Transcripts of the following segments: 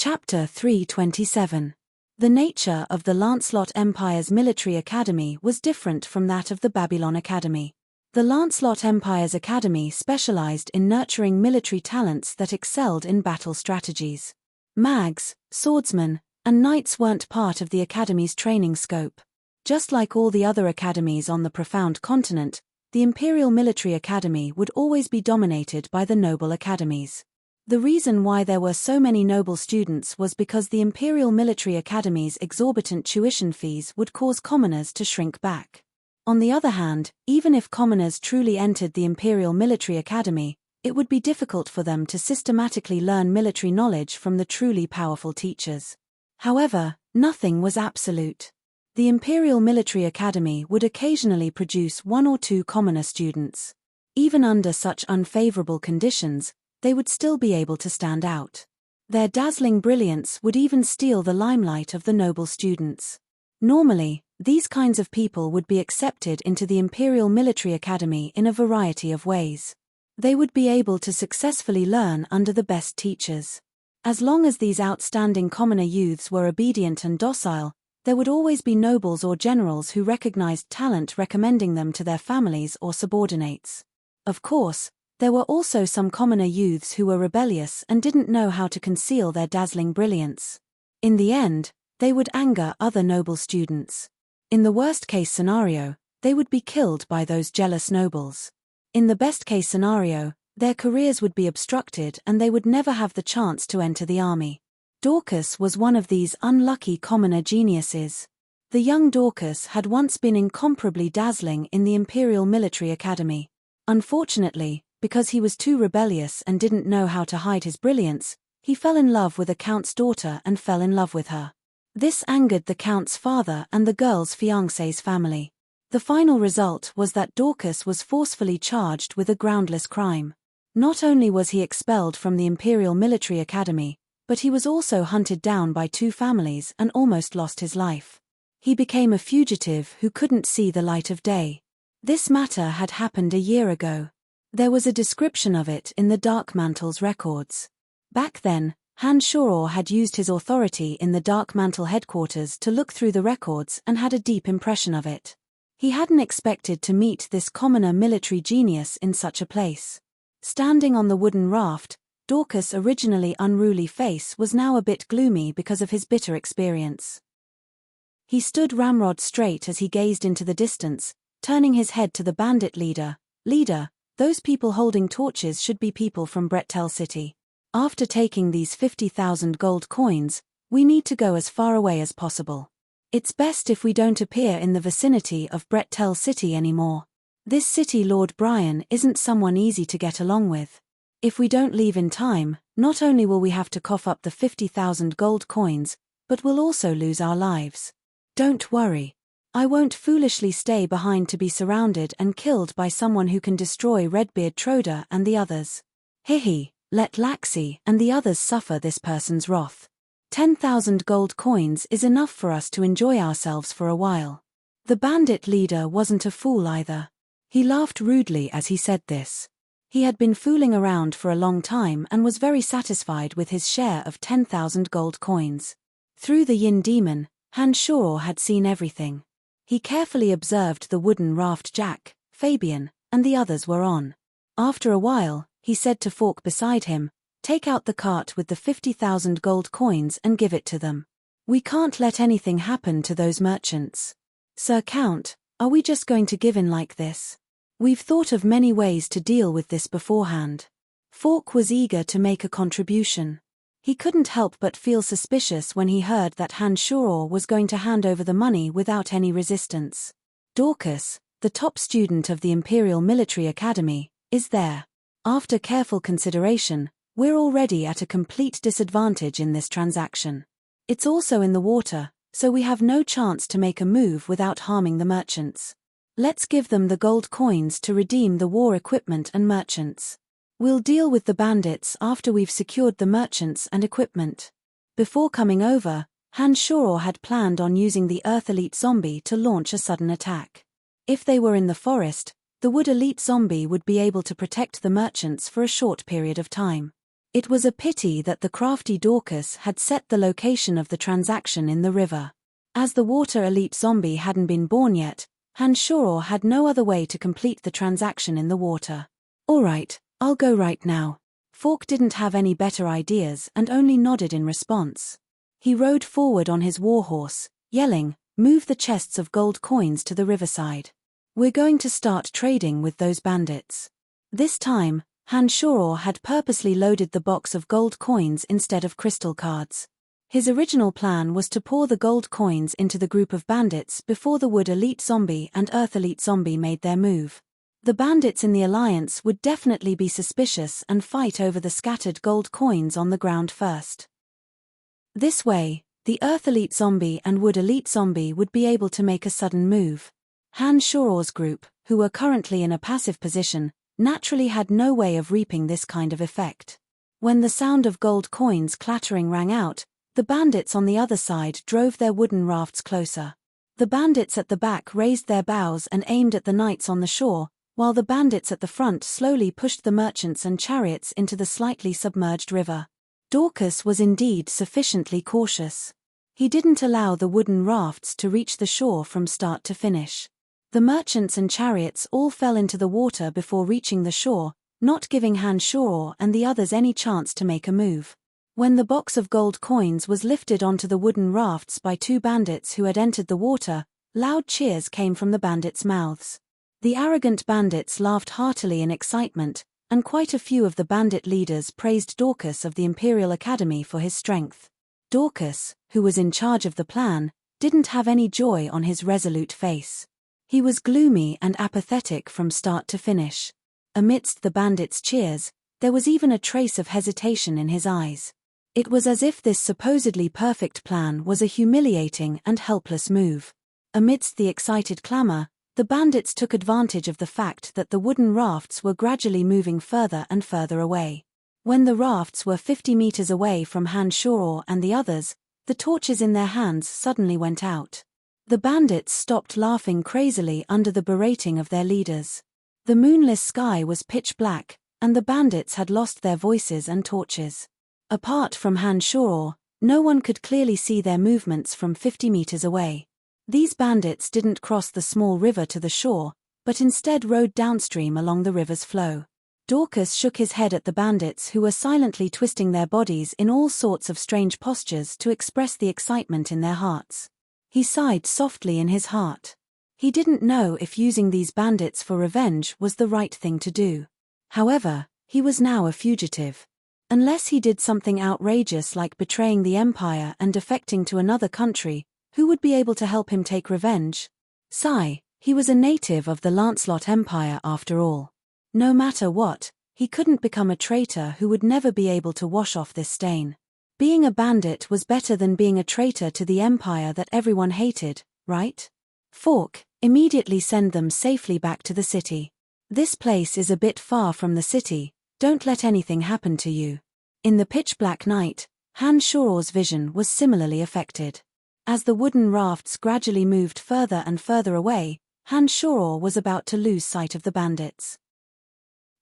Chapter 327. The nature of the Lancelot Empire's military academy was different from that of the Babylon Academy. The Lancelot Empire's academy specialized in nurturing military talents that excelled in battle strategies. Mags, swordsmen, and knights weren't part of the academy's training scope. Just like all the other academies on the Profound Continent, the Imperial Military Academy would always be dominated by the noble academies. The reason why there were so many noble students was because the Imperial Military Academy's exorbitant tuition fees would cause commoners to shrink back. On the other hand, even if commoners truly entered the Imperial Military Academy, it would be difficult for them to systematically learn military knowledge from the truly powerful teachers. However, nothing was absolute. The Imperial Military Academy would occasionally produce one or two commoner students. Even under such unfavorable conditions, they would still be able to stand out. Their dazzling brilliance would even steal the limelight of the noble students. Normally, these kinds of people would be accepted into the Imperial Military Academy in a variety of ways. They would be able to successfully learn under the best teachers. As long as these outstanding commoner youths were obedient and docile, there would always be nobles or generals who recognized talent, recommending them to their families or subordinates. Of course, there were also some commoner youths who were rebellious and didn't know how to conceal their dazzling brilliance. In the end, they would anger other noble students. In the worst-case scenario, they would be killed by those jealous nobles. In the best-case scenario, their careers would be obstructed and they would never have the chance to enter the army. Dorcas was one of these unlucky commoner geniuses. The young Dorcas had once been incomparably dazzling in the Imperial Military Academy. Unfortunately, because he was too rebellious and didn't know how to hide his brilliance, he fell in love with a count's daughter and fell in love with her. This angered the count's father and the girl's fiancé's family. The final result was that Dorcas was forcefully charged with a groundless crime. Not only was he expelled from the Imperial Military Academy, but he was also hunted down by two families and almost lost his life. He became a fugitive who couldn't see the light of day. This matter had happened a year ago. There was a description of it in the Dark Mantle's records. Back then, Han Shoror had used his authority in the Dark Mantle headquarters to look through the records and had a deep impression of it. He hadn't expected to meet this commoner military genius in such a place. Standing on the wooden raft, Dorcas' originally unruly face was now a bit gloomy because of his bitter experience. He stood ramrod straight as he gazed into the distance, turning his head to the bandit leader. "Leader, those people holding torches should be people from Brettel City. After taking these 50,000 gold coins, we need to go as far away as possible. It's best if we don't appear in the vicinity of Brettel City anymore. This city Lord Brian isn't someone easy to get along with. If we don't leave in time, not only will we have to cough up the 50,000 gold coins, but we'll also lose our lives. Don't worry. I won't foolishly stay behind to be surrounded and killed by someone who can destroy Redbeard Troder and the others. Hihi, let Laxi and the others suffer this person's wrath. 10,000 gold coins is enough for us to enjoy ourselves for a while." The bandit leader wasn't a fool either. He laughed rudely as he said this. He had been fooling around for a long time and was very satisfied with his share of 10,000 gold coins. Through the Yin Demon, Han Shoror had seen everything. He carefully observed the wooden raft Jack, Fabian, and the others were on. After a while, he said to Fork beside him, "Take out the cart with the 50,000 gold coins and give it to them. We can't let anything happen to those merchants. Sir Count, are we just going to give in like this? We've thought of many ways to deal with this beforehand." Fork was eager to make a contribution. He couldn't help but feel suspicious when he heard that Han Shoror was going to hand over the money without any resistance. "Dorcas, the top student of the Imperial Military Academy, is there. After careful consideration, we're already at a complete disadvantage in this transaction. It's also in the water, so we have no chance to make a move without harming the merchants. Let's give them the gold coins to redeem the war equipment and merchants. We'll deal with the bandits after we've secured the merchants and equipment." Before coming over, Han Shoror had planned on using the Earth Elite Zombie to launch a sudden attack. If they were in the forest, the Wood Elite Zombie would be able to protect the merchants for a short period of time. It was a pity that the crafty Dorcas had set the location of the transaction in the river. As the water elite zombie hadn't been born yet, Hanshoro had no other way to complete the transaction in the water. "Alright, I'll go right now." Fork didn't have any better ideas and only nodded in response. He rode forward on his warhorse, yelling, "Move the chests of gold coins to the riverside. We're going to start trading with those bandits." This time, Hanshoro had purposely loaded the box of gold coins instead of crystal cards. His original plan was to pour the gold coins into the group of bandits before the Wood Elite Zombie and Earth Elite Zombie made their move. The bandits in the alliance would definitely be suspicious and fight over the scattered gold coins on the ground first. This way, the Earth Elite Zombie and Wood Elite Zombie would be able to make a sudden move. Hanshoro's group, who were currently in a passive position, naturally had no way of reaping this kind of effect. When the sound of gold coins clattering rang out, the bandits on the other side drove their wooden rafts closer. The bandits at the back raised their bows and aimed at the knights on the shore, while the bandits at the front slowly pushed the merchants and chariots into the slightly submerged river. Dorcas was indeed sufficiently cautious. He didn't allow the wooden rafts to reach the shore from start to finish. The merchants and chariots all fell into the water before reaching the shore, not giving Hanshoro and the others any chance to make a move. When the box of gold coins was lifted onto the wooden rafts by two bandits who had entered the water, loud cheers came from the bandits' mouths. The arrogant bandits laughed heartily in excitement, and quite a few of the bandit leaders praised Dorcas of the Imperial Academy for his strength. Dorcas, who was in charge of the plan, didn't have any joy on his resolute face. He was gloomy and apathetic from start to finish. Amidst the bandits' cheers, there was even a trace of hesitation in his eyes. It was as if this supposedly perfect plan was a humiliating and helpless move. Amidst the excited clamor, the bandits took advantage of the fact that the wooden rafts were gradually moving further and further away. When the rafts were 50 meters away from Hanshoro and the others, the torches in their hands suddenly went out. The bandits stopped laughing crazily under the berating of their leaders. The moonless sky was pitch black, and the bandits had lost their voices and torches. Apart from Hanshoro, no one could clearly see their movements from 50 meters away. These bandits didn't cross the small river to the shore, but instead rode downstream along the river's flow. Dorcas shook his head at the bandits who were silently twisting their bodies in all sorts of strange postures to express the excitement in their hearts. He sighed softly in his heart. He didn't know if using these bandits for revenge was the right thing to do. However, he was now a fugitive. Unless he did something outrageous like betraying the Empire and defecting to another country, who would be able to help him take revenge? He was a native of the Lancelot Empire after all. No matter what, he couldn't become a traitor who would never be able to wash off this stain. Being a bandit was better than being a traitor to the Empire that everyone hated, right? Fork, immediately send them safely back to the city. This place is a bit far from the city, don't let anything happen to you. In the pitch-black night, Hanshoro's vision was similarly affected. As the wooden rafts gradually moved further and further away, Hanshoro was about to lose sight of the bandits.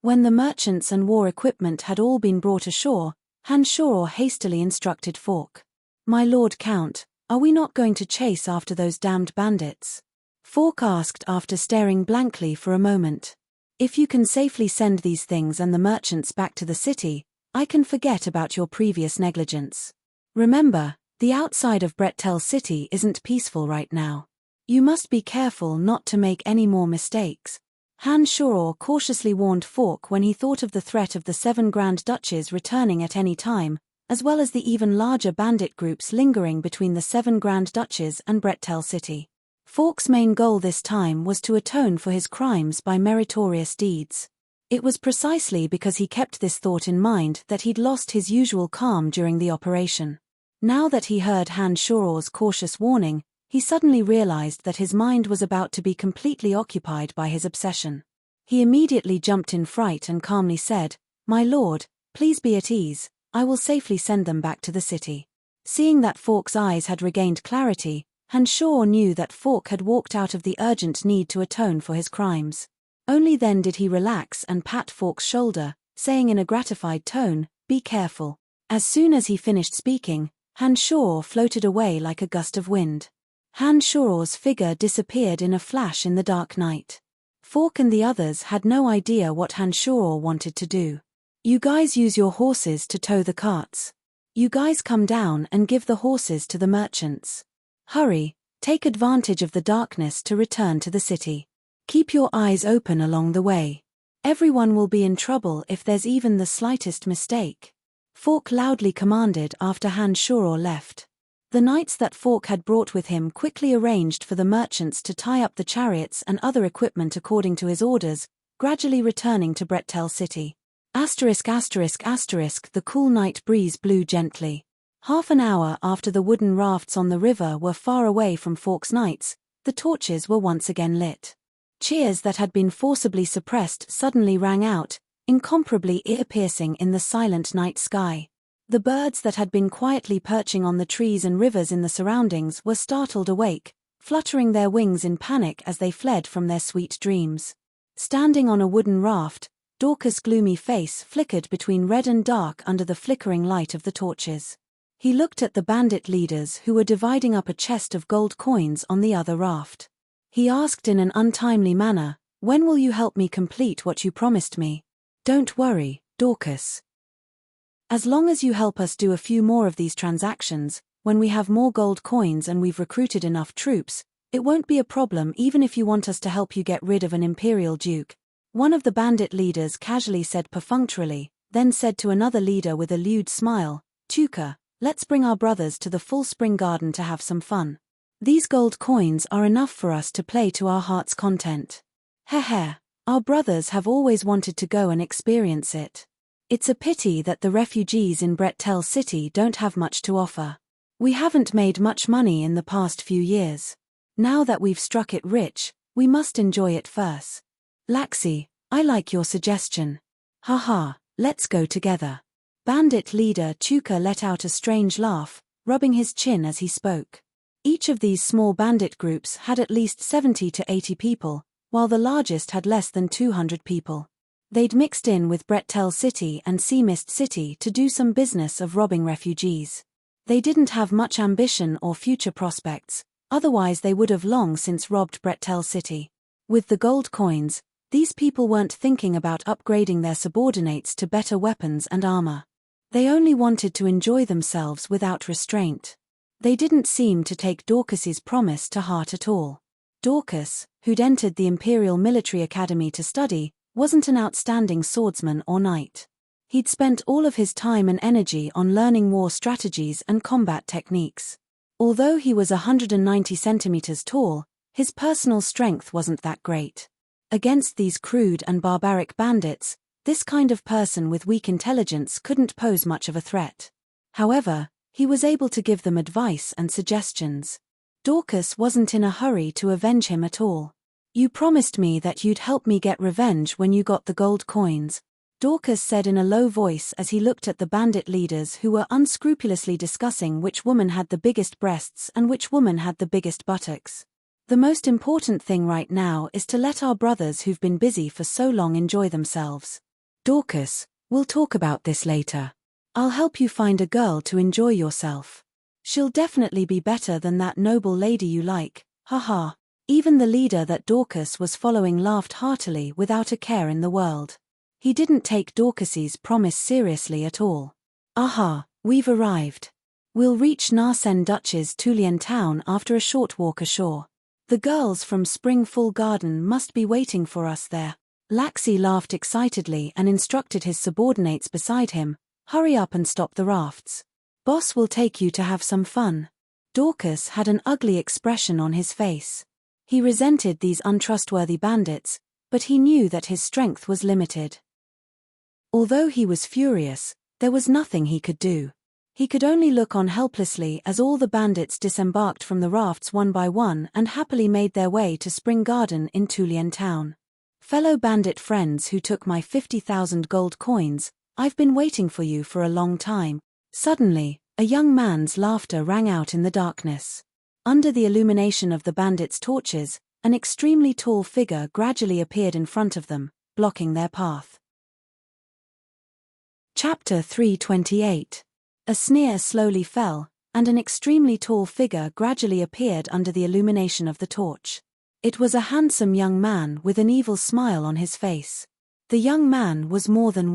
When the merchants and war equipment had all been brought ashore, Hanshoro hastily instructed Fork. "My Lord Count, are we not going to chase after those damned bandits?" Fork asked after staring blankly for a moment. "If you can safely send these things and the merchants back to the city, I can forget about your previous negligence. Remember, the outside of Brettel City isn't peaceful right now. You must be careful not to make any more mistakes." Hanshoro cautiously warned Fork when he thought of the threat of the 7 Grand Duchies returning at any time, as well as the even larger bandit groups lingering between the 7 Grand Duchies and Brettel City. Fork's main goal this time was to atone for his crimes by meritorious deeds. It was precisely because he kept this thought in mind that he'd lost his usual calm during the operation. Now that he heard Hanshoro's cautious warning, he suddenly realized that his mind was about to be completely occupied by his obsession. He immediately jumped in fright and calmly said, "My lord, please be at ease, I will safely send them back to the city." Seeing that Fork's eyes had regained clarity, Hanshoro knew that Fork had walked out of the urgent need to atone for his crimes. Only then did he relax and pat Fork's shoulder, saying in a gratified tone, be careful." As soon as he finished speaking, Han Shoror floated away like a gust of wind. Han Shoror's figure disappeared in a flash in the dark night. Fork and the others had no idea what Han Shoror wanted to do. "You guys use your horses to tow the carts. You guys come down and give the horses to the merchants. Hurry, take advantage of the darkness to return to the city. Keep your eyes open along the way. Everyone will be in trouble if there's even the slightest mistake." Fork loudly commanded after Han Shoror left. The knights that Fork had brought with him quickly arranged for the merchants to tie up the chariots and other equipment according to his orders, gradually returning to Brettel City. The cool night breeze blew gently. Half an hour after the wooden rafts on the river were far away from Fork's knights, the torches were once again lit. Cheers that had been forcibly suppressed suddenly rang out, incomparably ear-piercing in the silent night sky. The birds that had been quietly perching on the trees and rivers in the surroundings were startled awake, fluttering their wings in panic as they fled from their sweet dreams. Standing on a wooden raft, Dorcas' gloomy face flickered between red and dark under the flickering light of the torches. He looked at the bandit leaders who were dividing up a chest of gold coins on the other raft. He asked in an untimely manner, "When will you help me complete what you promised me?" "Don't worry, Dorcas. As long as you help us do a few more of these transactions, when we have more gold coins and we've recruited enough troops, it won't be a problem even if you want us to help you get rid of an imperial duke," one of the bandit leaders casually said perfunctorily, then said to another leader with a lewd smile, "Tuka, let's bring our brothers to the full spring garden to have some fun. These gold coins are enough for us to play to our heart's content. Heh. Our brothers have always wanted to go and experience it. It's a pity that the refugees in Brettel City don't have much to offer. We haven't made much money in the past few years. Now that we've struck it rich, we must enjoy it first. Laxi, I like your suggestion. Haha, let's go together." Bandit leader Tuka let out a strange laugh, rubbing his chin as he spoke. Each of these small bandit groups had at least 70 to 80 people, while the largest had less than 200 people. They'd mixed in with Brettel City and Mist City to do some business of robbing refugees. They didn't have much ambition or future prospects, otherwise they would have long since robbed Brettel City. With the gold coins, these people weren't thinking about upgrading their subordinates to better weapons and armor. They only wanted to enjoy themselves without restraint. They didn't seem to take Dorcas's promise to heart at all. Dorcas, who'd entered the Imperial Military Academy to study, wasn't an outstanding swordsman or knight. He'd spent all of his time and energy on learning war strategies and combat techniques. Although he was 190 centimeters tall, his personal strength wasn't that great. Against these crude and barbaric bandits, this kind of person with weak intelligence couldn't pose much of a threat. However, he was able to give them advice and suggestions. Dorcas wasn't in a hurry to avenge him at all. "You promised me that you'd help me get revenge when you got the gold coins," Dorcas said in a low voice as he looked at the bandit leaders who were unscrupulously discussing which woman had the biggest breasts and which woman had the biggest buttocks. "The most important thing right now is to let our brothers who've been busy for so long enjoy themselves. Dorcas, we'll talk about this later. I'll help you find a girl to enjoy yourself. She'll definitely be better than that noble lady you like, haha." Even the leader that Dorcas was following laughed heartily without a care in the world. He didn't take Dorcas's promise seriously at all. "Aha, we've arrived. We'll reach Narsen Dutch's Tulian town after a short walk ashore. The girls from Spring Full Garden must be waiting for us there." Laxi laughed excitedly and instructed his subordinates beside him, "Hurry up and stop the rafts. Boss will take you to have some fun." Dorcas had an ugly expression on his face. He resented these untrustworthy bandits, but he knew that his strength was limited. Although he was furious, there was nothing he could do. He could only look on helplessly as all the bandits disembarked from the rafts one by one and happily made their way to Spring Garden in Tulian town. "Fellow bandit friends who took my 50,000 gold coins, I've been waiting for you for a long time." Suddenly, a young man's laughter rang out in the darkness. Under the illumination of the bandits' torches, an extremely tall figure gradually appeared in front of them, blocking their path. Chapter 328. A sneer slowly fell, and an extremely tall figure gradually appeared under the illumination of the torch. It was a handsome young man with an evil smile on his face. The young man was more than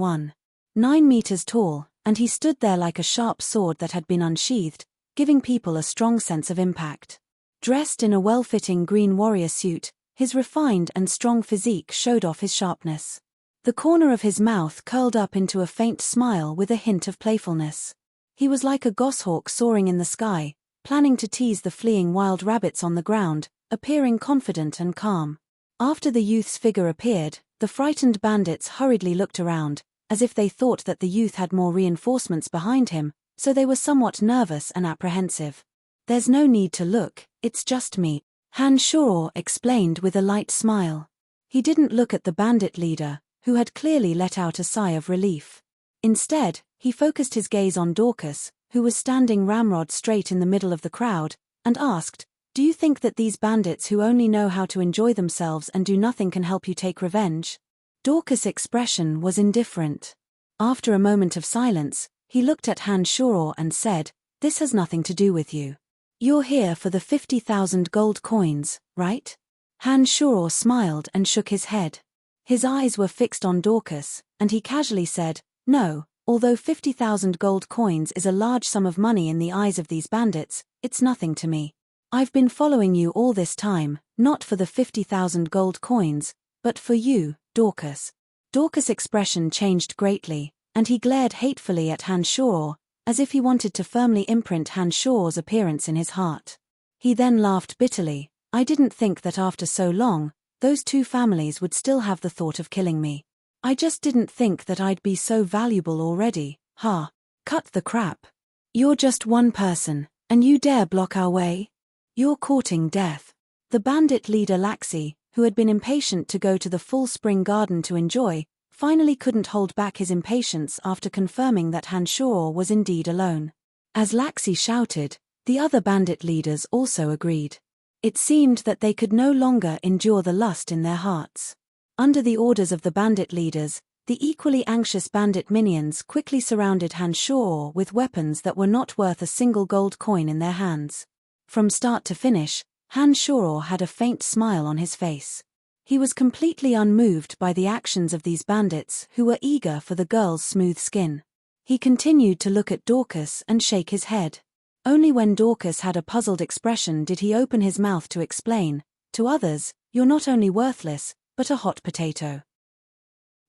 9 meters tall, and he stood there like a sharp sword that had been unsheathed, giving people a strong sense of impact. Dressed in a well-fitting green warrior suit, his refined and strong physique showed off his sharpness. The corner of his mouth curled up into a faint smile with a hint of playfulness. He was like a goshawk soaring in the sky, planning to tease the fleeing wild rabbits on the ground, appearing confident and calm. After the youth's figure appeared, the frightened bandits hurriedly looked around, as if they thought that the youth had more reinforcements behind him, so they were somewhat nervous and apprehensive. "There's no need to look, it's just me," Han Shoro explained with a light smile. He didn't look at the bandit leader, who had clearly let out a sigh of relief. Instead, he focused his gaze on Dorcas, who was standing ramrod straight in the middle of the crowd, and asked, "Do you think that these bandits who only know how to enjoy themselves and do nothing can help you take revenge?" Dorcas' expression was indifferent. After a moment of silence, he looked at Han Shoro and said, "This has nothing to do with you. You're here for the 50,000 gold coins, right?" Han Shoro smiled and shook his head. His eyes were fixed on Dorcas, and he casually said, "No, although 50,000 gold coins is a large sum of money in the eyes of these bandits, it's nothing to me. I've been following you all this time, not for the 50,000 gold coins, but for you, Dorcas." Dorcas' expression changed greatly, and he glared hatefully at Han Shoro, as if he wanted to firmly imprint Han Shoro's appearance in his heart. He then laughed bitterly. "I didn't think that after so long, those two families would still have the thought of killing me. I just didn't think that I'd be so valuable already, ha. Cut the crap. You're just one person, and you dare block our way? You're courting death." The bandit leader Laxi, who had been impatient to go to the full spring garden to enjoy, finally couldn't hold back his impatience after confirming that Han Shoro was indeed alone. As Laxi shouted, the other bandit leaders also agreed. It seemed that they could no longer endure the lust in their hearts. Under the orders of the bandit leaders, the equally anxious bandit minions quickly surrounded Han Shoro with weapons that were not worth a single gold coin in their hands. From start to finish, Han Shoro had a faint smile on his face. He was completely unmoved by the actions of these bandits who were eager for the girl's smooth skin. He continued to look at Dorcas and shake his head. Only when Dorcas had a puzzled expression did he open his mouth to explain, "To others, you're not only worthless, but a hot potato.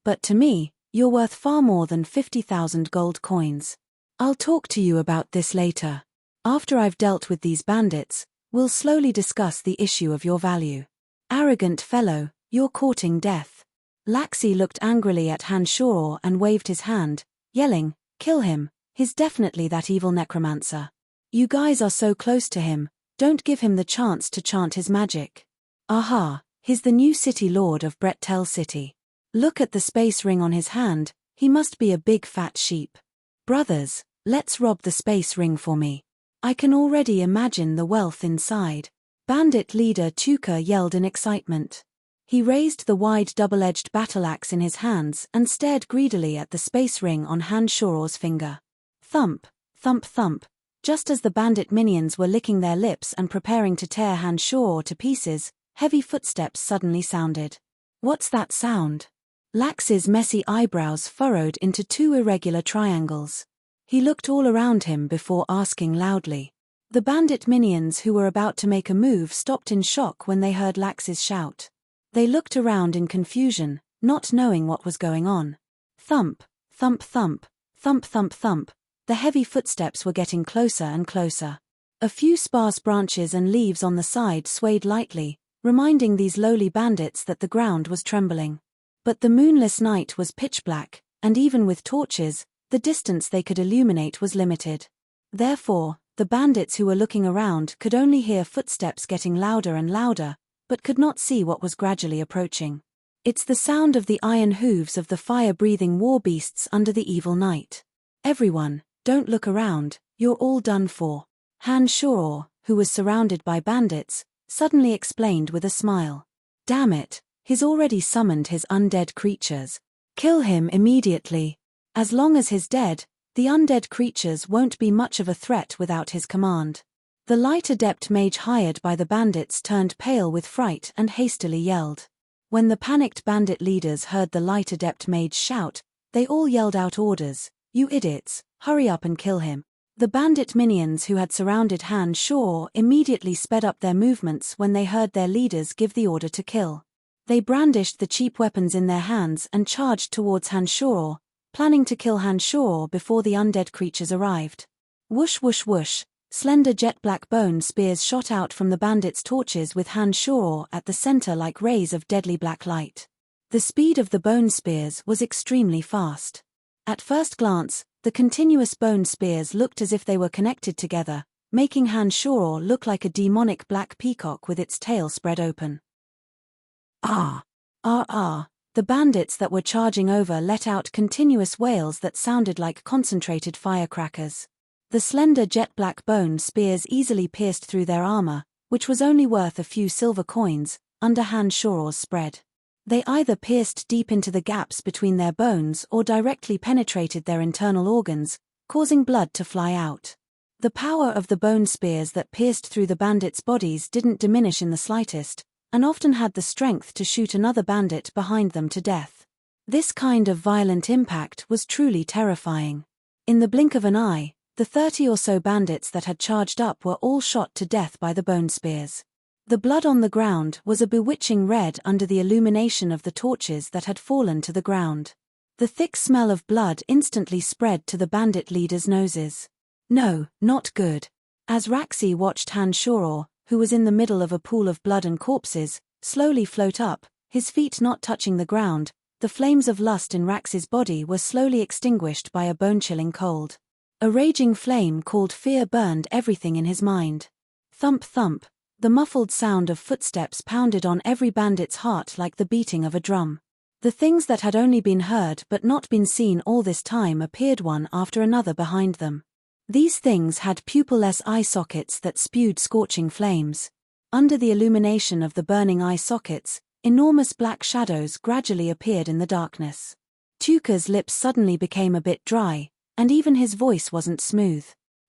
But to me, you're worth far more than 50,000 gold coins. I'll talk to you about this later. After I've dealt with these bandits, we'll slowly discuss the issue of your value. Arrogant fellow, you're courting death." Laxi looked angrily at Han Shoro and waved his hand, yelling, "Kill him, he's definitely that evil necromancer. You guys are so close to him, don't give him the chance to chant his magic. Aha, he's the new city lord of Brettel City. Look at the space ring on his hand, he must be a big fat sheep. Brothers, let's rob the space ring for me. I can already imagine the wealth inside." Bandit leader Tuka yelled in excitement. He raised the wide double-edged battle axe in his hands and stared greedily at the space ring on Han Shoro's finger. Thump, thump thump. Just as the bandit minions were licking their lips and preparing to tear Han Shoro to pieces, heavy footsteps suddenly sounded. "What's that sound?" Lax's messy eyebrows furrowed into two irregular triangles. He looked all around him before asking loudly. The bandit minions who were about to make a move stopped in shock when they heard Lax's shout. They looked around in confusion, not knowing what was going on. Thump, thump thump, thump thump thump. The heavy footsteps were getting closer and closer. A few sparse branches and leaves on the side swayed lightly, reminding these lowly bandits that the ground was trembling. But the moonless night was pitch black, and even with torches, the distance they could illuminate was limited. Therefore, the bandits who were looking around could only hear footsteps getting louder and louder, but could not see what was gradually approaching. It's the sound of the iron hooves of the fire-breathing war beasts under the evil night. Everyone, don't look around, you're all done for. Han Shoro, who was surrounded by bandits, suddenly explained with a smile. Damn it, he's already summoned his undead creatures. Kill him immediately. As long as he's dead, the undead creatures won't be much of a threat without his command. The light adept mage hired by the bandits turned pale with fright and hastily yelled. When the panicked bandit leaders heard the light adept mage shout, they all yelled out orders. "You idiots, hurry up and kill him." The bandit minions who had surrounded Han Shaw immediately sped up their movements when they heard their leaders give the order to kill. They brandished the cheap weapons in their hands and charged towards Han Shaw, planning to kill Han Shaw before the undead creatures arrived. Whoosh whoosh whoosh, slender jet-black bone spears shot out from the bandits' torches with Han Shaw at the center like rays of deadly black light. The speed of the bone spears was extremely fast. At first glance, the continuous bone spears looked as if they were connected together, making Han Shaw look like a demonic black peacock with its tail spread open. Ah! Ah ah! The bandits that were charging over let out continuous wails that sounded like concentrated firecrackers. The slender jet-black bone spears easily pierced through their armor, which was only worth a few silver coins, under Han Shaw's spread. They either pierced deep into the gaps between their bones or directly penetrated their internal organs, causing blood to fly out. The power of the bone spears that pierced through the bandits' bodies didn't diminish in the slightest, and often had the strength to shoot another bandit behind them to death. This kind of violent impact was truly terrifying. In the blink of an eye, the 30 or so bandits that had charged up were all shot to death by the bone spears. The blood on the ground was a bewitching red under the illumination of the torches that had fallen to the ground. The thick smell of blood instantly spread to the bandit leaders' noses. No, not good. As Raxi watched Han Shaw, who was in the middle of a pool of blood and corpses, slowly float up, his feet not touching the ground, the flames of lust in Raxi's body were slowly extinguished by a bone-chilling cold. A raging flame called fear burned everything in his mind. Thump thump. The muffled sound of footsteps pounded on every bandit's heart like the beating of a drum. The things that had only been heard but not been seen all this time appeared one after another behind them. These things had pupilless eye sockets that spewed scorching flames. Under the illumination of the burning eye sockets, enormous black shadows gradually appeared in the darkness. Tuka's lips suddenly became a bit dry, and even his voice wasn't smooth.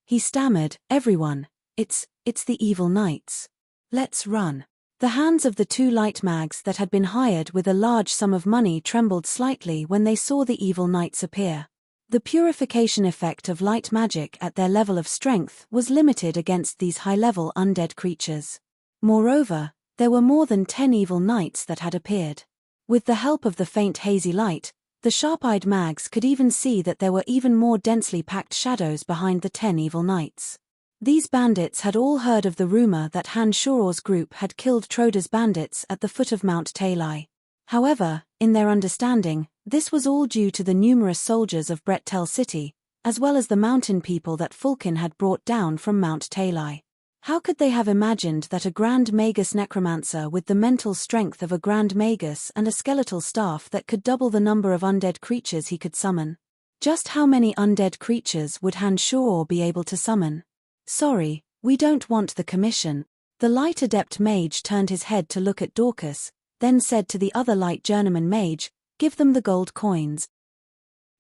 He stammered, "Everyone, it's the evil knights. Let's run." The hands of the two light mags that had been hired with a large sum of money trembled slightly when they saw the evil knights appear. The purification effect of light magic at their level of strength was limited against these high-level undead creatures. Moreover, there were more than 10 evil knights that had appeared. With the help of the faint hazy light, the sharp-eyed mags could even see that there were even more densely packed shadows behind the 10 evil knights. These bandits had all heard of the rumor that Han Shaw's group had killed Troda's bandits at the foot of Mount Talai. However, in their understanding, this was all due to the numerous soldiers of Brettel City, as well as the mountain people that Fulkin had brought down from Mount Talai. How could they have imagined that a Grand Magus necromancer with the mental strength of a Grand Magus and a skeletal staff that could double the number of undead creatures he could summon? Just how many undead creatures would Han Shaw be able to summon? "Sorry, we don't want the commission." The light adept mage turned his head to look at Dorcas, then said to the other light journeyman mage, "Give them the gold coins."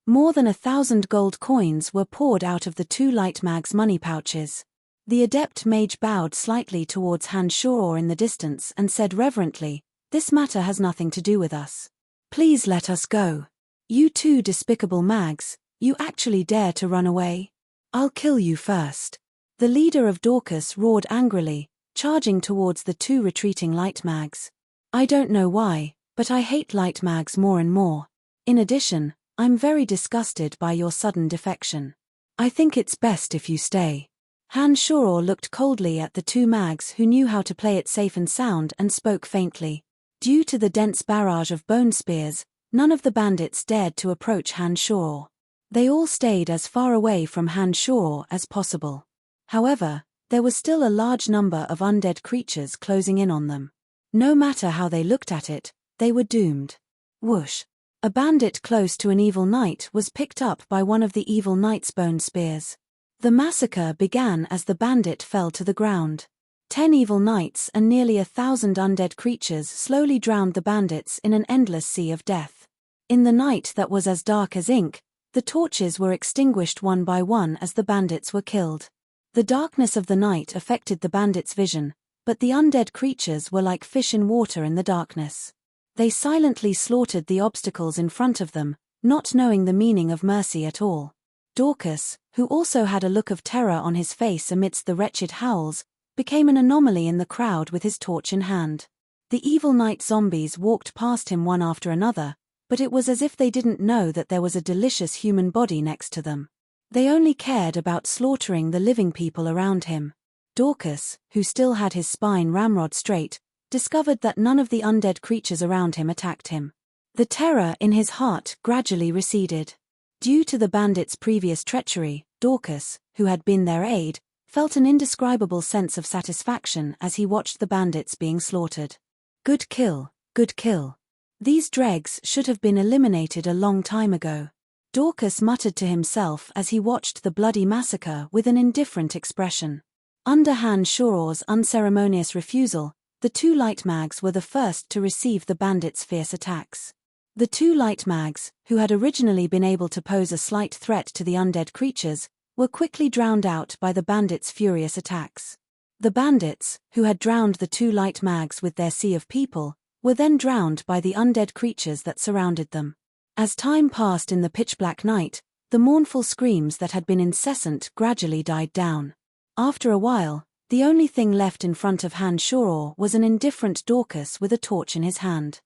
More than 1,000 gold coins were poured out of the two light mags' money pouches. The adept mage bowed slightly towards Han Shaw in the distance and said reverently, "This matter has nothing to do with us. Please let us go. You two despicable mags, you actually dare to run away? I'll kill you first." The leader of Dorcas roared angrily, charging towards the two retreating light mags. "I don't know why, but I hate light mags more and more. In addition, I'm very disgusted by your sudden defection. I think it's best if you stay." Han Shaw looked coldly at the two mags who knew how to play it safe and sound and spoke faintly. Due to the dense barrage of bone spears, none of the bandits dared to approach Han Shaw. They all stayed as far away from Han Shaw as possible. However, there was still a large number of undead creatures closing in on them. No matter how they looked at it, they were doomed. Whoosh! A bandit close to an evil knight was picked up by one of the evil knight's bone spears. The massacre began as the bandit fell to the ground. 10 evil knights and nearly 1,000 undead creatures slowly drowned the bandits in an endless sea of death. In the night that was as dark as ink, The torches were extinguished one by one as the bandits were killed. The darkness of the night affected the bandits' vision, but the undead creatures were like fish in water in the darkness. They silently slaughtered the obstacles in front of them, not knowing the meaning of mercy at all. Dorcas, who also had a look of terror on his face amidst the wretched howls, became an anomaly in the crowd with his torch in hand. The evil night zombies walked past him one after another, but it was as if they didn't know that there was a delicious human body next to them. They only cared about slaughtering the living people around him. Dorcas, who still had his spine ramrod straight, discovered that none of the undead creatures around him attacked him. The terror in his heart gradually receded. Due to the bandits' previous treachery, Dorcas, who had been their aide, felt an indescribable sense of satisfaction as he watched the bandits being slaughtered. Good kill, good kill. These dregs should have been eliminated a long time ago. Dorcas muttered to himself as he watched the bloody massacre with an indifferent expression. Under Han Shoror's unceremonious refusal, the two light mags were the first to receive the bandits' fierce attacks. The two light mags, who had originally been able to pose a slight threat to the undead creatures, were quickly drowned out by the bandits' furious attacks. The bandits, who had drowned the two light mags with their sea of people, were then drowned by the undead creatures that surrounded them. As time passed in the pitch-black night, the mournful screams that had been incessant gradually died down. After a while, the only thing left in front of Han Shoror was an indifferent Dorcas with a torch in his hand.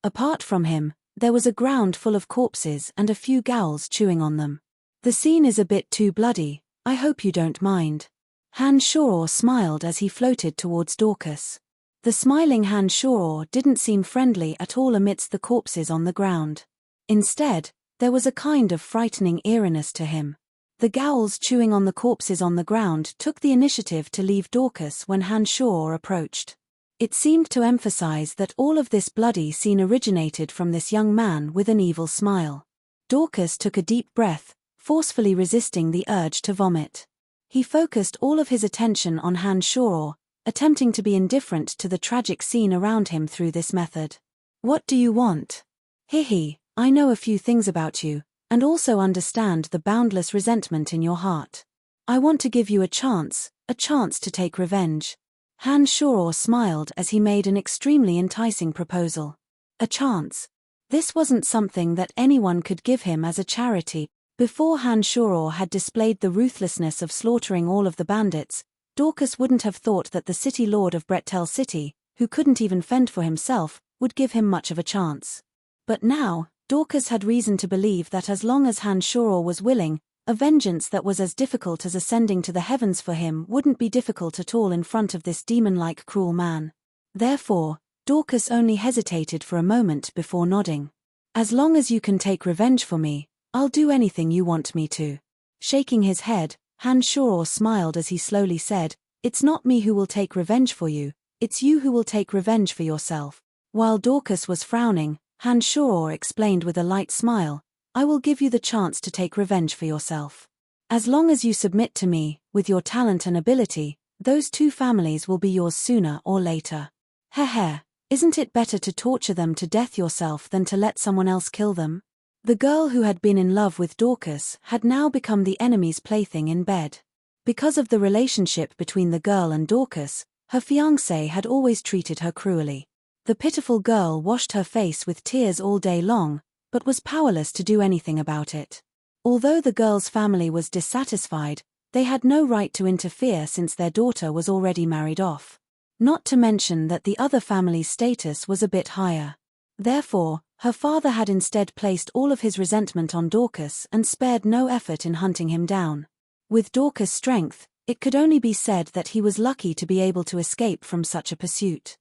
Apart from him, there was a ground full of corpses and a few ghouls chewing on them. The scene is a bit too bloody, I hope you don't mind. Han Shoror smiled as he floated towards Dorcas. The smiling Han Shoror didn't seem friendly at all amidst the corpses on the ground. Instead, there was a kind of frightening eeriness to him. The ghouls chewing on the corpses on the ground took the initiative to leave Dorcas when Han Shoror approached. It seemed to emphasize that all of this bloody scene originated from this young man with an evil smile. Dorcas took a deep breath, forcefully resisting the urge to vomit. He focused all of his attention on Han Shoror, attempting to be indifferent to the tragic scene around him through this method. What do you want? Hihi, I know a few things about you, and also understand the boundless resentment in your heart. I want to give you a chance to take revenge. Han Shoror smiled as he made an extremely enticing proposal. A chance. This wasn't something that anyone could give him as a charity. Before Han Shoror had displayed the ruthlessness of slaughtering all of the bandits, Dorcas wouldn't have thought that the city lord of Brettel City, who couldn't even fend for himself, would give him much of a chance. But now, Dorcas had reason to believe that as long as Han Shoror was willing, a vengeance that was as difficult as ascending to the heavens for him wouldn't be difficult at all in front of this demon-like cruel man. Therefore, Dorcas only hesitated for a moment before nodding. As long as you can take revenge for me, I'll do anything you want me to. Shaking his head, Han Shoror smiled as he slowly said, It's not me who will take revenge for you, it's you who will take revenge for yourself. While Dorcas was frowning, Han Shoror explained with a light smile, I will give you the chance to take revenge for yourself. As long as you submit to me, with your talent and ability, those two families will be yours sooner or later. Heh, isn't it better to torture them to death yourself than to let someone else kill them? The girl who had been in love with Dorcas had now become the enemy's plaything in bed. Because of the relationship between the girl and Dorcas, her fiancé had always treated her cruelly. The pitiful girl washed her face with tears all day long, but was powerless to do anything about it. Although the girl's family was dissatisfied, they had no right to interfere since their daughter was already married off. Not to mention that the other family's status was a bit higher. Therefore, her father had instead placed all of his resentment on Dorcas and spared no effort in hunting him down. With Dorcas' strength, it could only be said that he was lucky to be able to escape from such a pursuit.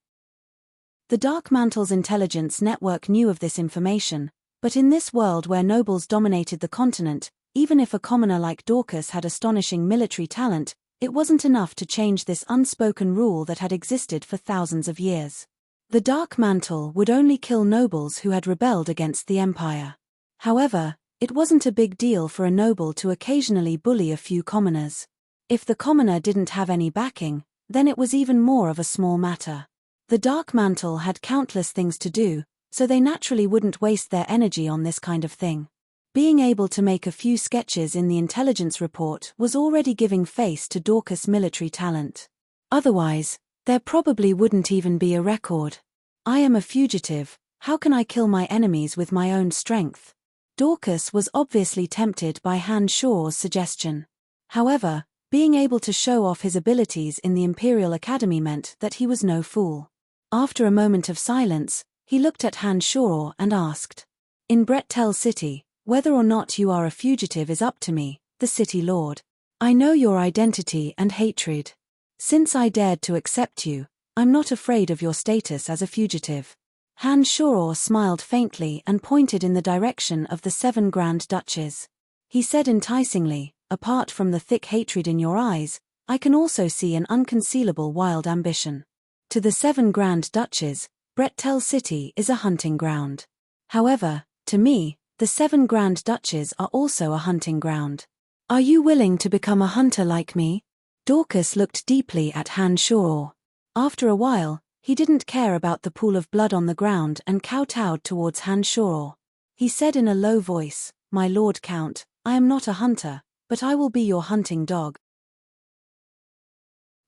The Dark Mantle's intelligence network knew of this information, but in this world where nobles dominated the continent, even if a commoner like Dorcas had astonishing military talent, it wasn't enough to change this unspoken rule that had existed for thousands of years. The Dark Mantle would only kill nobles who had rebelled against the Empire. However, it wasn't a big deal for a noble to occasionally bully a few commoners. If the commoner didn't have any backing, then it was even more of a small matter. The Dark Mantle had countless things to do, so they naturally wouldn't waste their energy on this kind of thing. Being able to make a few sketches in the intelligence report was already giving face to Dorcas' military talent. Otherwise, there probably wouldn't even be a record. I am a fugitive, how can I kill my enemies with my own strength? Dorcas was obviously tempted by Han Shaw's suggestion. However, being able to show off his abilities in the Imperial Academy meant that he was no fool. After a moment of silence, he looked at Han Shaw and asked, "In Brettel City, whether or not you are a fugitive is up to me, the city lord. I know your identity and hatred. Since I dared to accept you, I'm not afraid of your status as a fugitive." Han Shaw smiled faintly and pointed in the direction of the 7 Grand Duchies. He said enticingly, "Apart from the thick hatred in your eyes, I can also see an unconcealable wild ambition. To the 7 Grand Duchies, Brettel City is a hunting ground. However, to me, the 7 Grand Duchies are also a hunting ground. Are you willing to become a hunter like me?" Dorcas looked deeply at Han Shaw. After a while, he didn't care about the pool of blood on the ground and kowtowed towards Han Shaw. He said in a low voice, "My Lord Count, I am not a hunter, but I will be your hunting dog."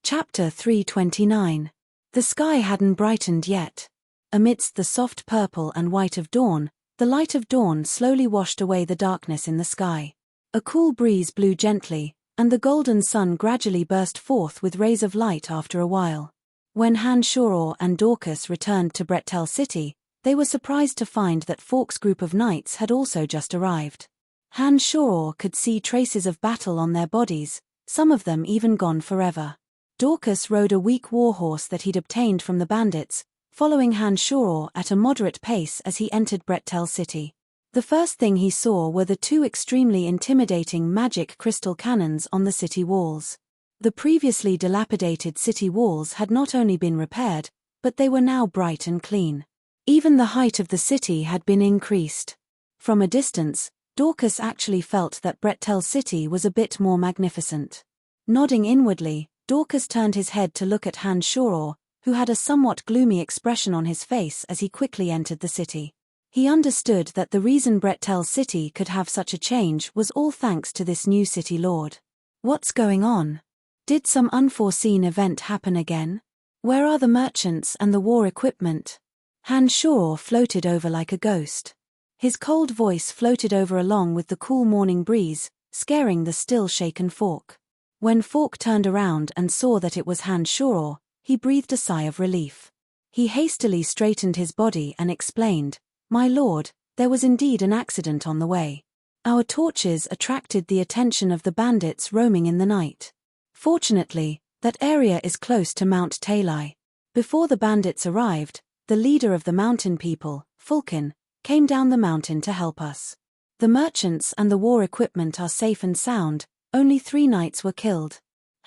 Chapter 329. The sky hadn't brightened yet. Amidst the soft purple and white of dawn, the light of dawn slowly washed away the darkness in the sky. A cool breeze blew gently, and the golden sun gradually burst forth with rays of light after a while. When Han Shaw and Dorcas returned to Brettel City, they were surprised to find that Fawkes' group of knights had also just arrived. Han Shaw could see traces of battle on their bodies, some of them even gone forever. Dorcas rode a weak warhorse that he'd obtained from the bandits, following Han Shaw at a moderate pace as he entered Brettel City. The first thing he saw were the 2 extremely intimidating magic crystal cannons on the city walls. The previously dilapidated city walls had not only been repaired, but they were now bright and clean. Even the height of the city had been increased. From a distance, Dorcas actually felt that Brettel City was a bit more magnificent. Nodding inwardly, Dorcas turned his head to look at Han Shaw, who had a somewhat gloomy expression on his face as he quickly entered the city. He understood that the reason Brettel City could have such a change was all thanks to this new city lord. What's going on? Did some unforeseen event happen again? Where are the merchants and the war equipment? Han Shaw floated over like a ghost. His cold voice floated over along with the cool morning breeze, scaring the still shaken Fawkes. When Fawkes turned around and saw that it was Han Shaw, he breathed a sigh of relief. He hastily straightened his body and explained, "My lord, there was indeed an accident on the way. Our torches attracted the attention of the bandits roaming in the night. Fortunately, that area is close to Mount Talai. Before the bandits arrived, the leader of the mountain people, Fulkin, came down the mountain to help us. The merchants and the war equipment are safe and sound, only 3 knights were killed."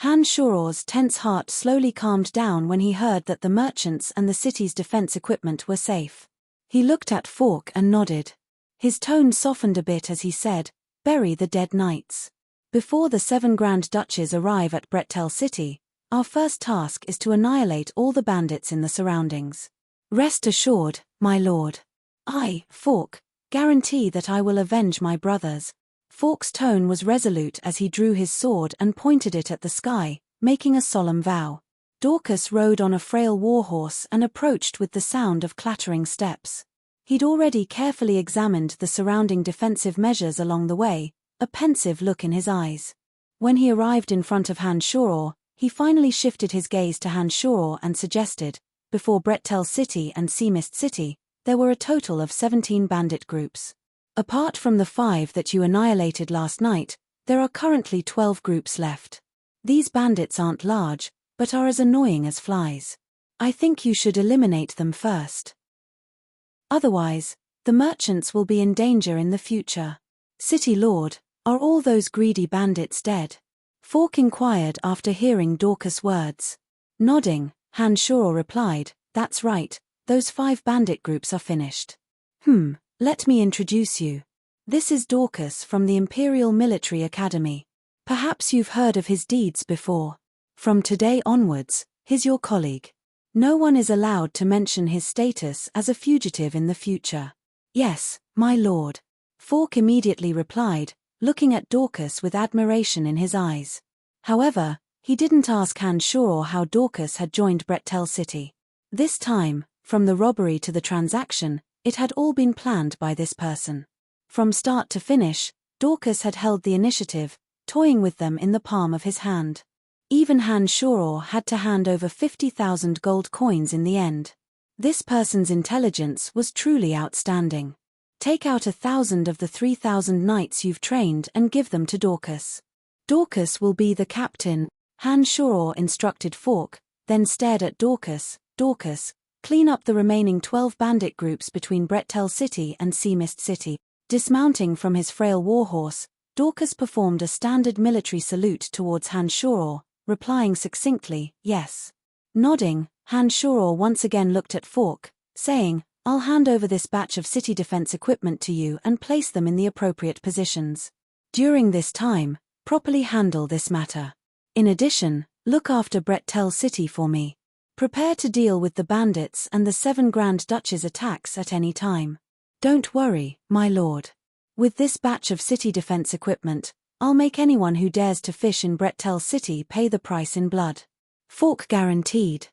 Han Shaw's tense heart slowly calmed down when he heard that the merchants and the city's defense equipment were safe. He looked at Fawkes and nodded. His tone softened a bit as he said, "Bury the dead knights. Before the 7 Grand Duchies arrive at Brettel City, our first task is to annihilate all the bandits in the surroundings. Rest assured, my lord. I, Fawkes, guarantee that I will avenge my brothers." Fawkes' tone was resolute as he drew his sword and pointed it at the sky, making a solemn vow. Dorcas rode on a frail warhorse and approached with the sound of clattering steps. He'd already carefully examined the surrounding defensive measures along the way, a pensive look in his eyes. When he arrived in front of Han Shaw, he finally shifted his gaze to Han Shaw and suggested, "Before Brettel City and Seamist City, there were a total of 17 bandit groups. Apart from the 5 that you annihilated last night, there are currently 12 groups left. These bandits aren't large, but are as annoying as flies. I think you should eliminate them first. Otherwise, the merchants will be in danger in the future." "City Lord, are all those greedy bandits dead?" Fawkes inquired after hearing Dorcas' words. Nodding, Han Shaw replied, "That's right, those 5 bandit groups are finished. Let me introduce you. This is Dorcas from the Imperial Military Academy. Perhaps you've heard of his deeds before. From today onwards, he's your colleague. No one is allowed to mention his status as a fugitive in the future." "Yes, my lord." Fork immediately replied, looking at Dorcas with admiration in his eyes. However, he didn't ask Hanshaw how Dorcas had joined Brettel City. This time, from the robbery to the transaction, it had all been planned by this person. From start to finish, Dorcas had held the initiative, toying with them in the palm of his hand. Even Hanshaw had to hand over 50,000 gold coins in the end. This person's intelligence was truly outstanding. Take out 1,000 of the 3,000 knights you've trained and give them to Dorcas. Dorcas will be the captain, Hanshaw instructed Fork, then stared at Dorcas. Dorcas, clean up the remaining 12 bandit groups between Brettel City and Seamist City. Dismounting from his frail warhorse, Dorcas performed a standard military salute towards Hanshaw, replying succinctly, yes. Nodding, Hanshaw once again looked at Fork, saying, I'll hand over this batch of city defense equipment to you and place them in the appropriate positions. During this time, properly handle this matter. In addition, look after Brettel City for me. Prepare to deal with the bandits and the 7 Grand Duchess attacks at any time. Don't worry, my lord. With this batch of city defense equipment, I'll make anyone who dares to fish in Brettel City pay the price in blood. Fork guaranteed.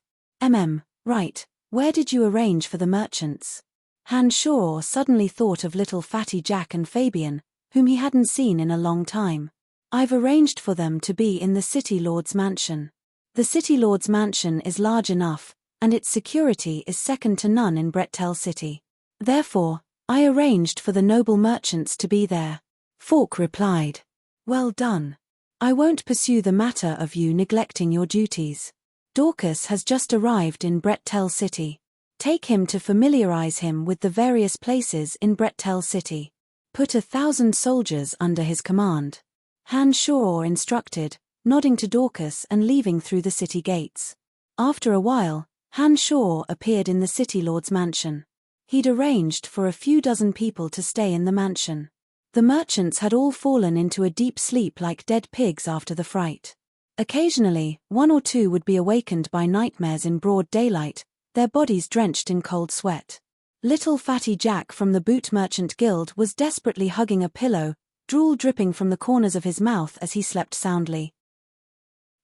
Right, where did you arrange for the merchants? Hanshaw suddenly thought of little Fatty Jack and Fabian, whom he hadn't seen in a long time. I've arranged for them to be in the City Lord's mansion. The City Lord's mansion is large enough, and its security is second to none in Brettel City. Therefore, I arranged for the noble merchants to be there. Fork replied. Well done. I won't pursue the matter of you neglecting your duties. Dorcas has just arrived in Brettel City. Take him to familiarize him with the various places in Brettel City. Put 1,000 soldiers under his command. Hanshaw instructed, nodding to Dorcas and leaving through the city gates. After a while, Hanshaw appeared in the City Lord's mansion. He'd arranged for a few dozen people to stay in the mansion. The merchants had all fallen into a deep sleep like dead pigs after the fright. Occasionally, one or two would be awakened by nightmares in broad daylight, their bodies drenched in cold sweat. Little Fatty Jack from the Boot Merchant Guild was desperately hugging a pillow, drool dripping from the corners of his mouth as he slept soundly.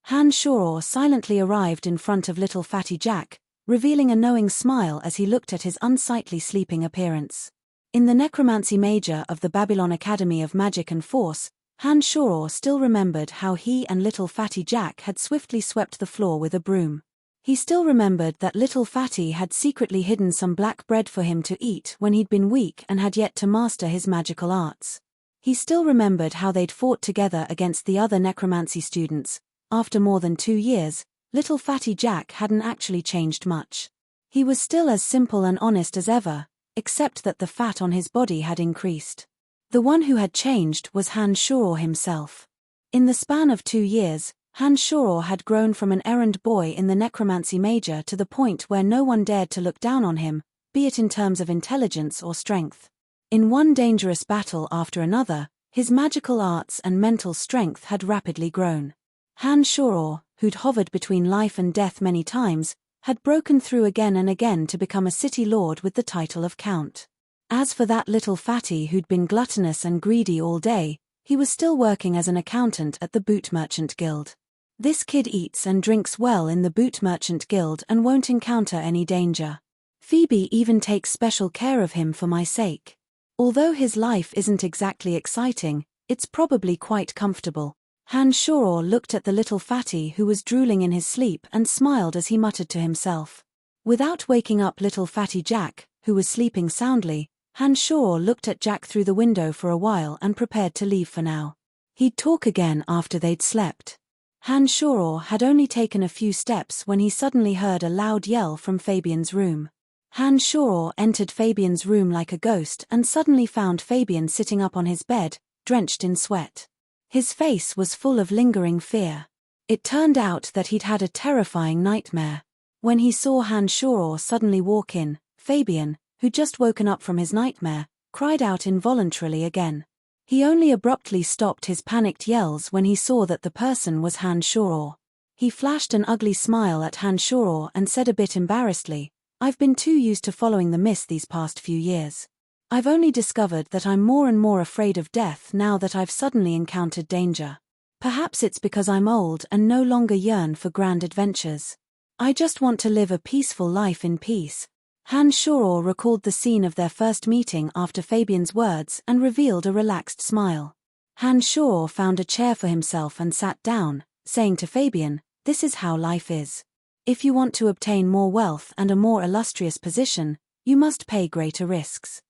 Hanshaw silently arrived in front of little Fatty Jack, revealing a knowing smile as he looked at his unsightly sleeping appearance. In the Necromancy Major of the Babylon Academy of Magic and Force, Hanshaw still remembered how he and little Fatty Jack had swiftly swept the floor with a broom. He still remembered that little Fatty had secretly hidden some black bread for him to eat when he'd been weak and had yet to master his magical arts. He still remembered how they'd fought together against the other necromancy students. After more than 2 years, little Fatty Jack hadn't actually changed much. He was still as simple and honest as ever, except that the fat on his body had increased. The one who had changed was Hanshaw himself. In the span of 2 years, Hanshaw had grown from an errand boy in the Necromancy Major to the point where no one dared to look down on him, be it in terms of intelligence or strength. In one dangerous battle after another, his magical arts and mental strength had rapidly grown. Hanshaw, who'd hovered between life and death many times, had broken through again and again to become a city lord with the title of Count. As for that little fatty who'd been gluttonous and greedy all day, he was still working as an accountant at the Boot Merchant Guild. This kid eats and drinks well in the Boot Merchant Guild and won't encounter any danger. Phoebe even takes special care of him for my sake. Although his life isn't exactly exciting, it's probably quite comfortable. Hanshaw looked at the little fatty who was drooling in his sleep and smiled as he muttered to himself. Without waking up little Fatty Jack, who was sleeping soundly, Hanshaw looked at Jack through the window for a while and prepared to leave for now. He'd talk again after they'd slept. Hanshaw had only taken a few steps when he suddenly heard a loud yell from Fabian's room. Hanshaw entered Fabian's room like a ghost and suddenly found Fabian sitting up on his bed, drenched in sweat. His face was full of lingering fear. It turned out that he'd had a terrifying nightmare. When he saw Hanshaw suddenly walk in, Fabian, who'd just woken up from his nightmare, cried out involuntarily again. He only abruptly stopped his panicked yells when he saw that the person was Hanshaw. He flashed an ugly smile at Hanshaw and said a bit embarrassedly, "I've been too used to following the mist these past few years. I've only discovered that I'm more and more afraid of death now that I've suddenly encountered danger. Perhaps it's because I'm old and no longer yearn for grand adventures. I just want to live a peaceful life in peace. Han Shoror recalled the scene of their first meeting after Fabian's words and revealed a relaxed smile. Han Shoror found a chair for himself and sat down, saying to Fabian, "This is how life is. If you want to obtain more wealth and a more illustrious position, you must pay greater risks."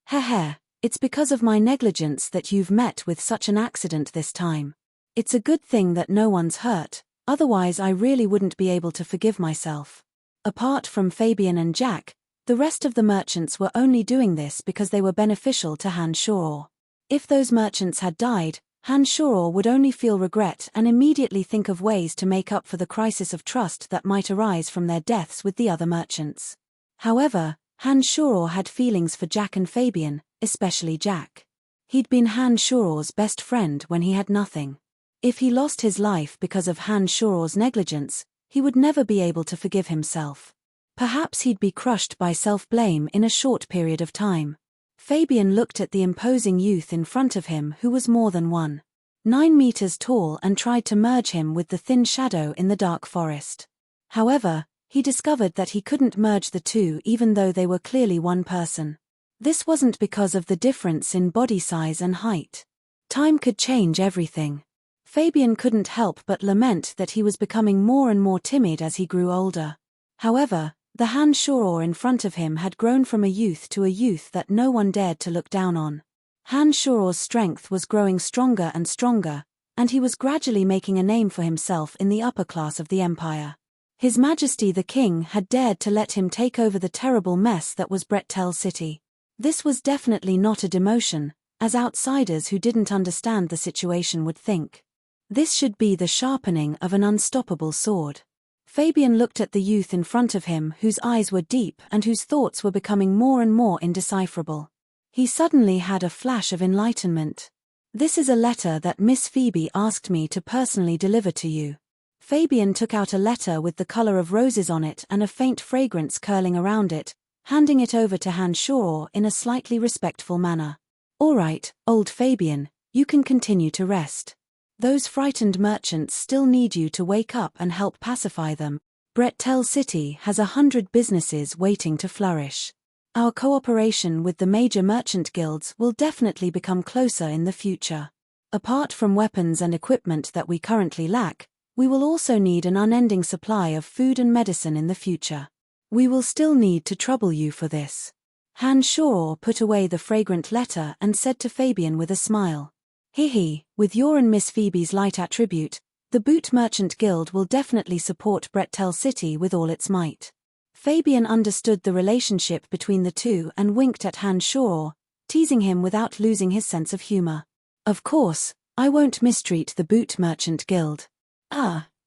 Heh, it's because of my negligence that you've met with such an accident this time. It's a good thing that no one's hurt, otherwise I really wouldn't be able to forgive myself. Apart from Fabian and Jack, the rest of the merchants were only doing this because they were beneficial to Han Shoror. If those merchants had died, Han Shoror would only feel regret and immediately think of ways to make up for the crisis of trust that might arise from their deaths with the other merchants. However, Han Shoror had feelings for Jack and Fabian, especially Jack. He'd been Han Shoror's best friend when he had nothing. If he lost his life because of Han Shoror's negligence, he would never be able to forgive himself. Perhaps he'd be crushed by self-blame in a short period of time. Fabian looked at the imposing youth in front of him who was more than 1.9 meters tall and tried to merge him with the thin shadow in the dark forest. However, he discovered that he couldn't merge the two even though they were clearly one person. This wasn't because of the difference in body size and height. Time could change everything. Fabian couldn't help but lament that he was becoming more and more timid as he grew older. However, the Han Shoror in front of him had grown from a youth to a youth that no one dared to look down on. Han Shoror's strength was growing stronger and stronger, and he was gradually making a name for himself in the upper class of the empire. His Majesty the King had dared to let him take over the terrible mess that was Brettel City. This was definitely not a demotion, as outsiders who didn't understand the situation would think. This should be the sharpening of an unstoppable sword. Fabian looked at the youth in front of him whose eyes were deep and whose thoughts were becoming more and more indecipherable. He suddenly had a flash of enlightenment. "This is a letter that Miss Phoebe asked me to personally deliver to you." Fabian took out a letter with the color of roses on it and a faint fragrance curling around it, handing it over to Han Shoror in a slightly respectful manner. "All right, old Fabian, you can continue to rest. Those frightened merchants still need you to wake up and help pacify them. Brettel City has 100 businesses waiting to flourish. Our cooperation with the major merchant guilds will definitely become closer in the future. Apart from weapons and equipment that we currently lack, we will also need an unending supply of food and medicine in the future. We will still need to trouble you for this." Han Shoror put away the fragrant letter and said to Fabian with a smile, "Hehe, with your and Miss Phoebe's light attribute, the Boot Merchant Guild will definitely support Brettel City with all its might." Fabian understood the relationship between the two and winked at Han Shoror, teasing him without losing his sense of humor. "Of course, I won't mistreat the Boot Merchant Guild.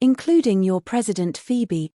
Including your president Phoebe,"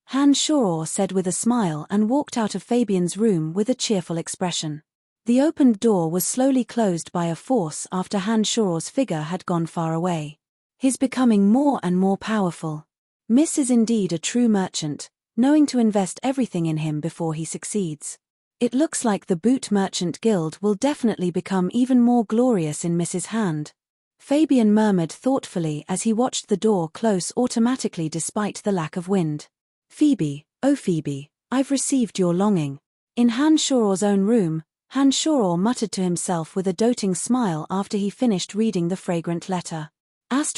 Han Shoror said with a smile and walked out of Fabian's room with a cheerful expression. The opened door was slowly closed by a force after Han Shoror's figure had gone far away. He's becoming more and more powerful. Miss is indeed a true merchant, knowing to invest everything in him before he succeeds. It looks like the Boot Merchant Guild will definitely become even more glorious in Miss's hand. Fabian murmured thoughtfully as he watched the door close automatically despite the lack of wind. "Phoebe, oh Phoebe, I've received your longing." In Han Shoror's own room, Han Shoror muttered to himself with a doting smile after he finished reading the fragrant letter. ******.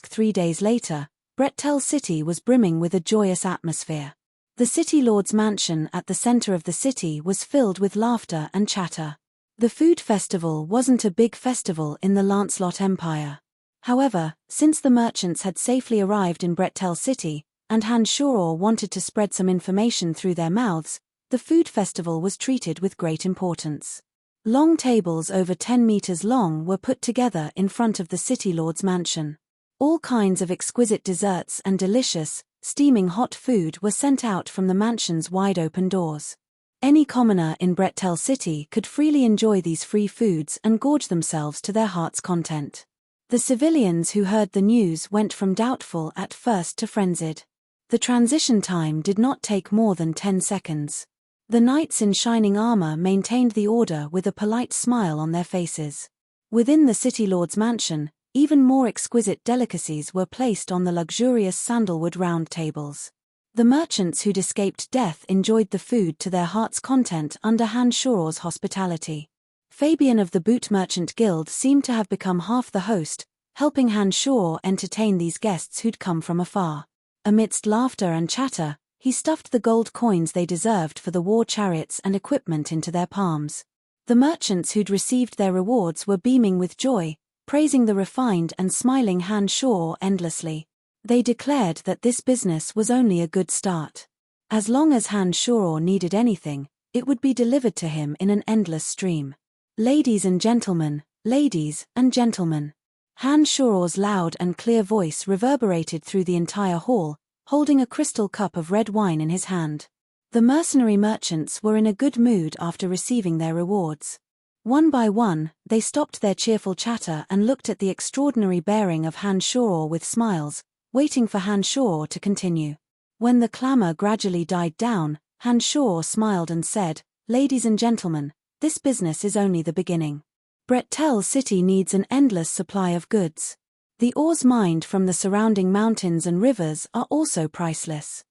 3 days later, Brettel City was brimming with a joyous atmosphere. The city lord's mansion at the center of the city was filled with laughter and chatter. The food festival wasn't a big festival in the Lancelot Empire. However, since the merchants had safely arrived in Brettel City, and Han Shoror wanted to spread some information through their mouths, the food festival was treated with great importance. Long tables over 10 meters long were put together in front of the city lord's mansion. All kinds of exquisite desserts and delicious, steaming hot food were sent out from the mansion's wide-open doors. Any commoner in Brettel City could freely enjoy these free foods and gorge themselves to their heart's content. The civilians who heard the news went from doubtful at first to frenzied. The transition time did not take more than 10 seconds. The knights in shining armor maintained the order with a polite smile on their faces. Within the city lord's mansion, even more exquisite delicacies were placed on the luxurious sandalwood round tables. The merchants who'd escaped death enjoyed the food to their heart's content under Han Shoror's hospitality. Fabian of the Boot Merchant Guild seemed to have become half the host, helping Han Shoror entertain these guests who'd come from afar. Amidst laughter and chatter, he stuffed the gold coins they deserved for the war chariots and equipment into their palms. The merchants who'd received their rewards were beaming with joy, praising the refined and smiling Han Shoror endlessly. They declared that this business was only a good start. As long as Han Shoror needed anything, it would be delivered to him in an endless stream. Ladies and gentlemen, ladies and gentlemen. Han Shoror's loud and clear voice reverberated through the entire hall, holding a crystal cup of red wine in his hand. The mercenary merchants were in a good mood after receiving their rewards. One by one, they stopped their cheerful chatter and looked at the extraordinary bearing of Han Shoror with smiles, waiting for Han Shoror to continue. When the clamor gradually died down, Han Shoror smiled and said, "Ladies and gentlemen, this business is only the beginning. Brettel City needs an endless supply of goods. The ores mined from the surrounding mountains and rivers are also priceless.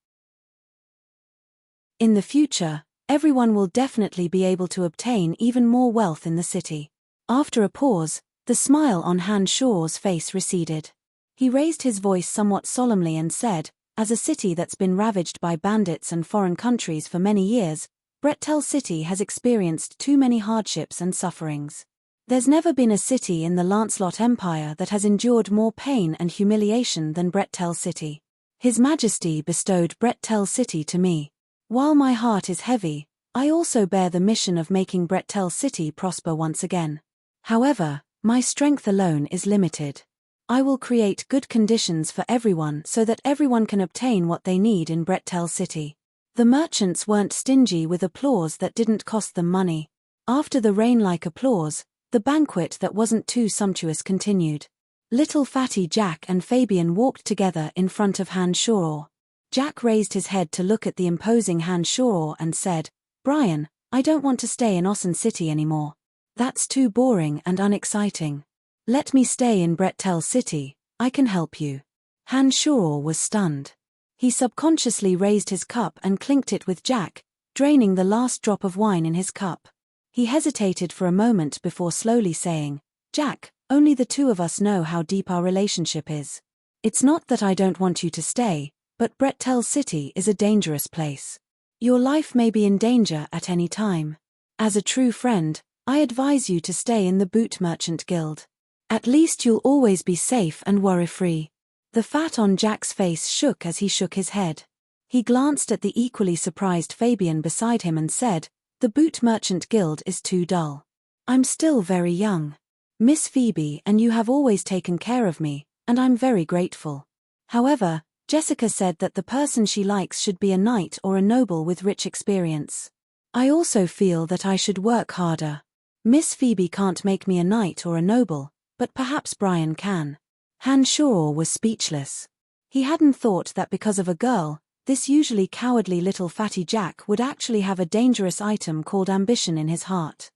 In the future, everyone will definitely be able to obtain even more wealth in the city." After a pause, the smile on Han Shoror's face receded. He raised his voice somewhat solemnly and said, "As a city that's been ravaged by bandits and foreign countries for many years, Brettel City has experienced too many hardships and sufferings. There's never been a city in the Lancelot Empire that has endured more pain and humiliation than Brettel City. His Majesty bestowed Brettel City to me. While my heart is heavy, I also bear the mission of making Brettel City prosper once again. However, my strength alone is limited. I will create good conditions for everyone so that everyone can obtain what they need in Brettel City." The merchants weren't stingy with applause that didn't cost them money. After the rain-like applause, the banquet that wasn't too sumptuous continued. Little fatty Jack and Fabian walked together in front of Han Shoror. Jack raised his head to look at the imposing Han Shoror and said, "Brian, I don't want to stay in Ossen City anymore. That's too boring and unexciting. Let me stay in Brettel City, I can help you." Han Shoror was stunned. He subconsciously raised his cup and clinked it with Jack, draining the last drop of wine in his cup. He hesitated for a moment before slowly saying, "Jack, only the two of us know how deep our relationship is. It's not that I don't want you to stay, but Brettel City is a dangerous place. Your life may be in danger at any time. As a true friend, I advise you to stay in the Boot Merchant Guild. At least you'll always be safe and worry-free." The fat on Jack's face shook as he shook his head. He glanced at the equally surprised Fabian beside him and said, "The Boot Merchant Guild is too dull. I'm still very young. Miss Phoebe and you have always taken care of me, and I'm very grateful. However, Jessica said that the person she likes should be a knight or a noble with rich experience. I also feel that I should work harder. Miss Phoebe can't make me a knight or a noble, but perhaps Brian can." Han Shoror was speechless. He hadn't thought that because of a girl, this usually cowardly little fatty Jack would actually have a dangerous item called ambition in his heart.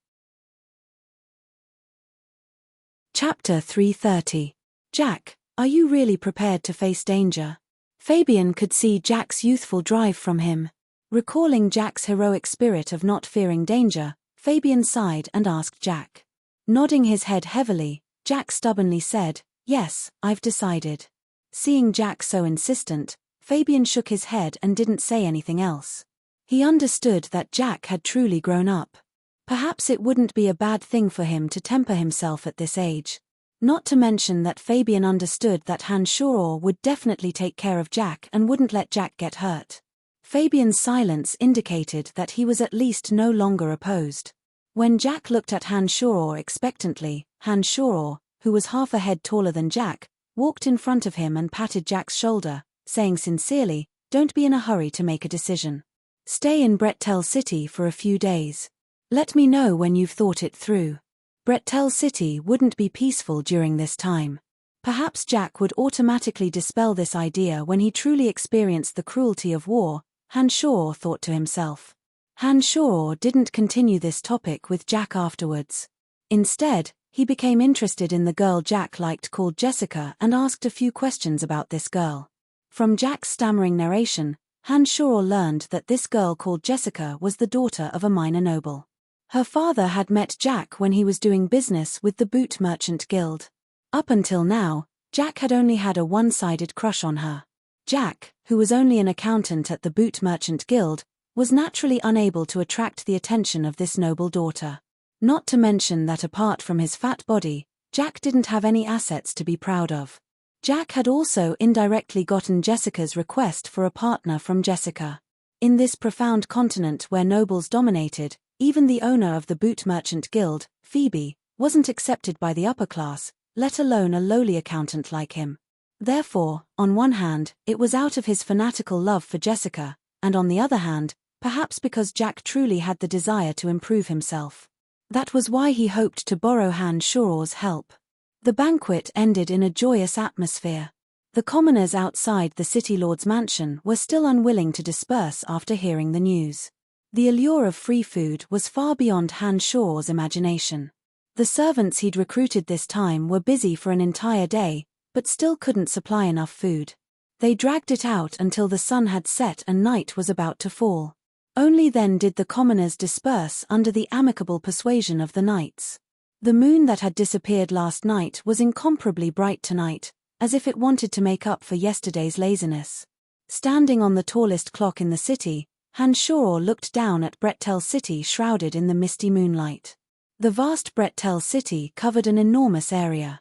Chapter 330. Jack, are you really prepared to face danger? Fabian could see Jack's youthful drive from him. Recalling Jack's heroic spirit of not fearing danger, Fabian sighed and asked Jack. Nodding his head heavily, Jack stubbornly said, "Yes, I've decided." Seeing Jack so insistent, Fabian shook his head and didn't say anything else. He understood that Jack had truly grown up. Perhaps it wouldn't be a bad thing for him to temper himself at this age. Not to mention that Fabian understood that Han Shoror would definitely take care of Jack and wouldn't let Jack get hurt. Fabian's silence indicated that he was at least no longer opposed. When Jack looked at Han Shoror expectantly, Han Shoror, who was half a head taller than Jack, walked in front of him and patted Jack's shoulder, saying sincerely, "Don't be in a hurry to make a decision. Stay in Brettel City for a few days. Let me know when you've thought it through. Brettel City wouldn't be peaceful during this time." Perhaps Jack would automatically dispel this idea when he truly experienced the cruelty of war, Han Shoror thought to himself. Hanshaw didn't continue this topic with Jack afterwards. Instead, he became interested in the girl Jack liked called Jessica and asked a few questions about this girl. From Jack's stammering narration, Hanshaw learned that this girl called Jessica was the daughter of a minor noble. Her father had met Jack when he was doing business with the Boot Merchant Guild. Up until now, Jack had only had a one-sided crush on her. Jack, who was only an accountant at the Boot Merchant Guild, was naturally unable to attract the attention of this noble daughter. Not to mention that apart from his fat body, Jack didn't have any assets to be proud of. Jack had also indirectly gotten Jessica's request for a partner from Jessica. In this profound continent where nobles dominated, even the owner of the Boot Merchant Guild, Phoebe, wasn't accepted by the upper class, let alone a lowly accountant like him. Therefore, on one hand, it was out of his fanatical love for Jessica, and on the other hand, perhaps because Jack truly had the desire to improve himself. That was why he hoped to borrow Hanshaw's help. The banquet ended in a joyous atmosphere. The commoners outside the city lord's mansion were still unwilling to disperse after hearing the news. The allure of free food was far beyond Hanshaw's imagination. The servants he'd recruited this time were busy for an entire day, but still couldn't supply enough food. They dragged it out until the sun had set and night was about to fall. Only then did the commoners disperse under the amicable persuasion of the knights. The moon that had disappeared last night was incomparably bright tonight, as if it wanted to make up for yesterday's laziness. Standing on the tallest clock in the city, Hanshaw looked down at Brettel City shrouded in the misty moonlight. The vast Brettel City covered an enormous area.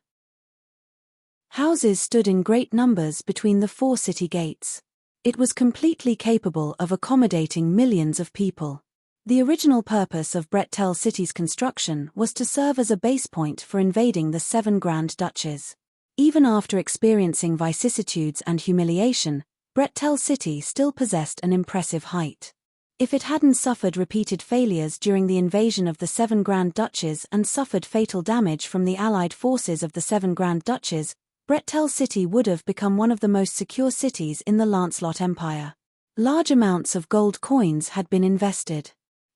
Houses stood in great numbers between the 4 city gates. It was completely capable of accommodating millions of people. The original purpose of Brettel City's construction was to serve as a base point for invading the 7 Grand Duchies. Even after experiencing vicissitudes and humiliation, Brettel City still possessed an impressive height. If it hadn't suffered repeated failures during the invasion of the 7 Grand Duchies and suffered fatal damage from the allied forces of the 7 Grand Duchies, Brettel City would have become one of the most secure cities in the Lancelot Empire. Large amounts of gold coins had been invested.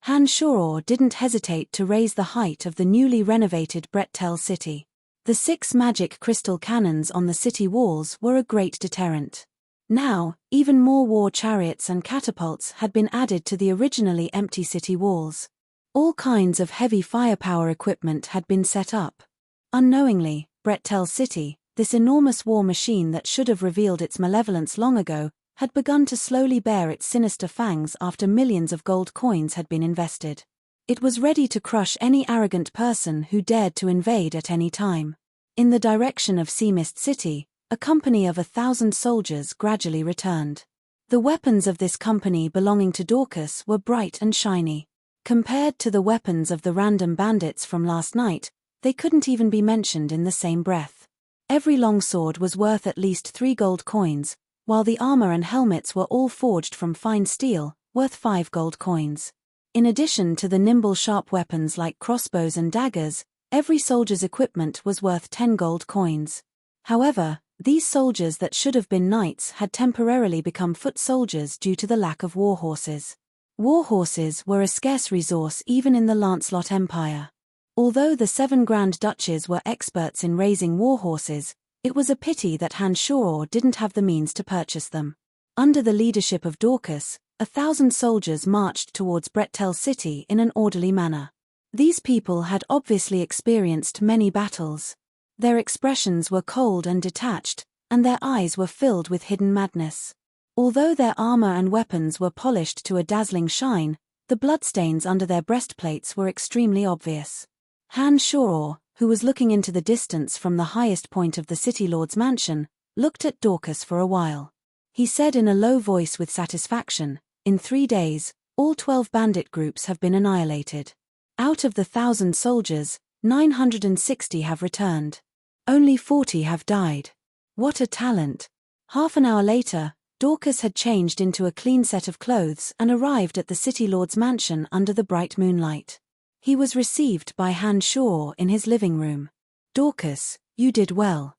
Hanshaw didn't hesitate to raise the height of the newly renovated Brettel City. The 6 magic crystal cannons on the city walls were a great deterrent. Now, even more war chariots and catapults had been added to the originally empty city walls. All kinds of heavy firepower equipment had been set up. Unknowingly, Brettel City, this enormous war machine that should have revealed its malevolence long ago, had begun to slowly bare its sinister fangs after millions of gold coins had been invested. It was ready to crush any arrogant person who dared to invade at any time. In the direction of Seamist City, a company of 1,000 soldiers gradually returned. The weapons of this company belonging to Dorcas were bright and shiny. Compared to the weapons of the random bandits from last night, they couldn't even be mentioned in the same breath. Every longsword was worth at least 3 gold coins, while the armor and helmets were all forged from fine steel, worth 5 gold coins. In addition to the nimble sharp weapons like crossbows and daggers, every soldier's equipment was worth 10 gold coins. However, these soldiers that should have been knights had temporarily become foot soldiers due to the lack of war horses. War horses were a scarce resource even in the Lancelot Empire. Although the 7 Grand Duchies were experts in raising war horses, it was a pity that Hanshaw didn't have the means to purchase them. Under the leadership of Dorcas, 1,000 soldiers marched towards Brettel City in an orderly manner. These people had obviously experienced many battles. Their expressions were cold and detached, and their eyes were filled with hidden madness. Although their armor and weapons were polished to a dazzling shine, the bloodstains under their breastplates were extremely obvious. Hanshaw, who was looking into the distance from the highest point of the city lord's mansion, looked at Dorcas for a while. He said in a low voice with satisfaction, "In 3 days, all 12 bandit groups have been annihilated. Out of the 1,000 soldiers, 960 have returned. Only 40 have died. What a talent." Half an hour later, Dorcas had changed into a clean set of clothes and arrived at the city lord's mansion under the bright moonlight. He was received by Hanshaw in his living room. "Dorcas, you did well.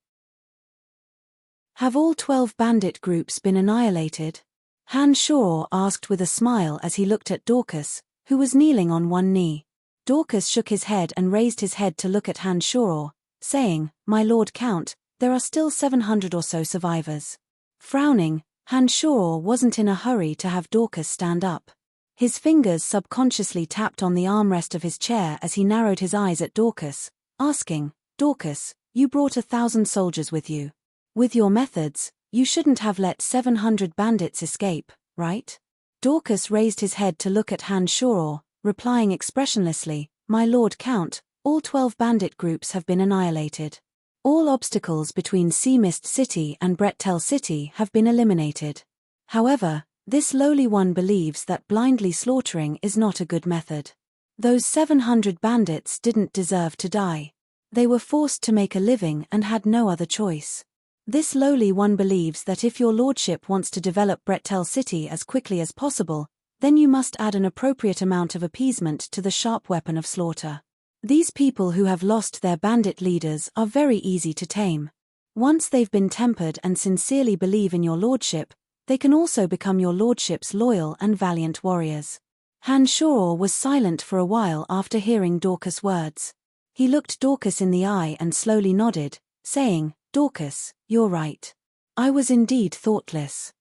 Have all 12 bandit groups been annihilated?" Hanshaw asked with a smile as he looked at Dorcas, who was kneeling on one knee. Dorcas shook his head and raised his head to look at Hanshuro, saying, "My lord Count, there are still 700 or so survivors." Frowning, Hanshuro wasn't in a hurry to have Dorcas stand up. His fingers subconsciously tapped on the armrest of his chair as he narrowed his eyes at Dorcas, asking, "Dorcas, you brought 1,000 soldiers with you. With your methods, you shouldn't have let 700 bandits escape, right?" Dorcas raised his head to look at Hanshuro, replying expressionlessly, "My lord Count, all 12 bandit groups have been annihilated. All obstacles between Mist City and Brettel City have been eliminated. However, this lowly one believes that blindly slaughtering is not a good method. Those 700 bandits didn't deserve to die. They were forced to make a living and had no other choice. This lowly one believes that if your lordship wants to develop Brettel City as quickly as possible, then you must add an appropriate amount of appeasement to the sharp weapon of slaughter. These people who have lost their bandit leaders are very easy to tame. Once they've been tempered and sincerely believe in your lordship, they can also become your lordship's loyal and valiant warriors." Hanshuro was silent for a while after hearing Dorcas' words. He looked Dorcas in the eye and slowly nodded, saying, "Dorcas, you're right. I was indeed thoughtless.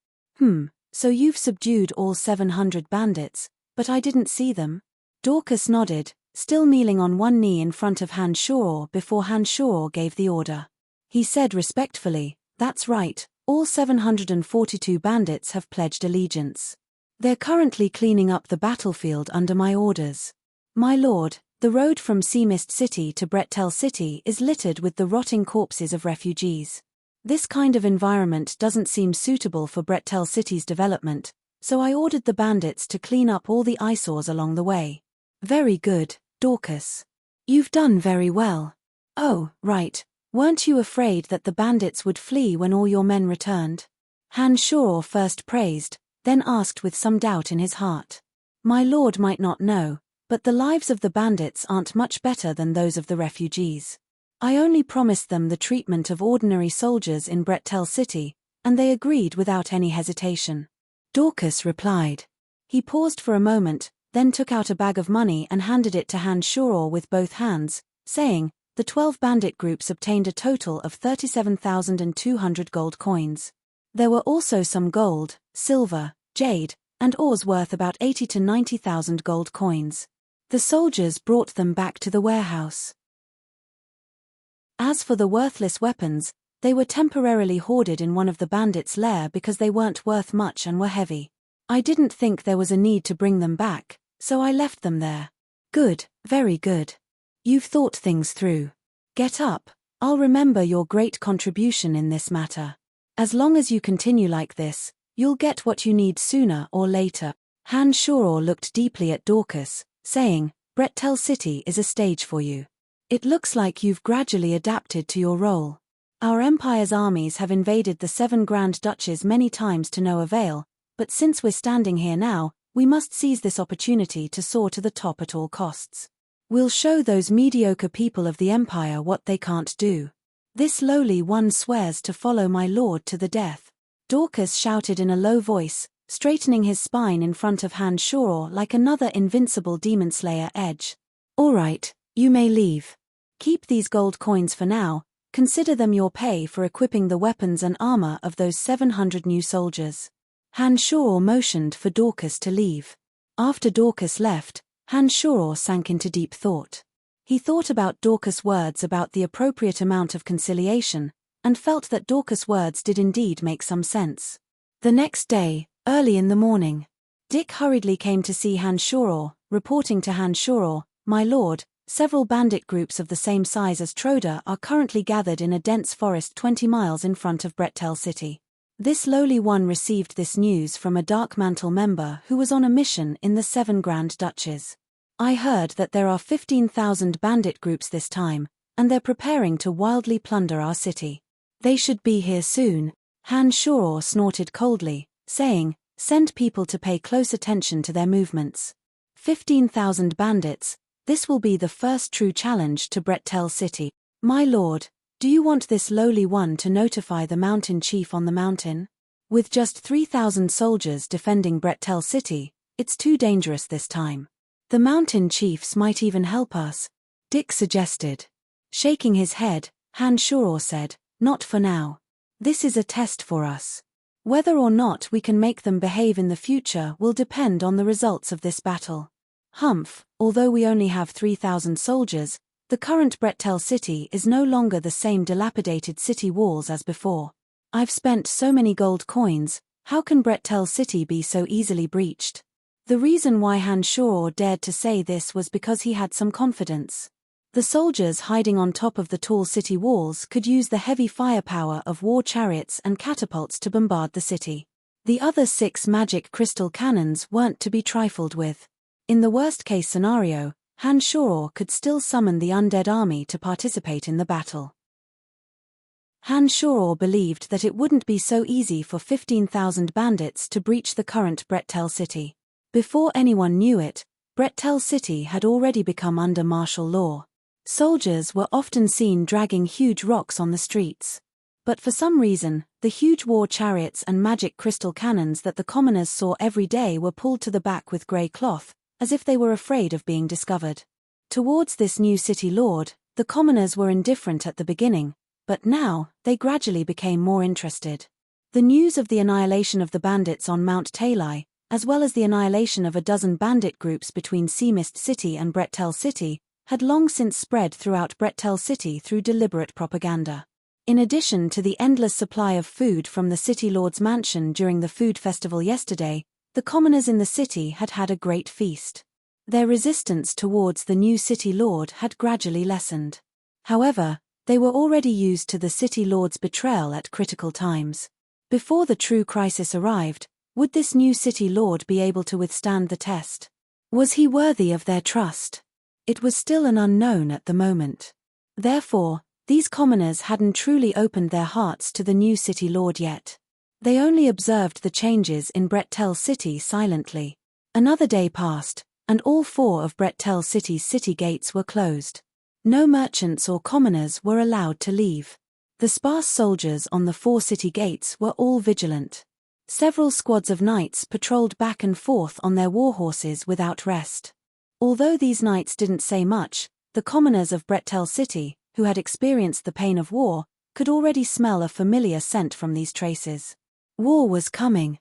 So you've subdued all 700 bandits, but I didn't see them?" Dorcas nodded, still kneeling on one knee in front of Hanshuro before Hanshuro gave the order. He said respectfully, "That's right, all 742 bandits have pledged allegiance. They're currently cleaning up the battlefield under my orders. My lord, the road from Mist City to Brettel City is littered with the rotting corpses of refugees. This kind of environment doesn't seem suitable for Brettel City's development, so I ordered the bandits to clean up all the eyesores along the way." "Very good, Dorcas. You've done very well. Oh, right, weren't you afraid that the bandits would flee when all your men returned?" Hanshuro first praised, then asked with some doubt in his heart. "My lord might not know, but the lives of the bandits aren't much better than those of the refugees. I only promised them the treatment of ordinary soldiers in Brettel City, and they agreed without any hesitation." Dorcas replied. He paused for a moment, then took out a bag of money and handed it to Hanshuro with both hands, saying, "The 12 bandit groups obtained a total of 37,200 gold coins. There were also some gold, silver, jade, and ores worth about 80 to 90,000 gold coins. The soldiers brought them back to the warehouse. As for the worthless weapons, they were temporarily hoarded in one of the bandits' lair because they weren't worth much and were heavy. I didn't think there was a need to bring them back, so I left them there." "Good, very good. You've thought things through. Get up, I'll remember your great contribution in this matter. As long as you continue like this, you'll get what you need sooner or later." Hanshuro looked deeply at Dorcas, saying, "Brettel City is a stage for you. It looks like you've gradually adapted to your role. Our empire's armies have invaded the 7 Grand Duchies many times to no avail, but since we're standing here now, we must seize this opportunity to soar to the top at all costs. We'll show those mediocre people of the empire what they can't do. This lowly one swears to follow my lord to the death." Dorcas shouted in a low voice, straightening his spine in front of Hanshuro like another invincible demon slayer edge. "All right, you may leave. Keep these gold coins for now, consider them your pay for equipping the weapons and armor of those 700 new soldiers." Hanshuro motioned for Dorcas to leave. After Dorcas left, Hanshuro sank into deep thought. He thought about Dorcas' words about the appropriate amount of conciliation, and felt that Dorcas' words did indeed make some sense. The next day, early in the morning, Dick hurriedly came to see Hanshuro, reporting to Hanshuro, "My lord, several bandit groups of the same size as Troda are currently gathered in a dense forest 20 miles in front of Brettel City. This lowly one received this news from a Dark Mantle member who was on a mission in the 7 Grand Duchies. I heard that there are 15,000 bandit groups this time, and they're preparing to wildly plunder our city. They should be here soon." Hanshuro snorted coldly, saying, "Send people to pay close attention to their movements. 15,000 bandits, this will be the first true challenge to Brettel City. My lord, do you want this lowly one to notify the mountain chief on the mountain? With just 3,000 soldiers defending Brettel City, it's too dangerous this time. The mountain chiefs might even help us, Dick suggested. Shaking his head, Han Shuro said, "Not for now. This is a test for us. Whether or not we can make them behave in the future will depend on the results of this battle. Humph, although we only have 3,000 soldiers, the current Brettel city is no longer the same dilapidated city walls as before. I've spent so many gold coins, how can Brettel city be so easily breached?" The reason why Han Shuro dared to say this was because he had some confidence. The soldiers hiding on top of the tall city walls could use the heavy firepower of war chariots and catapults to bombard the city. The other 6 magic crystal cannons weren't to be trifled with. In the worst-case scenario, Han Shuro could still summon the undead army to participate in the battle. Han Shuro believed that it wouldn't be so easy for 15,000 bandits to breach the current Brettel city. Before anyone knew it, Brettel city had already become under martial law. Soldiers were often seen dragging huge rocks on the streets. But for some reason, the huge war chariots and magic crystal cannons that the commoners saw every day were pulled to the back with grey cloth, as if they were afraid of being discovered. Towards this new city lord, the commoners were indifferent at the beginning, but now, they gradually became more interested. The news of the annihilation of the bandits on Mount Talai, as well as the annihilation of a dozen bandit groups between Seamist City and Brettel City, had long since spread throughout Brettel City through deliberate propaganda. In addition to the endless supply of food from the city lord's mansion during the food festival yesterday, the commoners in the city had had a great feast. Their resistance towards the new city lord had gradually lessened. However, they were already used to the city lord's betrayal at critical times. Before the true crisis arrived, would this new city lord be able to withstand the test? Was he worthy of their trust? It was still an unknown at the moment. Therefore, these commoners hadn't truly opened their hearts to the new city lord yet. They only observed the changes in Brettel City silently. Another day passed, and all 4 of Brettel City's city gates were closed. No merchants or commoners were allowed to leave. The sparse soldiers on the 4 city gates were all vigilant. Several squads of knights patrolled back and forth on their war horses without rest. Although these knights didn't say much, the commoners of Brettel City, who had experienced the pain of war, could already smell a familiar scent from these traces. War was coming.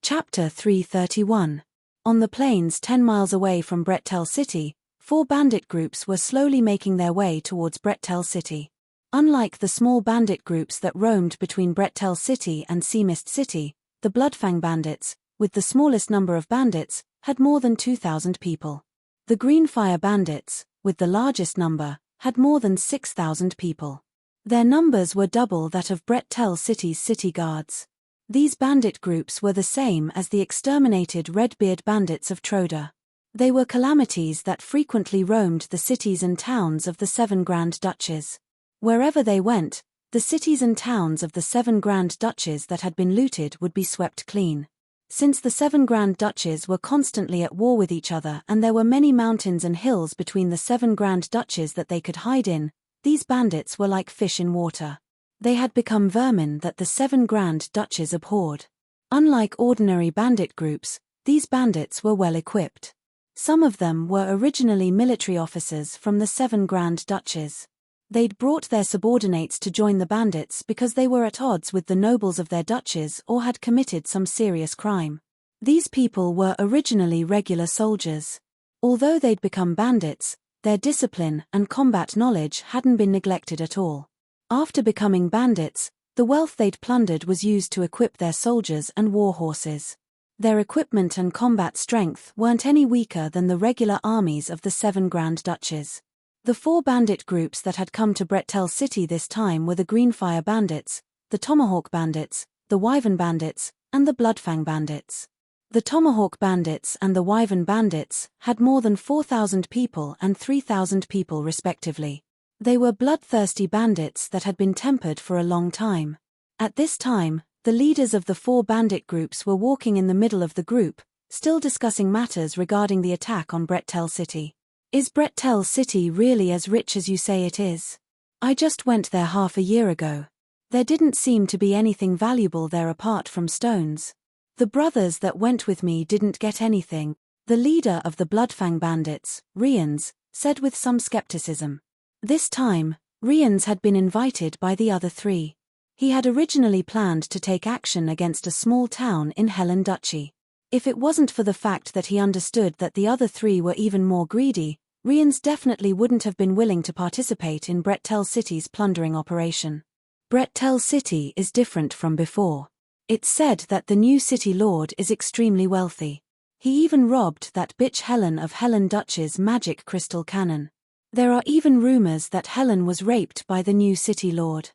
Chapter 331. On the plains 10 miles away from Brettel City, 4 bandit groups were slowly making their way towards Brettel City. Unlike the small bandit groups that roamed between Brettel City and Seamist City, the Bloodfang bandits, with the smallest number of bandits, had more than 2,000 people. The Greenfire bandits, with the largest number, had more than 6,000 people. Their numbers were double that of Brettel City's city guards. These bandit groups were the same as the exterminated Redbeard bandits of Troda. They were calamities that frequently roamed the cities and towns of the 7 Grand Duchies. Wherever they went, the cities and towns of the 7 Grand Duchies that had been looted would be swept clean. Since the 7 Grand Duchies were constantly at war with each other and there were many mountains and hills between the 7 Grand Duchies that they could hide in, these bandits were like fish in water. They had become vermin that the 7 Grand Duchies abhorred. Unlike ordinary bandit groups, these bandits were well equipped. Some of them were originally military officers from the 7 Grand Duchies. They'd brought their subordinates to join the bandits because they were at odds with the nobles of their duchies or had committed some serious crime. These people were originally regular soldiers. Although they'd become bandits, their discipline and combat knowledge hadn't been neglected at all. After becoming bandits, the wealth they'd plundered was used to equip their soldiers and war horses. Their equipment and combat strength weren't any weaker than the regular armies of the 7 Grand Duchies. The 4 bandit groups that had come to Brettel City this time were the Greenfire bandits, the Tomahawk bandits, the Wyvern bandits, and the Bloodfang bandits. The Tomahawk bandits and the Wyvern bandits had more than 4,000 people and 3,000 people respectively. They were bloodthirsty bandits that had been tempered for a long time. At this time, the leaders of the 4 bandit groups were walking in the middle of the group, still discussing matters regarding the attack on Brettel City. Is Brettel City really as rich as you say it is? I just went there half a year ago. There didn't seem to be anything valuable there apart from stones. The brothers that went with me didn't get anything, the leader of the Bloodfang bandits, Rians, said with some skepticism. This time, Rians had been invited by the other three. He had originally planned to take action against a small town in Helen Duchy. If it wasn't for the fact that he understood that the other three were even more greedy, Rians definitely wouldn't have been willing to participate in Brettel City's plundering operation. Brettel City is different from before. It's said that the new city lord is extremely wealthy. He even robbed that bitch Helen of Helen Duchy's magic crystal cannon. There are even rumors that Helen was raped by the new city lord.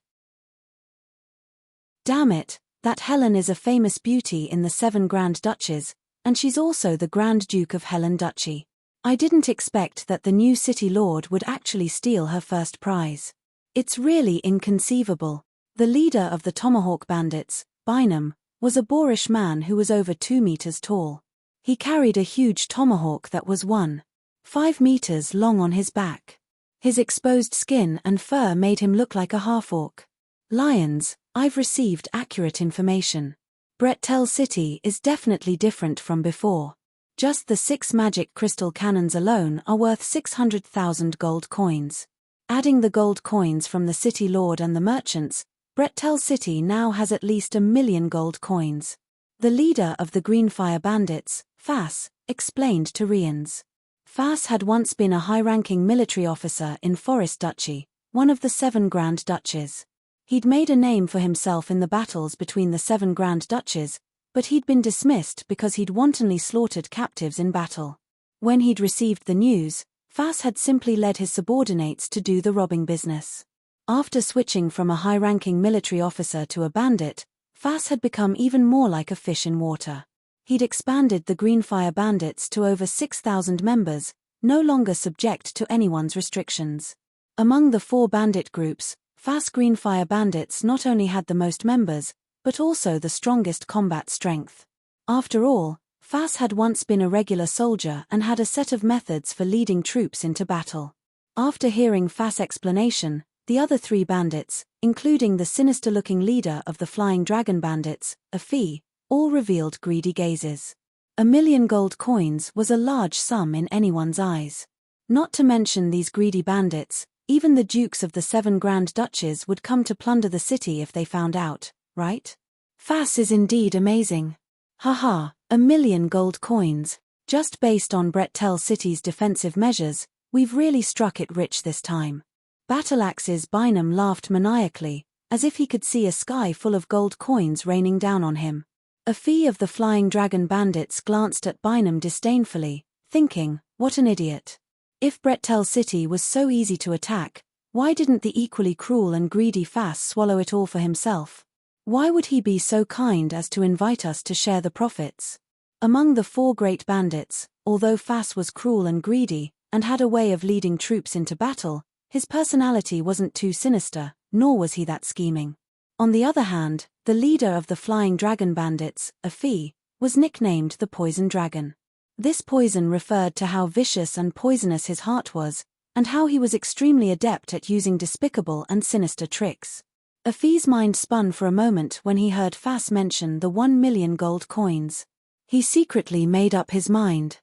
Damn it, that Helen is a famous beauty in the 7 Grand Duchies, and she's also the Grand Duke of Helen Duchy. I didn't expect that the new city lord would actually steal her first prize. It's really inconceivable. The leader of the Tomahawk bandits, Bynum, was a boorish man who was over 2 meters tall. He carried a huge tomahawk that was 1.5 meters long on his back. His exposed skin and fur made him look like a half-orc. Lions, I've received accurate information. Brettel City is definitely different from before. Just the 6 magic crystal cannons alone are worth 600,000 gold coins. Adding the gold coins from the city lord and the merchants, Brettel City now has at least 1,000,000 gold coins. The leader of the Greenfire bandits, Fass, explained to Rians. Fass had once been a high-ranking military officer in Forest Duchy, one of the 7 Grand Duchies. He'd made a name for himself in the battles between the 7 Grand Duchies, but he'd been dismissed because he'd wantonly slaughtered captives in battle. When he'd received the news, Fass had simply led his subordinates to do the robbing business. After switching from a high-ranking military officer to a bandit, Fass had become even more like a fish in water. He'd expanded the Greenfire bandits to over 6,000 members, no longer subject to anyone's restrictions. Among the 4 bandit groups, Fass Greenfire bandits not only had the most members, but also the strongest combat strength. After all, Fass had once been a regular soldier and had a set of methods for leading troops into battle. After hearing Fass' explanation, the other 3 bandits, including the sinister-looking leader of the Flying Dragon bandits, Afi, all revealed greedy gazes. 1,000,000 gold coins was a large sum in anyone's eyes. Not to mention these greedy bandits, even the dukes of the 7 Grand Duchies would come to plunder the city if they found out, right? Fass is indeed amazing. Haha, 1,000,000 gold coins. Just based on Brettel City's defensive measures, we've really struck it rich this time. Battleaxe's Bynum laughed maniacally, as if he could see a sky full of gold coins raining down on him. Afi of the Flying Dragon bandits glanced at Bynum disdainfully, thinking, what an idiot. If Brettel City was so easy to attack, why didn't the equally cruel and greedy Fass swallow it all for himself? Why would he be so kind as to invite us to share the profits? Among the 4 great bandits, although Fass was cruel and greedy, and had a way of leading troops into battle, his personality wasn't too sinister, nor was he that scheming. On the other hand, the leader of the Flying Dragon bandits, Afi, was nicknamed the Poison Dragon. This poison referred to how vicious and poisonous his heart was, and how he was extremely adept at using despicable and sinister tricks. Afi's mind spun for a moment when he heard Fass mention the 1,000,000 gold coins. He secretly made up his mind.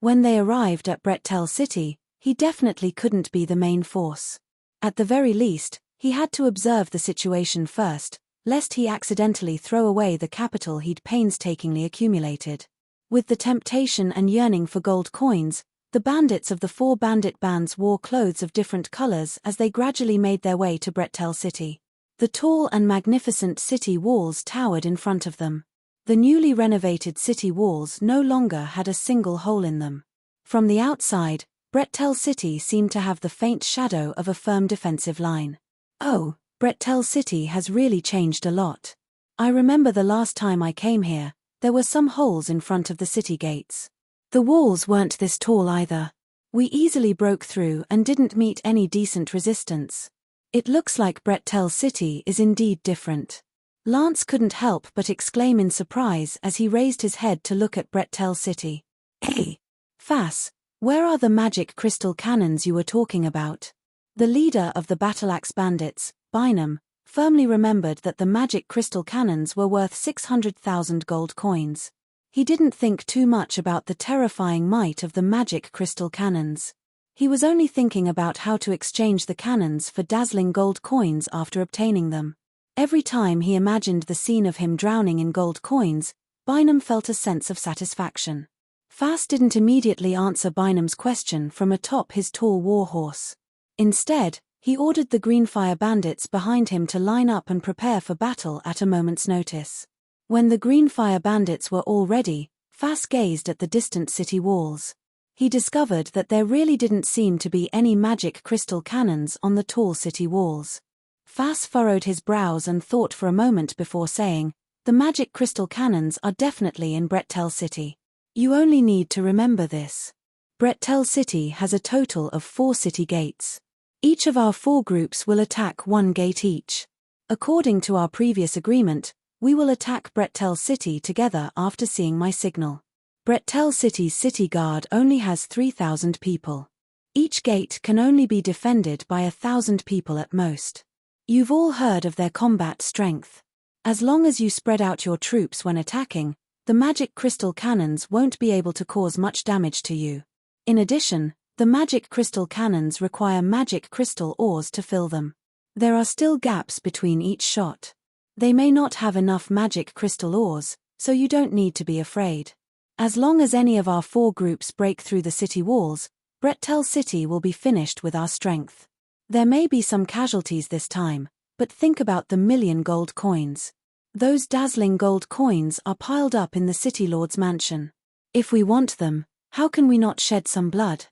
When they arrived at Brettel City, he definitely couldn't be the main force. At the very least, he had to observe the situation first, lest he accidentally throw away the capital he'd painstakingly accumulated. With the temptation and yearning for gold coins, the bandits of the 4 bandit bands wore clothes of different colors as they gradually made their way to Brettel City. The tall and magnificent city walls towered in front of them. The newly renovated city walls no longer had a single hole in them. From the outside, Brettel City seemed to have the faint shadow of a firm defensive line. Oh, Brettel City has really changed a lot. I remember the last time I came here, there were some holes in front of the city gates. The walls weren't this tall either. We easily broke through and didn't meet any decent resistance. It looks like Brettel City is indeed different. Lance couldn't help but exclaim in surprise as he raised his head to look at Brettel City. Hey, Fass, where are the magic crystal cannons you were talking about? The leader of the Battleaxe bandits, Bynum, firmly remembered that the magic crystal cannons were worth 600,000 gold coins. He didn't think too much about the terrifying might of the magic crystal cannons. He was only thinking about how to exchange the cannons for dazzling gold coins after obtaining them. Every time he imagined the scene of him drowning in gold coins, Bynum felt a sense of satisfaction. Fast didn't immediately answer Bynum's question from atop his tall war horse. Instead, he ordered the Greenfire bandits behind him to line up and prepare for battle at a moment's notice. When the Greenfire bandits were all ready, Fast gazed at the distant city walls. He discovered that there really didn't seem to be any magic crystal cannons on the tall city walls. Fast furrowed his brows and thought for a moment before saying, "The magic crystal cannons are definitely in Brettel City. You only need to remember this. Brettel City has a total of 4 city gates. Each of our 4 groups will attack 1 gate each. According to our previous agreement, we will attack Brettel City together after seeing my signal. Brettel City's city guard only has 3,000 people. Each gate can only be defended by 1,000 people at most. You've all heard of their combat strength. As long as you spread out your troops when attacking, the magic crystal cannons won't be able to cause much damage to you. In addition, the magic crystal cannons require magic crystal ores to fill them. There are still gaps between each shot. They may not have enough magic crystal ores, so you don't need to be afraid. As long as any of our 4 groups break through the city walls, Brettel City will be finished with our strength. There may be some casualties this time, but think about the 1,000,000 gold coins. Those dazzling gold coins are piled up in the City Lord's mansion. If we want them, how can we not shed some blood?"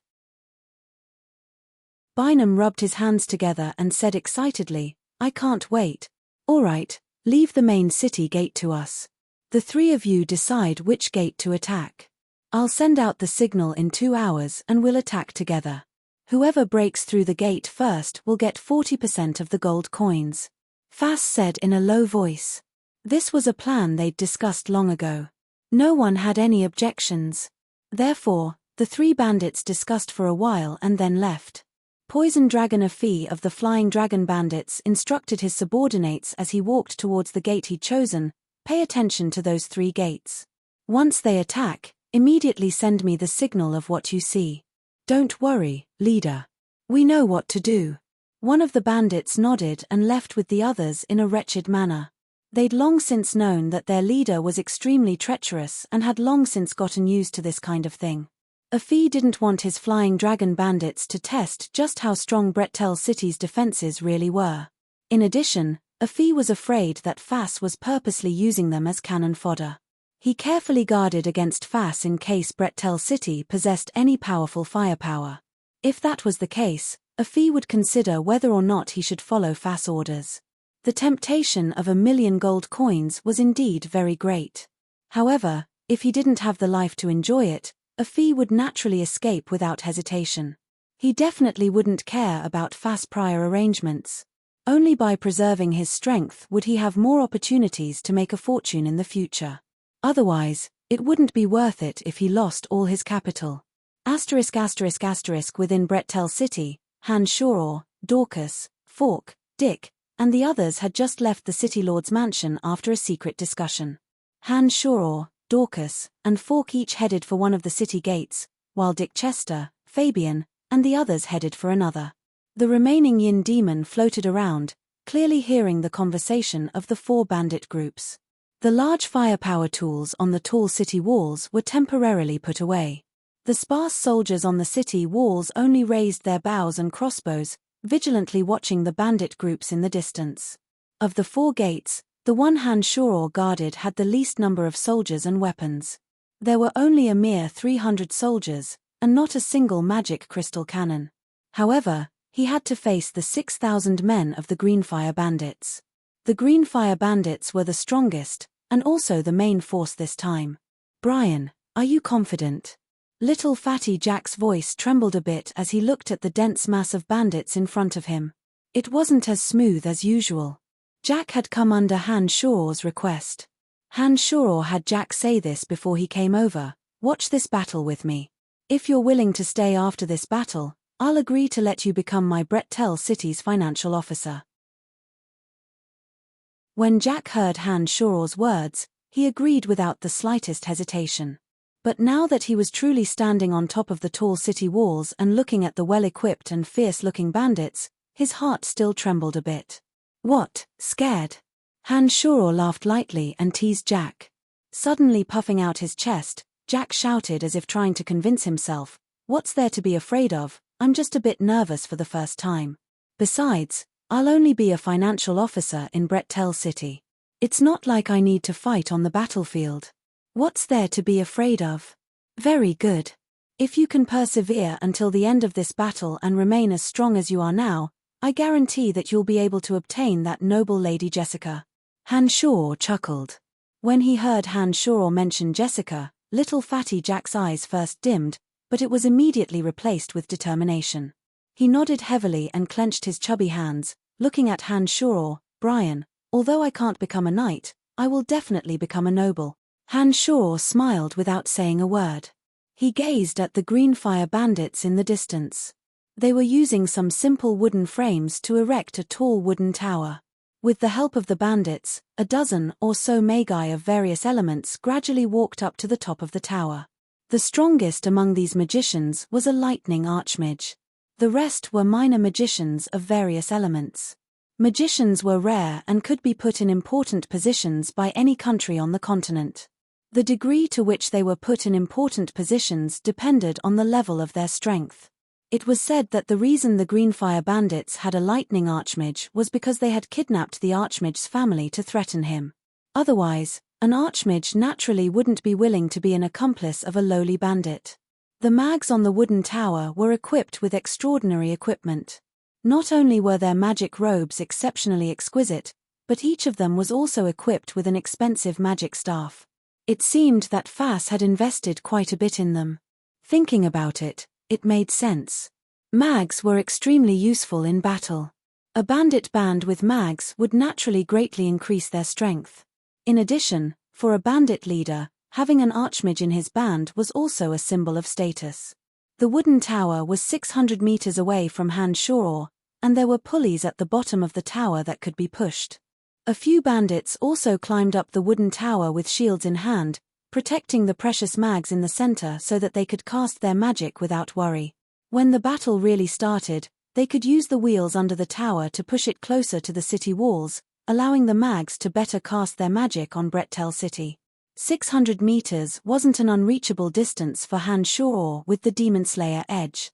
Bynum rubbed his hands together and said excitedly, "I can't wait. All right, leave the main city gate to us. The 3 of you decide which gate to attack. I'll send out the signal in 2 hours and we'll attack together. Whoever breaks through the gate first will get 40% of the gold coins," Fast said in a low voice. This was a plan they'd discussed long ago. No one had any objections. Therefore, the 3 bandits discussed for a while and then left. Poison Dragon Afi of the Flying Dragon Bandits instructed his subordinates as he walked towards the gate he'd chosen, "Pay attention to those 3 gates. Once they attack, immediately send me the signal of what you see. Don't worry, leader. We know what to do." One of the bandits nodded and left with the others in a wretched manner. They'd long since known that their leader was extremely treacherous and had long since gotten used to this kind of thing. Afi didn't want his Flying Dragon Bandits to test just how strong Brettel City's defenses really were. In addition, Afi was afraid that Fass was purposely using them as cannon fodder. He carefully guarded against Fass in case Brettel City possessed any powerful firepower. If that was the case, Afi would consider whether or not he should follow Fass orders. The temptation of 1,000,000 gold coins was indeed very great. However, if he didn't have the life to enjoy it, Afi would naturally escape without hesitation. He definitely wouldn't care about Fass' prior arrangements. Only by preserving his strength would he have more opportunities to make a fortune in the future. Otherwise, it wouldn't be worth it if he lost all his capital. Within Brettel City, Han Shoror, Dorcas, Fork, Dick, and the others had just left the City Lord's mansion after a secret discussion. Han Shoror, Dorcas, and Fork each headed for one of the city gates, while Dick Chester, Fabian, and the others headed for another. The remaining Yin demon floated around, clearly hearing the conversation of the 4 bandit groups. The large firepower tools on the tall city walls were temporarily put away. The sparse soldiers on the city walls only raised their bows and crossbows, vigilantly watching the bandit groups in the distance. Of the 4 gates, the one Han Shoror guarded had the least number of soldiers and weapons. There were only a mere 300 soldiers, and not a single magic crystal cannon. However, he had to face the 6,000 men of the Greenfire bandits. The Greenfire bandits were the strongest, and also the main force this time. "Brian, are you confident?" Little Fatty Jack's voice trembled a bit as he looked at the dense mass of bandits in front of him. It wasn't as smooth as usual. Jack had come under Han Shoror's request. Han Shoror had Jack say this before he came over, "Watch this battle with me. If you're willing to stay after this battle, I'll agree to let you become my Brettel City's financial officer." When Jack heard Han Shoror's words, he agreed without the slightest hesitation. But now that he was truly standing on top of the tall city walls and looking at the well-equipped and fierce-looking bandits, his heart still trembled a bit. "What, scared?" Han Shoror laughed lightly and teased Jack. Suddenly puffing out his chest, Jack shouted as if trying to convince himself, "What's there to be afraid of? I'm just a bit nervous for the first time. Besides, I'll only be a financial officer in Brettel City. It's not like I need to fight on the battlefield. What's there to be afraid of?" "Very good. If you can persevere until the end of this battle and remain as strong as you are now, I guarantee that you'll be able to obtain that noble Lady Jessica." Han Shoror chuckled. When he heard Han Shoror mention Jessica, little fatty Jack's eyes first dimmed, but it was immediately replaced with determination. He nodded heavily and clenched his chubby hands, looking at Han Shoror. "Brian, although I can't become a knight, I will definitely become a noble." Han Shoror smiled without saying a word. He gazed at the green fire bandits in the distance. They were using some simple wooden frames to erect a tall wooden tower. With the help of the bandits, a dozen or so magi of various elements gradually walked up to the top of the tower. The strongest among these magicians was a lightning archmage. The rest were minor magicians of various elements. Magicians were rare and could be put in important positions by any country on the continent. The degree to which they were put in important positions depended on the level of their strength. It was said that the reason the Greenfire Bandits had a lightning archmage was because they had kidnapped the archmage's family to threaten him. Otherwise, an archmage naturally wouldn't be willing to be an accomplice of a lowly bandit. The mags on the wooden tower were equipped with extraordinary equipment. Not only were their magic robes exceptionally exquisite, but each of them was also equipped with an expensive magic staff. It seemed that Fass had invested quite a bit in them. Thinking about it, it made sense. Mags were extremely useful in battle. A bandit band with mags would naturally greatly increase their strength. In addition, for a bandit leader, having an archmage in his band was also a symbol of status. The wooden tower was 600 meters away from Han Shoror, and there were pulleys at the bottom of the tower that could be pushed. A few bandits also climbed up the wooden tower with shields in hand, protecting the precious mags in the center so that they could cast their magic without worry. When the battle really started, they could use the wheels under the tower to push it closer to the city walls, allowing the mags to better cast their magic on Brettel City. 600 meters wasn't an unreachable distance for Han Shoror with the Demon Slayer Edge.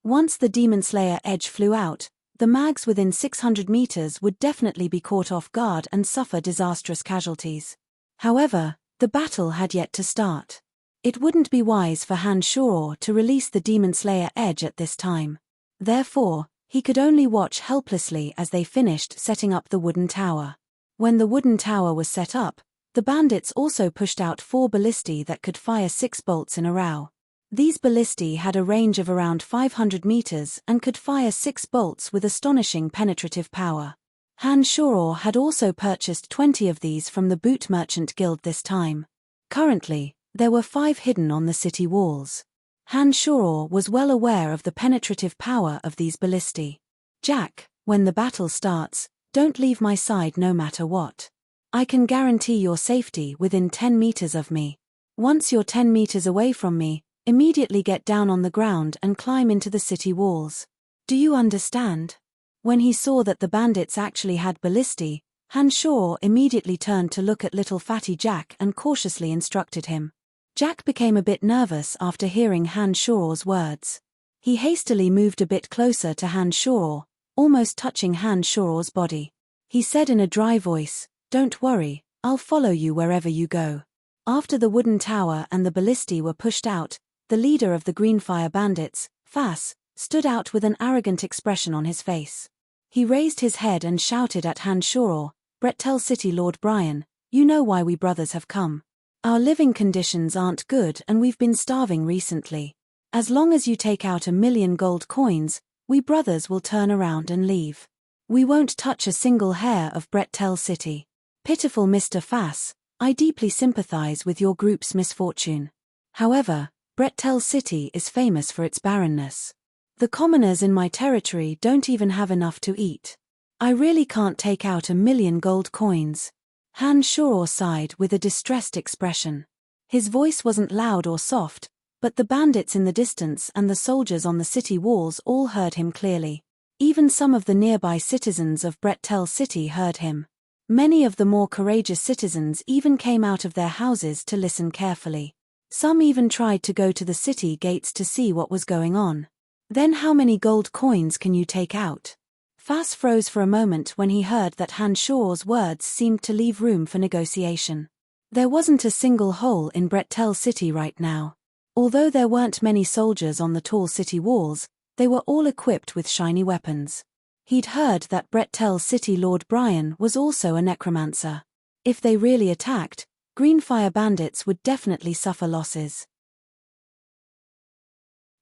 Once the Demon Slayer Edge flew out, the mags within 600 meters would definitely be caught off guard and suffer disastrous casualties. However, the battle had yet to start. It wouldn't be wise for Han Shoror to release the Demon Slayer Edge at this time. Therefore, he could only watch helplessly as they finished setting up the wooden tower. When the wooden tower was set up, the bandits also pushed out 4 ballistae that could fire 6 bolts in a row. These ballistae had a range of around 500 meters and could fire 6 bolts with astonishing penetrative power. Han Shoror had also purchased 20 of these from the Boot Merchant Guild this time. Currently, there were 5 hidden on the city walls. Han Shoror was well aware of the penetrative power of these ballistae. "Jack, when the battle starts, don't leave my side no matter what. I can guarantee your safety within 10 meters of me. Once you're 10 meters away from me, immediately get down on the ground and climb into the city walls. Do you understand?" When he saw that the bandits actually had ballistae, Han Shoror immediately turned to look at little fatty Jack and cautiously instructed him. Jack became a bit nervous after hearing Han Shoror's words. He hastily moved a bit closer to Han Shoror, almost touching Han Shoror's body. He said in a dry voice, "Don't worry, I'll follow you wherever you go." After the wooden tower and the ballistae were pushed out, the leader of the Greenfire Bandits, Fass, stood out with an arrogant expression on his face. He raised his head and shouted at Han Shoror, "Brettel City Lord Brian, you know why we brothers have come. Our living conditions aren't good and we've been starving recently. As long as you take out 1,000,000 gold coins, we brothers will turn around and leave. We won't touch a single hair of Brettel City. Pitiful Mr. Fass, I deeply sympathize with your group's misfortune. However, Brettel City is famous for its barrenness. The commoners in my territory don't even have enough to eat. I really can't take out 1,000,000 gold coins. Han Shoro sighed with a distressed expression. His voice wasn't loud or soft, but the bandits in the distance and the soldiers on the city walls all heard him clearly. Even some of the nearby citizens of Brettel City heard him. Many of the more courageous citizens even came out of their houses to listen carefully. Some even tried to go to the city gates to see what was going on. Then how many gold coins can you take out? Fas froze for a moment when he heard that Han Shoro's words seemed to leave room for negotiation. There wasn't a single hole in Brettel City right now. Although there weren't many soldiers on the tall city walls, they were all equipped with shiny weapons. He'd heard that Brettel City Lord Brian was also a necromancer. If they really attacked, Greenfire bandits would definitely suffer losses.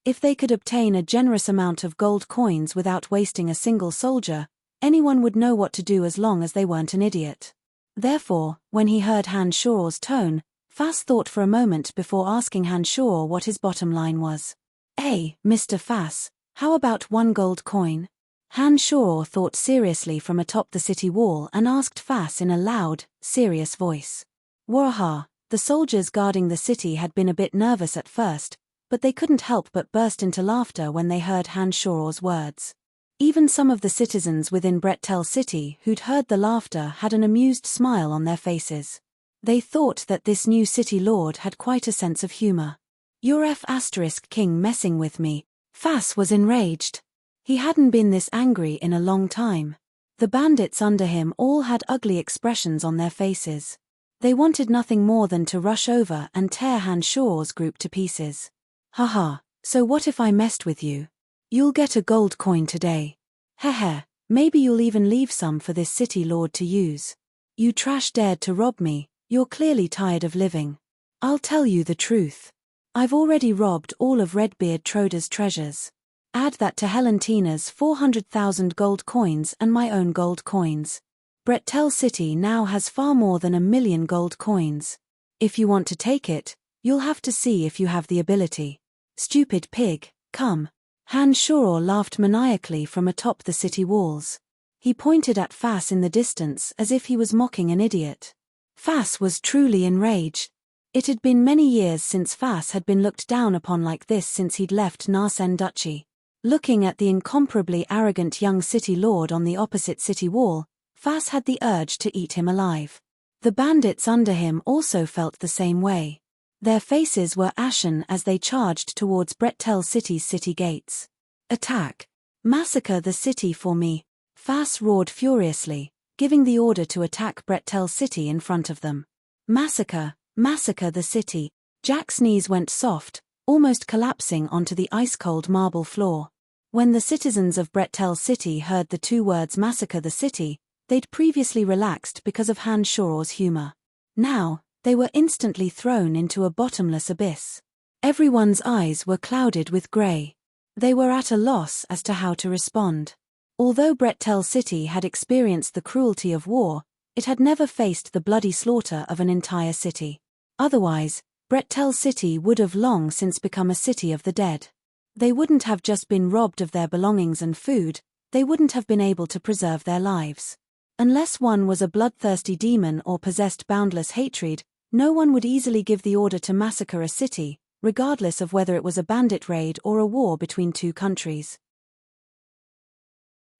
If they could obtain a generous amount of gold coins without wasting a single soldier, anyone would know what to do as long as they weren't an idiot. Therefore, when he heard Han Shoro's tone, Fas thought for a moment before asking Han Shoro what his bottom line was. "Hey, Mr. Fas, how about 1 gold coin?" Han Shoro thought seriously from atop the city wall and asked Fas in a loud, serious voice. Waha, the soldiers guarding the city had been a bit nervous at first, but they couldn't help but burst into laughter when they heard Han Shoro's words. Even some of the citizens within Brettel City who'd heard the laughter had an amused smile on their faces. They thought that this new city lord had quite a sense of humor. "You're King messing with me." Fas was enraged. He hadn't been this angry in a long time. The bandits under him all had ugly expressions on their faces. They wanted nothing more than to rush over and tear Han Shoro's group to pieces. "Haha, so what if I messed with you? You'll get a gold coin today. Heh, maybe you'll even leave some for this city lord to use. You trash dared to rob me, you're clearly tired of living. I'll tell you the truth. I've already robbed all of Redbeard Troda's treasures. Add that to Helentina's 400,000 gold coins and my own gold coins. Brettel City now has far more than 1,000,000 gold coins. If you want to take it, you'll have to see if you have the ability. Stupid pig, come." Han Shoro laughed maniacally from atop the city walls. He pointed at Fas in the distance as if he was mocking an idiot. Fas was truly enraged. It had been many years since Fas had been looked down upon like this since he'd left Narsen Duchy. Looking at the incomparably arrogant young city lord on the opposite city wall, Fas had the urge to eat him alive. The bandits under him also felt the same way. Their faces were ashen as they charged towards Brettel City's city gates. "Attack! Massacre the city for me!" Fas roared furiously, giving the order to attack Brettel City in front of them. "Massacre! Massacre the city!" Jack's knees went soft, almost collapsing onto the ice-cold marble floor. When the citizens of Brettel City heard the 2 words "massacre the city," they'd previously relaxed because of Han Shoro's humor. Now, they were instantly thrown into a bottomless abyss. Everyone's eyes were clouded with grey. They were at a loss as to how to respond. Although Brettel City had experienced the cruelty of war, it had never faced the bloody slaughter of an entire city. Otherwise, Brettel City would have long since become a city of the dead. They wouldn't have just been robbed of their belongings and food, they wouldn't have been able to preserve their lives. Unless one was a bloodthirsty demon or possessed boundless hatred, no one would easily give the order to massacre a city, regardless of whether it was a bandit raid or a war between 2 countries.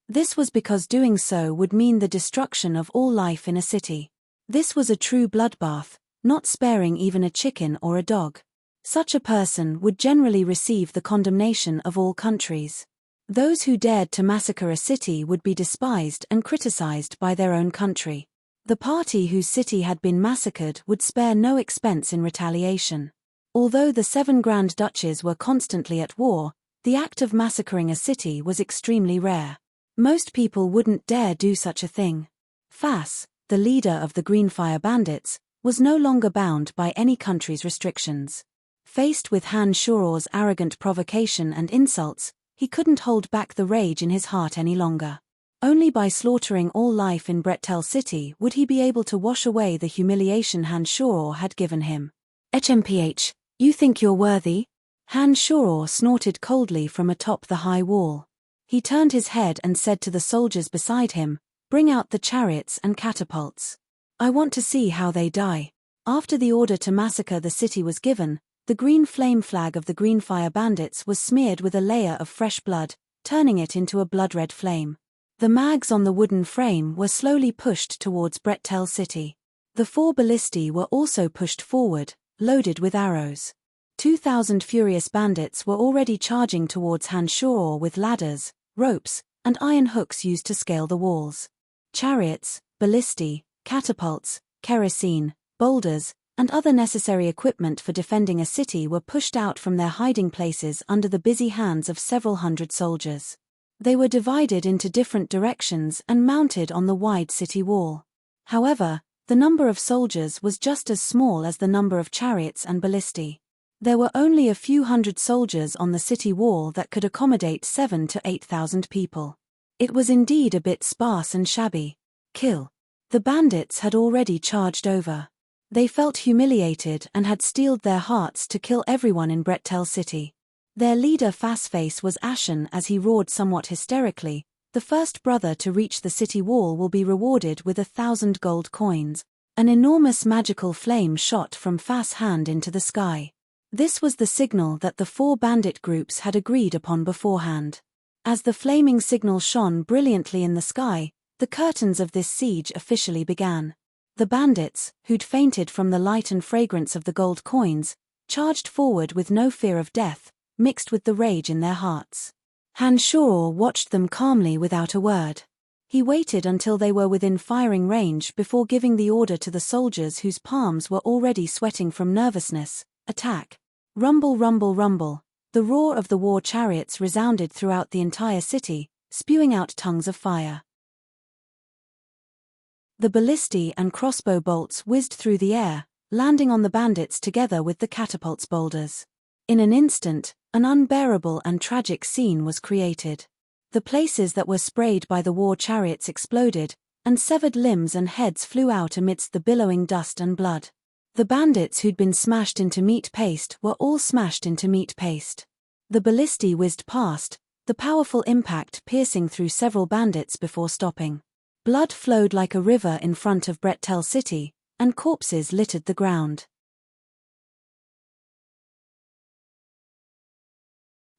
This was because doing so would mean the destruction of all life in a city. This was a true bloodbath, not sparing even a chicken or a dog. Such a person would generally receive the condemnation of all countries. Those who dared to massacre a city would be despised and criticized by their own country. The party whose city had been massacred would spare no expense in retaliation. Although the 7 Grand Duchies were constantly at war, the act of massacring a city was extremely rare. Most people wouldn't dare do such a thing. Fas, the leader of the Greenfire bandits, was no longer bound by any country's restrictions. Faced with Han Shoro's arrogant provocation and insults, he couldn't hold back the rage in his heart any longer. Only by slaughtering all life in Brettel City would he be able to wash away the humiliation Han Shoro had given him. "HMPH, you think you're worthy?" Han Shoro snorted coldly from atop the high wall. He turned his head and said to the soldiers beside him, "Bring out the chariots and catapults. I want to see how they die." After the order to massacre the city was given, the green flame flag of the Greenfire Bandits was smeared with a layer of fresh blood, turning it into a blood-red flame. The mags on the wooden frame were slowly pushed towards Brettel City. The 4 ballistae were also pushed forward, loaded with arrows. 2,000 furious bandits were already charging towards Hanshur with ladders, ropes, and iron hooks used to scale the walls. Chariots, ballistae, catapults, kerosene, boulders, and other necessary equipment for defending a city were pushed out from their hiding places under the busy hands of several hundred soldiers. They were divided into different directions and mounted on the wide city wall. However, the number of soldiers was just as small as the number of chariots and ballistae. There were only a few hundred soldiers on the city wall that could accommodate 7,000 to 8,000 people. It was indeed a bit sparse and shabby. Kill. The bandits had already charged over. They felt humiliated and had steeled their hearts to kill everyone in Brettel City. Their leader Fastface was ashen as he roared somewhat hysterically, "The first brother to reach the city wall will be rewarded with 1,000 gold coins." An enormous magical flame shot from Fast's hand into the sky. This was the signal that the 4 bandit groups had agreed upon beforehand. As the flaming signal shone brilliantly in the sky, the curtains of this siege officially began. The bandits, who'd fainted from the light and fragrance of the gold coins, charged forward with no fear of death, mixed with the rage in their hearts. Hanshur watched them calmly without a word. He waited until they were within firing range before giving the order to the soldiers whose palms were already sweating from nervousness, "Attack." Rumble, rumble, rumble. The roar of the war chariots resounded throughout the entire city, spewing out tongues of fire. The ballistae and crossbow bolts whizzed through the air, landing on the bandits together with the catapults' boulders. In an instant, an unbearable and tragic scene was created. The places that were sprayed by the war chariots exploded, and severed limbs and heads flew out amidst the billowing dust and blood. The bandits who'd been smashed into meat paste were all smashed into meat paste. The ballistae whizzed past, the powerful impact piercing through several bandits before stopping. Blood flowed like a river in front of Brettel City, and corpses littered the ground.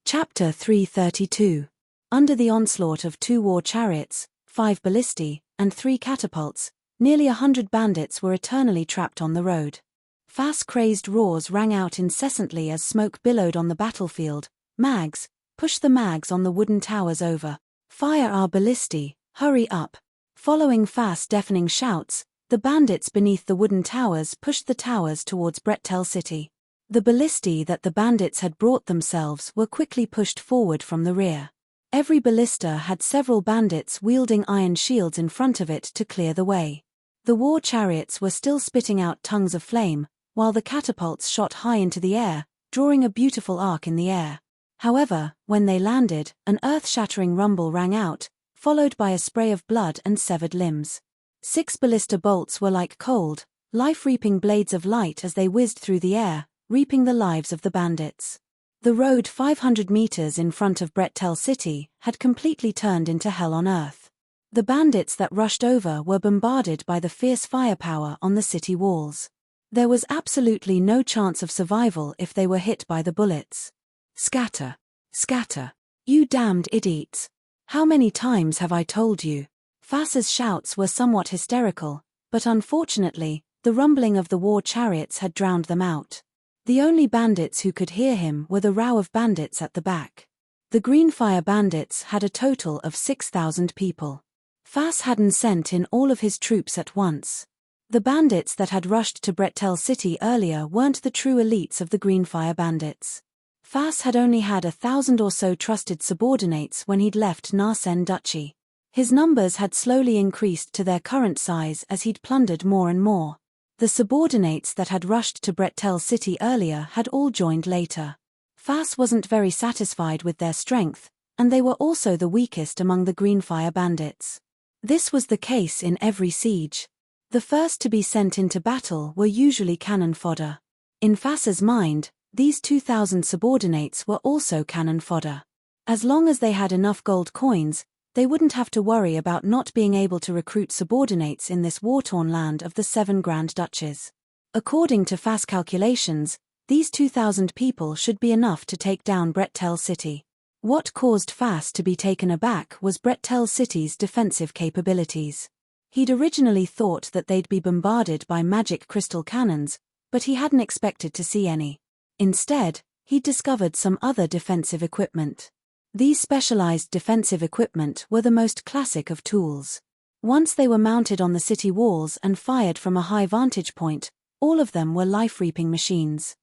Chapter 332. Under the onslaught of 2 war chariots, 5 ballistae, and 3 catapults, nearly 100 bandits were eternally trapped on the road. Fast crazed roars rang out incessantly as smoke billowed on the battlefield. "Mags, push the mags on the wooden towers over. Fire our ballistae, hurry up." Following Fast's deafening shouts, the bandits beneath the wooden towers pushed the towers towards Brettel City. The ballistae that the bandits had brought themselves were quickly pushed forward from the rear. Every ballista had several bandits wielding iron shields in front of it to clear the way. The war chariots were still spitting out tongues of flame, while the catapults shot high into the air, drawing a beautiful arc in the air. However, when they landed, an earth-shattering rumble rang out, followed by a spray of blood and severed limbs. 6 ballista bolts were like cold, life-reaping blades of light as they whizzed through the air, reaping the lives of the bandits. The road 500 meters in front of Brettel City had completely turned into hell on earth. The bandits that rushed over were bombarded by the fierce firepower on the city walls. There was absolutely no chance of survival if they were hit by the bullets. "Scatter! Scatter! You damned idiots! How many times have I told you?" Fast's shouts were somewhat hysterical, but unfortunately, the rumbling of the war chariots had drowned them out. The only bandits who could hear him were the row of bandits at the back. The Greenfire Bandits had a total of 6,000 people. Fast hadn't sent in all of his troops at once. The bandits that had rushed to Brettel City earlier weren't the true elites of the Greenfire Bandits. Fast had only had 1,000 or so trusted subordinates when he'd left Narsen Duchy. His numbers had slowly increased to their current size as he'd plundered more and more. The subordinates that had rushed to Brettel City earlier had all joined later. Fast wasn't very satisfied with their strength, and they were also the weakest among the Greenfire Bandits. This was the case in every siege. The first to be sent into battle were usually cannon fodder. In Fast's mind, these 2,000 subordinates were also cannon fodder. As long as they had enough gold coins, they wouldn't have to worry about not being able to recruit subordinates in this war-torn land of the 7 Grand Duchies. According to fast calculations, these 2,000 people should be enough to take down Brettel City. What caused Fast to be taken aback was Brettel City's defensive capabilities. He'd originally thought that they'd be bombarded by magic crystal cannons, but he hadn't expected to see any. Instead, he'd discovered some other defensive equipment. These specialized defensive equipment were the most classic of tools. Once they were mounted on the city walls and fired from a high vantage point, all of them were life-reaping machines.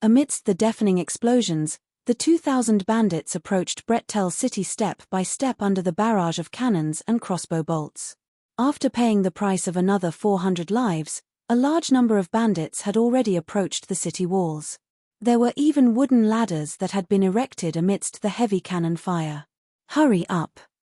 Amidst the deafening explosions, the 2,000 bandits approached Brettel City step by step under the barrage of cannons and crossbow bolts. After paying the price of another 400 lives, a large number of bandits had already approached the city walls. There were even wooden ladders that had been erected amidst the heavy cannon fire. Hurry up!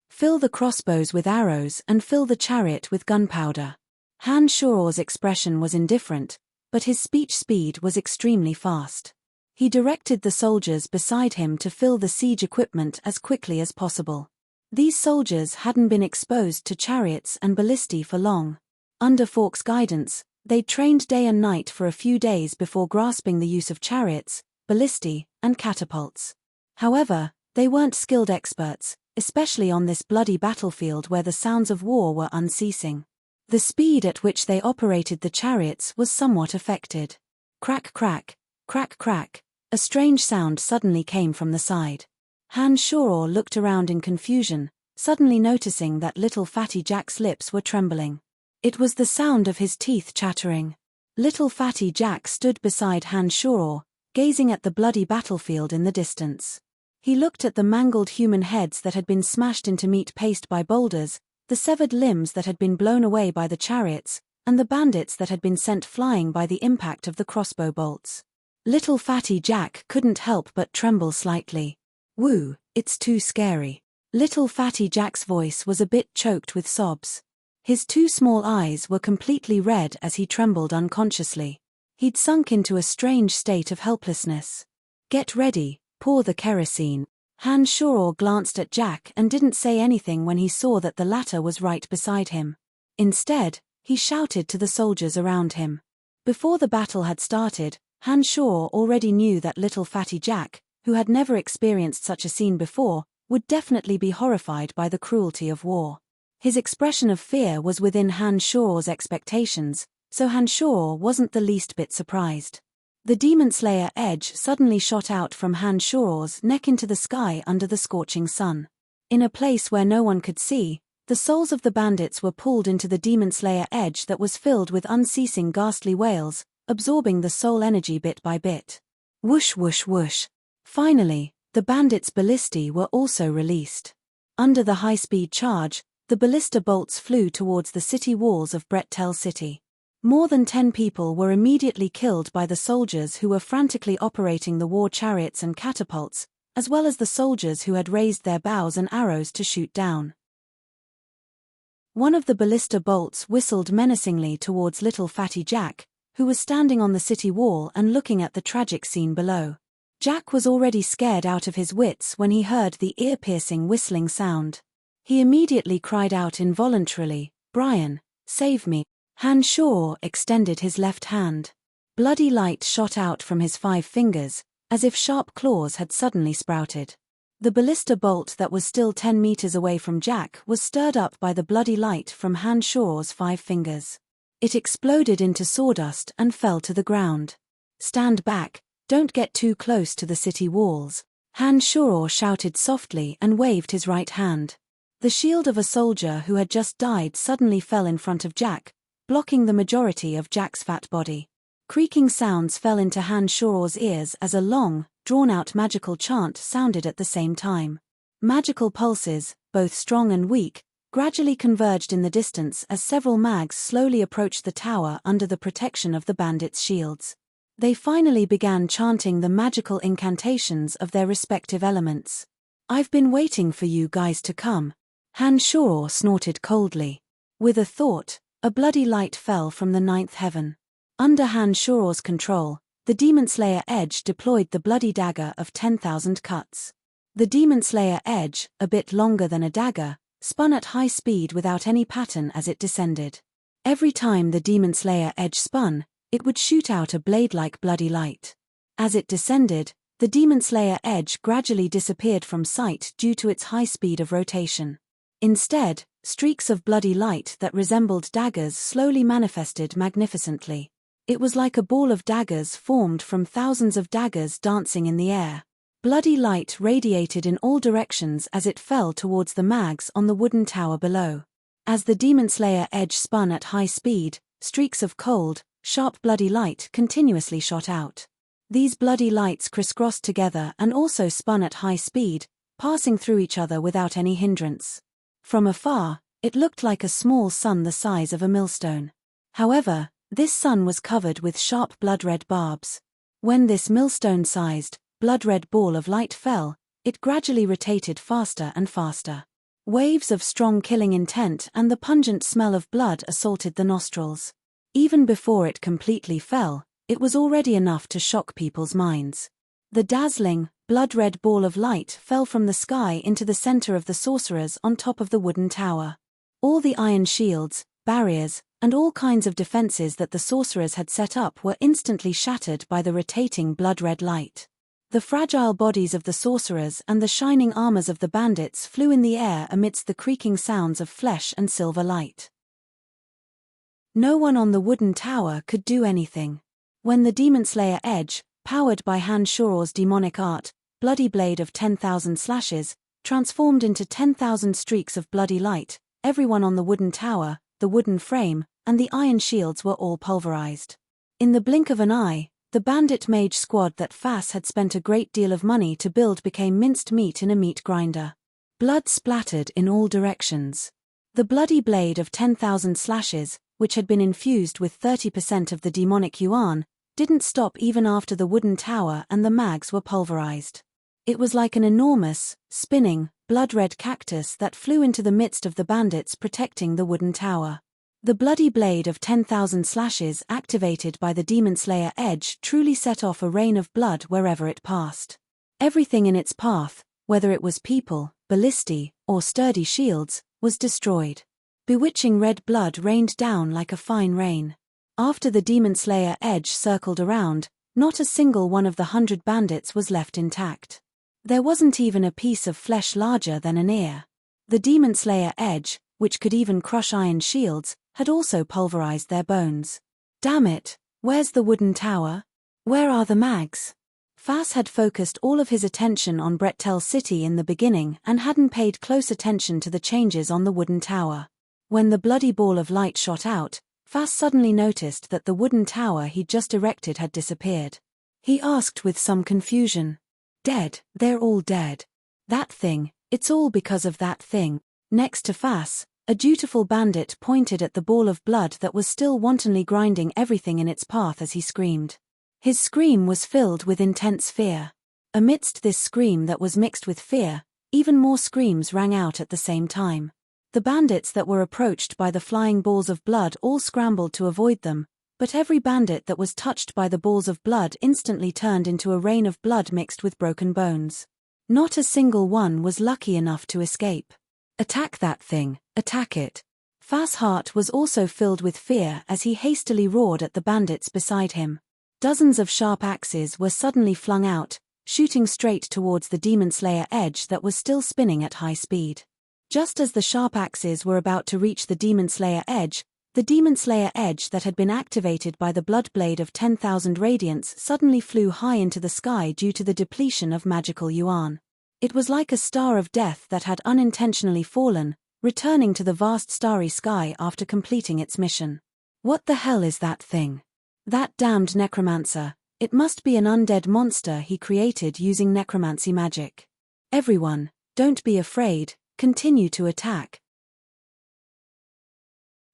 Fill the crossbows with arrows and fill the chariot with gunpowder. Han Shuor's expression was indifferent, but his speech speed was extremely fast. He directed the soldiers beside him to fill the siege equipment as quickly as possible. These soldiers hadn't been exposed to chariots and ballistae for long. Under Fork's guidance, they'd trained day and night for a few days before grasping the use of chariots, ballistae, and catapults. However, they weren't skilled experts, especially on this bloody battlefield where the sounds of war were unceasing. The speed at which they operated the chariots was somewhat affected. Crack crack, crack crack, a strange sound suddenly came from the side. Han Shuor looked around in confusion, suddenly noticing that little Fatty Jack's lips were trembling. It was the sound of his teeth chattering. Little Fatty Jack stood beside Han Shuor, gazing at the bloody battlefield in the distance. He looked at the mangled human heads that had been smashed into meat paste by boulders, the severed limbs that had been blown away by the chariots, and the bandits that had been sent flying by the impact of the crossbow bolts. Little Fatty Jack couldn't help but tremble slightly. "Woo, it's too scary." Little Fatty Jack's voice was a bit choked with sobs. His 2 small eyes were completely red as he trembled unconsciously. He'd sunk into a strange state of helplessness. "Get ready, pour the kerosene." Han Shuor glanced at Jack and didn't say anything when he saw that the latter was right beside him. Instead, he shouted to the soldiers around him. Before the battle had started, Han Shuor already knew that little Fatty Jack, who had never experienced such a scene before, would definitely be horrified by the cruelty of war. His expression of fear was within Han Shuor's expectations, so Han Shuor wasn't the least bit surprised. The Demon Slayer edge suddenly shot out from Han Shuor's neck into the sky under the scorching sun. In a place where no one could see, the souls of the bandits were pulled into the Demon Slayer edge that was filled with unceasing ghastly wails, absorbing the soul energy bit by bit. Whoosh whoosh whoosh. Finally, the bandits' ballistae were also released. Under the high-speed charge, the ballista bolts flew towards the city walls of Brettel City. More than 10 people were immediately killed by the soldiers who were frantically operating the war chariots and catapults, as well as the soldiers who had raised their bows and arrows to shoot down. One of the ballista bolts whistled menacingly towards little Fatty Jack, who was standing on the city wall and looking at the tragic scene below. Jack was already scared out of his wits when he heard the ear-piercing whistling sound. He immediately cried out involuntarily, "Brian, save me." Han Shuor extended his left hand. Bloody light shot out from his 5 fingers, as if sharp claws had suddenly sprouted. The ballista bolt that was still 10 meters away from Jack was stirred up by the bloody light from Han Shuor's 5 fingers. It exploded into sawdust and fell to the ground. "Stand back, don't get too close to the city walls," Han Shuor shouted softly and waved his right hand. The shield of a soldier who had just died suddenly fell in front of Jack, blocking the majority of Jack's fat body. Creaking sounds fell into Han Shuor's ears as a long, drawn-out magical chant sounded at the same time. Magical pulses, both strong and weak, gradually converged in the distance as several mags slowly approached the tower under the protection of the bandits' shields. They finally began chanting the magical incantations of their respective elements. "I've been waiting for you guys to come," Han Shuor snorted coldly. With a thought, a bloody light fell from the 9th heaven. Under Han Shuor's control, The Demon Slayer Edge deployed the bloody dagger of 10,000 cuts. The Demon Slayer Edge, a bit longer than a dagger, spun at high speed without any pattern as it descended. Every time the Demon Slayer Edge spun, it would shoot out a blade-like bloody light. As it descended, the Demon Slayer Edge gradually disappeared from sight due to its high speed of rotation. Instead, streaks of bloody light that resembled daggers slowly manifested magnificently. It was like a ball of daggers formed from thousands of daggers dancing in the air. Bloody light radiated in all directions as it fell towards the mags on the wooden tower below. As the Demon Slayer Edge spun at high speed, streaks of cold, sharp bloody light continuously shot out. These bloody lights crisscrossed together and also spun at high speed, passing through each other without any hindrance. From afar, it looked like a small sun the size of a millstone. However, this sun was covered with sharp blood-red barbs. When this millstone-sized, blood-red ball of light fell, it gradually rotated faster and faster. Waves of strong killing intent and the pungent smell of blood assaulted the nostrils. Even before it completely fell, it was already enough to shock people's minds. The dazzling, blood-red ball of light fell from the sky into the center of the sorcerers on top of the wooden tower. All the iron shields, barriers, and all kinds of defenses that the sorcerers had set up were instantly shattered by the rotating blood-red light. The fragile bodies of the sorcerers and the shining armors of the bandits flew in the air amidst the creaking sounds of flesh and silver light. No one on the wooden tower could do anything. When the Demon Slayer Edge, powered by Han Shoror's demonic art, bloody blade of 10,000 slashes, transformed into 10,000 streaks of bloody light, everyone on the wooden tower, the wooden frame, and the iron shields were all pulverized. In the blink of an eye, the bandit mage squad that Fass had spent a great deal of money to build became minced meat in a meat grinder. Blood splattered in all directions. The bloody blade of 10,000 slashes, which had been infused with 30% of the demonic yuan, didn't stop even after the wooden tower and the mags were pulverized. It was like an enormous, spinning, blood-red cactus that flew into the midst of the bandits protecting the wooden tower. The bloody blade of 10,000 slashes activated by the Demon Slayer Edge truly set off a rain of blood wherever it passed. Everything in its path, whether it was people, ballistae, or sturdy shields, was destroyed. Bewitching red blood rained down like a fine rain. After the Demon Slayer Edge circled around, not a single one of the 100 bandits was left intact. There wasn't even a piece of flesh larger than an ear. The Demon Slayer Edge, which could even crush iron shields, had also pulverized their bones. Damn it, where's the wooden tower? Where are the mags? Fass had focused all of his attention on Brettel City in the beginning and hadn't paid close attention to the changes on the wooden tower. When the bloody ball of light shot out, Fass suddenly noticed that the wooden tower he'd just erected had disappeared. He asked with some confusion. Dead, they're all dead. That thing, it's all because of that thing. Next to Fass, a dutiful bandit pointed at the ball of blood that was still wantonly grinding everything in its path as he screamed. His scream was filled with intense fear. Amidst this scream that was mixed with fear, even more screams rang out at the same time. The bandits that were approached by the flying balls of blood all scrambled to avoid them, but every bandit that was touched by the balls of blood instantly turned into a rain of blood mixed with broken bones. Not a single one was lucky enough to escape. Attack that thing, attack it. Fass' heart was also filled with fear as he hastily roared at the bandits beside him. Dozens of sharp axes were suddenly flung out, shooting straight towards the Demon Slayer Edge that was still spinning at high speed. Just as the sharp axes were about to reach the Demon Slayer Edge that had been activated by the blood blade of 10,000 radiance suddenly flew high into the sky due to the depletion of magical yuan. It was like a star of death that had unintentionally fallen, returning to the vast starry sky after completing its mission. What the hell is that thing? That damned necromancer, it must be an undead monster he created using necromancy magic. Everyone, don't be afraid, continue to attack.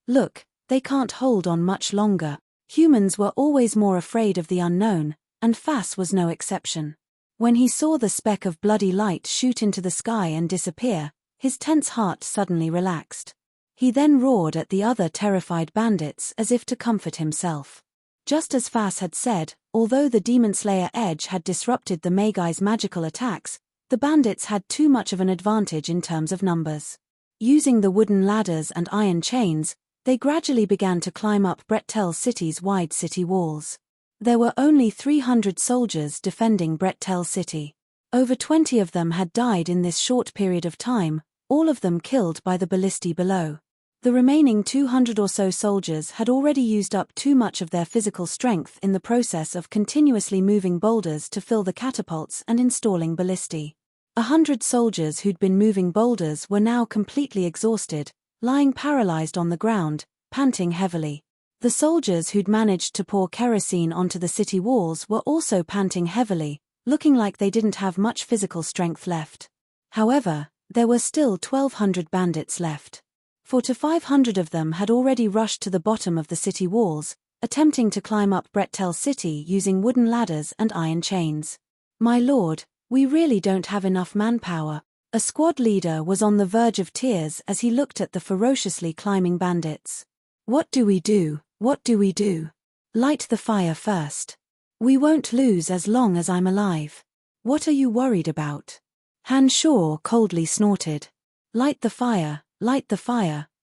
Look, they can't hold on much longer. Humans were always more afraid of the unknown, and Fass was no exception. When he saw the speck of bloody light shoot into the sky and disappear, his tense heart suddenly relaxed. He then roared at the other terrified bandits as if to comfort himself. Just as Fass had said, Although the Demon Slayer Edge had disrupted the Maigai's magical attacks, the bandits had too much of an advantage in terms of numbers. Using the wooden ladders and iron chains, they gradually began to climb up Brettel City's wide city walls. There were only 300 soldiers defending Brettel City. Over 20 of them had died in this short period of time, all of them killed by the ballistae below. The remaining 200 or so soldiers had already used up too much of their physical strength in the process of continuously moving boulders to fill the catapults and installing ballistae. 100 soldiers who'd been moving boulders were now completely exhausted, lying paralyzed on the ground, panting heavily. The soldiers who'd managed to pour kerosene onto the city walls were also panting heavily, looking like they didn't have much physical strength left. However, there were still 1,200 bandits left. 400 to 500 of them had already rushed to the bottom of the city walls, attempting to climb up Brettel City using wooden ladders and iron chains. "My lord, we really don't have enough manpower." A squad leader was on the verge of tears as he looked at the ferociously climbing bandits. "What do we do? What do we do? Light the fire first. We won't lose as long as I'm alive. What are you worried about?" Han Shaw coldly snorted. Light the fire,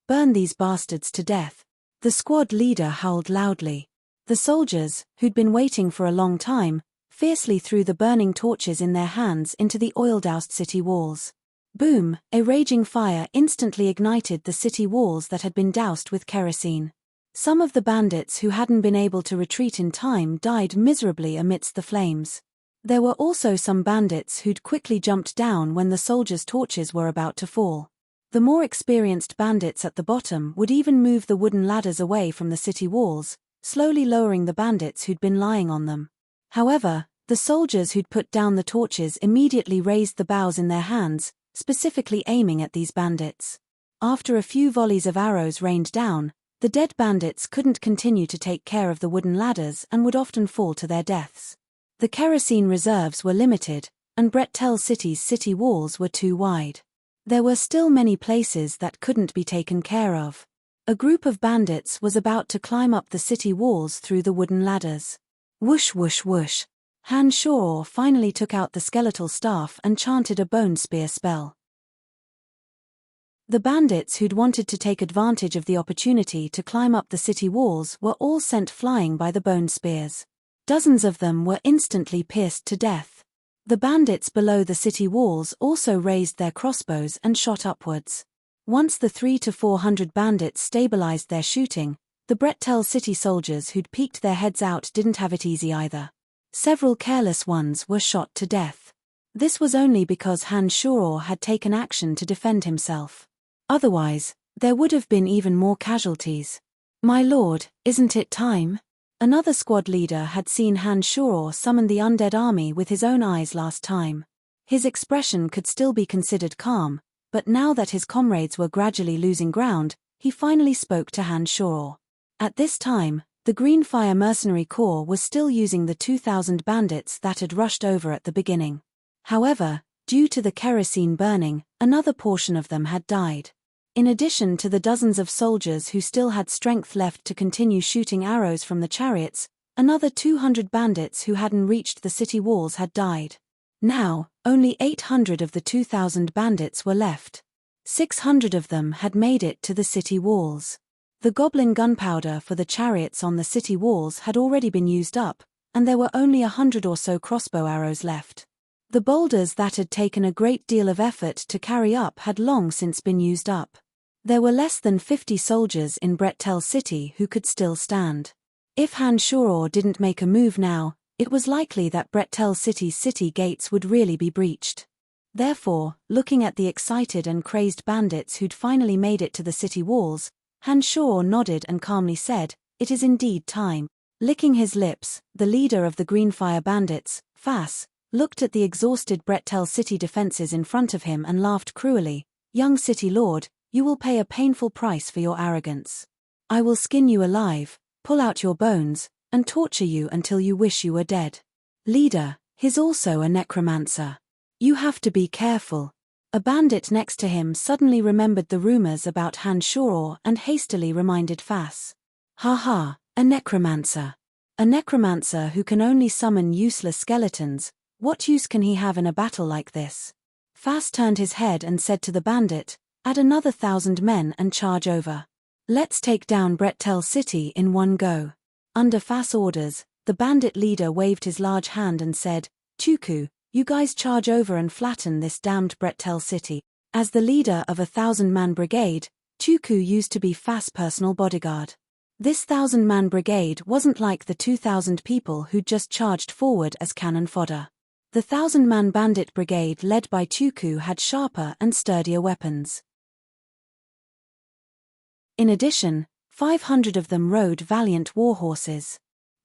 burn these bastards to death." The squad leader howled loudly. The soldiers, who'd been waiting for a long time, fiercely threw the burning torches in their hands into the oil-doused city walls. Boom! A raging fire instantly ignited the city walls that had been doused with kerosene. Some of the bandits who hadn't been able to retreat in time died miserably amidst the flames. There were also some bandits who'd quickly jumped down when the soldiers' torches were about to fall. The more experienced bandits at the bottom would even move the wooden ladders away from the city walls, slowly lowering the bandits who'd been lying on them. However, the soldiers who'd put down the torches immediately raised the bows in their hands, specifically aiming at these bandits. After a few volleys of arrows rained down, the dead bandits couldn't continue to take care of the wooden ladders and would often fall to their deaths. The kerosene reserves were limited, and Brettel City's city walls were too wide. There were still many places that couldn't be taken care of. A group of bandits was about to climb up the city walls through the wooden ladders. Whoosh whoosh whoosh. Han Shaw finally took out the skeletal staff and chanted a bone spear spell. The bandits who'd wanted to take advantage of the opportunity to climb up the city walls were all sent flying by the bone spears. Dozens of them were instantly pierced to death. The bandits below the city walls also raised their crossbows and shot upwards. Once the 300 to 400 bandits stabilized their shooting, the Brettel City soldiers who'd peeked their heads out didn't have it easy either. Several careless ones were shot to death. This was only because Han Shaw had taken action to defend himself. Otherwise, there would have been even more casualties. "My lord, isn't it time?" Another squad leader had seen Han Shaw summon the undead army with his own eyes last time. His expression could still be considered calm, but now that his comrades were gradually losing ground, he finally spoke to Han Shaw. At this time, the Greenfire Mercenary Corps was still using the 2,000 bandits that had rushed over at the beginning. However, due to the kerosene burning, another portion of them had died. In addition to the dozens of soldiers who still had strength left to continue shooting arrows from the chariots, another 200 bandits who hadn't reached the city walls had died. Now, only 800 of the 2,000 bandits were left. 600 of them had made it to the city walls. The goblin gunpowder for the chariots on the city walls had already been used up, and there were only 100 or so crossbow arrows left. The boulders that had taken a great deal of effort to carry up had long since been used up. There were less than 50 soldiers in Brettel City who could still stand. If Han Shaw didn't make a move now, it was likely that Brettel City's city gates would really be breached. Therefore, looking at the excited and crazed bandits who'd finally made it to the city walls, Han Shaw nodded and calmly said, "It is indeed time." Licking his lips, the leader of the Greenfire bandits, Fass, looked at the exhausted Brettel City defenses in front of him and laughed cruelly. "Young city lord, you will pay a painful price for your arrogance. I will skin you alive, pull out your bones, and torture you until you wish you were dead. Leader, he's also a necromancer. You have to be careful." A bandit next to him suddenly remembered the rumors about Han Shaw and hastily reminded Fass. "Ha ha, a necromancer. A necromancer who can only summon useless skeletons, what use can he have in a battle like this? Fass turned his head and said to the bandit, "Add another 1,000 men and charge over. Let's take down Brettel City in one go." Under Fass' orders, the bandit leader waved his large hand and said, "Tuku, you guys charge over and flatten this damned Brettel City." As the leader of a 1,000-man brigade, Tuku used to be Fass' personal bodyguard. This 1,000-man brigade wasn't like the 2,000 people who'd just charged forward as cannon fodder. The 1,000-man bandit brigade led by Tuku had sharper and sturdier weapons. In addition, 500 of them rode valiant warhorses.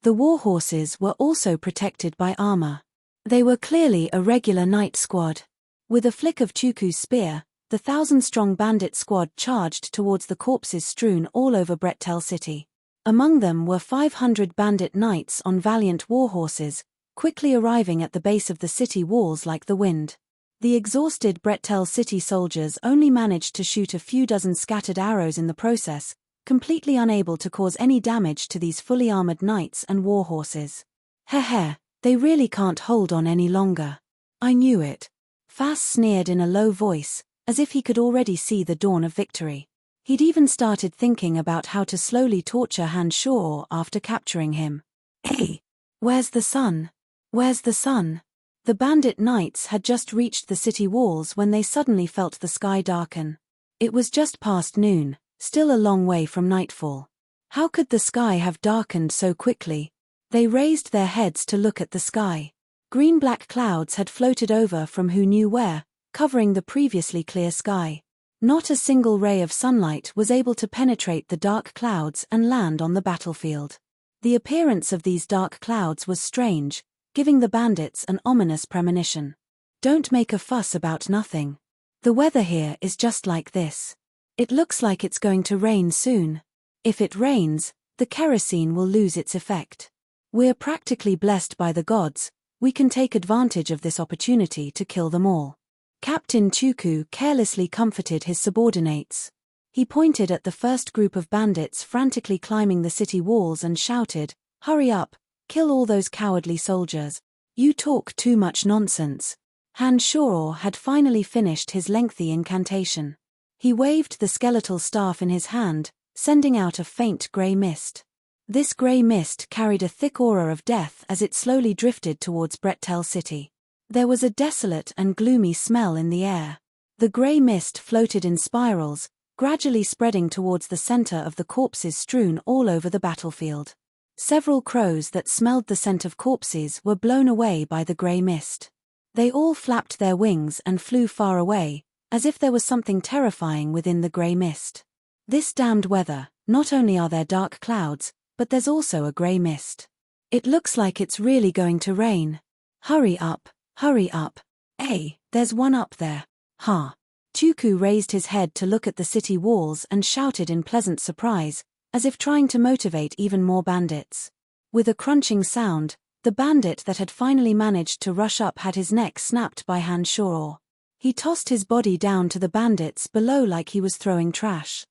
The warhorses were also protected by armor. They were clearly a regular knight squad. With a flick of Tuku's spear, the 1,000-strong bandit squad charged towards the corpses strewn all over Brettel City. Among them were 500 bandit knights on valiant warhorses, quickly arriving at the base of the city walls like the wind. The exhausted Brettel City soldiers only managed to shoot a few dozen scattered arrows in the process, completely unable to cause any damage to these fully armored knights and warhorses. Heh, they really can't hold on any longer. I knew it. Fass sneered in a low voice, as if he could already see the dawn of victory. He'd even started thinking about how to slowly torture Hanshaw after capturing him. Hey, where's the sun? Where's the sun? The bandit knights had just reached the city walls when they suddenly felt the sky darken. It was just past noon, still a long way from nightfall. How could the sky have darkened so quickly? They raised their heads to look at the sky. Green-black clouds had floated over from who knew where, covering the previously clear sky. Not a single ray of sunlight was able to penetrate the dark clouds and land on the battlefield. The appearance of these dark clouds was strange, giving the bandits an ominous premonition. Don't make a fuss about nothing. The weather here is just like this. It looks like it's going to rain soon. If it rains, the kerosene will lose its effect. We're practically blessed by the gods, we can take advantage of this opportunity to kill them all. Captain Tuku carelessly comforted his subordinates. He pointed at the first group of bandits frantically climbing the city walls and shouted, "Hurry up! Kill all those cowardly soldiers. You talk too much nonsense." Hanshaw had finally finished his lengthy incantation. He waved the skeletal staff in his hand, sending out a faint grey mist. This grey mist carried a thick aura of death as it slowly drifted towards Brettel City. There was a desolate and gloomy smell in the air. The grey mist floated in spirals, gradually spreading towards the center of the corpses strewn all over the battlefield. Several crows that smelled the scent of corpses were blown away by the grey mist. They all flapped their wings and flew far away, as if there was something terrifying within the grey mist. This damned weather, not only are there dark clouds, but there's also a grey mist. It looks like it's really going to rain. Hurry up, hurry up. Hey, there's one up there. Ha. Tuku raised his head to look at the city walls and shouted in pleasant surprise, as if trying to motivate even more bandits. With a crunching sound, the bandit that had finally managed to rush up had his neck snapped by Hanshaw. He tossed his body down to the bandits below like he was throwing trash.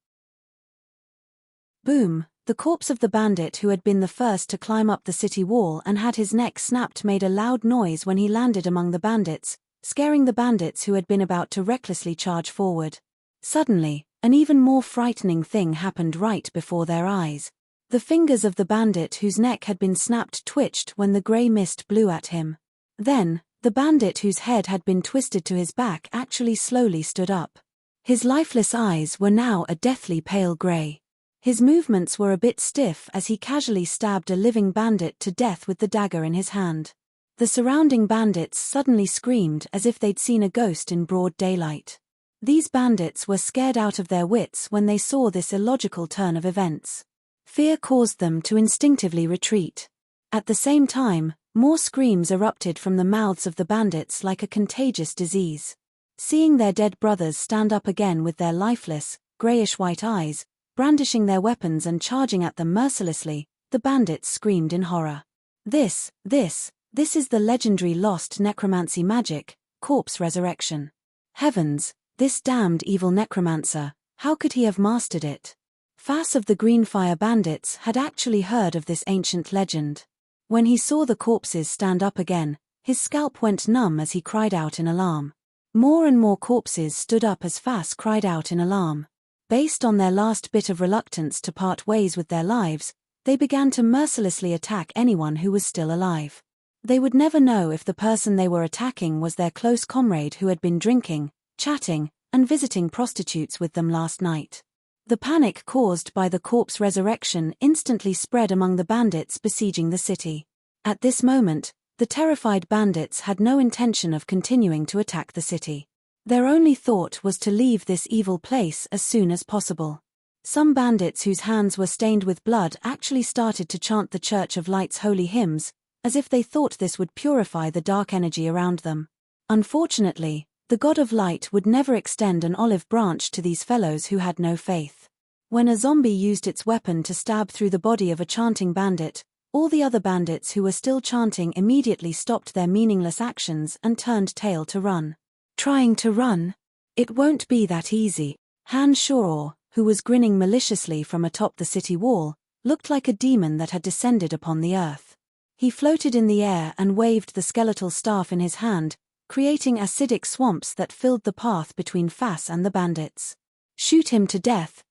Boom! The corpse of the bandit who had been the first to climb up the city wall and had his neck snapped made a loud noise when he landed among the bandits, scaring the bandits who had been about to recklessly charge forward. Suddenly, an even more frightening thing happened right before their eyes. The fingers of the bandit whose neck had been snapped twitched when the grey mist blew at him. Then, the bandit whose head had been twisted to his back actually slowly stood up. His lifeless eyes were now a deathly pale grey. His movements were a bit stiff as he casually stabbed a living bandit to death with the dagger in his hand. The surrounding bandits suddenly screamed as if they'd seen a ghost in broad daylight. These bandits were scared out of their wits when they saw this illogical turn of events. Fear caused them to instinctively retreat. At the same time, more screams erupted from the mouths of the bandits like a contagious disease. Seeing their dead brothers stand up again with their lifeless, greyish-white eyes, brandishing their weapons and charging at them mercilessly, the bandits screamed in horror. This is the legendary lost necromancy magic, corpse resurrection. Heavens, this damned evil necromancer, how could he have mastered it? Fass of the Greenfire Bandits had actually heard of this ancient legend. When he saw the corpses stand up again, his scalp went numb as he cried out in alarm. More and more corpses stood up as Fass cried out in alarm. Based on their last bit of reluctance to part ways with their lives, they began to mercilessly attack anyone who was still alive. They would never know if the person they were attacking was their close comrade who had been drinking, chatting, and visiting prostitutes with them last night. The panic caused by the corpse resurrection instantly spread among the bandits besieging the city. At this moment, the terrified bandits had no intention of continuing to attack the city. Their only thought was to leave this evil place as soon as possible. Some bandits whose hands were stained with blood actually started to chant the Church of Light's holy hymns, as if they thought this would purify the dark energy around them. Unfortunately, the God of Light would never extend an olive branch to these fellows who had no faith. When a zombie used its weapon to stab through the body of a chanting bandit, all the other bandits who were still chanting immediately stopped their meaningless actions and turned tail to run. Trying to run? It won't be that easy. Han Shoror, who was grinning maliciously from atop the city wall, looked like a demon that had descended upon the earth. He floated in the air and waved the skeletal staff in his hand, creating acidic swamps that filled the path between Fass and the bandits. Shoot him to death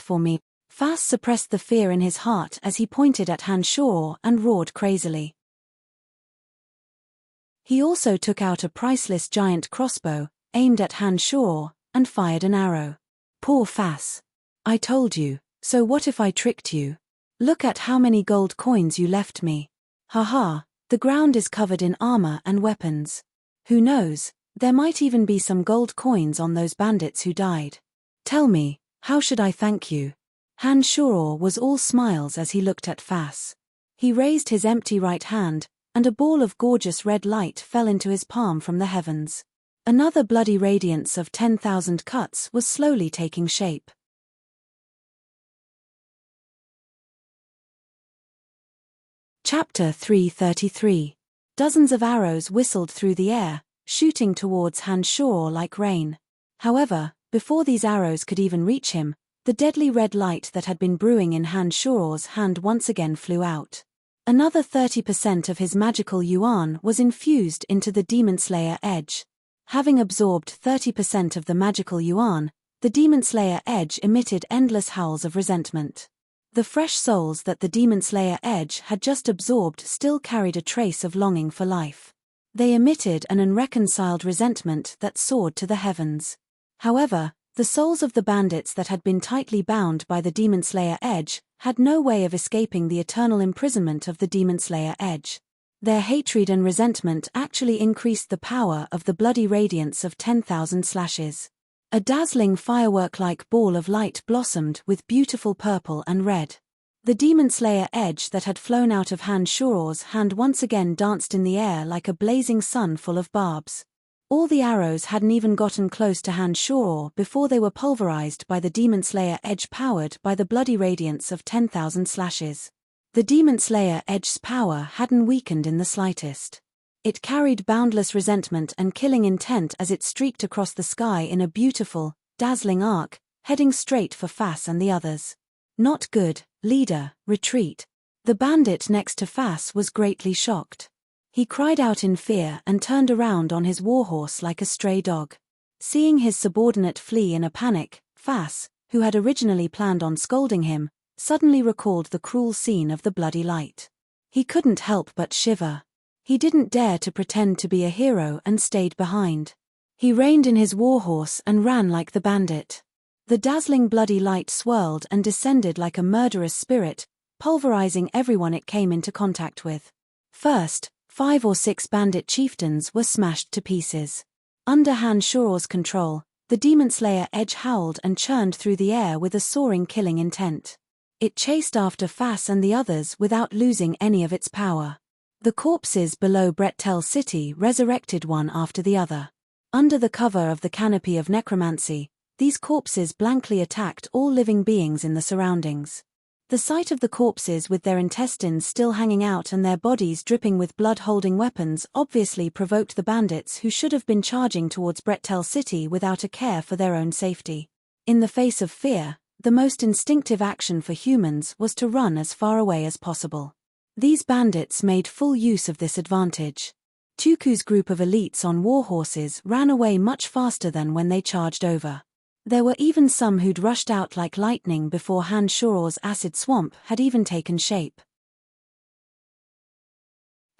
for me. Fass suppressed the fear in his heart as he pointed at Han Shoror and roared crazily. He also took out a priceless giant crossbow, aimed at Han Shoror, and fired an arrow. Poor Fass. I told you, so what if I tricked you? Look at how many gold coins you left me. Haha, the ground is covered in armor and weapons. Who knows, there might even be some gold coins on those bandits who died. Tell me, how should I thank you? Han Shoror was all smiles as he looked at Fass. He raised his empty right hand, and a ball of gorgeous red light fell into his palm from the heavens. Another bloody radiance of 10,000 cuts was slowly taking shape. Chapter 333. Dozens of arrows whistled through the air, shooting towards Han Shoror like rain. However, before these arrows could even reach him, the deadly red light that had been brewing in Han Shoror's hand once again flew out. Another 30% of his magical yuan was infused into the Demon Slayer Edge. Having absorbed 30% of the magical yuan, the Demon Slayer Edge emitted endless howls of resentment. The fresh souls that the Demon Slayer Edge had just absorbed still carried a trace of longing for life. They emitted an unreconciled resentment that soared to the heavens. However, the souls of the bandits that had been tightly bound by the Demon Slayer Edge had no way of escaping the eternal imprisonment of the Demon Slayer Edge. Their hatred and resentment actually increased the power of the bloody radiance of 10,000 slashes. A dazzling firework-like ball of light blossomed with beautiful purple and red. The Demon Slayer Edge that had flown out of Han Shoror's hand once again danced in the air like a blazing sun full of barbs. All the arrows hadn't even gotten close to Han Shoror before they were pulverized by the Demon Slayer Edge powered by the bloody radiance of 10,000 slashes. The Demon Slayer Edge's power hadn't weakened in the slightest. It carried boundless resentment and killing intent as it streaked across the sky in a beautiful, dazzling arc, heading straight for Fass and the others. Not good, leader, retreat. The bandit next to Fass was greatly shocked. He cried out in fear and turned around on his warhorse like a stray dog. Seeing his subordinate flee in a panic, Fass, who had originally planned on scolding him, suddenly recalled the cruel scene of the bloody light. He couldn't help but shiver. He didn't dare to pretend to be a hero and stayed behind. He reined in his warhorse and ran like the bandit. The dazzling bloody light swirled and descended like a murderous spirit, pulverizing everyone it came into contact with. First, 5 or 6 bandit chieftains were smashed to pieces. Under Han Shoror's control, the Demon Slayer Edge howled and churned through the air with a soaring killing intent. It chased after Fass and the others without losing any of its power. The corpses below Brettel City resurrected one after the other. Under the cover of the canopy of necromancy, these corpses blankly attacked all living beings in the surroundings. The sight of the corpses with their intestines still hanging out and their bodies dripping with blood holding weapons obviously provoked the bandits who should have been charging towards Brettel City without a care for their own safety. In the face of fear, the most instinctive action for humans was to run as far away as possible. These bandits made full use of this advantage. Tuku's group of elites on war horses ran away much faster than when they charged over. There were even some who'd rushed out like lightning before Han Shoro's acid swamp had even taken shape.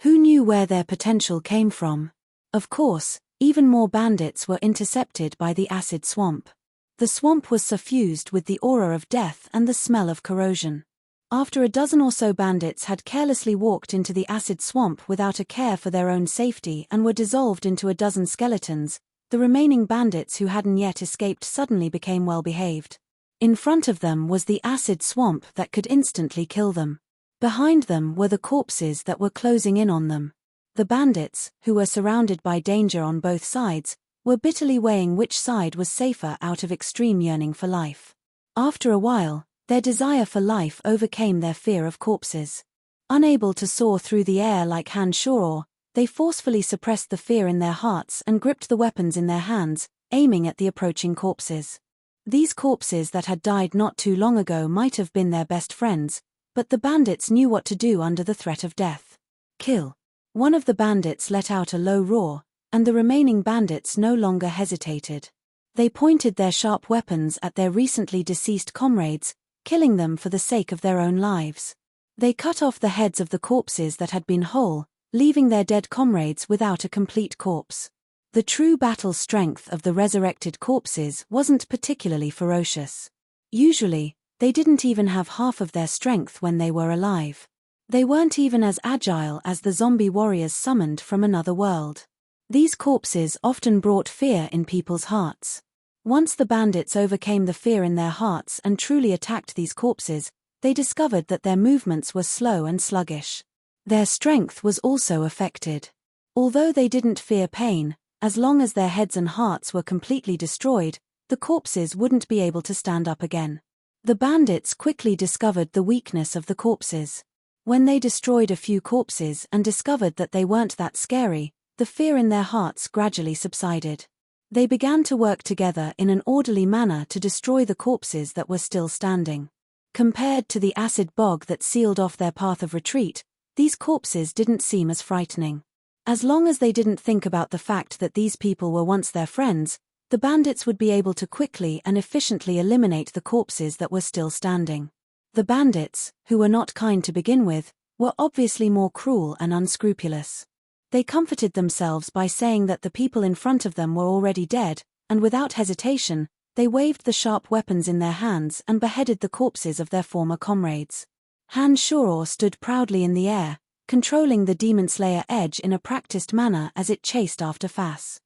Who knew where their potential came from? Of course, even more bandits were intercepted by the acid swamp. The swamp was suffused with the aura of death and the smell of corrosion. After a dozen or so bandits had carelessly walked into the acid swamp without a care for their own safety and were dissolved into a dozen skeletons, the remaining bandits who hadn't yet escaped suddenly became well behaved. In front of them was the acid swamp that could instantly kill them. Behind them were the corpses that were closing in on them. The bandits, who were surrounded by danger on both sides, were bitterly weighing which side was safer out of extreme yearning for life. After a while, their desire for life overcame their fear of corpses. Unable to soar through the air like Han Shoro, they forcefully suppressed the fear in their hearts and gripped the weapons in their hands, aiming at the approaching corpses. These corpses that had died not too long ago might have been their best friends, but the bandits knew what to do under the threat of death. Kill. One of the bandits let out a low roar, and the remaining bandits no longer hesitated. They pointed their sharp weapons at their recently deceased comrades, killing them for the sake of their own lives. They cut off the heads of the corpses that had been whole, leaving their dead comrades without a complete corpse. The true battle strength of the resurrected corpses wasn't particularly ferocious. Usually, they didn't even have half of their strength when they were alive. They weren't even as agile as the zombie warriors summoned from another world. These corpses often brought fear in people's hearts. Once the bandits overcame the fear in their hearts and truly attacked these corpses, they discovered that their movements were slow and sluggish. Their strength was also affected. Although they didn't fear pain, as long as their heads and hearts were completely destroyed, the corpses wouldn't be able to stand up again. The bandits quickly discovered the weakness of the corpses. When they destroyed a few corpses and discovered that they weren't that scary, the fear in their hearts gradually subsided. They began to work together in an orderly manner to destroy the corpses that were still standing. Compared to the acid bog that sealed off their path of retreat, these corpses didn't seem as frightening. As long as they didn't think about the fact that these people were once their friends, the bandits would be able to quickly and efficiently eliminate the corpses that were still standing. The bandits, who were not kind to begin with, were obviously more cruel and unscrupulous. They comforted themselves by saying that the people in front of them were already dead, and without hesitation, they waved the sharp weapons in their hands and beheaded the corpses of their former comrades. Han Shoro stood proudly in the air, controlling the Demon Slayer Edge in a practiced manner as it chased after Fass.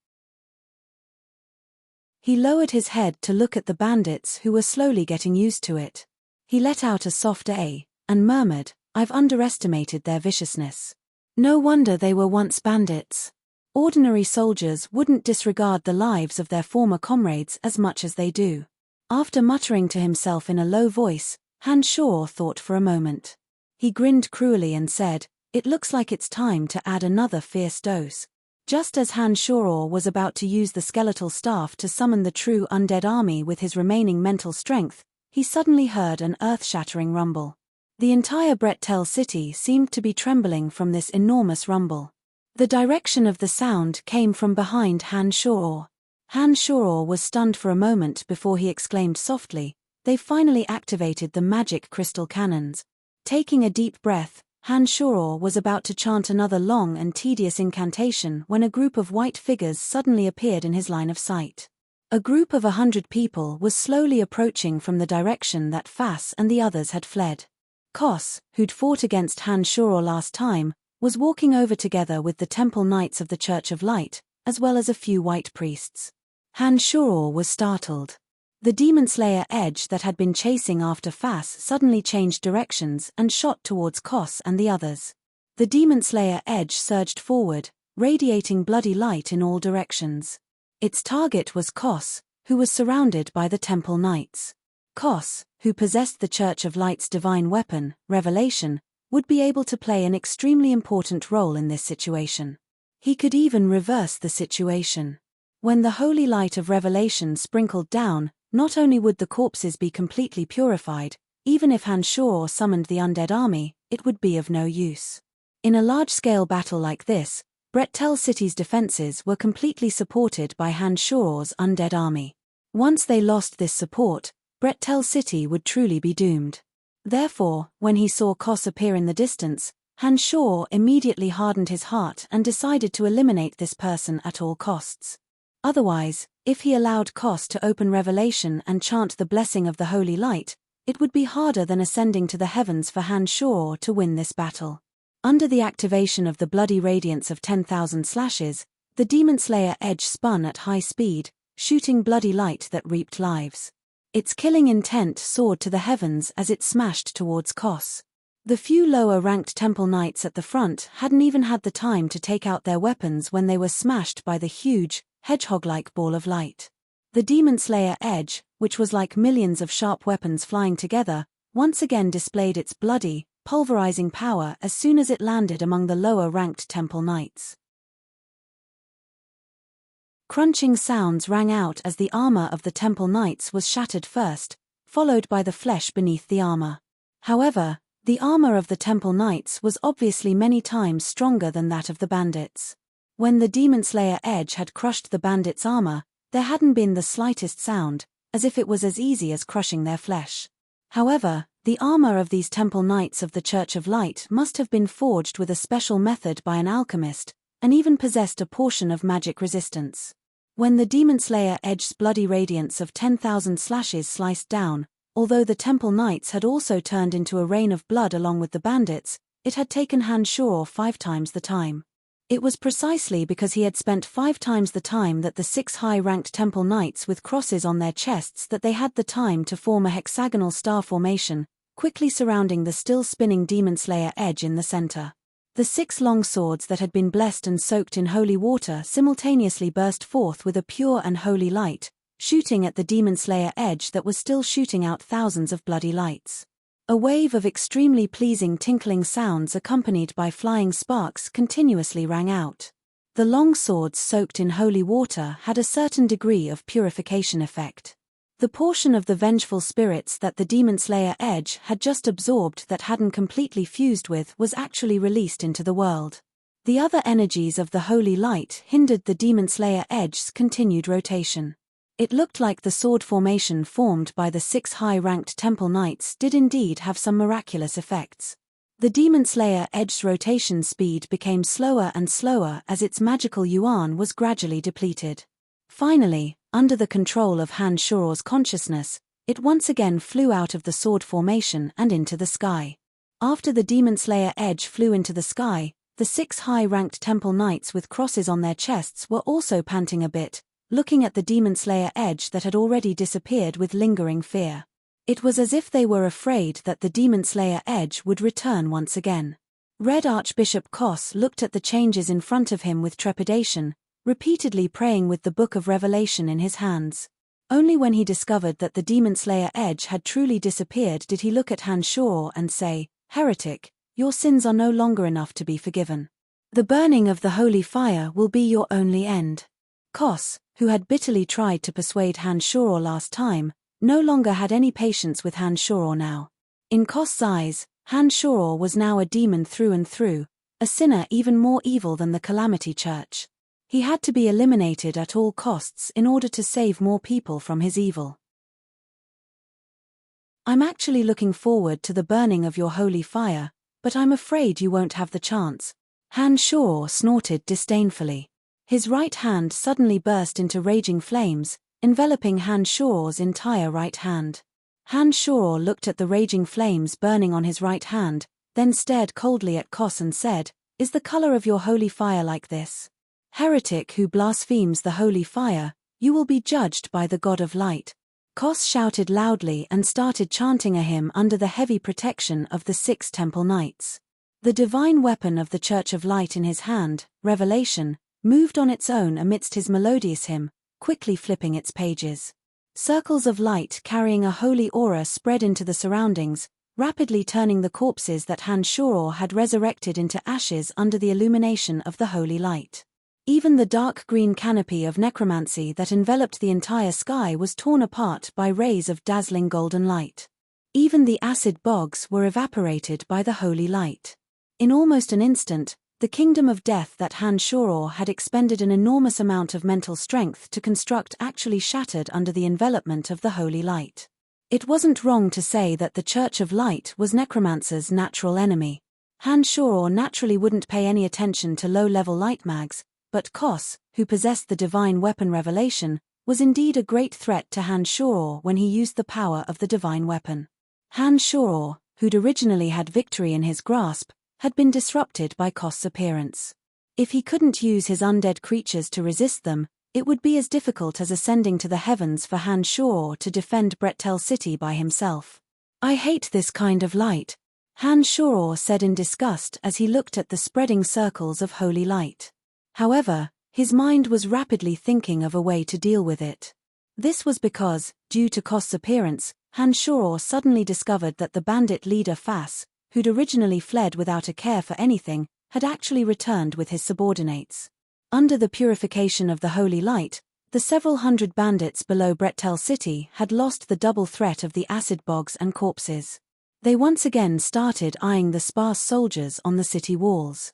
He lowered his head to look at the bandits who were slowly getting used to it. He let out a soft "ah" and murmured, "I've underestimated their viciousness. No wonder they were once bandits. Ordinary soldiers wouldn't disregard the lives of their former comrades as much as they do." After muttering to himself in a low voice, Han Shoro thought for a moment. He grinned cruelly and said, "It looks like it's time to add another fierce dose." Just as Han Shoro was about to use the skeletal staff to summon the true undead army with his remaining mental strength, he suddenly heard an earth-shattering rumble. The entire Brettel city seemed to be trembling from this enormous rumble. The direction of the sound came from behind Han Shoro. Han Shoro was stunned for a moment before he exclaimed softly, "They've finally activated the magic crystal cannons." Taking a deep breath, Han Shoro was about to chant another long and tedious incantation when a group of white figures suddenly appeared in his line of sight. A group of 100 people was slowly approaching from the direction that Fass and the others had fled. Kos, who'd fought against Han Shoro last time, was walking over together with the temple knights of the Church of Light, as well as a few white priests. Han Shoro was startled. The Demon Slayer Edge that had been chasing after Fass suddenly changed directions and shot towards Kos and the others. The Demon Slayer Edge surged forward, radiating bloody light in all directions. Its target was Kos, who was surrounded by the temple knights. Kos, who possessed the Church of Light's divine weapon, Revelation, would be able to play an extremely important role in this situation. He could even reverse the situation. When the holy light of Revelation sprinkled down, not only would the corpses be completely purified, even if Han Shoro summoned the undead army, it would be of no use. In a large-scale battle like this, Brettel City's defenses were completely supported by Han Shuor's undead army. Once they lost this support, Brettel City would truly be doomed. Therefore, when he saw Kos appear in the distance, Han Shuor immediately hardened his heart and decided to eliminate this person at all costs. Otherwise, if he allowed Kos to open revelation and chant the blessing of the holy light, it would be harder than ascending to the heavens for Han Shuor to win this battle. Under the activation of the bloody radiance of 10,000 slashes, the Demon Slayer Edge spun at high speed, shooting bloody light that reaped lives. Its killing intent soared to the heavens as it smashed towards Kos. The few lower-ranked Temple Knights at the front hadn't even had the time to take out their weapons when they were smashed by the huge, hedgehog-like ball of light. The Demon Slayer Edge, which was like millions of sharp weapons flying together, once again displayed its bloody, pulverizing power as soon as it landed among the lower-ranked Temple Knights. Crunching sounds rang out as the armor of the Temple Knights was shattered first, followed by the flesh beneath the armor. However, the armor of the Temple Knights was obviously many times stronger than that of the bandits. When the Demon Slayer Edge had crushed the bandits' armor, there hadn't been the slightest sound, as if it was as easy as crushing their flesh. However, the armor of these Temple Knights of the Church of Light must have been forged with a special method by an alchemist, and even possessed a portion of magic resistance. When the Demon Slayer Edge's bloody radiance of 10,000 slashes sliced down, although the Temple Knights had also turned into a rain of blood along with the bandits, it had taken Han Shuor 5 times the time. It was precisely because he had spent 5 times the time that the 6 high-ranked Temple Knights with crosses on their chests that they had the time to form a hexagonal star formation, quickly surrounding the still-spinning Demon Slayer Edge in the center. The 6 long swords that had been blessed and soaked in holy water simultaneously burst forth with a pure and holy light, shooting at the Demon Slayer Edge that was still shooting out thousands of bloody lights. A wave of extremely pleasing tinkling sounds accompanied by flying sparks continuously rang out. The long swords soaked in holy water had a certain degree of purification effect. The portion of the vengeful spirits that the Demon Slayer Edge had just absorbed that hadn't completely fused with was actually released into the world. The other energies of the holy light hindered the Demon Slayer Edge's continued rotation. It looked like the sword formation formed by the 6 high-ranked Temple Knights did indeed have some miraculous effects. The Demon Slayer Edge's rotation speed became slower and slower as its magical yuan was gradually depleted. Finally, under the control of Han Shuor's consciousness, it once again flew out of the sword formation and into the sky. After the Demon Slayer Edge flew into the sky, the 6 high-ranked Temple Knights with crosses on their chests were also panting a bit, looking at the Demon Slayer Edge that had already disappeared with lingering fear. It was as if they were afraid that the Demon Slayer Edge would return once again. Red Archbishop Kos looked at the changes in front of him with trepidation, repeatedly praying with the Book of Revelation in his hands. Only when he discovered that the Demon Slayer Edge had truly disappeared did he look at Han Shuor and say, "Heretic, your sins are no longer enough to be forgiven. The burning of the holy fire will be your only end." Kos, who had bitterly tried to persuade Han Shuor last time, no longer had any patience with Han Shuor now. In Kos's eyes, Han Shuor was now a demon through and through, a sinner even more evil than the Calamity Church. He had to be eliminated at all costs in order to save more people from his evil. "I'm actually looking forward to the burning of your holy fire, but I'm afraid you won't have the chance," Han Shuor snorted disdainfully. His right hand suddenly burst into raging flames, enveloping Han Shuor's entire right hand. Han Shuor looked at the raging flames burning on his right hand, then stared coldly at Kos and said, "Is the color of your holy fire like this? Heretic who blasphemes the holy fire, you will be judged by the God of Light." Kos shouted loudly and started chanting a hymn under the heavy protection of the 6 Temple Knights. The divine weapon of the Church of Light in his hand, Revelation, moved on its own amidst his melodious hymn, quickly flipping its pages. Circles of light carrying a holy aura spread into the surroundings, rapidly turning the corpses that Han Shuor had resurrected into ashes under the illumination of the holy light. Even the dark green canopy of necromancy that enveloped the entire sky was torn apart by rays of dazzling golden light. Even the acid bogs were evaporated by the holy light. In almost an instant, the kingdom of death that Han Shoror had expended an enormous amount of mental strength to construct actually shattered under the envelopment of the holy light. It wasn't wrong to say that the Church of Light was necromancer's natural enemy. Han Shoror naturally wouldn't pay any attention to low-level light mags, but Kos, who possessed the divine weapon revelation, was indeed a great threat to Han Shoror when he used the power of the divine weapon. Han Shoror, who'd originally had victory in his grasp, had been disrupted by Kos' appearance. If he couldn't use his undead creatures to resist them, it would be as difficult as ascending to the heavens for Han Shoror to defend Brettel City by himself. "I hate this kind of light," Han Shoror said in disgust as he looked at the spreading circles of holy light. However, his mind was rapidly thinking of a way to deal with it. This was because, due to Kos' appearance, Han Shoror suddenly discovered that the bandit leader Fas, who'd originally fled without a care for anything, had actually returned with his subordinates. Under the purification of the holy light, the several hundred bandits below Brettel City had lost the double threat of the acid bogs and corpses. They once again started eyeing the sparse soldiers on the city walls.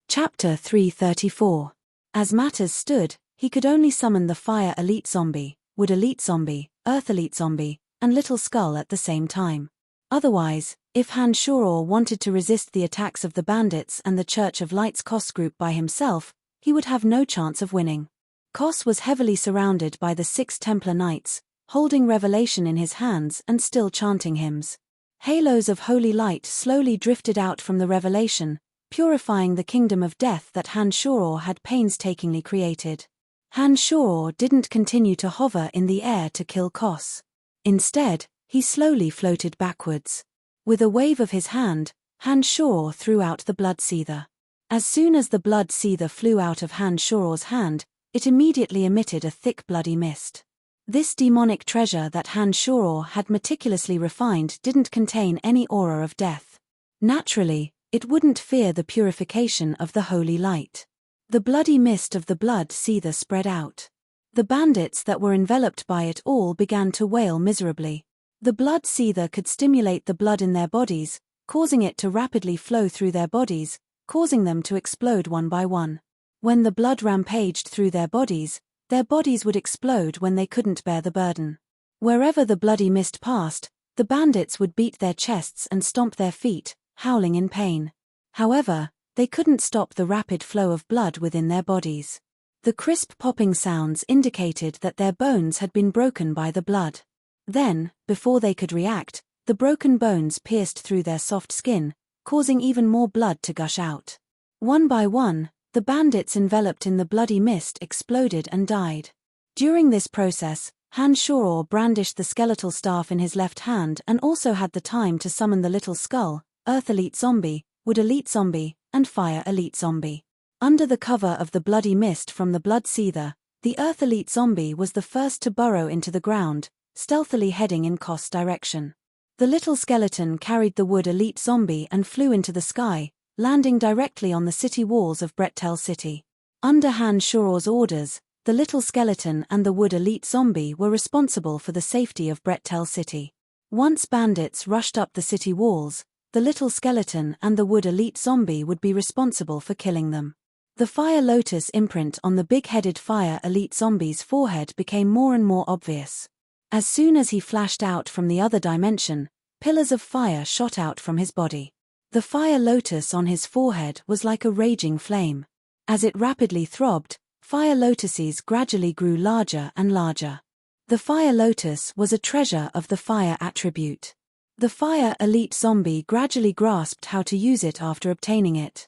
Chapter 334. As matters stood, he could only summon the Fire Elite Zombie, Wood Elite Zombie, Earth Elite Zombie, and Little Skull at the same time. Otherwise, if Han Shoror wanted to resist the attacks of the bandits and the Church of Light's Kos group by himself, he would have no chance of winning. Kos was heavily surrounded by the 6 Templar Knights, holding Revelation in his hands and still chanting hymns. Halos of holy light slowly drifted out from the Revelation, purifying the kingdom of death that Han Shoror had painstakingly created. Han Shoror didn't continue to hover in the air to kill Kos. Instead, he slowly floated backwards. With a wave of his hand, Han Shoror threw out the blood seether. As soon as the blood seether flew out of Han Shoror's hand, it immediately emitted a thick bloody mist. This demonic treasure that Han Shoror had meticulously refined didn't contain any aura of death. Naturally, it wouldn't fear the purification of the holy light. The bloody mist of the blood seether spread out. The bandits that were enveloped by it all began to wail miserably. The blood seether could stimulate the blood in their bodies, causing it to rapidly flow through their bodies, causing them to explode one by one. When the blood rampaged through their bodies would explode when they couldn't bear the burden. Wherever the bloody mist passed, the bandits would beat their chests and stomp their feet, howling in pain. However, they couldn't stop the rapid flow of blood within their bodies. The crisp popping sounds indicated that their bones had been broken by the blood. Then, before they could react, the broken bones pierced through their soft skin, causing even more blood to gush out. One by one, the bandits enveloped in the bloody mist exploded and died. During this process, Han Shoror brandished the skeletal staff in his left hand and also had the time to summon the Little Skull, Earth Elite Zombie, Wood Elite Zombie, and Fire Elite Zombie. Under the cover of the bloody mist from the blood seether, the Earth Elite Zombie was the first to burrow into the ground, stealthily heading in Kos' direction. The little skeleton carried the Wood Elite Zombie and flew into the sky, landing directly on the city walls of Brettel City. Under Han Shoror's orders, the little skeleton and the Wood Elite Zombie were responsible for the safety of Brettel City. Once bandits rushed up the city walls, the little skeleton and the Wood Elite Zombie would be responsible for killing them. The Fire Lotus imprint on the big-headed Fire Elite Zombie's forehead became more and more obvious. As soon as he flashed out from the other dimension, pillars of fire shot out from his body. The Fire Lotus on his forehead was like a raging flame. As it rapidly throbbed, Fire Lotuses gradually grew larger and larger. The Fire Lotus was a treasure of the fire attribute. The Fire Elite Zombie gradually grasped how to use it after obtaining it.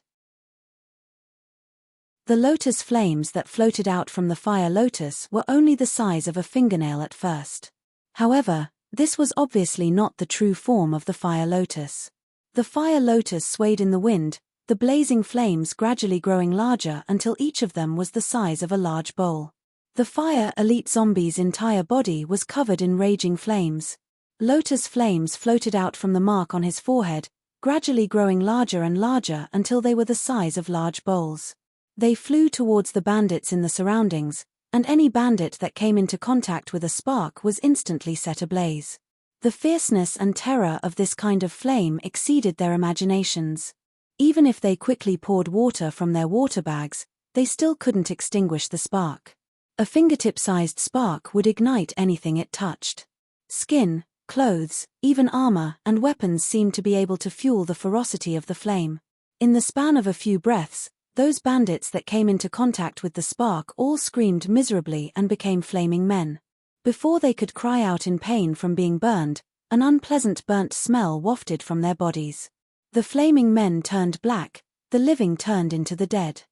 The lotus flames that floated out from the Fire Lotus were only the size of a fingernail at first. However, this was obviously not the true form of the Fire Lotus. The Fire Lotus swayed in the wind, the blazing flames gradually growing larger until each of them was the size of a large bowl. The Fire Elite Zombie's entire body was covered in raging flames. Lotus flames floated out from the mark on his forehead, gradually growing larger and larger until they were the size of large bowls. They flew towards the bandits in the surroundings, and any bandit that came into contact with a spark was instantly set ablaze. The fierceness and terror of this kind of flame exceeded their imaginations. Even if they quickly poured water from their water bags, they still couldn't extinguish the spark. A fingertip-sized spark would ignite anything it touched. Skin, clothes, even armor and weapons seemed to be able to fuel the ferocity of the flame. In the span of a few breaths, those bandits that came into contact with the spark all screamed miserably and became flaming men. Before they could cry out in pain from being burned, an unpleasant burnt smell wafted from their bodies. The flaming men turned black, the living turned into the dead.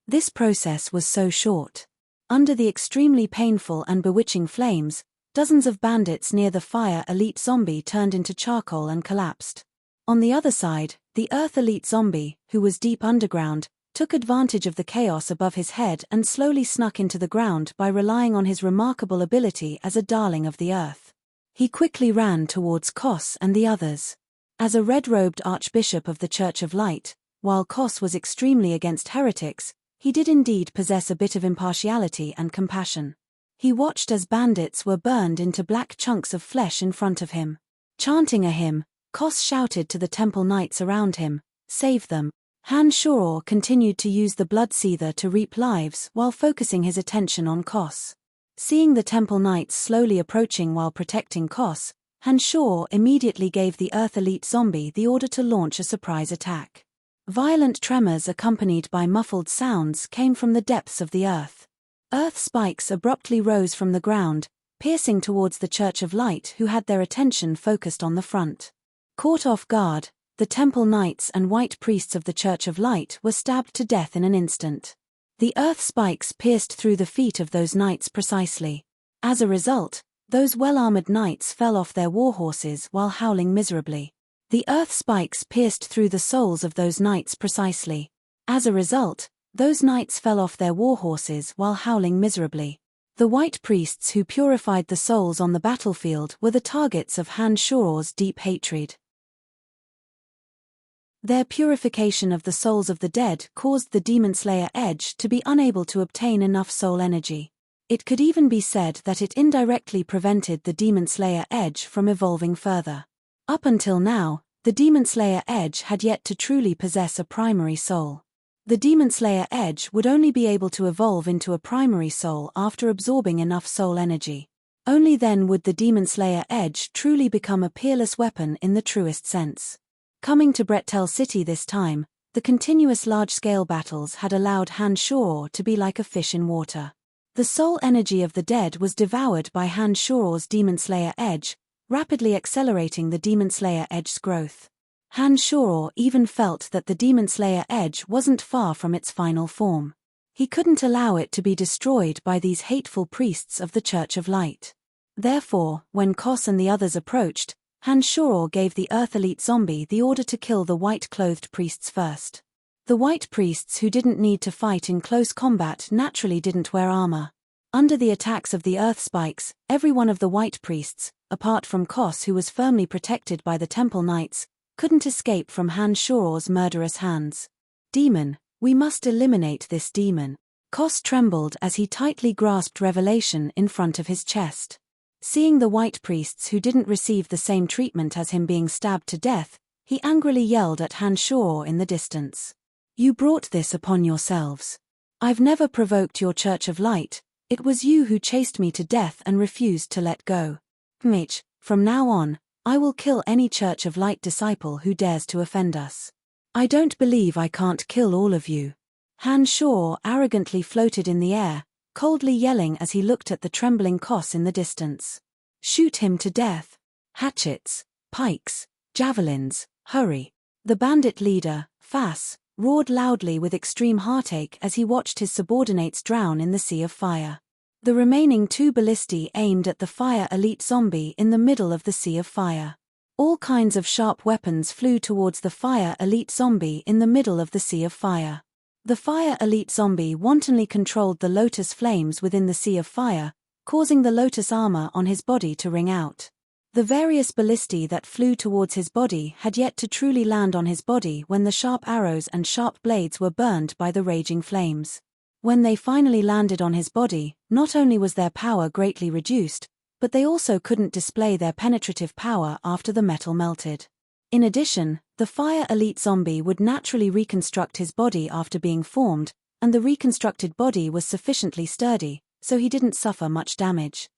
This process was so short. Under the extremely painful and bewitching flames, dozens of bandits near the fire elite zombie turned into charcoal and collapsed. On the other side, the earth elite zombie, who was deep underground, took advantage of the chaos above his head and slowly snuck into the ground by relying on his remarkable ability as a darling of the earth. He quickly ran towards Kos and the others. As a red-robed archbishop of the Church of Light, while Kos was extremely against heretics, he did indeed possess a bit of impartiality and compassion. He watched as bandits were burned into black chunks of flesh in front of him. Chanting a hymn, Kos shouted to the temple knights around him, "Save them." Han Shoror continued to use the bloodseether to reap lives while focusing his attention on Kos. Seeing the temple knights slowly approaching while protecting Kos, Han Shoror immediately gave the Earth Elite zombie the order to launch a surprise attack. Violent tremors accompanied by muffled sounds came from the depths of the earth. Earth spikes abruptly rose from the ground, piercing towards the Church of Light who had their attention focused on the front. Caught off guard, the temple knights and white priests of the Church of Light were stabbed to death in an instant. The earth spikes pierced through the feet of those knights precisely. As a result, those well-armored knights fell off their warhorses while howling miserably. The earth spikes pierced through the souls of those knights precisely. As a result, those knights fell off their warhorses while howling miserably. The white priests who purified the souls on the battlefield were the targets of Han Shoror's deep hatred. Their purification of the souls of the dead caused the Demon Slayer Edge to be unable to obtain enough soul energy. It could even be said that it indirectly prevented the Demon Slayer Edge from evolving further. Up until now, the Demon Slayer Edge had yet to truly possess a primary soul. The Demon Slayer Edge would only be able to evolve into a primary soul after absorbing enough soul energy. Only then would the Demon Slayer Edge truly become a peerless weapon in the truest sense. Coming to Brettel City this time, the continuous large-scale battles had allowed Han Shoror to be like a fish in water. The soul energy of the dead was devoured by Han Shoror's Demon Slayer Edge, rapidly accelerating the Demon Slayer Edge's growth. Han Shoror even felt that the Demon Slayer Edge wasn't far from its final form. He couldn't allow it to be destroyed by these hateful priests of the Church of Light. Therefore, when Kos and the others approached, Han Shoror gave the Earth Elite zombie the order to kill the white-clothed priests first. The white priests who didn't need to fight in close combat naturally didn't wear armor. Under the attacks of the earth spikes, every one of the white priests, apart from Kos who was firmly protected by the temple knights, couldn't escape from Han Shoror's murderous hands. "Demon, we must eliminate this demon." Kos trembled as he tightly grasped Revelation in front of his chest. Seeing the white priests who didn't receive the same treatment as him being stabbed to death, he angrily yelled at Han Shoror in the distance. "You brought this upon yourselves. I've never provoked your Church of Light, it was you who chased me to death and refused to let go. Mitch, from now on, I will kill any Church of Light disciple who dares to offend us. I don't believe I can't kill all of you." Han Shoror arrogantly floated in the air, coldly yelling as he looked at the trembling Kos in the distance. "Shoot him to death. Hatchets, pikes, javelins, hurry." The bandit leader, Fas, roared loudly with extreme heartache as he watched his subordinates drown in the sea of fire. The remaining two ballistae aimed at the fire elite zombie in the middle of the sea of fire. All kinds of sharp weapons flew towards the fire elite zombie in the middle of the sea of fire. The fire elite zombie wantonly controlled the lotus flames within the sea of fire, causing the lotus armor on his body to ring out. The various ballistae that flew towards his body had yet to truly land on his body when the sharp arrows and sharp blades were burned by the raging flames. When they finally landed on his body, Not only was their power greatly reduced, but they also couldn't display their penetrative power after the metal melted. In addition, the Fire Elite Zombie would naturally reconstruct his body after being formed, and the reconstructed body was sufficiently sturdy, so he didn't suffer much damage.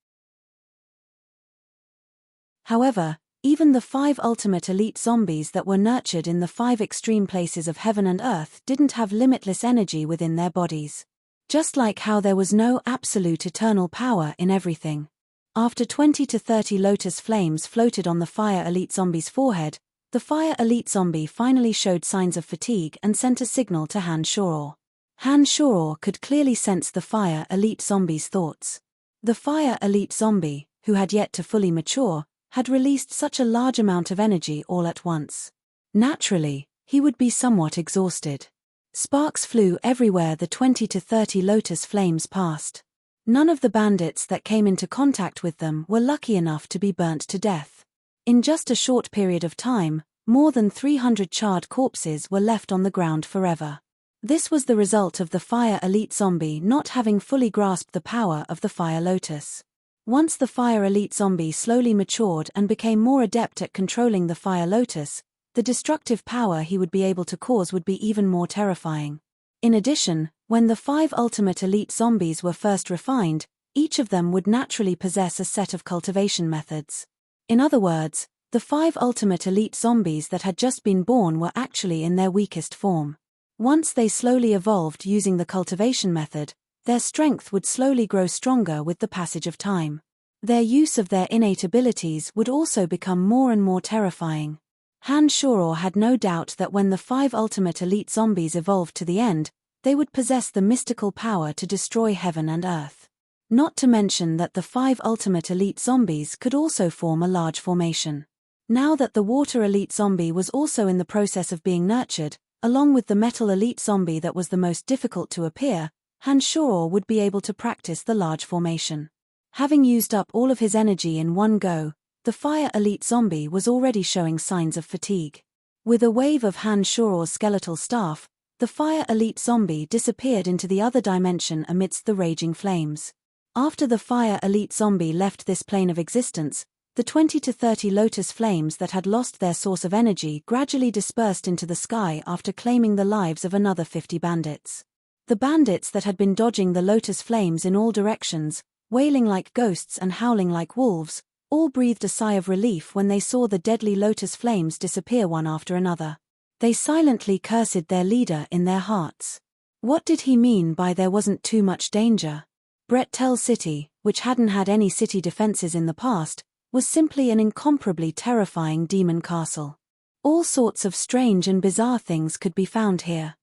However, even the 5 ultimate elite zombies that were nurtured in the 5 extreme places of heaven and earth didn't have limitless energy within their bodies. Just like how there was no absolute eternal power in everything. After 20 to 30 lotus flames floated on the Fire Elite Zombie's forehead, the Fire Elite Zombie finally showed signs of fatigue and sent a signal to Han Shoror. Han Shoror could clearly sense the Fire Elite Zombie's thoughts. The Fire Elite Zombie, who had yet to fully mature, had released such a large amount of energy all at once. Naturally, he would be somewhat exhausted. Sparks flew everywhere the 20 to 30 lotus flames passed. None of the bandits that came into contact with them were lucky enough to be burnt to death. In just a short period of time, more than 300 charred corpses were left on the ground forever. This was the result of the Fire Elite Zombie not having fully grasped the power of the Fire Lotus. Once the Fire Elite Zombie slowly matured and became more adept at controlling the Fire Lotus, the destructive power he would be able to cause would be even more terrifying. In addition, when the 5 ultimate elite zombies were first refined, each of them would naturally possess a set of cultivation methods. In other words, the 5 ultimate elite zombies that had just been born were actually in their weakest form. Once they slowly evolved using the cultivation method, their strength would slowly grow stronger with the passage of time. Their use of their innate abilities would also become more and more terrifying. Han Shoror had no doubt that when the 5 ultimate elite zombies evolved to the end, they would possess the mystical power to destroy heaven and earth. Not to mention that the 5 ultimate elite zombies could also form a large formation. Now that the water elite zombie was also in the process of being nurtured, along with the metal elite zombie that was the most difficult to appear, Han Shoror would be able to practice the large formation. Having used up all of his energy in one go, the Fire Elite Zombie was already showing signs of fatigue. With a wave of Han Shoror's skeletal staff, the Fire Elite Zombie disappeared into the other dimension amidst the raging flames. After the Fire Elite Zombie left this plane of existence, the 20 to 30 lotus flames that had lost their source of energy gradually dispersed into the sky after claiming the lives of another 50 bandits. The bandits that had been dodging the lotus flames in all directions, wailing like ghosts and howling like wolves, all breathed a sigh of relief when they saw the deadly lotus flames disappear one after another. They silently cursed their leader in their hearts. What did he mean by there wasn't too much danger? Brettel City, which hadn't had any city defenses in the past, was simply an incomparably terrifying demon castle. All sorts of strange and bizarre things could be found here.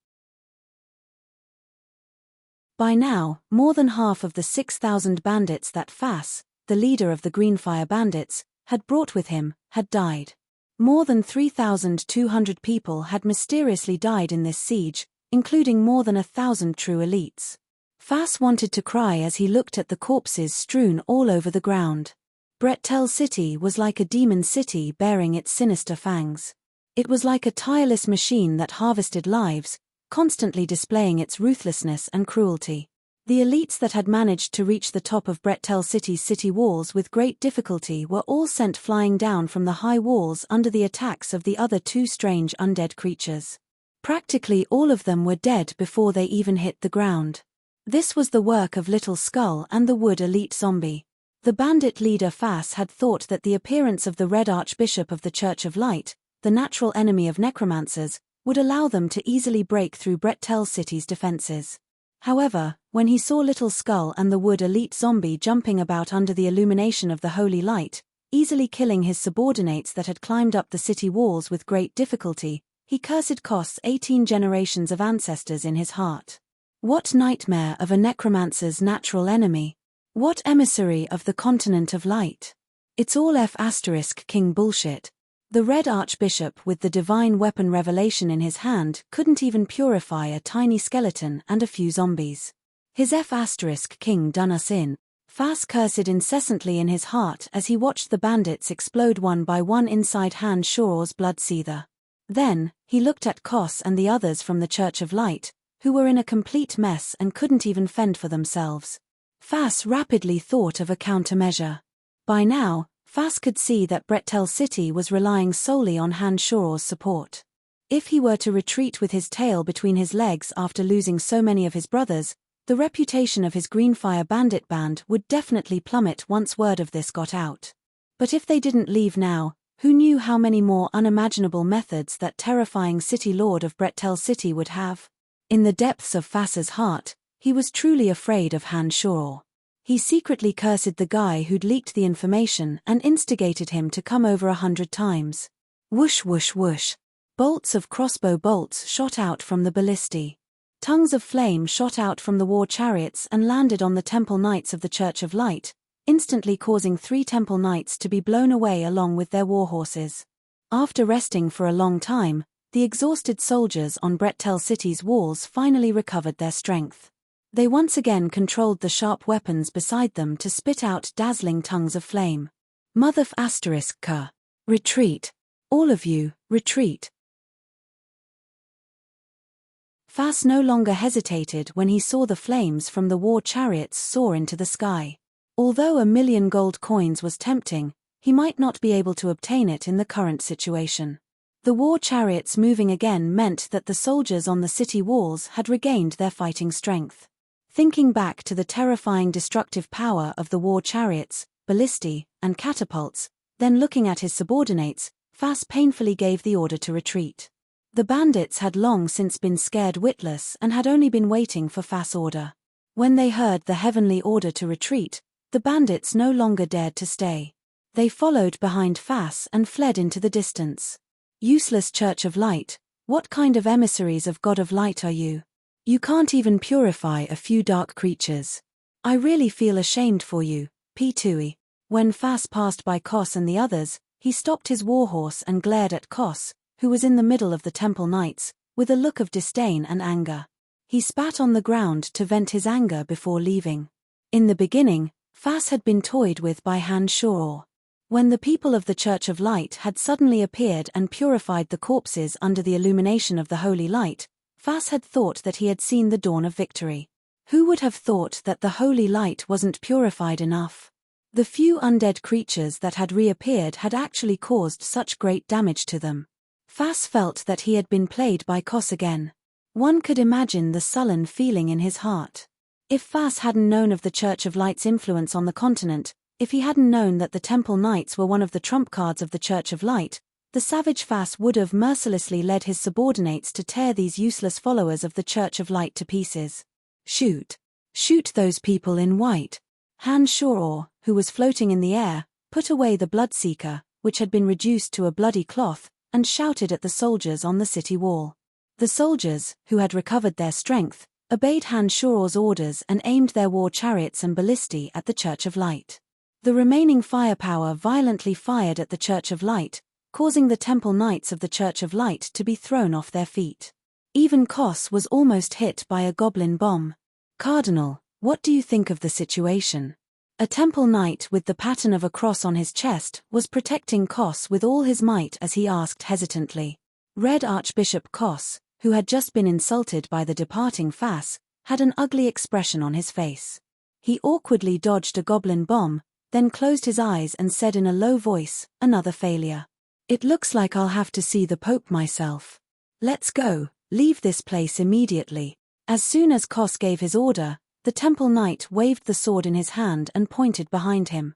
By now, more than half of the 6,000 bandits that Fass, the leader of the Greenfire Bandits, had brought with him, had died. More than 3,200 people had mysteriously died in this siege, including more than 1,000 true elites. Fass wanted to cry as he looked at the corpses strewn all over the ground. Brettel City was like a demon city bearing its sinister fangs. It was like a tireless machine that harvested lives, constantly displaying its ruthlessness and cruelty. The elites that had managed to reach the top of Brettel City's city walls with great difficulty were all sent flying down from the high walls under the attacks of the other 2 strange undead creatures. Practically all of them were dead before they even hit the ground. This was the work of Little Skull and the Wood Elite Zombie. The bandit leader Fass had thought that the appearance of the Red Archbishop of the Church of Light, the natural enemy of necromancers, would allow them to easily break through Brettel City's defenses. However, when he saw Little Skull and the Wood Elite Zombie jumping about under the illumination of the holy light, easily killing his subordinates that had climbed up the city walls with great difficulty, he cursed Kos' 18 generations of ancestors in his heart. What nightmare of a necromancer's natural enemy! What emissary of the continent of light! It's all King bullshit. The Red Archbishop with the divine weapon revelation in his hand couldn't even purify a tiny skeleton and a few zombies. His King done us in. Fass cursed incessantly in his heart as he watched the bandits explode one by one inside Han Shoror's blood-seether. Then, he looked at Kos and the others from the Church of Light, who were in a complete mess and couldn't even fend for themselves. Fas rapidly thought of a countermeasure. By now, Fas could see that Brettel City was relying solely on Han Shoror's support. If he were to retreat with his tail between his legs after losing so many of his brothers, the reputation of his Greenfire bandit band would definitely plummet once word of this got out. But if they didn't leave now, who knew how many more unimaginable methods that terrifying city lord of Brettel City would have? In the depths of Fas's heart, he was truly afraid of Han Shoror. He secretly cursed the guy who'd leaked the information and instigated him to come over 100 times. Whoosh whoosh whoosh. Bolts of crossbow bolts shot out from the ballistae. Tongues of flame shot out from the war chariots and landed on the temple knights of the Church of Light, instantly causing 3 temple knights to be blown away along with their warhorses. After resting for a long time, the exhausted soldiers on Brettel City's walls finally recovered their strength. They once again controlled the sharp weapons beside them to spit out dazzling tongues of flame. Motherf asterisk ka. Retreat. All of you, retreat. Fas no longer hesitated when he saw the flames from the war chariots soar into the sky. Although 1,000,000 gold coins was tempting, he might not be able to obtain it in the current situation. The war chariots moving again meant that the soldiers on the city walls had regained their fighting strength. Thinking back to the terrifying destructive power of the war chariots, ballistae, and catapults, then looking at his subordinates, Fas painfully gave the order to retreat. The bandits had long since been scared witless and had only been waiting for Fas' order. When they heard the heavenly order to retreat, the bandits no longer dared to stay. They followed behind Fas and fled into the distance. Useless Church of Light, what kind of emissaries of God of Light are you? You can't even purify a few dark creatures. I really feel ashamed for you, P2E. When Fas passed by Kos and the others, he stopped his warhorse and glared at Kos, who was in the middle of the temple knights, with a look of disdain and anger. He spat on the ground to vent his anger before leaving. In the beginning, Fas had been toyed with by Han Shoror. When the people of the Church of Light had suddenly appeared and purified the corpses under the illumination of the holy light, Fas had thought that he had seen the dawn of victory. Who would have thought that the holy light wasn't purified enough? The few undead creatures that had reappeared had actually caused such great damage to them. Fas felt that he had been played by Kos again. One could imagine the sullen feeling in his heart. If Fas hadn't known of the Church of Light's influence on the continent, if he hadn't known that the Temple Knights were one of the trump cards of the Church of Light, the savage Fas would have mercilessly led his subordinates to tear these useless followers of the Church of Light to pieces. Shoot. Shoot those people in white. Han Shoror, who was floating in the air, put away the Bloodseeker, which had been reduced to a bloody cloth, and shouted at the soldiers on the city wall. The soldiers, who had recovered their strength, obeyed Han Shoror's orders and aimed their war chariots and ballistae at the Church of Light. The remaining firepower violently fired at the Church of Light, causing the Temple Knights of the Church of Light to be thrown off their feet. Even Kos was almost hit by a goblin bomb. Cardinal, what do you think of the situation? A Temple Knight with the pattern of a cross on his chest was protecting Kos with all his might as he asked hesitantly. Red Archbishop Kos, who had just been insulted by the departing Fas, had an ugly expression on his face. He awkwardly dodged a goblin bomb, then closed his eyes and said in a low voice, "Another failure. It looks like I'll have to see the Pope myself. Let's go, leave this place immediately." As soon as Kos gave his order, the Temple Knight waved the sword in his hand and pointed behind him.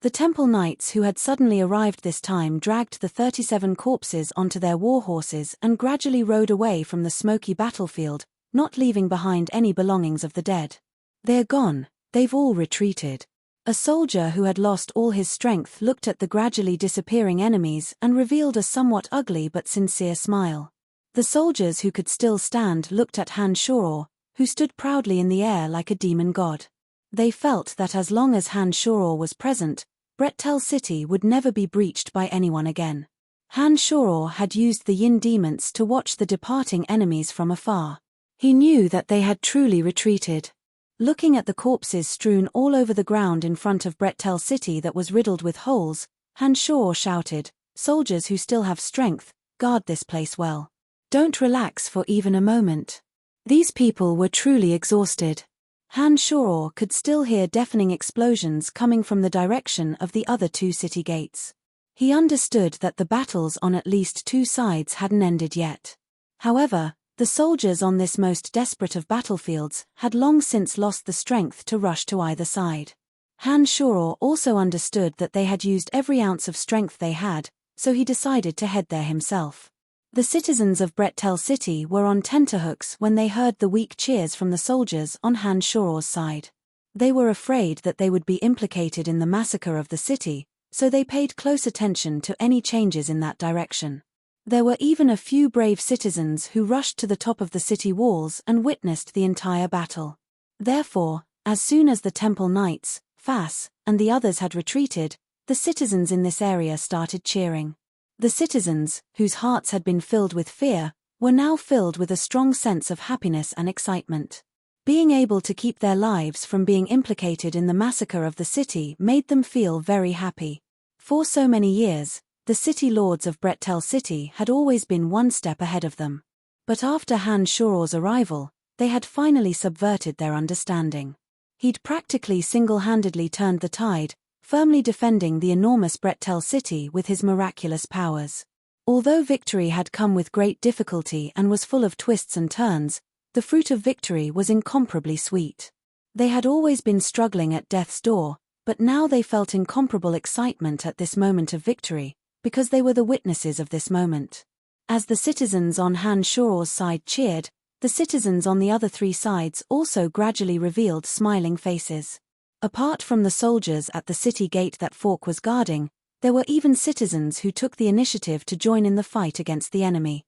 The Temple Knights who had suddenly arrived this time dragged the 37 corpses onto their warhorses and gradually rode away from the smoky battlefield, not leaving behind any belongings of the dead. They're gone, they've all retreated. A soldier who had lost all his strength looked at the gradually disappearing enemies and revealed a somewhat ugly but sincere smile. The soldiers who could still stand looked at Han Shoror, who stood proudly in the air like a demon god. They felt that as long as Han Shoror was present, Brettel City would never be breached by anyone again. Han Shoror had used the Yin demons to watch the departing enemies from afar. He knew that they had truly retreated. Looking at the corpses strewn all over the ground in front of Brettel City that was riddled with holes, Han Shoror shouted, "Soldiers who still have strength, guard this place well. Don't relax for even a moment. These people were truly exhausted. Han Shoror could still hear deafening explosions coming from the direction of the other two city gates. He understood that the battles on at least two sides hadn't ended yet. However, the soldiers on this most desperate of battlefields had long since lost the strength to rush to either side. Han Shoror also understood that they had used every ounce of strength they had, so he decided to head there himself. The citizens of Brettel City were on tenterhooks when they heard the weak cheers from the soldiers on Han Shoror's side. They were afraid that they would be implicated in the massacre of the city, so they paid close attention to any changes in that direction. There were even a few brave citizens who rushed to the top of the city walls and witnessed the entire battle. Therefore, as soon as the temple knights, Fas, and the others had retreated, the citizens in this area started cheering. The citizens, whose hearts had been filled with fear, were now filled with a strong sense of happiness and excitement. Being able to keep their lives from being implicated in the massacre of the city made them feel very happy. For so many years, the city lords of Brettel City had always been one step ahead of them. But after Han Shoror's arrival, they had finally subverted their understanding. He'd practically single-handedly turned the tide, firmly defending the enormous Brettel City with his miraculous powers. Although victory had come with great difficulty and was full of twists and turns, the fruit of victory was incomparably sweet. They had always been struggling at death's door, but now they felt incomparable excitement at this moment of victory, because they were the witnesses of this moment. As the citizens on Han Shoror's side cheered, the citizens on the other three sides also gradually revealed smiling faces. Apart from the soldiers at the city gate that Fork was guarding, there were even citizens who took the initiative to join in the fight against the enemy.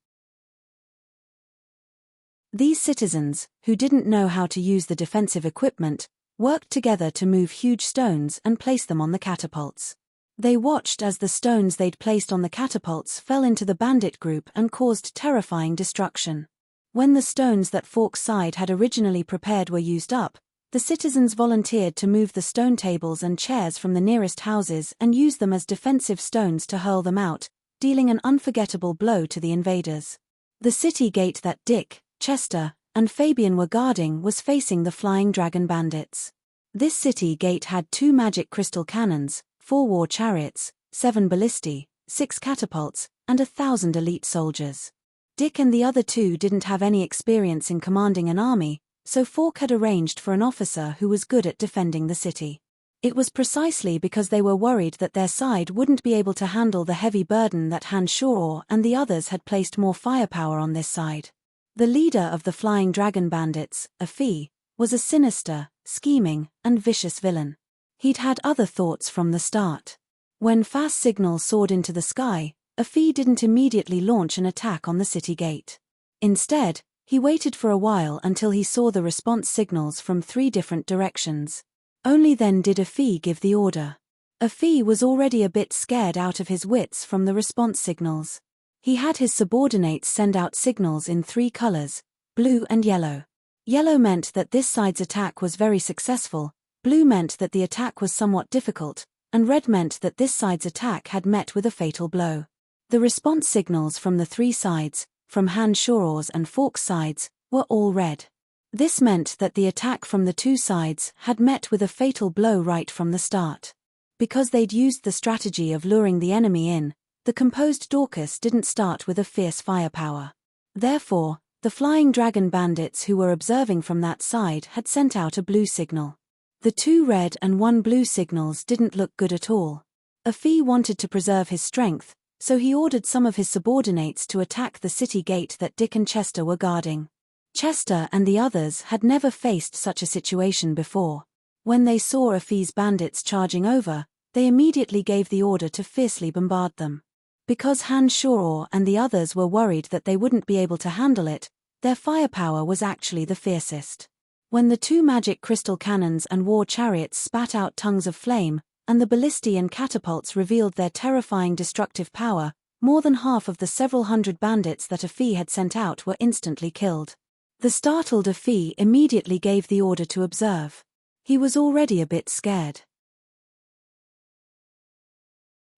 These citizens, who didn't know how to use the defensive equipment, worked together to move huge stones and place them on the catapults. They watched as the stones they'd placed on the catapults fell into the bandit group and caused terrifying destruction. When the stones that Fork's side had originally prepared were used up, the citizens volunteered to move the stone tables and chairs from the nearest houses and use them as defensive stones to hurl them out, dealing an unforgettable blow to the invaders. The city gate that Dick, Chester, and Fabian were guarding was facing the Flying Dragon bandits. This city gate had 2 magic crystal cannons, 4 war chariots, 7 ballistae, 6 catapults, and 1,000 elite soldiers. Dick and the other 2 didn't have any experience in commanding an army, so Fork had arranged for an officer who was good at defending the city. It was precisely because they were worried that their side wouldn't be able to handle the heavy burden that Han Shoror and the others had placed more firepower on this side. The leader of the Flying Dragon bandits, Afi, was a sinister, scheming, and vicious villain. He'd had other thoughts from the start. When Fast Signal soared into the sky, Afi didn't immediately launch an attack on the city gate. Instead, he waited for a while until he saw the response signals from 3 different directions. Only then did Afi give the order. Afi was already a bit scared out of his wits from the response signals. He had his subordinates send out signals in 3 colors, blue and yellow. Yellow meant that this side's attack was very successful, blue meant that the attack was somewhat difficult, and red meant that this side's attack had met with a fatal blow. The response signals from the 3 sides, from Han Shoror's and Fork's sides, were all red. This meant that the attack from the 2 sides had met with a fatal blow right from the start. Because they'd used the strategy of luring the enemy in, the composed Dorcas didn't start with a fierce firepower. Therefore, the Flying Dragon bandits who were observing from that side had sent out a blue signal. The 2 red and 1 blue signals didn't look good at all. Afi wanted to preserve his strength, so he ordered some of his subordinates to attack the city gate that Dick and Chester were guarding. Chester and the others had never faced such a situation before. When they saw Afi's bandits charging over, they immediately gave the order to fiercely bombard them. Because Han Shoror and the others were worried that they wouldn't be able to handle it, their firepower was actually the fiercest. When the 2 magic crystal cannons and war chariots spat out tongues of flame, and the ballistae and catapults revealed their terrifying destructive power, more than half of the several hundred bandits that Afi had sent out were instantly killed. The startled Afi immediately gave the order to observe. He was already a bit scared.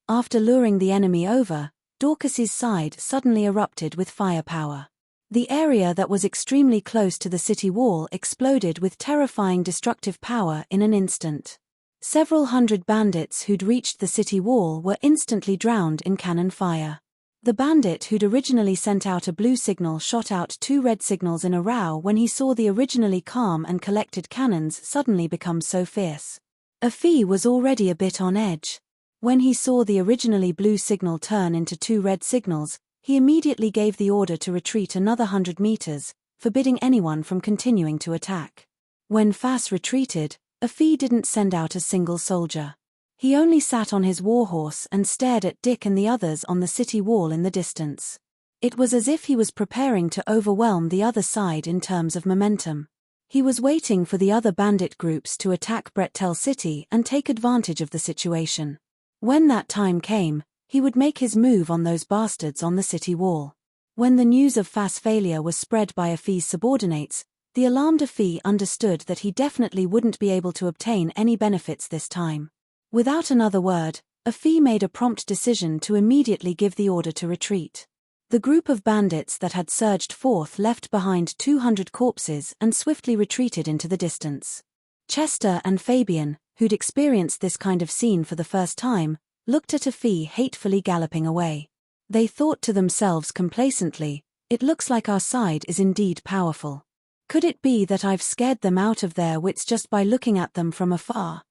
After luring the enemy over, Dorcas's side suddenly erupted with firepower. The area that was extremely close to the city wall exploded with terrifying destructive power in an instant. Several hundred bandits who'd reached the city wall were instantly drowned in cannon fire. The bandit who'd originally sent out a blue signal shot out 2 red signals in a row when he saw the originally calm and collected cannons suddenly become so fierce. Afi was already a bit on edge. When he saw the originally blue signal turn into 2 red signals, he immediately gave the order to retreat another 100 meters, forbidding anyone from continuing to attack. When Fas retreated, Afi didn't send out a single soldier. He only sat on his warhorse and stared at Dick and the others on the city wall in the distance. It was as if he was preparing to overwhelm the other side in terms of momentum. He was waiting for the other bandit groups to attack Brettel City and take advantage of the situation. When that time came, he would make his move on those bastards on the city wall. When the news of Fas' failure was spread by Afi's subordinates, the alarmed Afi understood that he definitely wouldn't be able to obtain any benefits this time. Without another word, Afi made a prompt decision to immediately give the order to retreat. The group of bandits that had surged forth left behind 200 corpses and swiftly retreated into the distance. Chester and Fabian, who'd experienced this kind of scene for the first time, looked at Afi hatefully galloping away. They thought to themselves complacently, "It looks like our side is indeed powerful. Could it be that I've scared them out of their wits just by looking at them from afar?"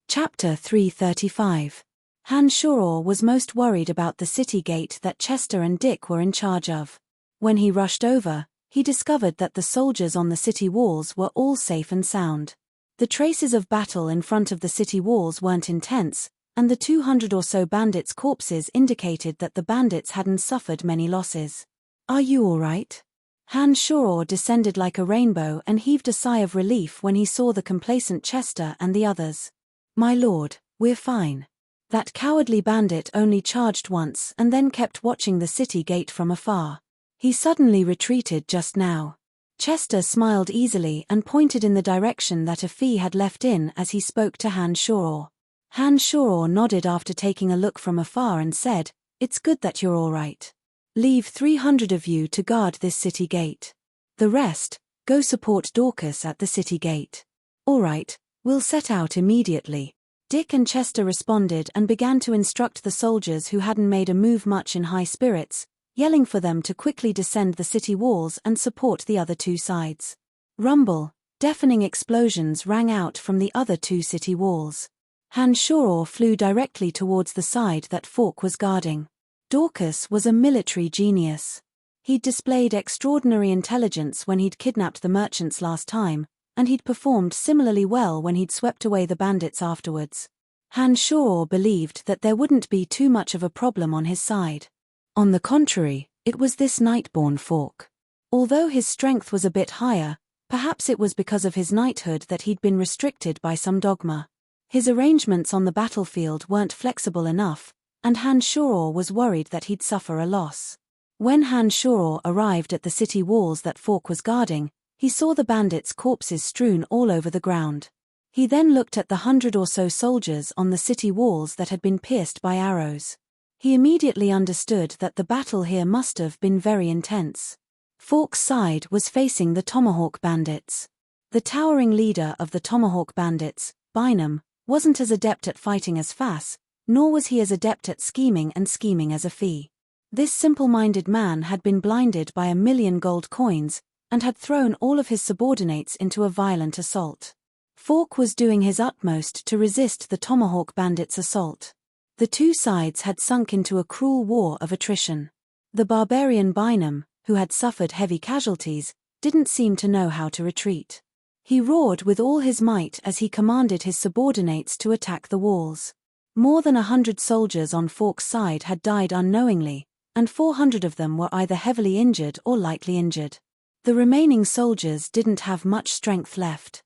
Chapter 335. Han Shoror was most worried about the city gate that Chester and Dick were in charge of. When he rushed over, he discovered that the soldiers on the city walls were all safe and sound. The traces of battle in front of the city walls weren't intense, and the 200 or so bandits' corpses indicated that the bandits hadn't suffered many losses. "Are you all right?" Han Shoror descended like a rainbow and heaved a sigh of relief when he saw the complacent Chester and the others. "My lord, we're fine. That cowardly bandit only charged once and then kept watching the city gate from afar. He suddenly retreated just now." Chester smiled easily and pointed in the direction that Afi had left in as he spoke to Han Shoror. Han Shoror nodded after taking a look from afar and said, "It's good that you're all right. Leave 300 of you to guard this city gate. The rest, go support Dorcas at the city gate." "All right, we'll set out immediately." Dick and Chester responded and began to instruct the soldiers who hadn't made a move much in high spirits, yelling for them to quickly descend the city walls and support the other 2 sides. Rumble, deafening explosions rang out from the other 2 city walls. Han Shoror flew directly towards the side that Falk was guarding. Dorcas was a military genius. He'd displayed extraordinary intelligence when he'd kidnapped the merchants last time, and he'd performed similarly well when he'd swept away the bandits afterwards. Han Shoror believed that there wouldn't be too much of a problem on his side. On the contrary, it was this Nightborn Falk. Although his strength was a bit higher, perhaps it was because of his knighthood that he'd been restricted by some dogma. His arrangements on the battlefield weren't flexible enough, and Han Shoror was worried that he'd suffer a loss. When Han Shoror arrived at the city walls that Falk was guarding, he saw the bandits' corpses strewn all over the ground. He then looked at the 100 or so soldiers on the city walls that had been pierced by arrows. He immediately understood that the battle here must have been very intense. Falk's side was facing the Tomahawk bandits. The towering leader of the Tomahawk bandits, Bynum, wasn't as adept at fighting as Fas, nor was he as adept at scheming as Afi. This simple-minded man had been blinded by 1,000,000 gold coins, and had thrown all of his subordinates into a violent assault. Falk was doing his utmost to resist the Tomahawk bandits' assault. The 2 sides had sunk into a cruel war of attrition. The barbarian Bynum, who had suffered heavy casualties, didn't seem to know how to retreat. He roared with all his might as he commanded his subordinates to attack the walls. More than 100 soldiers on Falk's side had died unknowingly, and 400 of them were either heavily injured or lightly injured. The remaining soldiers didn't have much strength left.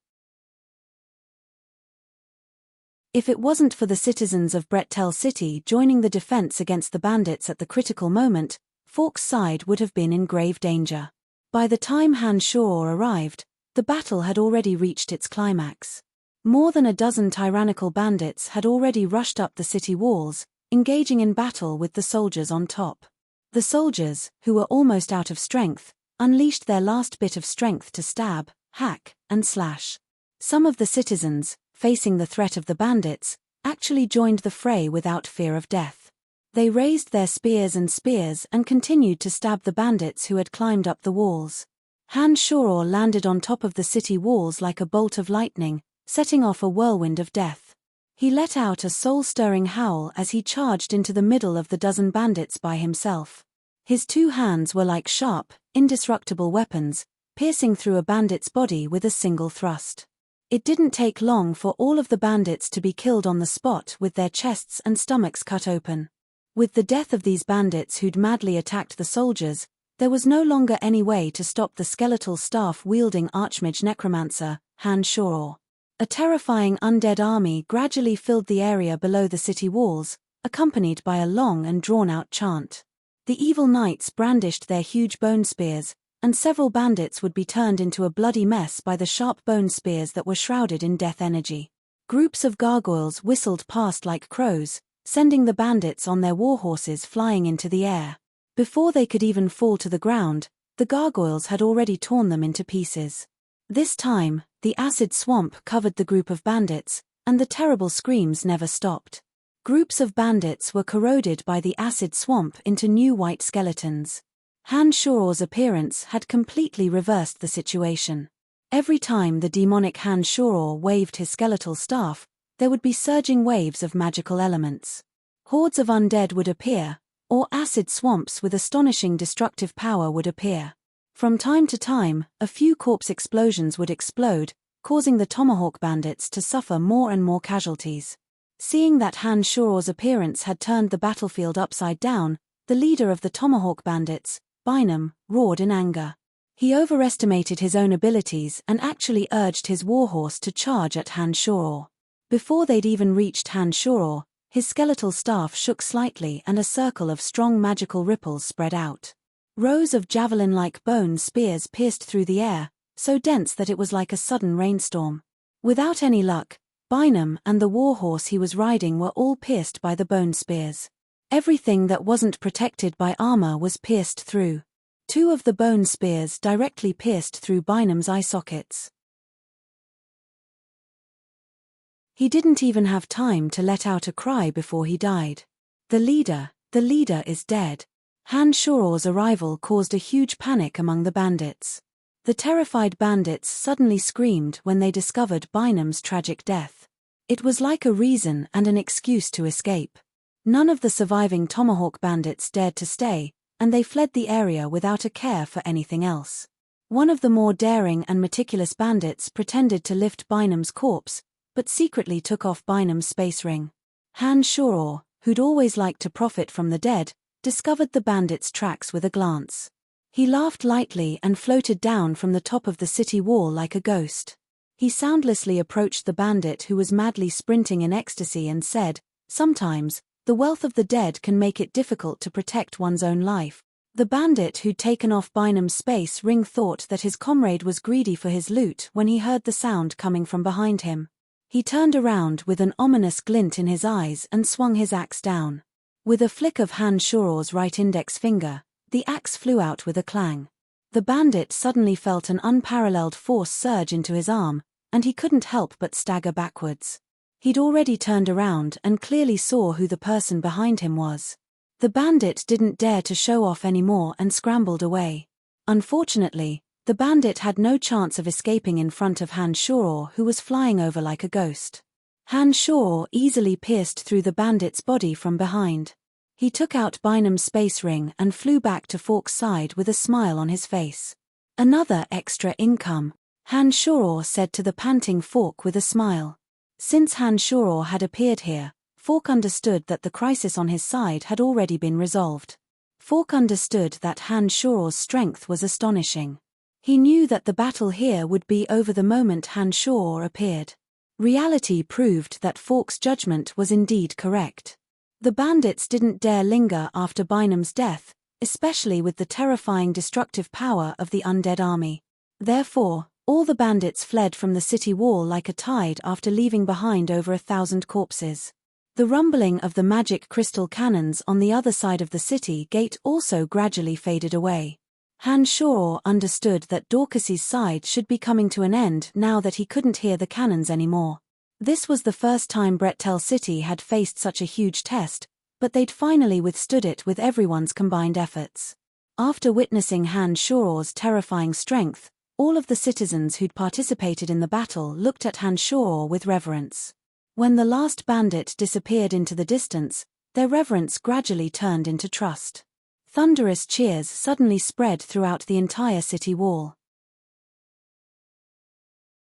If it wasn't for the citizens of Brettel City joining the defense against the bandits at the critical moment, Falk's side would have been in grave danger. By the time Han Shoror arrived, the battle had already reached its climax. More than a dozen tyrannical bandits had already rushed up the city walls, engaging in battle with the soldiers on top. The soldiers, who were almost out of strength, unleashed their last bit of strength to stab, hack, and slash. Some of the citizens, facing the threat of the bandits, actually joined the fray without fear of death. They raised their spears and continued to stab the bandits who had climbed up the walls. Han-Shoror landed on top of the city walls like a bolt of lightning, setting off a whirlwind of death. He let out a soul-stirring howl as he charged into the middle of the dozen bandits by himself. His 2 hands were like sharp, indestructible weapons, piercing through a bandit's body with a single thrust. It didn't take long for all of the bandits to be killed on the spot with their chests and stomachs cut open. With the death of these bandits who'd madly attacked the soldiers, there was no longer any way to stop the skeletal staff-wielding archmage necromancer, Han-Shoror. A terrifying undead army gradually filled the area below the city walls, accompanied by a long and drawn-out chant. The evil knights brandished their huge bone spears, and several bandits would be turned into a bloody mess by the sharp bone spears that were shrouded in death energy. Groups of gargoyles whistled past like crows, sending the bandits on their warhorses flying into the air. Before they could even fall to the ground, the gargoyles had already torn them into pieces. This time, the acid swamp covered the group of bandits, and the terrible screams never stopped. Groups of bandits were corroded by the acid swamp into new white skeletons. Han-Shoror's appearance had completely reversed the situation. Every time the demonic Han-Shoror waved his skeletal staff, there would be surging waves of magical elements. Hordes of undead would appear, or acid swamps with astonishing destructive power would appear. From time to time, a few corpse explosions would explode, causing the Tomahawk bandits to suffer more and more casualties. Seeing that Han-Shoror's appearance had turned the battlefield upside down, the leader of the Tomahawk bandits, Bynum, roared in anger. He overestimated his own abilities and actually urged his warhorse to charge at Han-Shoror. Before they'd even reached Han-Shoror, his skeletal staff shook slightly and a circle of strong magical ripples spread out. Rows of javelin-like bone spears pierced through the air, so dense that it was like a sudden rainstorm. Without any luck, Bynum and the warhorse he was riding were all pierced by the bone spears. Everything that wasn't protected by armor was pierced through. 2 of the bone spears directly pierced through Bynum's eye sockets. He didn't even have time to let out a cry before he died. The leader is dead. Han-Shoror's arrival caused a huge panic among the bandits. The terrified bandits suddenly screamed when they discovered Bynum's tragic death. It was like a reason and an excuse to escape. None of the surviving Tomahawk bandits dared to stay, and they fled the area without a care for anything else. One of the more daring and meticulous bandits pretended to lift Bynum's corpse, but secretly took off Bynum's space ring. Han-Shoror, who'd always liked to profit from the dead, discovered the bandits' tracks with a glance. He laughed lightly and floated down from the top of the city wall like a ghost. He soundlessly approached the bandit who was madly sprinting in ecstasy and said, "Sometimes, the wealth of the dead can make it difficult to protect one's own life." The bandit who'd taken off Bynum's space ring thought that his comrade was greedy for his loot when he heard the sound coming from behind him. He turned around with an ominous glint in his eyes and swung his axe down. With a flick of Han-Shoror's right index finger, the axe flew out with a clang. The bandit suddenly felt an unparalleled force surge into his arm, and he couldn't help but stagger backwards. He'd already turned around and clearly saw who the person behind him was. The bandit didn't dare to show off anymore and scrambled away. Unfortunately, the bandit had no chance of escaping in front of Han-Shoror, who was flying over like a ghost. Han-Shoror easily pierced through the bandit's body from behind. He took out Bynum's space ring and flew back to Fork's side with a smile on his face. "Another extra income," Han-Shoror said to the panting Fork with a smile. Since Han-Shoror had appeared here, Fork understood that the crisis on his side had already been resolved. Fork understood that Han-Shoror's strength was astonishing. He knew that the battle here would be over the moment Han-Shoror appeared. Reality proved that Fork's judgment was indeed correct. The bandits didn't dare linger after Bynum's death, especially with the terrifying destructive power of the undead army. Therefore, all the bandits fled from the city wall like a tide after leaving behind over 1,000 corpses. The rumbling of the magic crystal cannons on the other side of the city gate also gradually faded away. Han Shor understood that Dorcas's side should be coming to an end now that he couldn't hear the cannons anymore. This was the first time Brettel City had faced such a huge test, but they'd finally withstood it with everyone's combined efforts. After witnessing Han Shor's terrifying strength, all of the citizens who'd participated in the battle looked at Han Shor with reverence. When the last bandit disappeared into the distance, their reverence gradually turned into trust. Thunderous cheers suddenly spread throughout the entire city wall.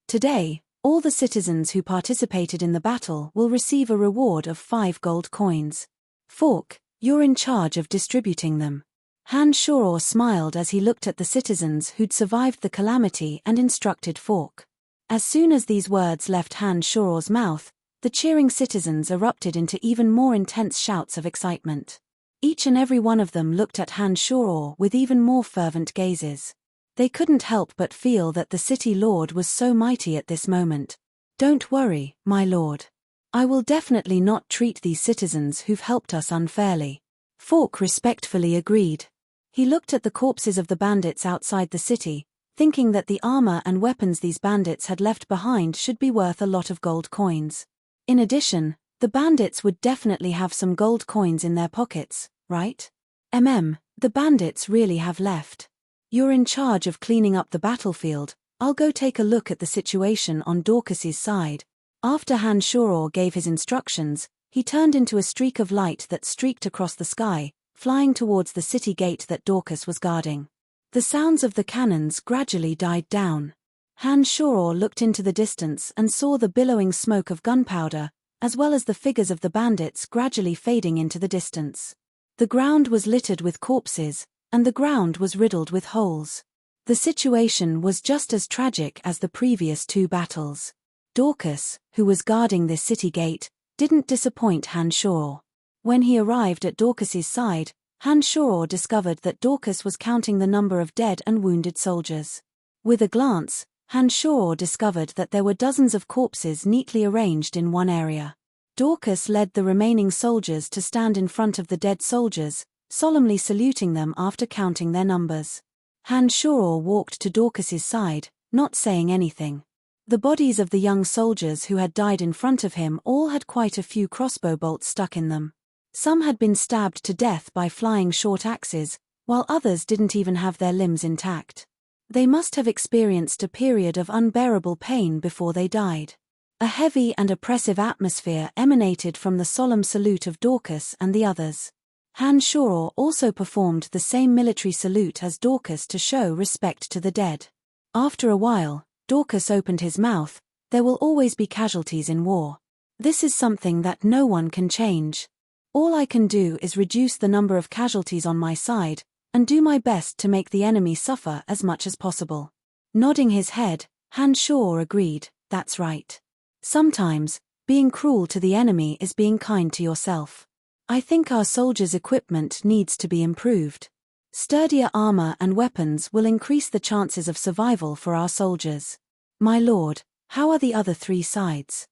Today, all the citizens who participated in the battle will receive a reward of 5 gold coins. Fork, you're in charge of distributing them. Han Shor smiled as he looked at the citizens who'd survived the calamity and instructed Fork. As soon as these words left Han Shor's mouth, the cheering citizens erupted into even more intense shouts of excitement. Each and every one of them looked at Han Shor with even more fervent gazes. They couldn't help but feel that the city lord was so mighty at this moment. Don't worry, my lord. I will definitely not treat these citizens who've helped us unfairly. Fork respectfully agreed. He looked at the corpses of the bandits outside the city, thinking that the armor and weapons these bandits had left behind should be worth a lot of gold coins. In addition, the bandits would definitely have some gold coins in their pockets, right? The bandits really have left. You're in charge of cleaning up the battlefield. I'll go take a look at the situation on Dorcas's side. After Han Shor gave his instructions, he turned into a streak of light that streaked across the sky, flying towards the city gate that Dorcas was guarding. The sounds of the cannons gradually died down. Han Shor looked into the distance and saw the billowing smoke of gunpowder, as well as the figures of the bandits gradually fading into the distance. The ground was littered with corpses, and the ground was riddled with holes. The situation was just as tragic as the previous 2 battles. Dorcas, who was guarding this city gate, didn't disappoint Han Shor. When he arrived at Dorcas's side, Han Shor discovered that Dorcas was counting the number of dead and wounded soldiers. With a glance, Han Shor discovered that there were dozens of corpses neatly arranged in one area. Dorcas led the remaining soldiers to stand in front of the dead soldiers, solemnly saluting them after counting their numbers. Han Shor walked to Dorcas's side, not saying anything. The bodies of the young soldiers who had died in front of him all had quite a few crossbow bolts stuck in them. Some had been stabbed to death by flying short axes, while others didn't even have their limbs intact. They must have experienced a period of unbearable pain before they died. A heavy and oppressive atmosphere emanated from the solemn salute of Dorcas and the others. Han Shor also performed the same military salute as Dorcas to show respect to the dead. After a while, Dorcas opened his mouth. There will always be casualties in war. This is something that no one can change. All I can do is reduce the number of casualties on my side, and do my best to make the enemy suffer as much as possible. Nodding his head, Han Shor agreed, that's right. Sometimes, being cruel to the enemy is being kind to yourself. I think our soldiers' equipment needs to be improved. Sturdier armor and weapons will increase the chances of survival for our soldiers. My lord, how are the other 3 sides?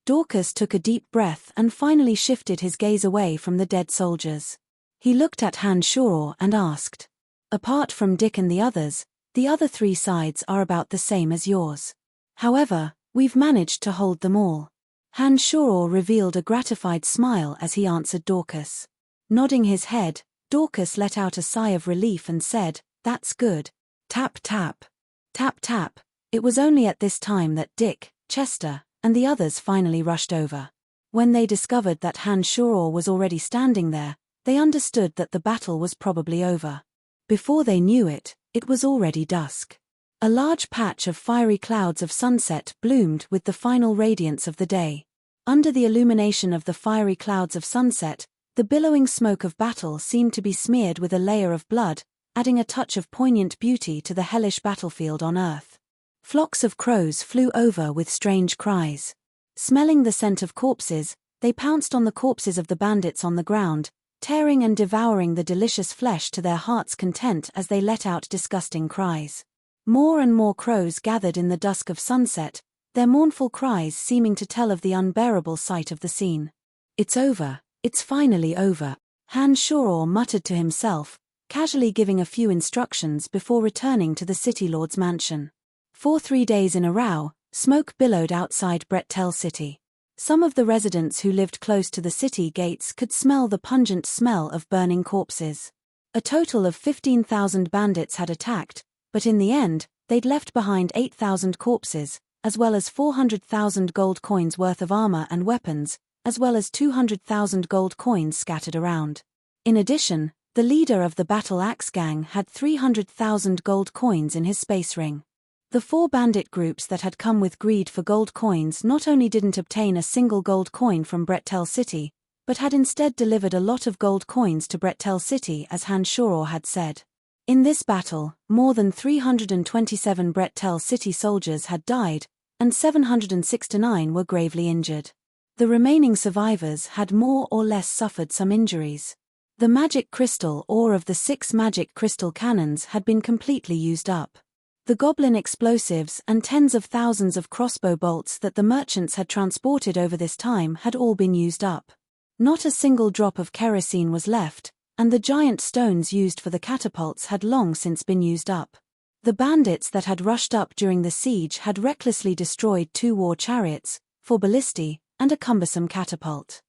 Dorcas took a deep breath and finally shifted his gaze away from the dead soldiers. He looked at Han Shor and asked, apart from Dick and the other 3 sides are about the same as yours. However, we've managed to hold them all. Han Shor revealed a gratified smile as he answered Dorcas. Nodding his head, Dorcas let out a sigh of relief and said, that's good. Tap tap. Tap tap. It was only at this time that Dick, Chester, and the others finally rushed over. When they discovered that Han Shor was already standing there, they understood that the battle was probably over. Before they knew it, it was already dusk. A large patch of fiery clouds of sunset bloomed with the final radiance of the day. Under the illumination of the fiery clouds of sunset, the billowing smoke of battle seemed to be smeared with a layer of blood, adding a touch of poignant beauty to the hellish battlefield on earth. Flocks of crows flew over with strange cries. Smelling the scent of corpses, they pounced on the corpses of the bandits on the ground, tearing and devouring the delicious flesh to their heart's content as they let out disgusting cries. More and more crows gathered in the dusk of sunset, their mournful cries seeming to tell of the unbearable sight of the scene. "It's over, it's finally over," Han Shoror muttered to himself, casually giving a few instructions before returning to the city lord's mansion. For 3 days in a row, smoke billowed outside Brettel City. Some of the residents who lived close to the city gates could smell the pungent smell of burning corpses. A total of 15,000 bandits had attacked, but in the end, they'd left behind 8,000 corpses, as well as 400,000 gold coins worth of armor and weapons, as well as 200,000 gold coins scattered around. In addition, the leader of the Battle Axe Gang had 300,000 gold coins in his space ring. The 4 bandit groups that had come with greed for gold coins not only didn't obtain a single gold coin from Brettel City, but had instead delivered a lot of gold coins to Brettel City as Han Shoror had said. In this battle, more than 327 Brettel City soldiers had died, and 769 were gravely injured. The remaining survivors had more or less suffered some injuries. The magic crystal ore of the 6 magic crystal cannons had been completely used up. The goblin explosives and tens of thousands of crossbow bolts that the merchants had transported over this time had all been used up. Not a single drop of kerosene was left, and the giant stones used for the catapults had long since been used up. The bandits that had rushed up during the siege had recklessly destroyed 2 war chariots, 4 ballistae, and a cumbersome catapult.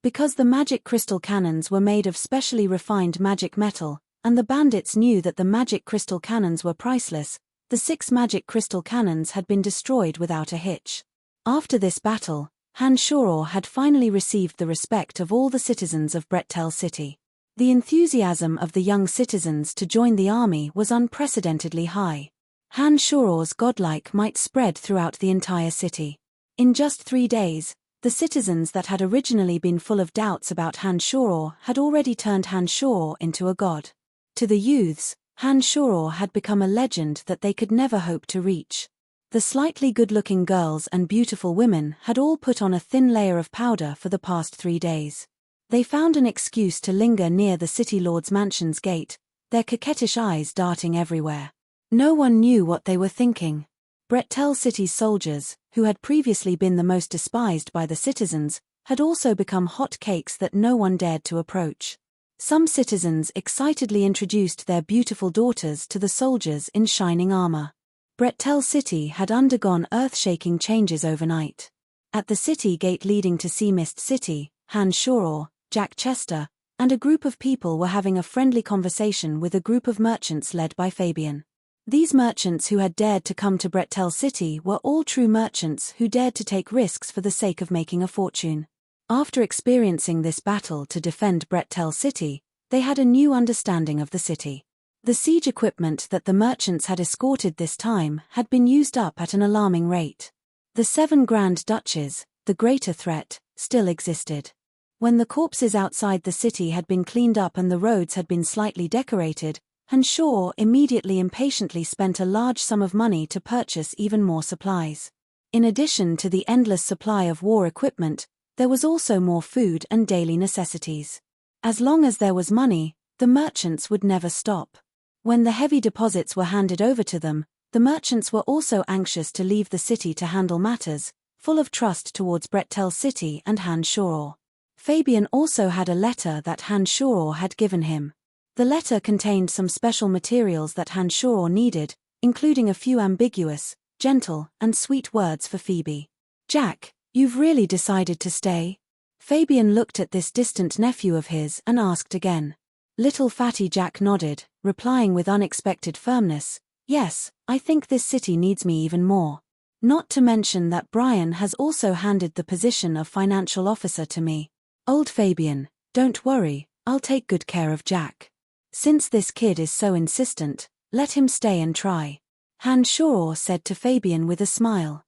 Because the magic crystal cannons were made of specially refined magic metal, and the bandits knew that the magic crystal cannons were priceless, the 6 magic crystal cannons had been destroyed without a hitch. After this battle, Han Shoror had finally received the respect of all the citizens of Brettel City. The enthusiasm of the young citizens to join the army was unprecedentedly high. Han Shoror's godlike might spread throughout the entire city. In just 3 days, the citizens that had originally been full of doubts about Han Shoror had already turned Han Shoror into a god. To the youths, Han Shoror had become a legend that they could never hope to reach. The slightly good-looking girls and beautiful women had all put on a thin layer of powder for the past 3 days. They found an excuse to linger near the city lord's mansion's gate, their coquettish eyes darting everywhere. No one knew what they were thinking. Brettel City's soldiers, who had previously been the most despised by the citizens, had also become hot cakes that no one dared to approach. Some citizens excitedly introduced their beautiful daughters to the soldiers in shining armor. Brettel City had undergone earth-shaking changes overnight. At the city gate leading to Sea Mist City, Han Shoror, Jack Chester, and a group of people were having a friendly conversation with a group of merchants led by Fabian. These merchants who had dared to come to Brettel City were all true merchants who dared to take risks for the sake of making a fortune. After experiencing this battle to defend Brettel City, they had a new understanding of the city. The siege equipment that the merchants had escorted this time had been used up at an alarming rate. The 7 Grand Duchies, the greater threat, still existed. When the corpses outside the city had been cleaned up and the roads had been slightly decorated, Han Shoror immediately impatiently spent a large sum of money to purchase even more supplies. In addition to the endless supply of war equipment, there was also more food and daily necessities. As long as there was money, the merchants would never stop. When the heavy deposits were handed over to them, the merchants were also anxious to leave the city to handle matters, full of trust towards Brettel City and Han Shoror. Fabian also had a letter that Han Shoror had given him. The letter contained some special materials that Han Shoror needed, including a few ambiguous, gentle, and sweet words for Phoebe. "Jack, you've really decided to stay?" Fabian looked at this distant nephew of his and asked again. Little fatty Jack nodded, replying with unexpected firmness, "Yes, I think this city needs me even more. Not to mention that Brian has also handed the position of financial officer to me. Old Fabian, don't worry, I'll take good care of Jack. Since this kid is so insistent, let him stay and try," Han Shoror said to Fabian with a smile.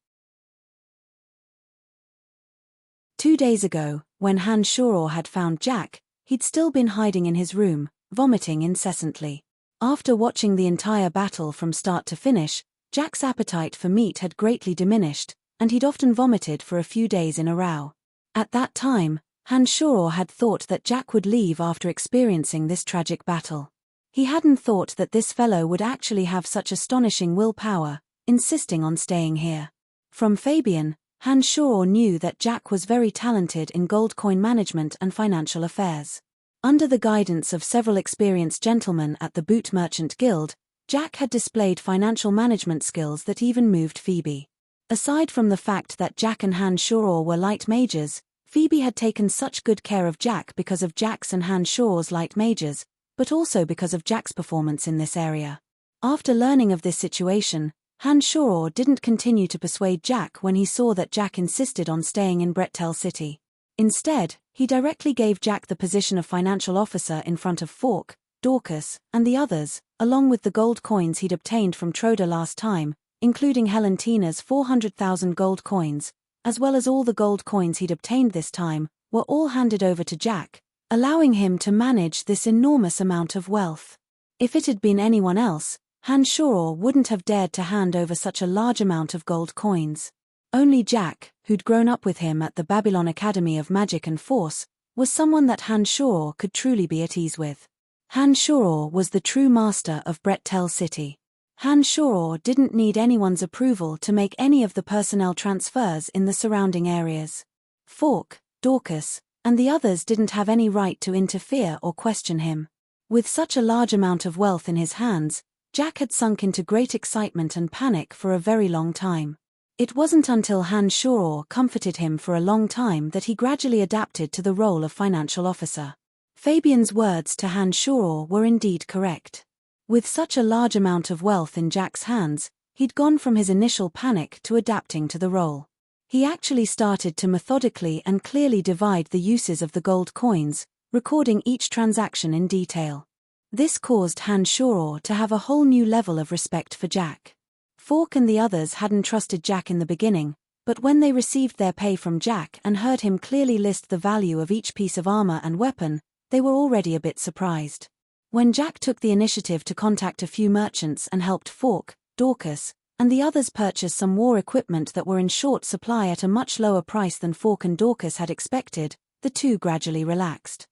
2 days ago, when Han Shoror had found Jack, he'd still been hiding in his room, vomiting incessantly. After watching the entire battle from start to finish, Jack's appetite for meat had greatly diminished, and he'd often vomited for a few days in a row. At that time, Han Shoror had thought that Jack would leave after experiencing this tragic battle. He hadn't thought that this fellow would actually have such astonishing willpower, insisting on staying here. From Fabian, Hanshaw knew that Jack was very talented in gold coin management and financial affairs. Under the guidance of several experienced gentlemen at the Boot Merchant Guild, Jack had displayed financial management skills that even moved Phoebe. Aside from the fact that Jack and Hanshaw were light mages, Phoebe had taken such good care of Jack because of Jack's and Hanshaw's light mages, but also because of Jack's performance in this area. After learning of this situation, Hanshaw didn't continue to persuade Jack when he saw that Jack insisted on staying in Brettel City. Instead, he directly gave Jack the position of financial officer in front of Fork, Dorcas, and the others, along with the gold coins he'd obtained from Troda last time, including Helentina's 400,000 gold coins, as well as all the gold coins he'd obtained this time, were all handed over to Jack, allowing him to manage this enormous amount of wealth. If it had been anyone else, Hanshaw wouldn't have dared to hand over such a large amount of gold coins. Only Jack, who'd grown up with him at the Babylon Academy of Magic and Force, was someone that Hanshaw could truly be at ease with. Hanshaw was the true master of Brettel City. Hanshaw didn't need anyone's approval to make any of the personnel transfers in the surrounding areas. Fork, Dorcas, and the others didn't have any right to interfere or question him. With such a large amount of wealth in his hands, Jack had sunk into great excitement and panic for a very long time. It wasn't until Hanshaw comforted him for a long time that he gradually adapted to the role of financial officer. Fabian's words to Hanshaw were indeed correct. With such a large amount of wealth in Jack's hands, he'd gone from his initial panic to adapting to the role. He actually started to methodically and clearly divide the uses of the gold coins, recording each transaction in detail. This caused Hanshaw to have a whole new level of respect for Jack. Fork and the others hadn't trusted Jack in the beginning, but when they received their pay from Jack and heard him clearly list the value of each piece of armor and weapon, they were already a bit surprised. When Jack took the initiative to contact a few merchants and helped Fork, Dorcas, and the others purchase some war equipment that were in short supply at a much lower price than Fork and Dorcas had expected, the two gradually relaxed.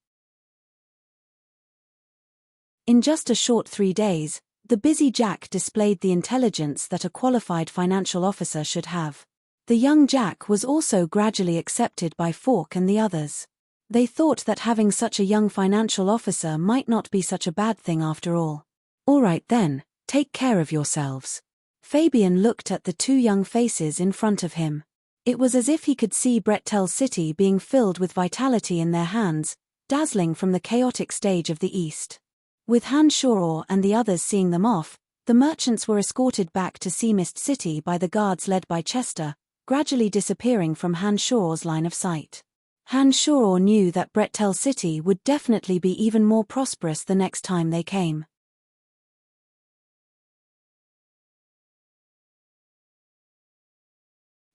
In just a short 3 days, the busy Jack displayed the intelligence that a qualified financial officer should have. The young Jack was also gradually accepted by Fork and the others. They thought that having such a young financial officer might not be such a bad thing after all. All right then, take care of yourselves. Fabian looked at the two young faces in front of him. It was as if he could see Brettel City being filled with vitality in their hands, dazzling from the chaotic stage of the east. With Hanshaw and the others seeing them off, the merchants were escorted back to Seamist City by the guards led by Chester, gradually disappearing from Hanshaw's line of sight. Hanshaw knew that Brettel City would definitely be even more prosperous the next time they came.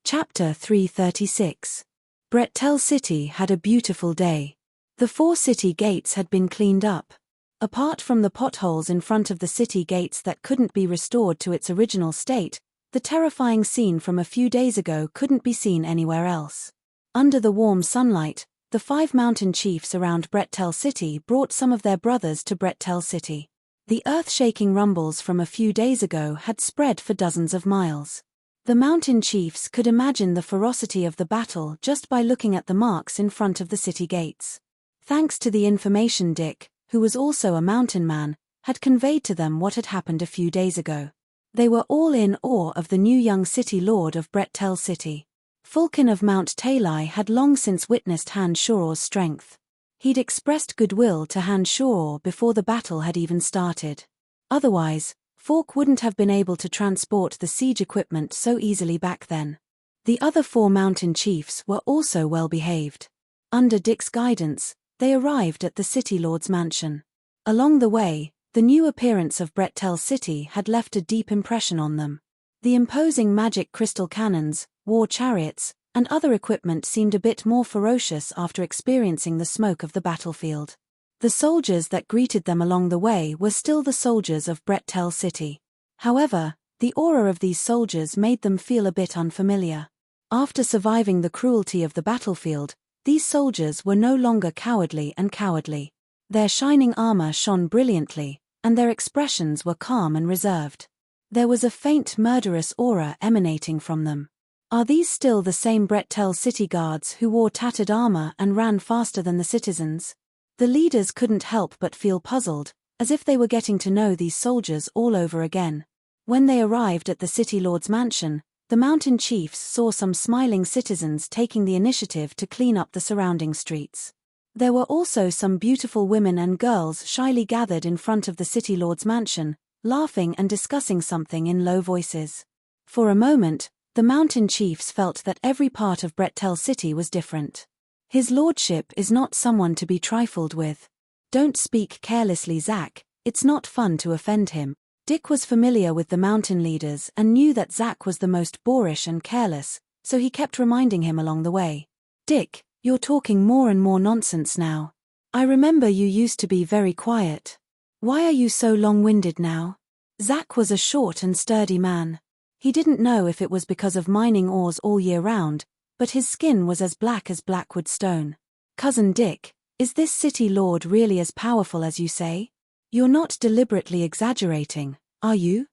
Chapter 336. Brettel City had a beautiful day. The 4 city gates had been cleaned up. Apart from the potholes in front of the city gates that couldn't be restored to its original state, the terrifying scene from a few days ago couldn't be seen anywhere else. Under the warm sunlight, the 5 mountain chiefs around Brettel City brought some of their brothers to Brettel City. The earth-shaking rumbles from a few days ago had spread for dozens of miles. The mountain chiefs could imagine the ferocity of the battle just by looking at the marks in front of the city gates. Thanks to the information Dick, who was also a mountain man, had conveyed to them what had happened a few days ago. They were all in awe of the new young city lord of Brettel City. Fulkin of Mount Talai had long since witnessed Hanshaw's strength. He'd expressed goodwill to Hanshaw before the battle had even started. Otherwise, Fork wouldn't have been able to transport the siege equipment so easily back then. The other 4 mountain chiefs were also well behaved. Under Dick's guidance, they arrived at the city lord's mansion. Along the way, the new appearance of Brettel City had left a deep impression on them. The imposing magic crystal cannons, war chariots, and other equipment seemed a bit more ferocious after experiencing the smoke of the battlefield. The soldiers that greeted them along the way were still the soldiers of Brettel City. However, the aura of these soldiers made them feel a bit unfamiliar. After surviving the cruelty of the battlefield, these soldiers were no longer cowardly. Their shining armor shone brilliantly, and their expressions were calm and reserved. There was a faint murderous aura emanating from them. Are these still the same Brettel city guards who wore tattered armor and ran faster than the citizens? The leaders couldn't help but feel puzzled, as if they were getting to know these soldiers all over again. When they arrived at the city lord's mansion, the mountain chiefs saw some smiling citizens taking the initiative to clean up the surrounding streets. There were also some beautiful women and girls shyly gathered in front of the city lord's mansion, laughing and discussing something in low voices. For a moment, the mountain chiefs felt that every part of Brettel City was different. His lordship is not someone to be trifled with. Don't speak carelessly, Zack, it's not fun to offend him. Dick was familiar with the mountain leaders and knew that Zack was the most boorish and careless, so he kept reminding him along the way. Dick, you're talking more and more nonsense now. I remember you used to be very quiet. Why are you so long-winded now? Zack was a short and sturdy man. He didn't know if it was because of mining ores all year round, but his skin was as blackwood stone. Cousin Dick, is this city lord really as powerful as you say? You're not deliberately exaggerating, are you?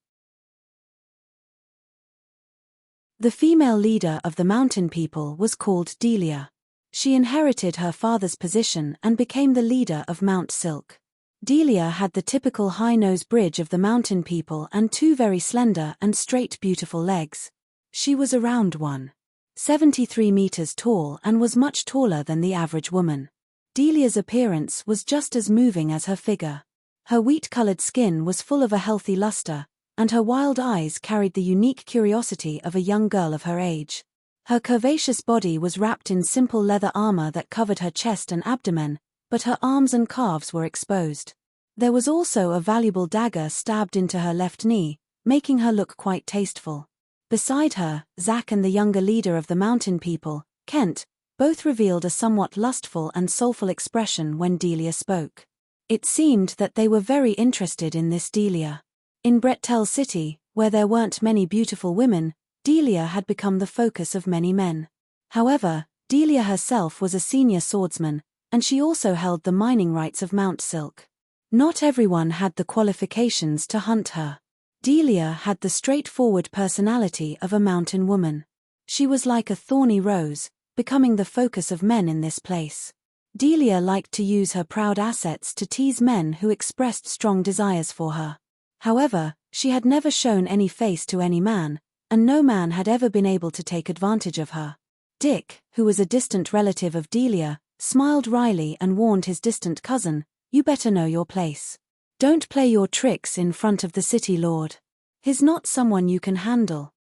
The female leader of the mountain people was called Delia. She inherited her father's position and became the leader of Mount Silk. Delia had the typical high-nose bridge of the mountain people and two very slender and straight beautiful legs. She was around 1.73 meters tall and was much taller than the average woman. Delia's appearance was just as moving as her figure. Her wheat-colored skin was full of a healthy luster, and her wild eyes carried the unique curiosity of a young girl of her age. Her curvaceous body was wrapped in simple leather armor that covered her chest and abdomen, but her arms and calves were exposed. There was also a valuable dagger stabbed into her left knee, making her look quite tasteful. Beside her, Zack and the younger leader of the mountain people, Kent, both revealed a somewhat lustful and soulful expression when Delia spoke. It seemed that they were very interested in this Delia. In Brettel City, where there weren't many beautiful women, Delia had become the focus of many men. However, Delia herself was a senior swordsman, and she also held the mining rights of Mount Silk. Not everyone had the qualifications to hunt her. Delia had the straightforward personality of a mountain woman. She was like a thorny rose, becoming the focus of men in this place. Delia liked to use her proud assets to tease men who expressed strong desires for her. However, she had never shown any face to any man, and no man had ever been able to take advantage of her. Dick, who was a distant relative of Delia, smiled wryly and warned his distant cousin, "You better know your place. Don't play your tricks in front of the city lord. He's not someone you can handle.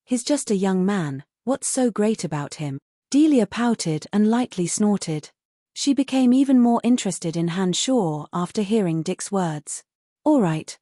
He's just a young man, what's so great about him?" Delia pouted and lightly snorted. She became even more interested in Han Shaw after hearing Dick's words. All right,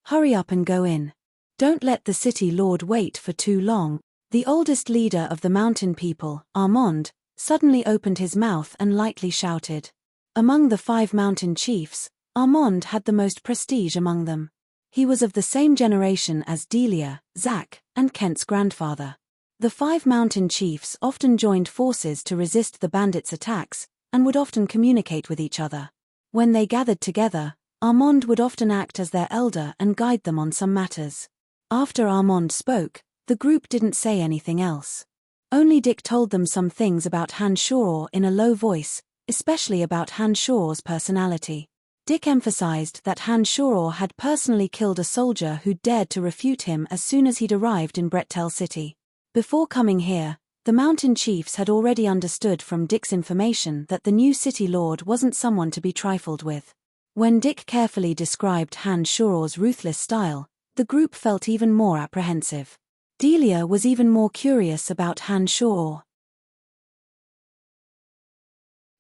hurry up and go in. Don't let the city lord wait for too long." The oldest leader of the mountain people, Armand, suddenly opened his mouth and lightly shouted. Among the 5 mountain chiefs, Armand had the most prestige among them. He was of the same generation as Delia, Zack, and Kent's grandfather. The 5 mountain chiefs often joined forces to resist the bandits' attacks, and would often communicate with each other. When they gathered together, Armand would often act as their elder and guide them on some matters. After Armand spoke, the group didn't say anything else. Only Dick told them some things about Han Shaw in a low voice, especially about Han Shaw's personality. Dick emphasized that Han Shaw had personally killed a soldier who dared to refute him as soon as he'd arrived in Brettel City. Before coming here, the mountain chiefs had already understood from Dick's information that the new city lord wasn't someone to be trifled with. When Dick carefully described Han Shaw's ruthless style, the group felt even more apprehensive. Delia was even more curious about Han Shaw.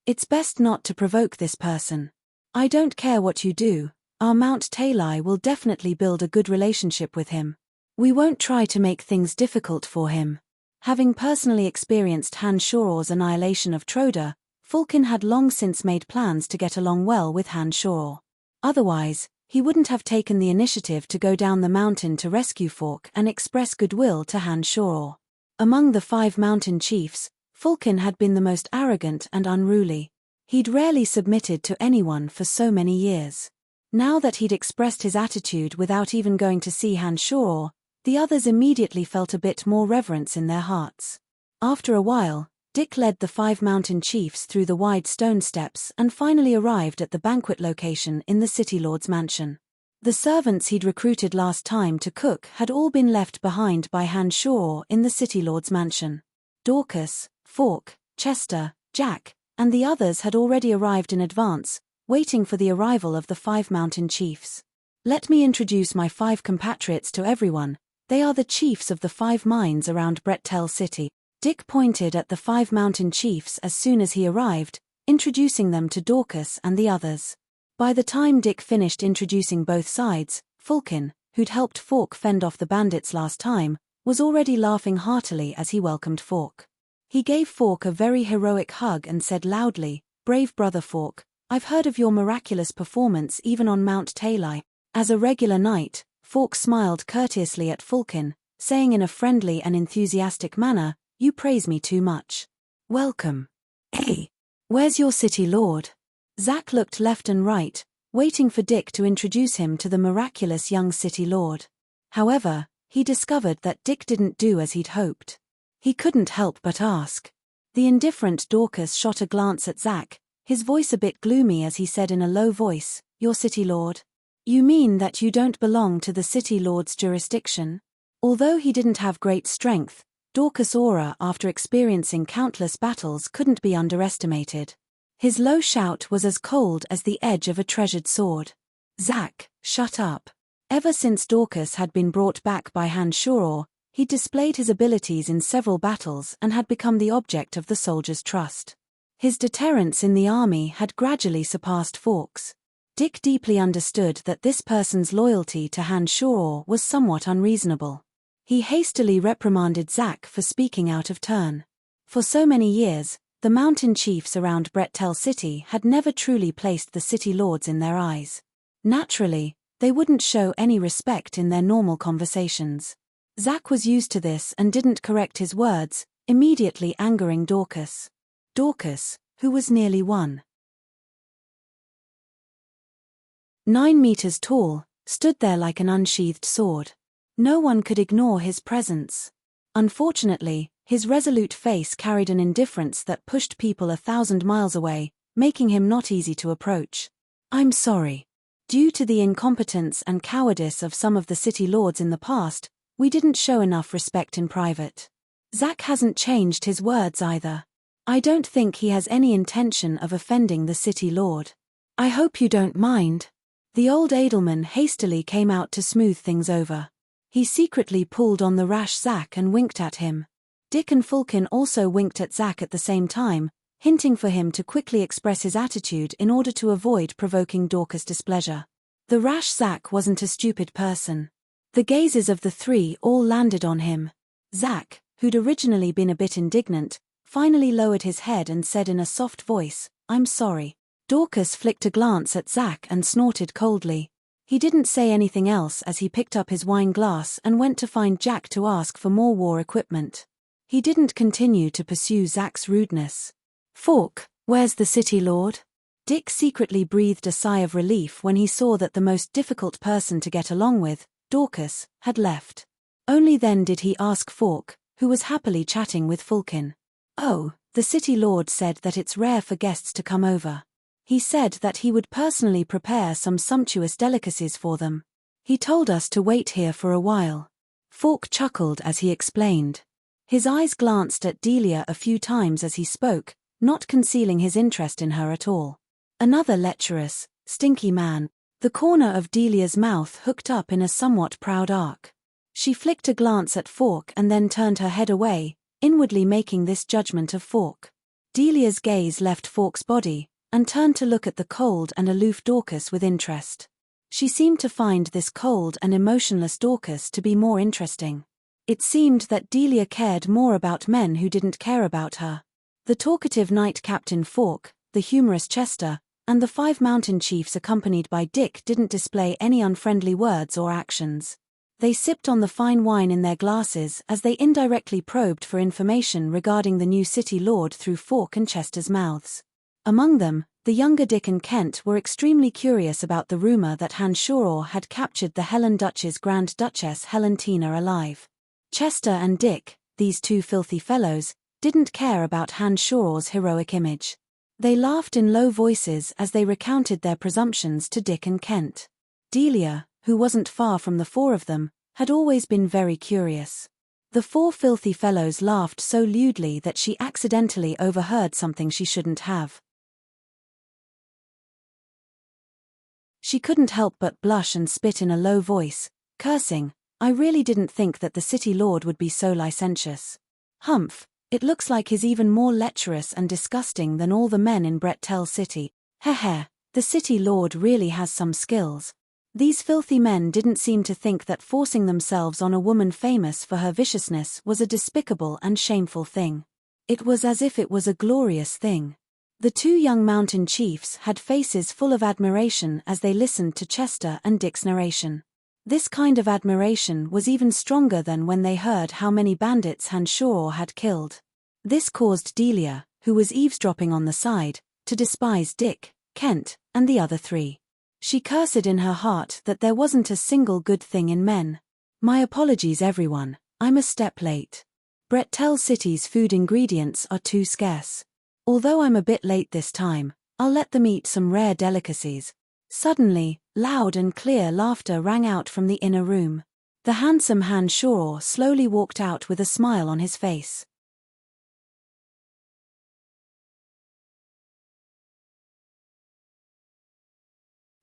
It's best not to provoke this person. I don't care what you do, our Mount Talai will definitely build a good relationship with him. We won't try to make things difficult for him. Having personally experienced Han Shaw's annihilation of Troda, Fulkin had long since made plans to get along well with Han Shaw. Otherwise, he wouldn't have taken the initiative to go down the mountain to rescue Falk and express goodwill to Han Shaw. Among the 5 mountain chiefs, Fulkin had been the most arrogant and unruly. He'd rarely submitted to anyone for so many years. Now that he'd expressed his attitude without even going to see Hanshaw, the others immediately felt a bit more reverence in their hearts. After a while, Dick led the 5 mountain chiefs through the wide stone steps and finally arrived at the banquet location in the city lord's mansion. The servants he'd recruited last time to cook had all been left behind by Hanshaw in the city lord's mansion. Dorcas, Fork, Chester, Jack, and the others had already arrived in advance, waiting for the arrival of the 5 mountain chiefs. Let me introduce my 5 compatriots to everyone. They are the chiefs of the 5 mines around Brettel City. Dick pointed at the 5 mountain chiefs as soon as he arrived, introducing them to Dorcas and the others. By the time Dick finished introducing both sides, Fulkin, who'd helped Fork fend off the bandits last time, was already laughing heartily as he welcomed Fork. He gave Fork a very heroic hug and said loudly, "Brave brother Fork, I've heard of your miraculous performance even on Mount Talai." As a regular knight, Fork smiled courteously at Fulkin, saying in a friendly and enthusiastic manner, "You praise me too much. Welcome. Hey, where's your city lord?" Zack looked left and right, waiting for Dick to introduce him to the miraculous young city lord. However, he discovered that Dick didn't do as he'd hoped. He couldn't help but ask. The indifferent Dorcas shot a glance at Zack, his voice a bit gloomy as he said in a low voice, "Your city lord? You mean that you don't belong to the city lord's jurisdiction?" Although he didn't have great strength, Dorcas' aura after experiencing countless battles couldn't be underestimated. His low shout was as cold as the edge of a treasured sword. "Zack, shut up." Ever since Dorcas had been brought back by Hanshaw, he displayed his abilities in several battles and had become the object of the soldiers' trust. His deterrence in the army had gradually surpassed Fork's. Dick deeply understood that this person's loyalty to Hanshaw was somewhat unreasonable. He hastily reprimanded Zack for speaking out of turn. For so many years, the mountain chiefs around Brettel City had never truly placed the city lords in their eyes. Naturally, they wouldn't show any respect in their normal conversations. Zack was used to this and didn't correct his words, immediately angering Dorcas. Dorcas, who was nearly 1.9 meters tall, stood there like an unsheathed sword. No one could ignore his presence. Unfortunately, his resolute face carried an indifference that pushed people 1,000 miles away, making him not easy to approach. "I'm sorry. Due to the incompetence and cowardice of some of the city lords in the past, we didn't show enough respect in private." Zack hasn't changed his words either. "I don't think he has any intention of offending the city lord. I hope you don't mind." The old edelman hastily came out to smooth things over. He secretly pulled on the rash Zack and winked at him. Dick and Fulkin also winked at Zack at the same time, hinting for him to quickly express his attitude in order to avoid provoking Dorcas' displeasure. The rash Zack wasn't a stupid person. The gazes of the 3 all landed on him. Zack, who'd originally been a bit indignant, finally lowered his head and said in a soft voice, "I'm sorry." Dorcas flicked a glance at Zack and snorted coldly. He didn't say anything else as he picked up his wine glass and went to find Jack to ask for more war equipment. He didn't continue to pursue Zack's rudeness. "Fork, where's the city lord?" Dick secretly breathed a sigh of relief when he saw that the most difficult person to get along with, Dorcas, had left. Only then did he ask Fork, who was happily chatting with Fulkin. "Oh, the city lord said that it's rare for guests to come over. He said that he would personally prepare some sumptuous delicacies for them. He told us to wait here for a while." Fork chuckled as he explained. His eyes glanced at Delia a few times as he spoke, not concealing his interest in her at all. Another lecherous, stinky man. The corner of Delia's mouth hooked up in a somewhat proud arc. She flicked a glance at Fork and then turned her head away, inwardly making this judgment of Fork. Delia's gaze left Fork's body, and turned to look at the cold and aloof Dorcas with interest. She seemed to find this cold and emotionless Dorcas to be more interesting. It seemed that Delia cared more about men who didn't care about her. The talkative knight captain Fork, the humorous Chester, and the 5 mountain chiefs accompanied by Dick didn't display any unfriendly words or actions. They sipped on the fine wine in their glasses as they indirectly probed for information regarding the new city lord through Fork and Chester's mouths. Among them, The younger Dick and Kent were extremely curious about the rumor that Han Shoror had captured the Helen Duch's Grand Duchess Helentina alive. Chester and Dick, these two filthy fellows, didn't care about Han Shoror's heroic image. They laughed in low voices as they recounted their presumptions to Dick and Kent. Delia, who wasn't far from the four of them, had always been very curious. The four filthy fellows laughed so lewdly that she accidentally overheard something she shouldn't have. She couldn't help but blush and spit in a low voice, cursing, "I really didn't think that the city lord would be so licentious. Humph, it looks like he's even more lecherous and disgusting than all the men in Brettel City. Heh, the city lord really has some skills." These filthy men didn't seem to think that forcing themselves on a woman famous for her viciousness was a despicable and shameful thing. It was as if it was a glorious thing. The two young mountain chiefs had faces full of admiration as they listened to Chester and Dick's narration. This kind of admiration was even stronger than when they heard how many bandits Han Shoror had killed. This caused Delia, who was eavesdropping on the side, to despise Dick, Kent, and the other three. She cursed in her heart that there wasn't a single good thing in men. "My apologies everyone, I'm a step late. Brettel City's food ingredients are too scarce. Although I'm a bit late this time, I'll let them eat some rare delicacies." Suddenly, loud and clear laughter rang out from the inner room. The handsome Han Shoror slowly walked out with a smile on his face.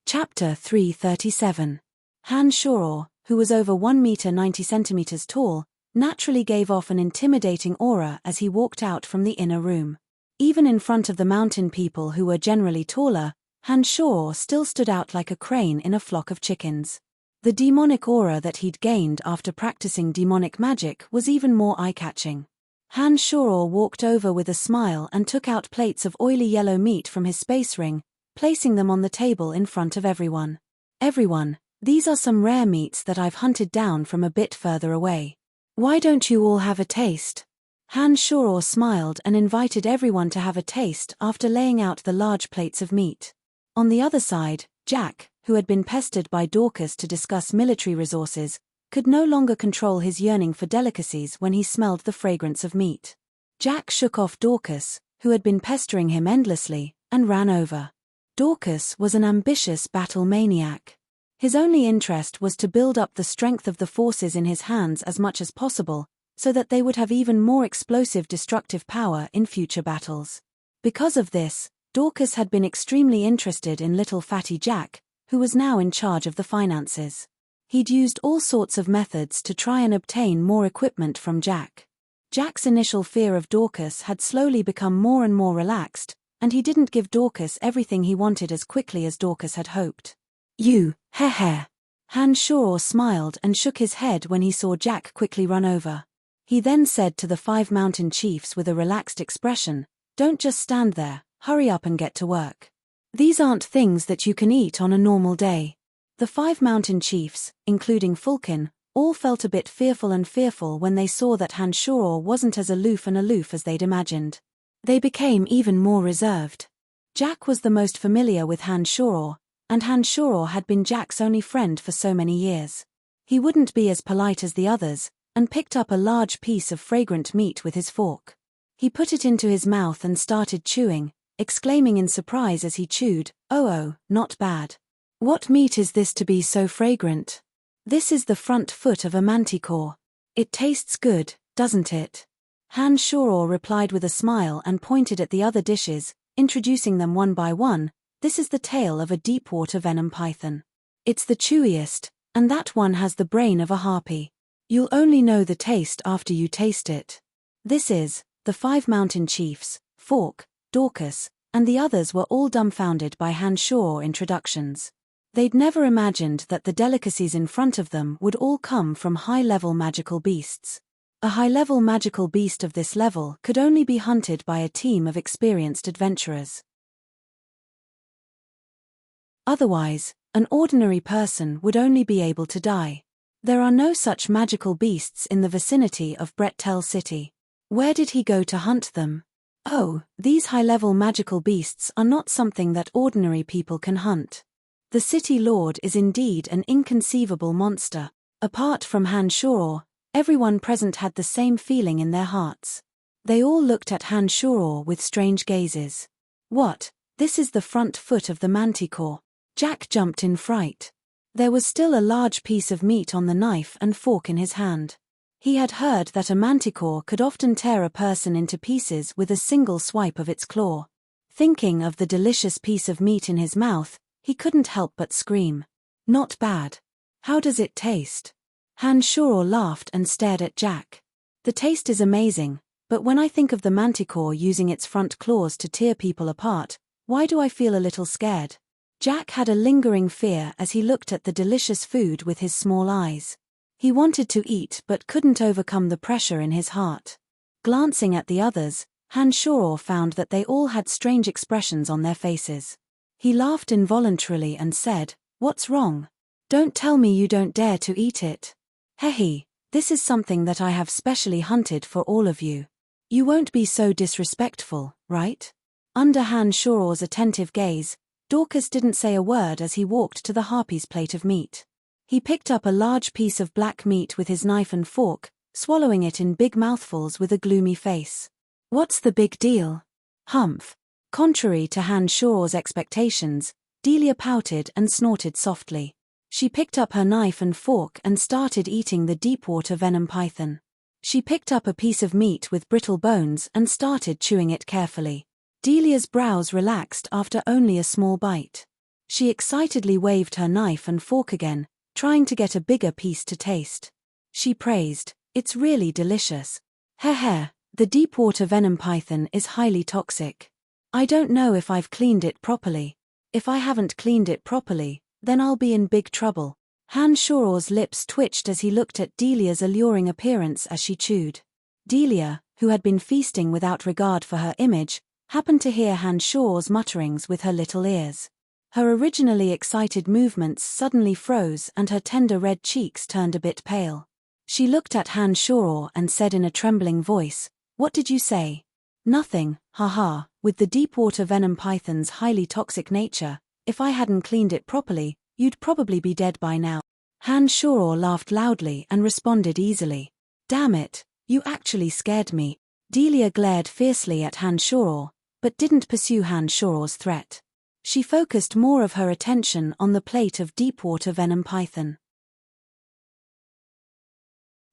Chapter 337. Han Shoror, who was over 1 meter 90 centimeters tall, naturally gave off an intimidating aura as he walked out from the inner room. Even in front of the mountain people who were generally taller, Han Shoror still stood out like a crane in a flock of chickens. The demonic aura that he'd gained after practicing demonic magic was even more eye-catching. Han Shoror walked over with a smile and took out plates of oily yellow meat from his space ring, placing them on the table in front of everyone. "Everyone, these are some rare meats that I've hunted down from a bit further away. Why don't you all have a taste?" Han Shoror smiled and invited everyone to have a taste after laying out the large plates of meat. On the other side, Jack, who had been pestered by Dorcas to discuss military resources, could no longer control his yearning for delicacies when he smelled the fragrance of meat. Jack shook off Dorcas, who had been pestering him endlessly, and ran over. Dorcas was an ambitious battle maniac. His only interest was to build up the strength of the forces in his hands as much as possible, so that they would have even more explosive destructive power in future battles. Because of this, Dorcas had been extremely interested in little fatty Jack, who was now in charge of the finances. He'd used all sorts of methods to try and obtain more equipment from Jack. Jack's initial fear of Dorcas had slowly become more and more relaxed, and he didn't give Dorcas everything he wanted as quickly as Dorcas had hoped. "You, heh. Han Shoror smiled and shook his head when he saw Jack quickly run over. He then said to the 5 mountain chiefs with a relaxed expression, "Don't just stand there, hurry up and get to work. These aren't things that you can eat on a normal day." The 5 mountain chiefs, including Fulkin, all felt a bit fearful when they saw that Han Shoror wasn't as aloof as they'd imagined. They became even more reserved. Jack was the most familiar with Han Shoror, and Han Shoror had been Jack's only friend for so many years. He wouldn't be as polite as the others, and picked up a large piece of fragrant meat with his fork. He put it into his mouth and started chewing, exclaiming in surprise as he chewed, "Oh, not bad. What meat is this to be so fragrant? This is the front foot of a manticore. It tastes good, doesn't it?" Han Shoror replied with a smile and pointed at the other dishes, introducing them one by one. "This is the tail of a deep-water venom python. It's the chewiest, and that one has the brain of a harpy. You'll only know the taste after you taste it." This is, the 5 mountain chiefs, Fork, Dorcas, and the others were all dumbfounded by Han Shoror introductions. They'd never imagined that the delicacies in front of them would all come from high-level magical beasts. A high-level magical beast of this level could only be hunted by a team of experienced adventurers. Otherwise, an ordinary person would only be able to die. There are no such magical beasts in the vicinity of Brettel City. Where did he go to hunt them? Oh, these high-level magical beasts are not something that ordinary people can hunt. The city lord is indeed an inconceivable monster. Apart from Han Shoror, everyone present had the same feeling in their hearts. They all looked at Han Shoror with strange gazes. What? This is the front foot of the manticore. Jack jumped in fright. There was still a large piece of meat on the knife and fork in his hand. He had heard that a manticore could often tear a person into pieces with a single swipe of its claw. Thinking of the delicious piece of meat in his mouth, he couldn't help but scream. Not bad. How does it taste? Han Shoror laughed and stared at Jack. The taste is amazing, but when I think of the manticore using its front claws to tear people apart, why do I feel a little scared? Jack had a lingering fear as he looked at the delicious food with his small eyes. He wanted to eat but couldn't overcome the pressure in his heart. Glancing at the others, Han Shoror found that they all had strange expressions on their faces. He laughed involuntarily and said, "What's wrong? Don't tell me you don't dare to eat it. Hehe, this is something that I have specially hunted for all of you. You won't be so disrespectful, right?" Under Han Shoror's attentive gaze, Dorcas didn't say a word as he walked to the harpy's plate of meat. He picked up a large piece of black meat with his knife and fork, swallowing it in big mouthfuls with a gloomy face. "What's the big deal?" "Humph." Contrary to Han Shoror's expectations, Delia pouted and snorted softly. She picked up her knife and fork and started eating the deep-water venom python. She picked up a piece of meat with brittle bones and started chewing it carefully. Delia's brows relaxed after only a small bite. She excitedly waved her knife and fork again, trying to get a bigger piece to taste. She praised, "It's really delicious. Heh, the deep-water venom python is highly toxic. I don't know if I've cleaned it properly. If I haven't cleaned it properly, then I'll be in big trouble." Han Shoror's lips twitched as he looked at Delia's alluring appearance as she chewed. Delia, who had been feasting without regard for her image, happened to hear Han Shoror's mutterings with her little ears. Her originally excited movements suddenly froze and her tender red cheeks turned a bit pale. She looked at Han Shoror and said in a trembling voice, "What did you say?" "Nothing, haha, with the deep-water venom python's highly toxic nature, if I hadn't cleaned it properly, you'd probably be dead by now." Han Shoror laughed loudly and responded easily. "Damn it, you actually scared me." Delia glared fiercely at Han Shoror, but didn't pursue Han Shoror's threat. She focused more of her attention on the plate of deep-water venom python.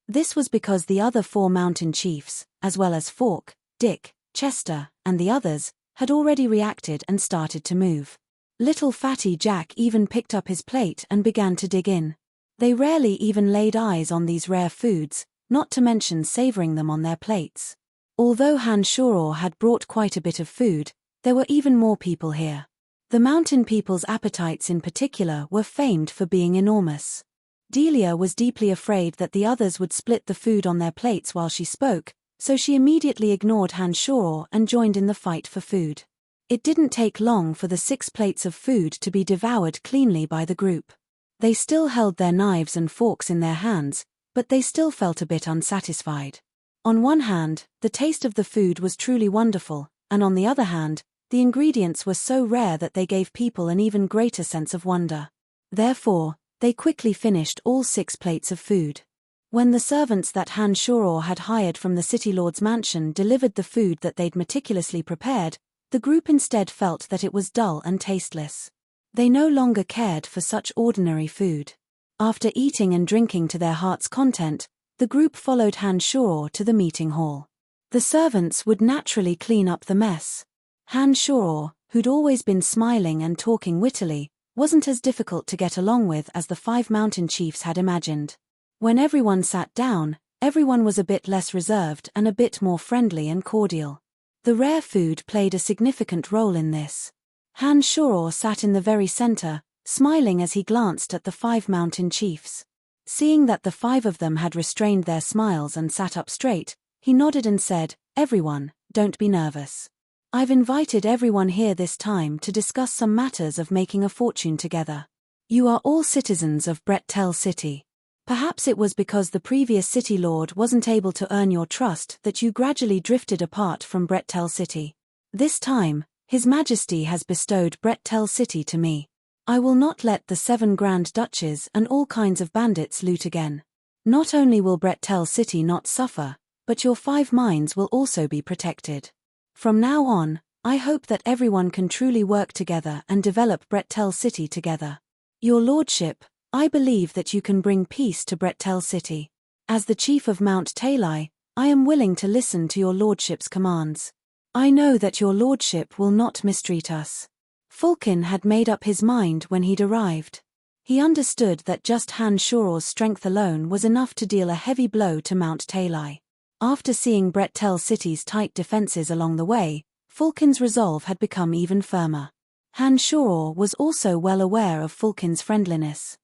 This was because the other 4 mountain chiefs, as well as Fork, Dick, Chester, and the others, had already reacted and started to move. Little fatty Jack even picked up his plate and began to dig in. They rarely even laid eyes on these rare foods, not to mention savoring them on their plates. Although Han Shoror had brought quite a bit of food, there were even more people here. The mountain people's appetites in particular were famed for being enormous. Delia was deeply afraid that the others would split the food on their plates while she spoke, so she immediately ignored Han Shoror and joined in the fight for food. It didn't take long for the 6 plates of food to be devoured cleanly by the group. They still held their knives and forks in their hands, but they still felt a bit unsatisfied. On one hand, the taste of the food was truly wonderful, and on the other hand, the ingredients were so rare that they gave people an even greater sense of wonder. Therefore, they quickly finished all 6 plates of food. When the servants that Han Shoror had hired from the city lord's mansion delivered the food that they'd meticulously prepared, the group instead felt that it was dull and tasteless. They no longer cared for such ordinary food. After eating and drinking to their heart's content, the group followed Han Shoror to the meeting hall. The servants would naturally clean up the mess. Han Shoror, who'd always been smiling and talking wittily, wasn't as difficult to get along with as the 5 mountain chiefs had imagined. When everyone sat down, everyone was a bit less reserved and a bit more friendly and cordial. The rare food played a significant role in this. Han Shoror sat in the very center, smiling as he glanced at the 5 mountain chiefs. Seeing that the 5 of them had restrained their smiles and sat up straight, he nodded and said, "Everyone, don't be nervous. I've invited everyone here this time to discuss some matters of making a fortune together. You are all citizens of Brettel City. Perhaps it was because the previous city lord wasn't able to earn your trust that you gradually drifted apart from Brettel City. This time, His Majesty has bestowed Brettel City to me. I will not let the 7 Grand Duchies and all kinds of bandits loot again. Not only will Brettel City not suffer, but your 5 mines will also be protected. From now on, I hope that everyone can truly work together and develop Brettel City together. Your Lordship, I believe that you can bring peace to Brettel City. As the Chief of Mount Talai, I am willing to listen to your Lordship's commands. I know that your Lordship will not mistreat us. Fulkin had made up his mind when he'd arrived. He understood that just Han Shoror's strength alone was enough to deal a heavy blow to Mount Talai. After seeing Brettel City's tight defenses along the way, Fulkin's resolve had become even firmer. Han Shoror was also well aware of Fulkin's friendliness.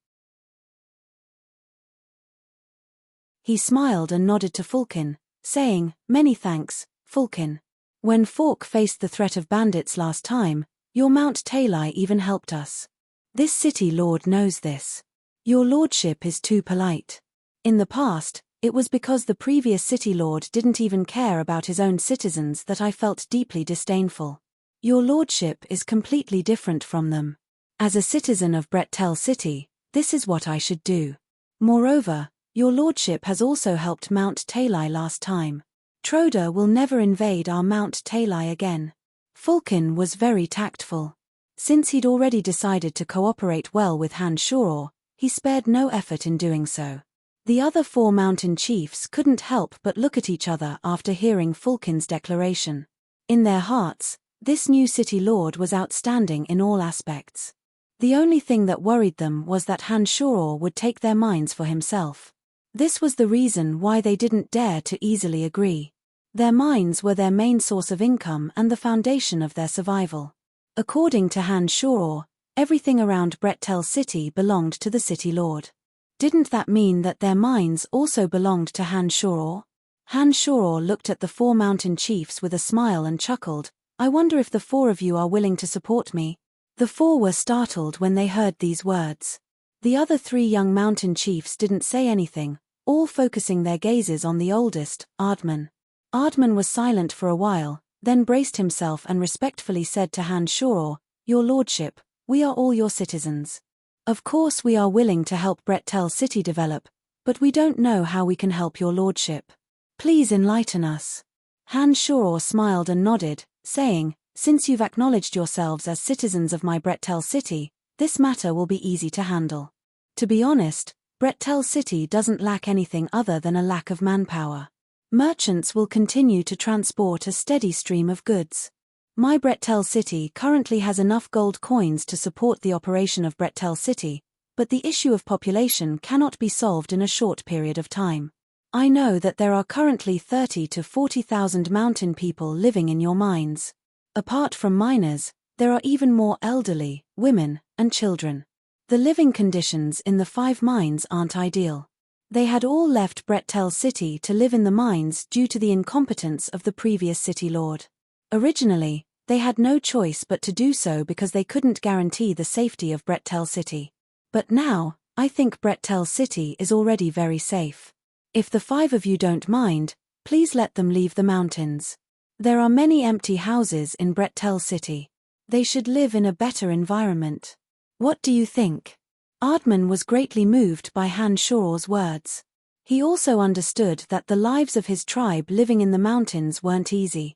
He smiled and nodded to Fulkin, saying, "Many thanks, Fulkin. When Fork faced the threat of bandits last time, your Mount Talai even helped us. This city lord knows this. Your lordship is too polite. In the past, it was because the previous city lord didn't even care about his own citizens that I felt deeply disdainful. Your lordship is completely different from them. As a citizen of Brettel City, this is what I should do. Moreover, your lordship has also helped Mount Talai last time. Troda will never invade our Mount Talai again." Fulkin was very tactful. Since he'd already decided to cooperate well with Han Shoror, he spared no effort in doing so. The other 4 mountain chiefs couldn't help but look at each other after hearing Fulkin's declaration. In their hearts, this new city lord was outstanding in all aspects. The only thing that worried them was that Han Shoror would take their minds for himself. This was the reason why they didn't dare to easily agree. Their mines were their main source of income and the foundation of their survival. According to Han Shoror, everything around Brettel City belonged to the city lord. Didn't that mean that their mines also belonged to Han Shoror? Han Shoror looked at the 4 mountain chiefs with a smile and chuckled, "I wonder if the 4 of you are willing to support me?" The 4 were startled when they heard these words. The other 3 young mountain chiefs didn't say anything, all focusing their gazes on the oldest, Ardman. Ardman was silent for a while, then braced himself and respectfully said to Han Shoror, "Your lordship, we are all your citizens. Of course we are willing to help Brettel City develop, but we don't know how we can help your lordship. Please enlighten us." Han Shoror smiled and nodded, saying, "Since you've acknowledged yourselves as citizens of my Brettel City, this matter will be easy to handle. To be honest, Brettel City doesn't lack anything other than a lack of manpower. Merchants will continue to transport a steady stream of goods. My Brettel City currently has enough gold coins to support the operation of Brettel City, but the issue of population cannot be solved in a short period of time. I know that there are currently 30 to 40,000 mountain people living in your mines. Apart from miners, there are even more elderly, women, and children. The living conditions in the 5 mines aren't ideal. They had all left Brettel City to live in the mines due to the incompetence of the previous city lord. Originally, they had no choice but to do so because they couldn't guarantee the safety of Brettel City. But now, I think Brettel City is already very safe. If the 5 of you don't mind, please let them leave the mountains. There are many empty houses in Brettel City. They should live in a better environment. What do you think?" Ardman was greatly moved by Han Shoror's words. He also understood that the lives of his tribe living in the mountains weren't easy.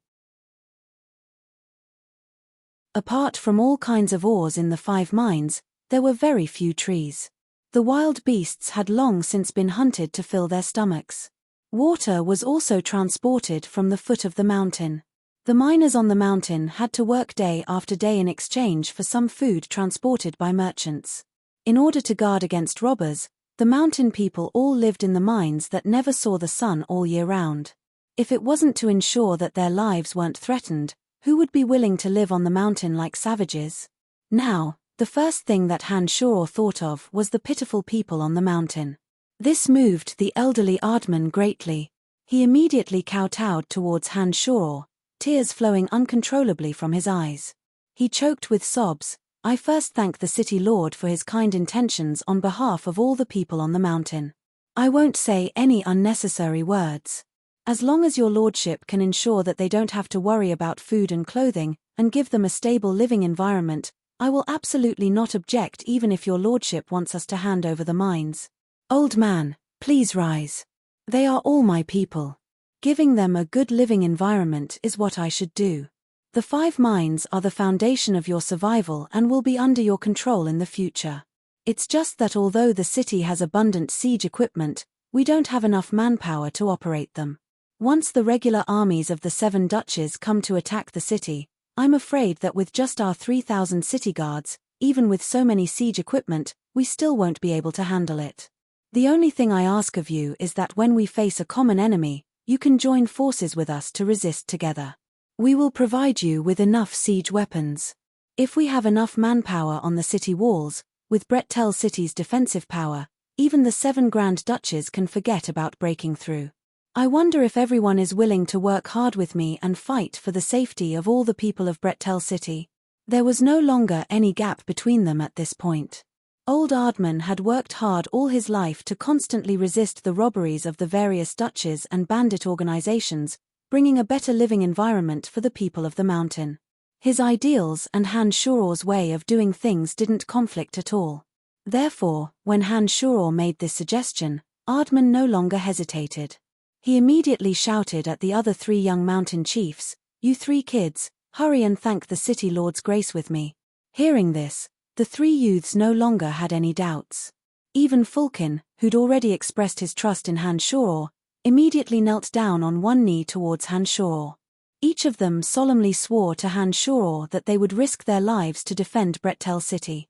Apart from all kinds of ores in the 5 mines, there were very few trees. The wild beasts had long since been hunted to fill their stomachs. Water was also transported from the foot of the mountain. The miners on the mountain had to work day after day in exchange for some food transported by merchants. In order to guard against robbers, the mountain people all lived in the mines that never saw the sun all year round. If it wasn't to ensure that their lives weren't threatened, who would be willing to live on the mountain like savages? Now, the first thing that Han Shoror thought of was the pitiful people on the mountain. This moved the elderly Ardman greatly. He immediately kowtowed towards Han Shoror, tears flowing uncontrollably from his eyes. He choked with sobs, "I first thank the city lord for his kind intentions on behalf of all the people on the mountain. I won't say any unnecessary words. As long as your lordship can ensure that they don't have to worry about food and clothing, and give them a stable living environment, I will absolutely not object even if your lordship wants us to hand over the mines. Old man, please rise. They are all my people. Giving them a good living environment is what I should do. The 5 mines are the foundation of your survival and will be under your control in the future. It's just that although the city has abundant siege equipment, we don't have enough manpower to operate them. Once the regular armies of the 7 duchies come to attack the city, I'm afraid that with just our 3,000 city guards, even with so many siege equipment, we still won't be able to handle it. The only thing I ask of you is that when we face a common enemy, you can join forces with us to resist together. We will provide you with enough siege weapons. If we have enough manpower on the city walls, with Brettel City's defensive power, even the 7 Grand Duchies can forget about breaking through. I wonder if everyone is willing to work hard with me and fight for the safety of all the people of Brettel City. There was no longer any gap between them at this point. Old Ardman had worked hard all his life to constantly resist the robberies of the various duchies and bandit organizations, bringing a better living environment for the people of the mountain. His ideals and Han Shuror's way of doing things didn't conflict at all. Therefore, when Han Shuror made this suggestion, Ardman no longer hesitated. He immediately shouted at the other 3 young mountain chiefs, "You 3 kids, hurry and thank the city lord's grace with me." Hearing this, the 3 youths no longer had any doubts. Even Fulkin, who'd already expressed his trust in Han Shuror, immediately knelt down on one knee towards Han Shuror. Each of them solemnly swore to Han Shuror that they would risk their lives to defend Brettel City.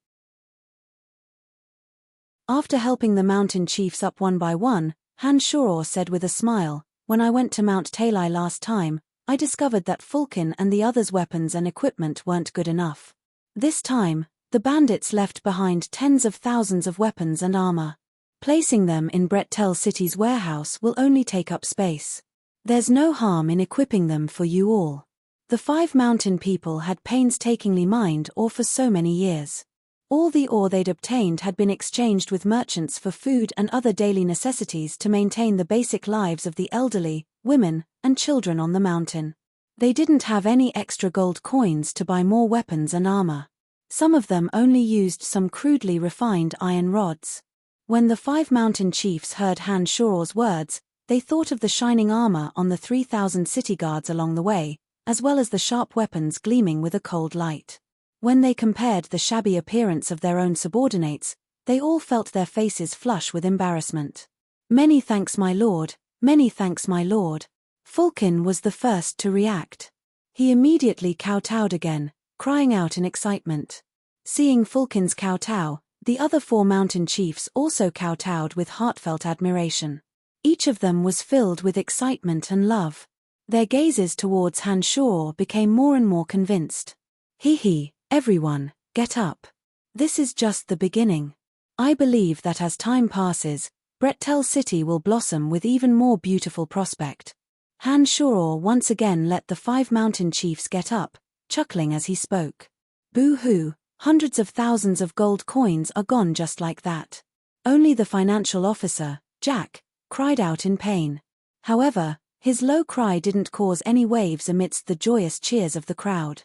After helping the mountain chiefs up one by one, Han Shuror said with a smile, "When I went to Mount Talai last time, I discovered that Fulkin and the others' weapons and equipment weren't good enough. This time, the bandits left behind tens of thousands of weapons and armor. Placing them in Brettel City's warehouse will only take up space. There's no harm in equipping them for you all." The 5 mountain people had painstakingly mined ore for so many years. All the ore they'd obtained had been exchanged with merchants for food and other daily necessities to maintain the basic lives of the elderly, women, and children on the mountain. They didn't have any extra gold coins to buy more weapons and armor. Some of them only used some crudely refined iron rods. When the 5 mountain chiefs heard Han Shuror's words, they thought of the shining armor on the 3,000 city guards along the way, as well as the sharp weapons gleaming with a cold light. When they compared the shabby appearance of their own subordinates, they all felt their faces flush with embarrassment. "Many thanks, my lord, many thanks, my lord." Fulkin was the first to react. He immediately kowtowed again, crying out in excitement. Seeing Fulkin's kowtow, the other 4 mountain chiefs also kowtowed with heartfelt admiration. Each of them was filled with excitement and love. Their gazes towards Han Shuror became more and more convinced. "He, everyone, get up. This is just the beginning. I believe that as time passes, Brettel City will blossom with even more beautiful prospect." Han Shuror once again let the 5 mountain chiefs get up, chuckling as he spoke. "Boo-hoo, hundreds of thousands of gold coins are gone just like that." Only the financial officer, Jack, cried out in pain. However, his low cry didn't cause any waves amidst the joyous cheers of the crowd.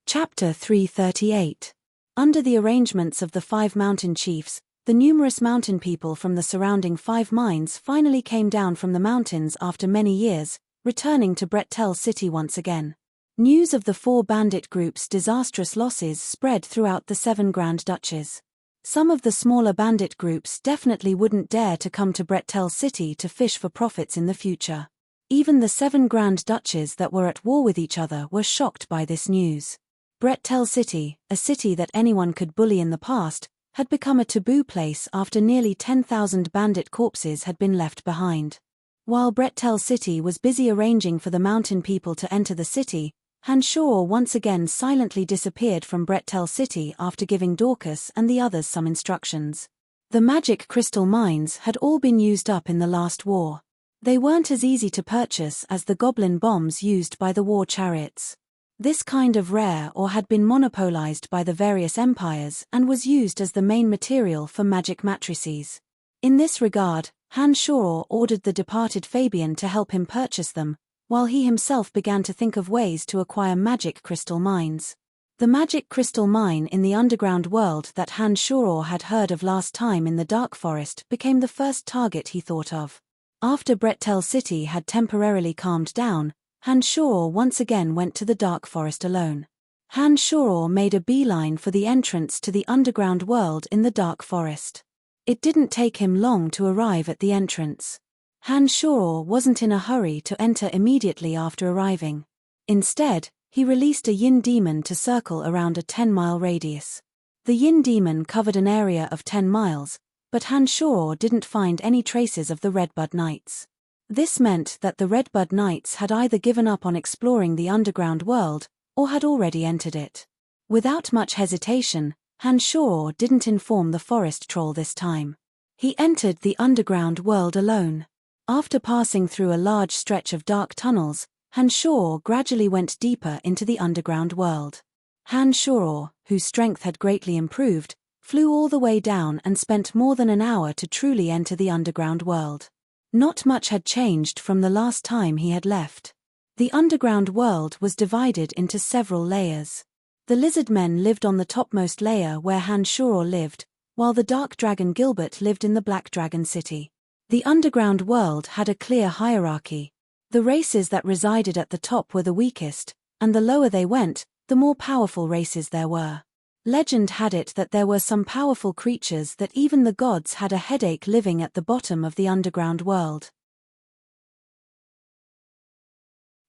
Chapter 338. Under the arrangements of the 5 mountain chiefs, the numerous mountain people from the surrounding 5 mines finally came down from the mountains after many years, returning to Brettel City once again. News of the 4 bandit groups' disastrous losses spread throughout the 7 Grand Duchies. Some of the smaller bandit groups definitely wouldn't dare to come to Brettel City to fish for profits in the future. Even the 7 Grand Duchies that were at war with each other were shocked by this news. Brettel City, a city that anyone could bully in the past, had become a taboo place after nearly 10,000 bandit corpses had been left behind. While Brettel City was busy arranging for the mountain people to enter the city, Han Shuror once again silently disappeared from Brettel City after giving Dorcas and the others some instructions. The magic crystal mines had all been used up in the last war. They weren't as easy to purchase as the goblin bombs used by the war chariots. This kind of rare ore had been monopolized by the various empires and was used as the main material for magic matrices. In this regard, Han Shuro ordered the departed Fabian to help him purchase them, while he himself began to think of ways to acquire magic crystal mines. The magic crystal mine in the underground world that Han Shuro had heard of last time in the Dark Forest became the first target he thought of. After Brettel City had temporarily calmed down, Han Shuro once again went to the Dark Forest alone. Han Shuro made a beeline for the entrance to the underground world in the Dark Forest. It didn't take him long to arrive at the entrance. Han Shuro wasn't in a hurry to enter immediately after arriving. Instead, he released a yin demon to circle around a 10-mile radius. The yin demon covered an area of 10 miles, but Han Shuro didn't find any traces of the Redbud Knights. This meant that the Redbud Knights had either given up on exploring the underground world, or had already entered it. Without much hesitation, Han Shuro didn't inform the forest troll this time. He entered the underground world alone. After passing through a large stretch of dark tunnels, Han Shuro gradually went deeper into the underground world. Han Shuro, whose strength had greatly improved, flew all the way down and spent more than an hour to truly enter the underground world. Not much had changed from the last time he had left. The underground world was divided into several layers. The lizard men lived on the topmost layer where Han Shuro lived, while the dark dragon Gilbert lived in the Black Dragon City. The underground world had a clear hierarchy. The races that resided at the top were the weakest, and the lower they went, the more powerful races there were. Legend had it that there were some powerful creatures that even the gods had a headache living at the bottom of the underground world.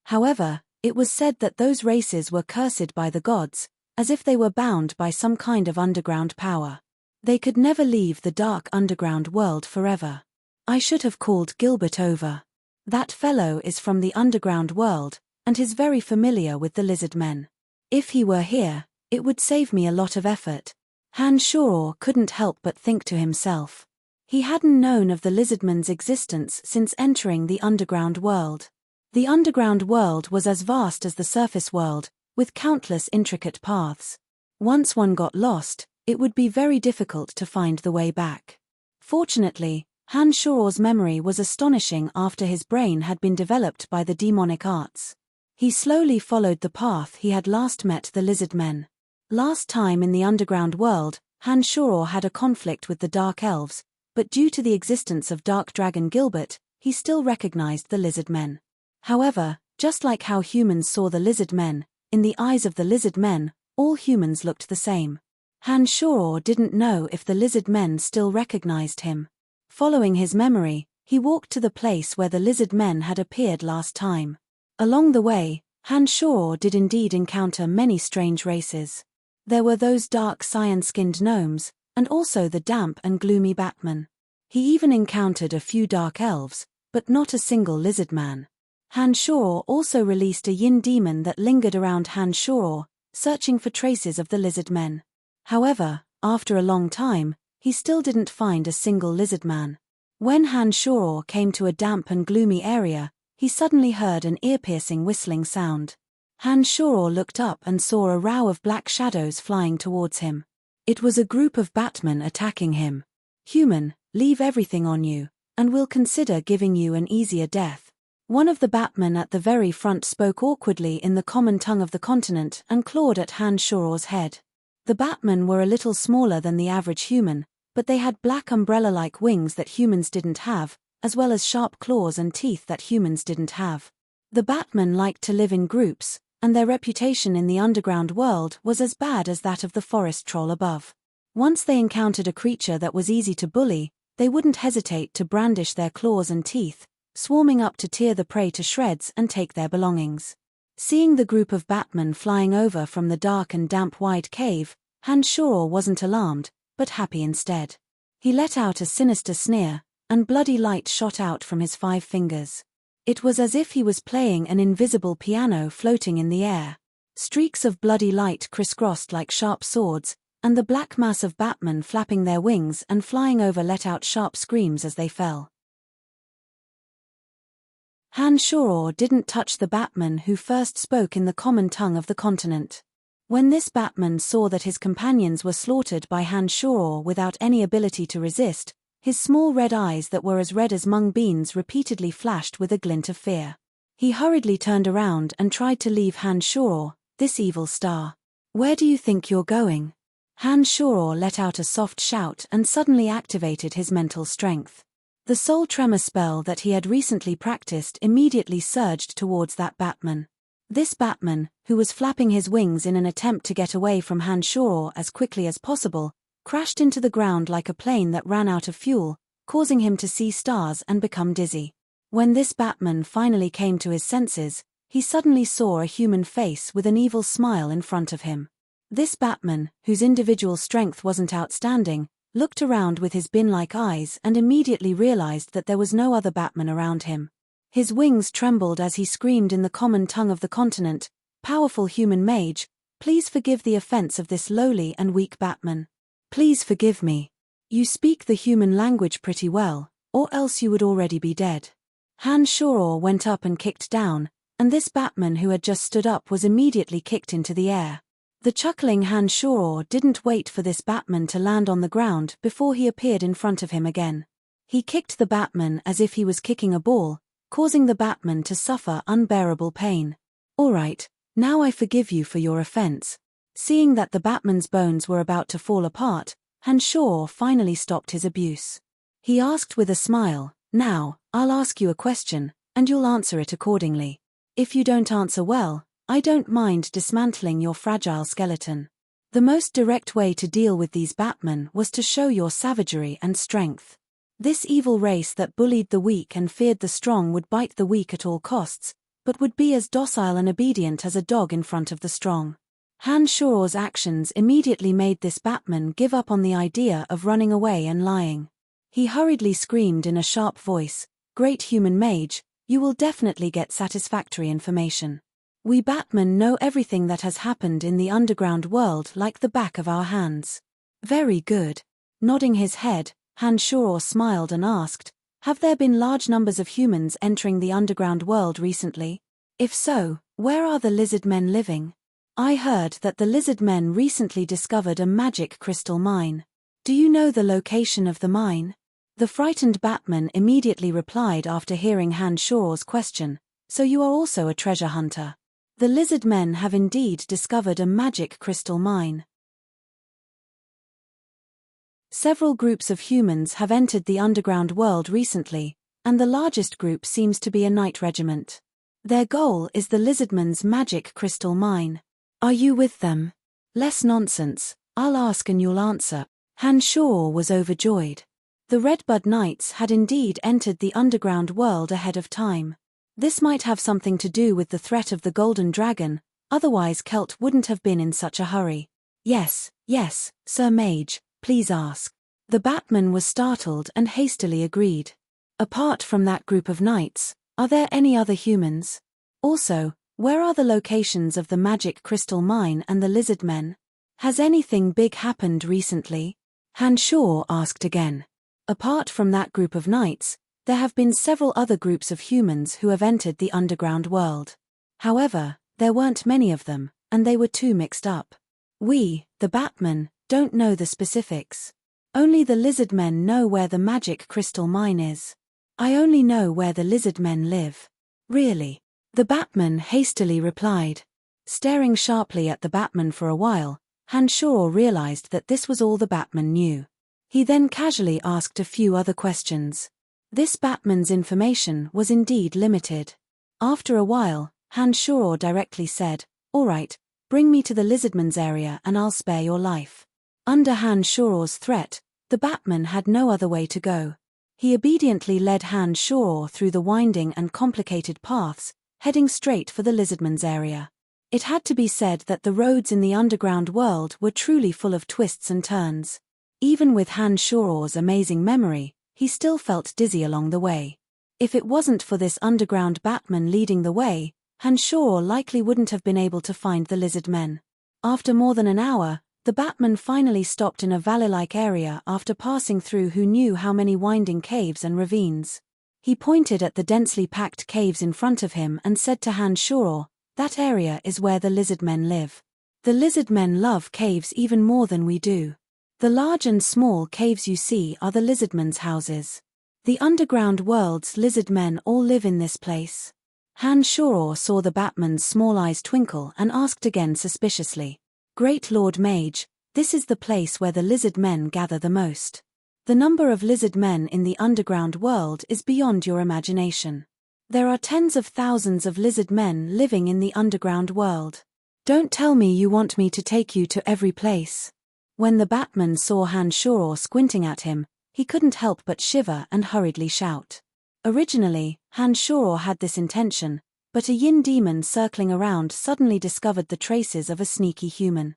However, it was said that those races were cursed by the gods, as if they were bound by some kind of underground power. They could never leave the dark underground world forever. I should have called Gilbert over. That fellow is from the underground world, and is very familiar with the lizard men. If he were here, it would save me a lot of effort. Han Shuro couldn't help but think to himself. He hadn't known of the lizardmen's existence since entering the underground world. The underground world was as vast as the surface world, with countless intricate paths. Once one got lost, it would be very difficult to find the way back. Fortunately, Han Shuro's memory was astonishing after his brain had been developed by the demonic arts. He slowly followed the path he had last met the lizard men. Last time in the underground world, Han Shuro had a conflict with the Dark Elves, but due to the existence of Dark Dragon Gilbert, he still recognized the lizard men. However, just like how humans saw the lizard men, in the eyes of the lizard men, all humans looked the same. Han Shuro didn't know if the lizard men still recognized him. Following his memory, he walked to the place where the lizard men had appeared last time. Along the way, Han Shuro did indeed encounter many strange races. There were those dark cyan-skinned gnomes, and also the damp and gloomy Batman. He even encountered a few dark elves, but not a single lizard man. Han Shuro also released a yin demon that lingered around Han Shuro, searching for traces of the lizard men. However, after a long time, he still didn't find a single lizard man. When Han Shuro came to a damp and gloomy area, he suddenly heard an ear-piercing whistling sound. Han Shuro looked up and saw a row of black shadows flying towards him. It was a group of Batmen attacking him. "Human, leave everything on you, and we'll consider giving you an easier death." One of the Batmen at the very front spoke awkwardly in the common tongue of the continent and clawed at Han Shuro's head. The Batmen were a little smaller than the average human, but they had black umbrella-like wings that humans didn't have, as well as sharp claws and teeth that humans didn't have. The Batmen liked to live in groups, and their reputation in the underground world was as bad as that of the forest troll above. Once they encountered a creature that was easy to bully, they wouldn't hesitate to brandish their claws and teeth, swarming up to tear the prey to shreds and take their belongings. Seeing the group of Batmen flying over from the dark and damp wide cave, Han Shuro wasn't alarmed, but happy instead. He let out a sinister sneer, and bloody light shot out from his 5 fingers. It was as if he was playing an invisible piano floating in the air. Streaks of bloody light crisscrossed like sharp swords, and the black mass of Batmen flapping their wings and flying over let out sharp screams as they fell. Han Shoror didn't touch the Batman who first spoke in the common tongue of the continent. When this Batman saw that his companions were slaughtered by Han Shoror without any ability to resist, his small red eyes that were as red as mung beans repeatedly flashed with a glint of fear. He hurriedly turned around and tried to leave Han Shoror, this evil star. "Where do you think you're going?" Han Shoror let out a soft shout and suddenly activated his mental strength. The soul tremor spell that he had recently practiced immediately surged towards that Batman. This Batman, who was flapping his wings in an attempt to get away from Han Shoror as quickly as possible, crashed into the ground like a plane that ran out of fuel, causing him to see stars and become dizzy. When this Batman finally came to his senses, he suddenly saw a human face with an evil smile in front of him. This Batman, whose individual strength wasn't outstanding, looked around with his bin-like eyes and immediately realized that there was no other Batman around him. His wings trembled as he screamed in the common tongue of the continent, "Powerful human mage, please forgive the offense of this lowly and weak Batman. Please forgive me. You speak the human language pretty well, or else you would already be dead." Han Shoror went up and kicked down, and this Batman who had just stood up was immediately kicked into the air. The chuckling Han Shoror didn't wait for this Batman to land on the ground before he appeared in front of him again. He kicked the Batman as if he was kicking a ball, causing the Batman to suffer unbearable pain. "All right, now I forgive you for your offense." Seeing that the Batman's bones were about to fall apart, Han Shoror finally stopped his abuse. He asked with a smile, "Now, I'll ask you a question, and you'll answer it accordingly. If you don't answer well, I don't mind dismantling your fragile skeleton." The most direct way to deal with these Batmen was to show your savagery and strength. This evil race that bullied the weak and feared the strong would bite the weak at all costs, but would be as docile and obedient as a dog in front of the strong. Han Shoror's actions immediately made this Batman give up on the idea of running away and lying. He hurriedly screamed in a sharp voice, "Great human mage, you will definitely get satisfactory information. We Batmen know everything that has happened in the underground world like the back of our hands." "Very good." Nodding his head, Han Shoror smiled and asked, "Have there been large numbers of humans entering the underground world recently? If so, where are the lizard men living? I heard that the lizard men recently discovered a magic crystal mine. Do you know the location of the mine?" The frightened Batman immediately replied after hearing Han Shoror's question, "So you are also a treasure hunter. The lizard men have indeed discovered a magic crystal mine." Several groups of humans have entered the underground world recently, and the largest group seems to be a knight regiment. Their goal is the lizardmen's magic crystal mine. Are you with them? Less nonsense, I'll ask and you'll answer. Han Shoror was overjoyed. The Redbud Knights had indeed entered the underground world ahead of time. This might have something to do with the threat of the Golden Dragon, otherwise Celt wouldn't have been in such a hurry. Yes, Sir Mage, please ask." The Batman was startled and hastily agreed. "Apart from that group of knights, are there any other humans? Also, where are the locations of the magic crystal mine and the lizard men? Has anything big happened recently?" Han Shoror asked again. "Apart from that group of knights, there have been several other groups of humans who have entered the underground world. However, there weren't many of them, and they were too mixed up. We, the Batmen, don't know the specifics. Only the lizard men know where the magic crystal mine is. I only know where the lizard men live." "Really?" the Batman hastily replied. Staring sharply at the Batman for a while, Han Shoror realized that this was all the Batman knew. He then casually asked a few other questions. This Batman's information was indeed limited. After a while, Han Shoror directly said, "All right, bring me to the lizardman's area and I'll spare your life." Under Han Shoror's threat, the Batman had no other way to go. He obediently led Han Shoror through the winding and complicated paths, heading straight for the lizardman's area. It had to be said that the roads in the underground world were truly full of twists and turns. Even with Han Shoror's amazing memory, he still felt dizzy along the way. If it wasn't for this underground Batman leading the way, Han Shoror likely wouldn't have been able to find the lizard men. After more than an hour, the Batman finally stopped in a valley-like area after passing through who knew how many winding caves and ravines. He pointed at the densely packed caves in front of him and said to Han Shuro, "That area is where the lizard men live. The lizard men love caves even more than we do. The large and small caves you see are the lizardmen's houses. The underground world's lizard men all live in this place." Han Shuro saw the Batman's small eyes twinkle and asked again suspiciously, "Great Lord Mage, this is the place where the lizard men gather the most. The number of lizard men in the underground world is beyond your imagination. There are tens of thousands of lizard men living in the underground world. Don't tell me you want me to take you to every place." When the Batman saw Han Shuro squinting at him, he couldn't help but shiver and hurriedly shout. Originally, Han Shuro had this intention, but a yin demon circling around suddenly discovered the traces of a sneaky human.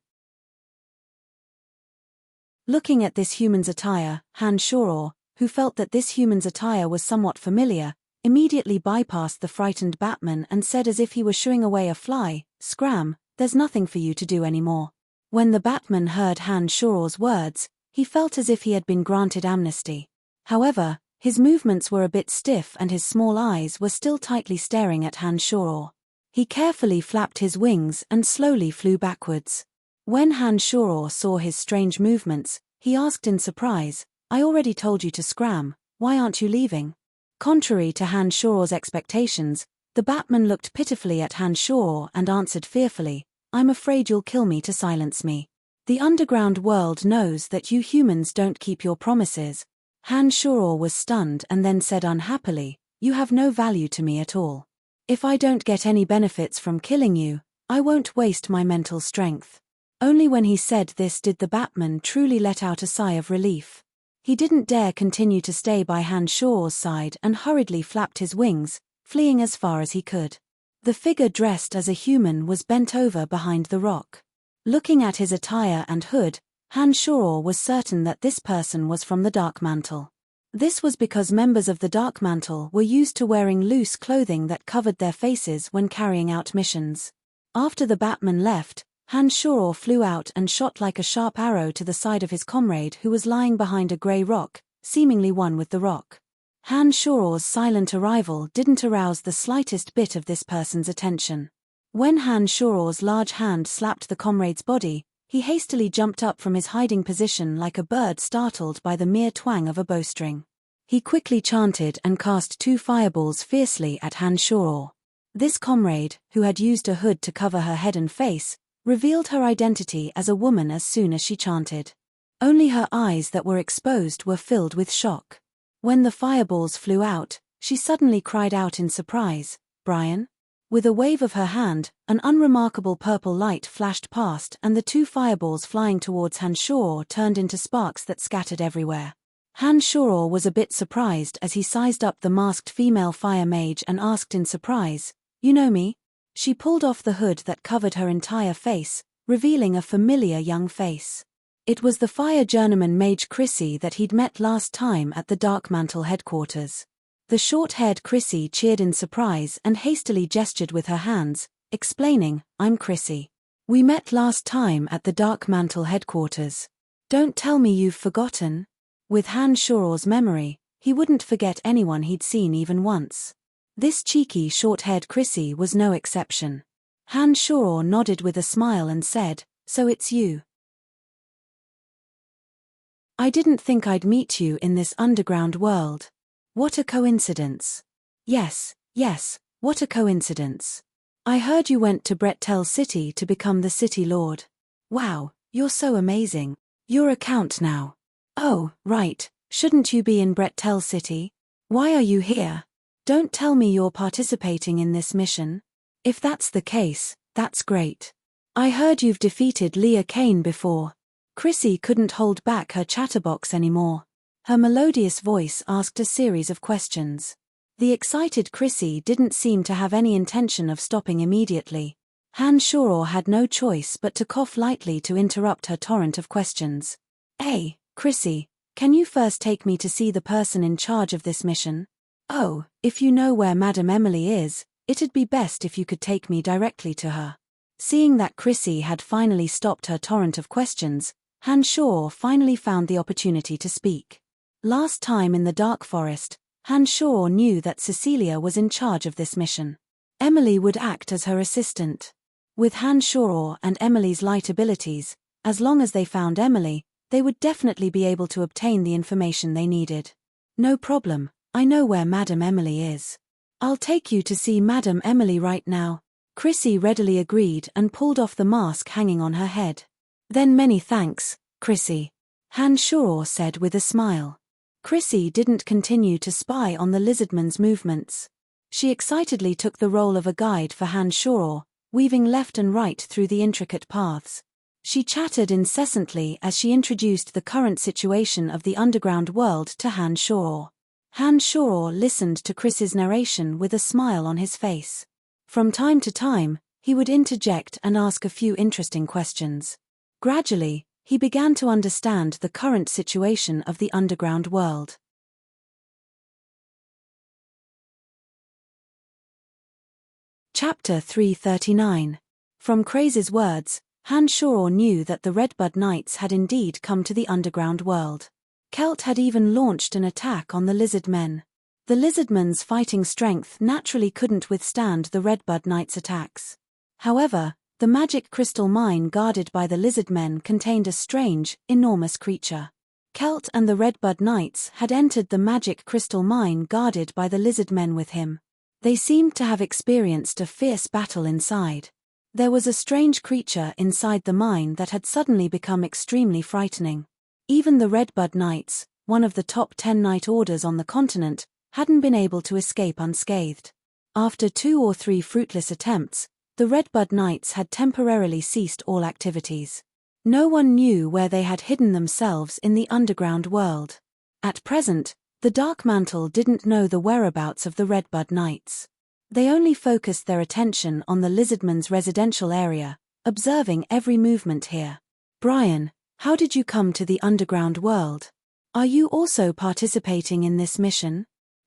Looking at this human's attire, Han Shuro, who felt that this human's attire was somewhat familiar, immediately bypassed the frightened Batman and said as if he were shooing away a fly, "Scram, there's nothing for you to do anymore." When the Batman heard Han Shuro's words, he felt as if he had been granted amnesty. However, his movements were a bit stiff and his small eyes were still tightly staring at Han Shuro. He carefully flapped his wings and slowly flew backwards. When Han Shuro saw his strange movements, he asked in surprise, "I already told you to scram, why aren't you leaving?" Contrary to Han Shuro's expectations, the Batman looked pitifully at Han Shuro and answered fearfully, "I'm afraid you'll kill me to silence me. The underground world knows that you humans don't keep your promises." Han Shuro was stunned and then said unhappily, "You have no value to me at all. If I don't get any benefits from killing you, I won't waste my mental strength." Only when he said this did the Batman truly let out a sigh of relief. He didn't dare continue to stay by Han Shuro's side and hurriedly flapped his wings, fleeing as far as he could. The figure dressed as a human was bent over behind the rock. Looking at his attire and hood, Han Shuro was certain that this person was from the Dark Mantle. This was because members of the Dark Mantle were used to wearing loose clothing that covered their faces when carrying out missions. After the Batman left, Han Shuro flew out and shot like a sharp arrow to the side of his comrade who was lying behind a grey rock, seemingly one with the rock. Han Shuro's silent arrival didn't arouse the slightest bit of this person's attention. When Han Shuro's large hand slapped the comrade's body, he hastily jumped up from his hiding position like a bird startled by the mere twang of a bowstring. He quickly chanted and cast 2 fireballs fiercely at Han Shuro. This comrade, who had used a hood to cover her head and face, revealed her identity as a woman as soon as she chanted. Only her eyes that were exposed were filled with shock. When the fireballs flew out, she suddenly cried out in surprise, "Brian?" With a wave of her hand, an unremarkable purple light flashed past and the 2 fireballs flying towards Han Shuro turned into sparks that scattered everywhere. Han Shuro was a bit surprised as he sized up the masked female fire mage and asked in surprise, "You know me?" She pulled off the hood that covered her entire face, revealing a familiar young face. It was the fire journeyman mage Chrissy that he'd met last time at the Dark Mantle headquarters. The short-haired Chrissy cheered in surprise and hastily gestured with her hands, explaining, "I'm Chrissy. We met last time at the Dark Mantle headquarters. Don't tell me you've forgotten." With Han Shuro's memory, he wouldn't forget anyone he'd seen even once. This cheeky short-haired Chrissy was no exception. Han Shuro nodded with a smile and said, "So it's you. I didn't think I'd meet you in this underground world. What a coincidence." Yes, what a coincidence. "I heard you went to Brettel City to become the city lord. Wow, you're so amazing. You're a count now." "Oh, right, shouldn't you be in Brettel City? Why are you here? Don't tell me you're participating in this mission. If that's the case, that's great. I heard you've defeated Leah Kane before." Chrissy couldn't hold back her chatterbox anymore. Her melodious voice asked a series of questions. The excited Chrissy didn't seem to have any intention of stopping immediately. Han Shuro had no choice but to cough lightly to interrupt her torrent of questions. "Hey, Chrissy, can you first take me to see the person in charge of this mission? Oh, if you know where Madam Emily is, it'd be best if you could take me directly to her." Seeing that Chrissy had finally stopped her torrent of questions, Han Shuro finally found the opportunity to speak. Last time in the Dark Forest, Hanshaw knew that Cecilia was in charge of this mission. Emily would act as her assistant. With Hanshaw and Emily's light abilities, as long as they found Emily, they would definitely be able to obtain the information they needed. No problem, I know where Madam Emily is. I'll take you to see Madam Emily right now. Chrissy readily agreed and pulled off the mask hanging on her head. Then many thanks, Chrissy, Hanshaw said with a smile. Chrissy didn't continue to spy on the lizardman's movements. She excitedly took the role of a guide for Hanshaw, weaving left and right through the intricate paths. She chattered incessantly as she introduced the current situation of the underground world to Hanshaw. Hanshaw listened to Chris's narration with a smile on his face. From time to time, he would interject and ask a few interesting questions. Gradually, he began to understand the current situation of the underground world. Chapter 339. From Craze's words, Hanshaw knew that the Redbud Knights had indeed come to the underground world. Celt had even launched an attack on the lizard men. The lizardmen's fighting strength naturally couldn't withstand the Redbud Knights' attacks. However, the magic crystal mine guarded by the lizard men contained a strange, enormous creature. Celt and the Redbud Knights had entered the magic crystal mine guarded by the lizard men with him. They seemed to have experienced a fierce battle inside. There was a strange creature inside the mine that had suddenly become extremely frightening. Even the Redbud Knights, one of the top 10 knight orders on the continent, hadn't been able to escape unscathed. After 2 or 3 fruitless attempts, the Redbud Knights had temporarily ceased all activities. No one knew where they had hidden themselves in the underground world. At present, the Dark Mantle didn't know the whereabouts of the Redbud Knights. They only focused their attention on the lizardman's residential area, observing every movement here. Brian, how did you come to the underground world? Are you also participating in this mission?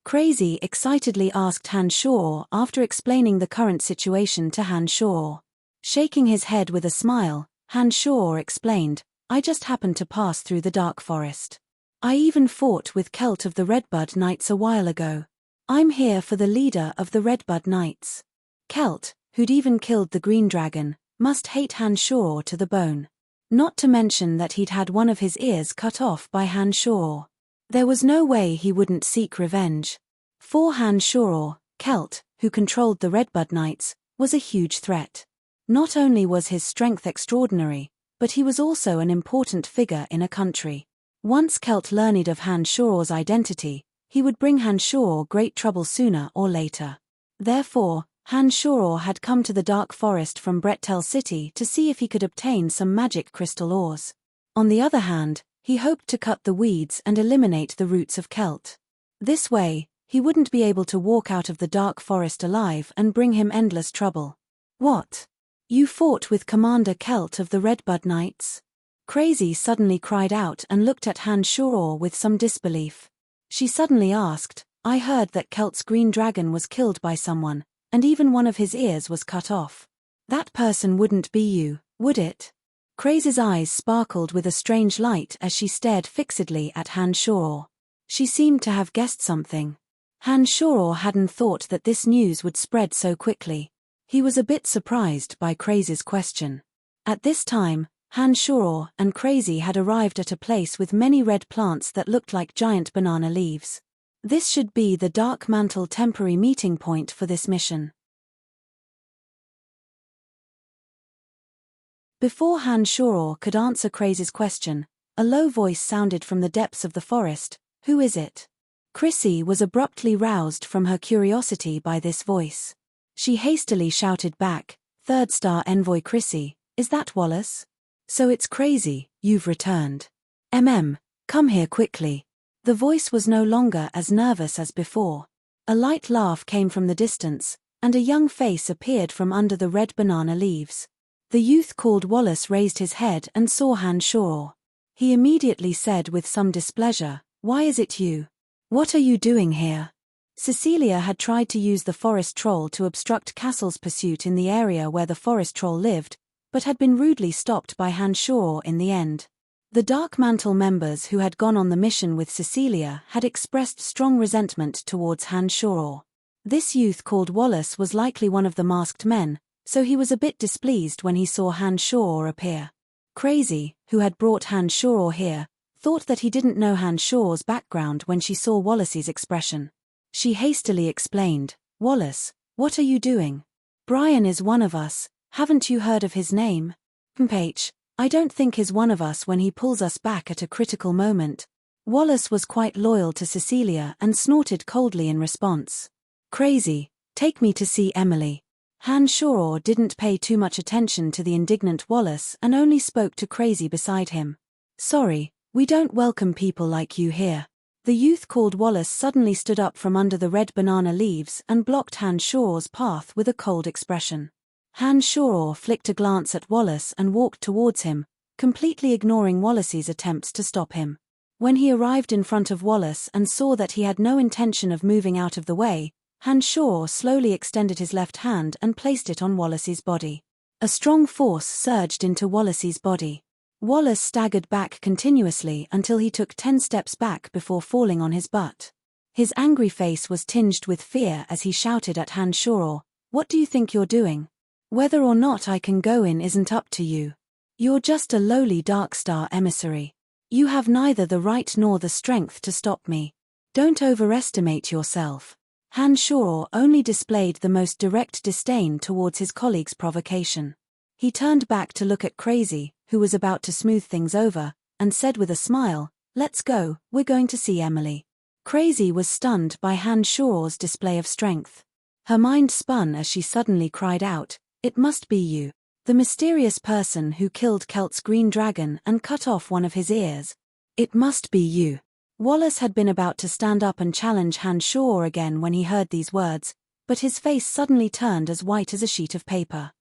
Crazy excitedly asked Hanshaw after explaining the current situation to Hanshaw. Shaking his head with a smile, Hanshaw explained, I just happened to pass through the dark forest. I even fought with Celt of the Redbud Knights a while ago. I'm here for the leader of the Redbud Knights. Celt, who'd even killed the green dragon, must hate Hanshaw to the bone. Not to mention that he'd had one of his ears cut off by Hanshaw. There was no way he wouldn't seek revenge. For Hanshaw, Celt, who controlled the Redbud Knights, was a huge threat. Not only was his strength extraordinary, but he was also an important figure in a country. Once Celt learned of Hanshaw's identity, he would bring Hanshaw great trouble sooner or later. Therefore, Hanshaw had come to the Dark Forest from Brettel City to see if he could obtain some magic crystal ores. On the other hand, he hoped to cut the weeds and eliminate the roots of Celt. This way, he wouldn't be able to walk out of the Dark Forest alive and bring him endless trouble. What? You fought with Commander Celt of the Redbud Knights? Crazy suddenly cried out and looked at Hanshaw with some disbelief. She suddenly asked, I heard that Celt's green dragon was killed by someone, and even one of his ears was cut off. That person wouldn't be you, would it? Crazy's eyes sparkled with a strange light as she stared fixedly at Hanshaw. She seemed to have guessed something. Hanshaw hadn't thought that this news would spread so quickly. He was a bit surprised by Crazy's question. At this time, Hanshaw and Crazy had arrived at a place with many red plants that looked like giant banana leaves. This should be the Dark Mantle temporary meeting point for this mission. Before Hanshaw could answer Crazy's question, a low voice sounded from the depths of the forest, Who is it? Chrissy was abruptly roused from her curiosity by this voice. She hastily shouted back, Third Star Envoy Chrissy, is that Wallace? So it's Crazy, you've returned. Come here quickly. The voice was no longer as nervous as before. A light laugh came from the distance, and a young face appeared from under the red banana leaves. The youth called Wallace raised his head and saw Hanshaw. He immediately said with some displeasure, Why is it you? What are you doing here? Cecilia had tried to use the forest troll to obstruct Castle's pursuit in the area where the forest troll lived, but had been rudely stopped by Hanshaw in the end. The Dark Mantle members who had gone on the mission with Cecilia had expressed strong resentment towards Han Shoror. This youth called Wallace was likely one of the masked men, so he was a bit displeased when he saw Han Shoror appear. Crazy, who had brought Han Shoror here, thought that he didn't know Han Shoror's background when she saw Wallace's expression. She hastily explained, "Wallace, what are you doing? Brian is one of us, haven't you heard of his name? H, I don't think he's one of us when he pulls us back at a critical moment." Wallace was quite loyal to Cecilia and snorted coldly in response. "Crazy, take me to see Emily." Han Shoror didn't pay too much attention to the indignant Wallace and only spoke to Crazy beside him. "Sorry, we don't welcome people like you here." The youth called Wallace suddenly stood up from under the red banana leaves and blocked Han Shoror's path with a cold expression. Han Shoror flicked a glance at Wallace and walked towards him, completely ignoring Wallace's attempts to stop him. When he arrived in front of Wallace and saw that he had no intention of moving out of the way, Han Shoror slowly extended his left hand and placed it on Wallace's body. A strong force surged into Wallace's body. Wallace staggered back continuously until he took 10 steps back before falling on his butt. His angry face was tinged with fear as he shouted at Han Shoror, "What do you think you're doing? Whether or not I can go in isn't up to you. You're just a lowly Darkstar emissary. You have neither the right nor the strength to stop me. Don't overestimate yourself." Han Shoror only displayed the most direct disdain towards his colleague's provocation. He turned back to look at Crazy, who was about to smooth things over, and said with a smile, "Let's go, we're going to see Emily." Crazy was stunned by Han Shoror's display of strength. Her mind spun as she suddenly cried out, "It must be you. The mysterious person who killed Kelt's green dragon and cut off one of his ears. It must be you." Wallace had been about to stand up and challenge Han Shoror again when he heard these words, but his face suddenly turned as white as a sheet of paper.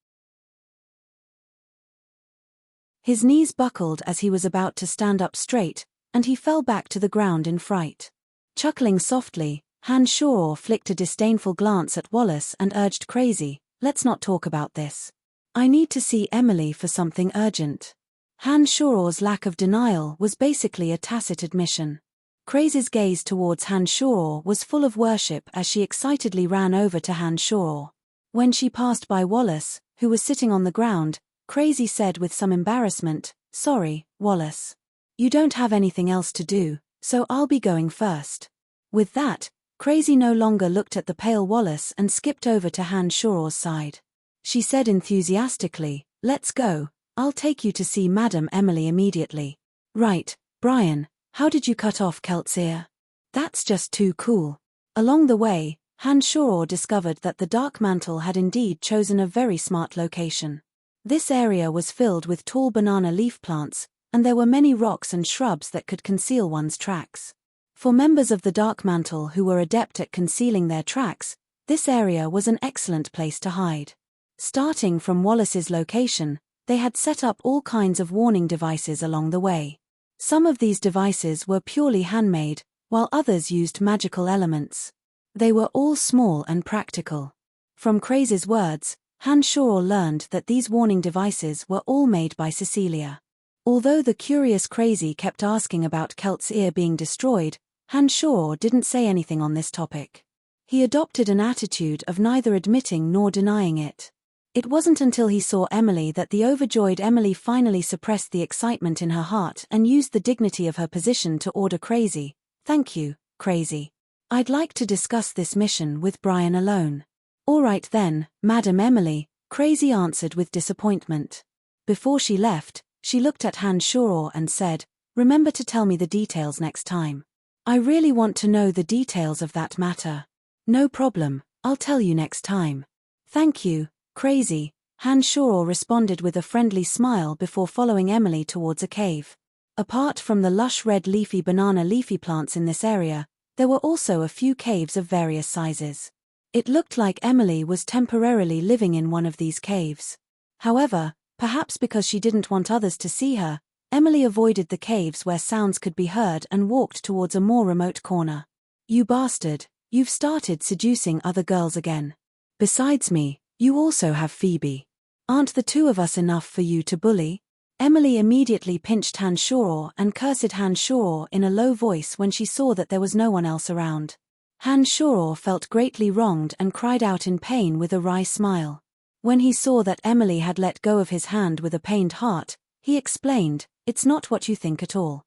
His knees buckled as he was about to stand up straight, and he fell back to the ground in fright. Chuckling softly, Han Shoror flicked a disdainful glance at Wallace and urged Crazy, "Let's not talk about this. I need to see Emily for something urgent." Han Shoror's lack of denial was basically a tacit admission. Crazy's gaze towards Han Shoror was full of worship as she excitedly ran over to Han Shoror. When she passed by Wallace, who was sitting on the ground, Crazy said with some embarrassment, "Sorry, Wallace. You don't have anything else to do, so I'll be going first." With that, Crazy no longer looked at the pale Wallace and skipped over to Han Shoror's side. She said enthusiastically, "Let's go, I'll take you to see Madam Emily immediately." "Right, Brian, how did you cut off Kelt's ear? That's just too cool." Along the way, Han Shoror discovered that the Dark Mantle had indeed chosen a very smart location. This area was filled with tall banana leaf plants, and there were many rocks and shrubs that could conceal one's tracks. For members of the Dark Mantle who were adept at concealing their tracks, this area was an excellent place to hide. Starting from Wallace's location, they had set up all kinds of warning devices along the way. Some of these devices were purely handmade, while others used magical elements. They were all small and practical. From Crazy's words, Han Shoror learned that these warning devices were all made by Cecilia. Although the curious Crazy kept asking about Kelt's ear being destroyed, Han Shoror didn't say anything on this topic. He adopted an attitude of neither admitting nor denying it. It wasn't until he saw Emily that the overjoyed Emily finally suppressed the excitement in her heart and used the dignity of her position to order Crazy, "Thank you, Crazy. I'd like to discuss this mission with Brian alone." "All right then, Madam Emily," Crazy answered with disappointment. Before she left, she looked at Han Shoror and said, "Remember to tell me the details next time. I really want to know the details of that matter." "No problem, I'll tell you next time." "Thank you, Crazy," Han Shoror responded with a friendly smile before following Emily towards a cave. Apart from the lush red leafy banana leafy plants in this area, there were also a few caves of various sizes. It looked like Emily was temporarily living in one of these caves. However, perhaps because she didn't want others to see her, Emily avoided the caves where sounds could be heard and walked towards a more remote corner. "You bastard, you've started seducing other girls again. Besides me, you also have Phoebe. Aren't the two of us enough for you to bully?" Emily immediately pinched Hanshoro and cursed Hanshoro in a low voice when she saw that there was no one else around. Hanshoro felt greatly wronged and cried out in pain with a wry smile. When he saw that Emily had let go of his hand with a pained heart, he explained, "It's not what you think at all.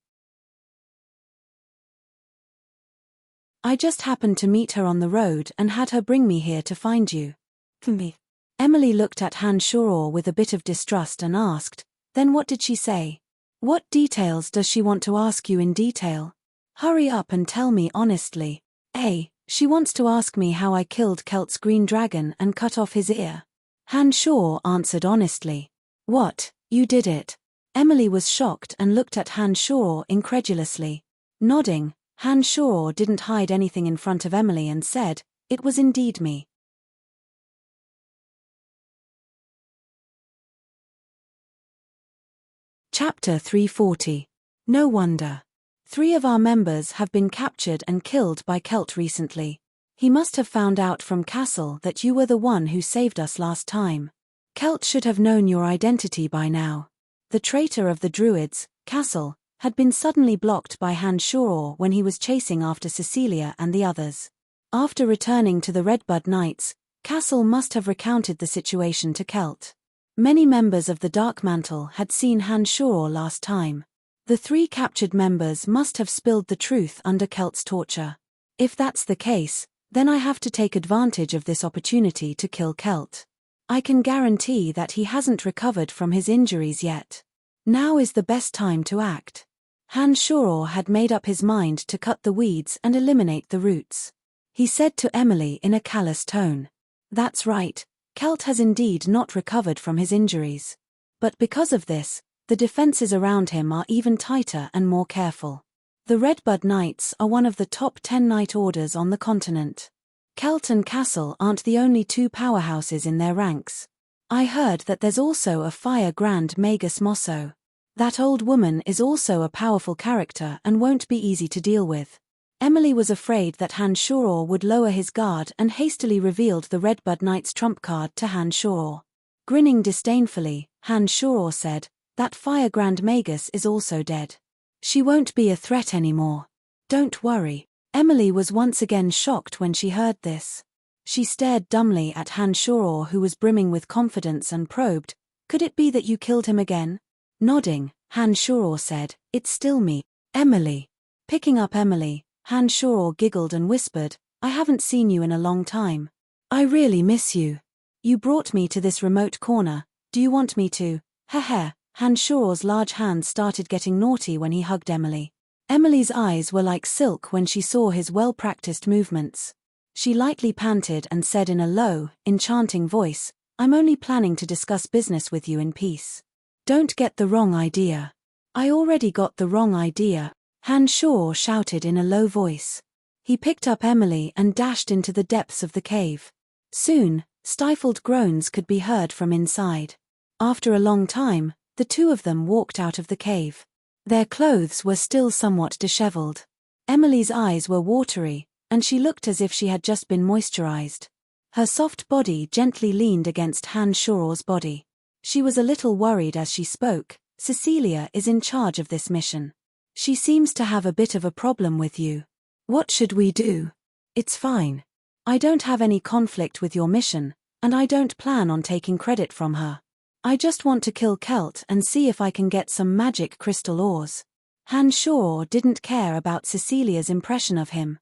I just happened to meet her on the road and had her bring me here to find you." Me. Emily looked at Hanshoro with a bit of distrust and asked, "Then what did she say? What details does she want to ask you in detail? Hurry up and tell me honestly." She wants to ask me how I killed Celt's green dragon and cut off his ear." Hanshoro answered honestly. "What, you did it?" Emily was shocked and looked at Hanshoro incredulously. Nodding, Hanshoro didn't hide anything in front of Emily and said, "It was indeed me." Chapter 340. No wonder. 3 of our members have been captured and killed by Celt recently. He must have found out from Castle that you were the one who saved us last time. Celt should have known your identity by now. The traitor of the Druids, Castle, had been suddenly blocked by Hanshoro when he was chasing after Cecilia and the others. After returning to the Redbud Knights, Castle must have recounted the situation to Celt. Many members of the Dark Mantle had seen Hanshoro last time. The 3 captured members must have spilled the truth under Celt's torture. If that's the case, then I have to take advantage of this opportunity to kill Celt. I can guarantee that he hasn't recovered from his injuries yet. Now is the best time to act. Hanshoro had made up his mind to cut the weeds and eliminate the roots. He said to Emily in a callous tone, "That's right, Celt has indeed not recovered from his injuries. But because of this, the defenses around him are even tighter and more careful. The Redbud Knights are one of the top 10 knight orders on the continent. Celt and Castle aren't the only 2 powerhouses in their ranks. I heard that there's also a Fire Grand Magus Mosso. That old woman is also a powerful character and won't be easy to deal with." Emily was afraid that Hanshoro would lower his guard and hastily revealed the Redbud Knight's trump card to Hanshoro. Grinning disdainfully, Hanshoro said, "That Fire Grand Magus is also dead. She won't be a threat anymore. Don't worry." Emily was once again shocked when she heard this. She stared dumbly at Hanshoro, who was brimming with confidence, and probed, "Could it be that you killed him again?" Nodding, Hanshoro said, "It's still me, Emily." Picking up Emily, Hanshoro giggled and whispered, "I haven't seen you in a long time. I really miss you. You brought me to this remote corner, do you want me to?" Heh. Hanshoro's large hands started getting naughty when he hugged Emily. Emily's eyes were like silk when she saw his well-practiced movements. She lightly panted and said in a low, enchanting voice, "I'm only planning to discuss business with you in peace. Don't get the wrong idea." "I already got the wrong idea," Hanshoro shouted in a low voice. He picked up Emily and dashed into the depths of the cave. Soon, stifled groans could be heard from inside. After a long time, the 2 of them walked out of the cave. Their clothes were still somewhat disheveled. Emily's eyes were watery, and she looked as if she had just been moisturized. Her soft body gently leaned against Hanshoro's body. She was a little worried as she spoke. "Cecilia is in charge of this mission. She seems to have a bit of a problem with you. What should we do?" "It's fine. I don't have any conflict with your mission, and I don't plan on taking credit from her. I just want to kill Celt and see if I can get some magic crystal ores." Hanshoro didn't care about Cecilia's impression of him.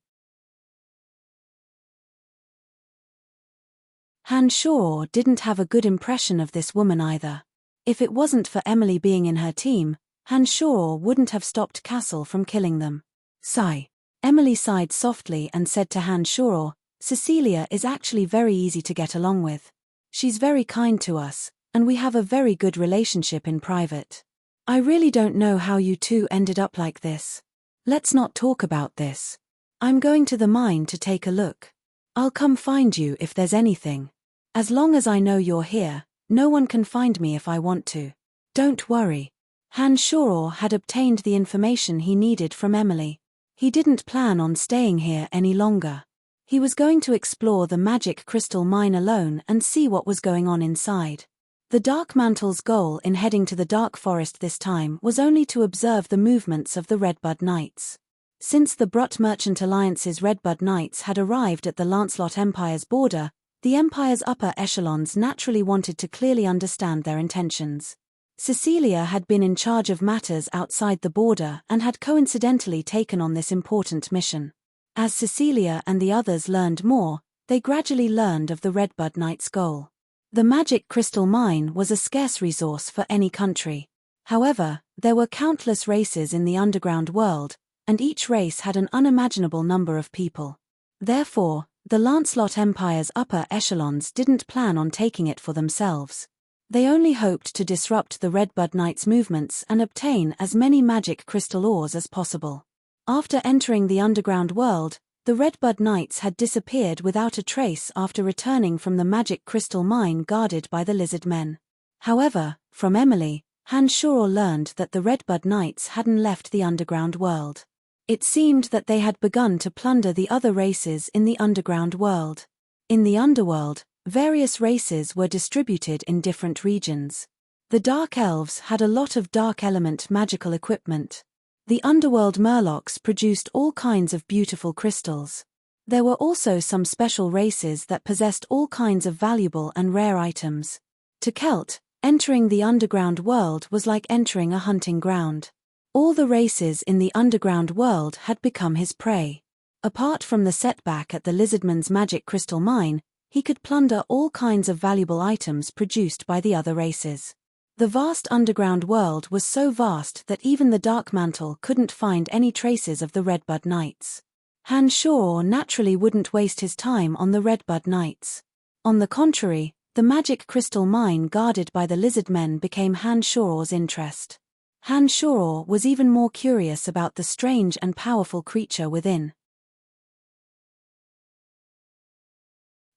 Hanshoro didn't have a good impression of this woman either. If it wasn't for Emily being in her team, Hanshoro wouldn't have stopped Castle from killing them. Sigh. Emily sighed softly and said to Hanshoro, "Cecilia is actually very easy to get along with. She's very kind to us, and we have a very good relationship in private. I really don't know how you 2 ended up like this. Let's not talk about this. I'm going to the mine to take a look. I'll come find you if there's anything. As long as I know you're here, no one can find me if I want to. Don't worry." Hanshoro had obtained the information he needed from Emily. He didn't plan on staying here any longer. He was going to explore the magic crystal mine alone and see what was going on inside. The Dark Mantle's goal in heading to the Dark Forest this time was only to observe the movements of the Redbud Knights. Since the Brut Merchant Alliance's Redbud Knights had arrived at the Lancelot Empire's border, the Empire's upper echelons naturally wanted to clearly understand their intentions. Cecilia had been in charge of matters outside the border and had coincidentally taken on this important mission. As Cecilia and the others learned more, they gradually learned of the Redbud Knights' goal. The magic crystal mine was a scarce resource for any country. However, there were countless races in the underground world, and each race had an unimaginable number of people. Therefore, the Lancelot Empire's upper echelons didn't plan on taking it for themselves. They only hoped to disrupt the Redbud Knights' movements and obtain as many magic crystal ores as possible. After entering the underground world, the Redbud Knights had disappeared without a trace after returning from the magic crystal mine guarded by the lizard men. However, from Emily, Hanshaw learned that the Redbud Knights hadn't left the underground world. It seemed that they had begun to plunder the other races in the underground world. In the underworld, various races were distributed in different regions. The Dark Elves had a lot of dark element magical equipment. The underworld Murlocs produced all kinds of beautiful crystals. There were also some special races that possessed all kinds of valuable and rare items. To Celt, entering the underground world was like entering a hunting ground. All the races in the underground world had become his prey. Apart from the setback at the Lizardman's magic crystal mine, he could plunder all kinds of valuable items produced by the other races. The vast underground world was so vast that even the Dark Mantle couldn't find any traces of the Redbud Knights. Hanshaw naturally wouldn't waste his time on the Redbud Knights. On the contrary, the magic crystal mine guarded by the lizard men became Hanshaw's interest. Hanshaw was even more curious about the strange and powerful creature within.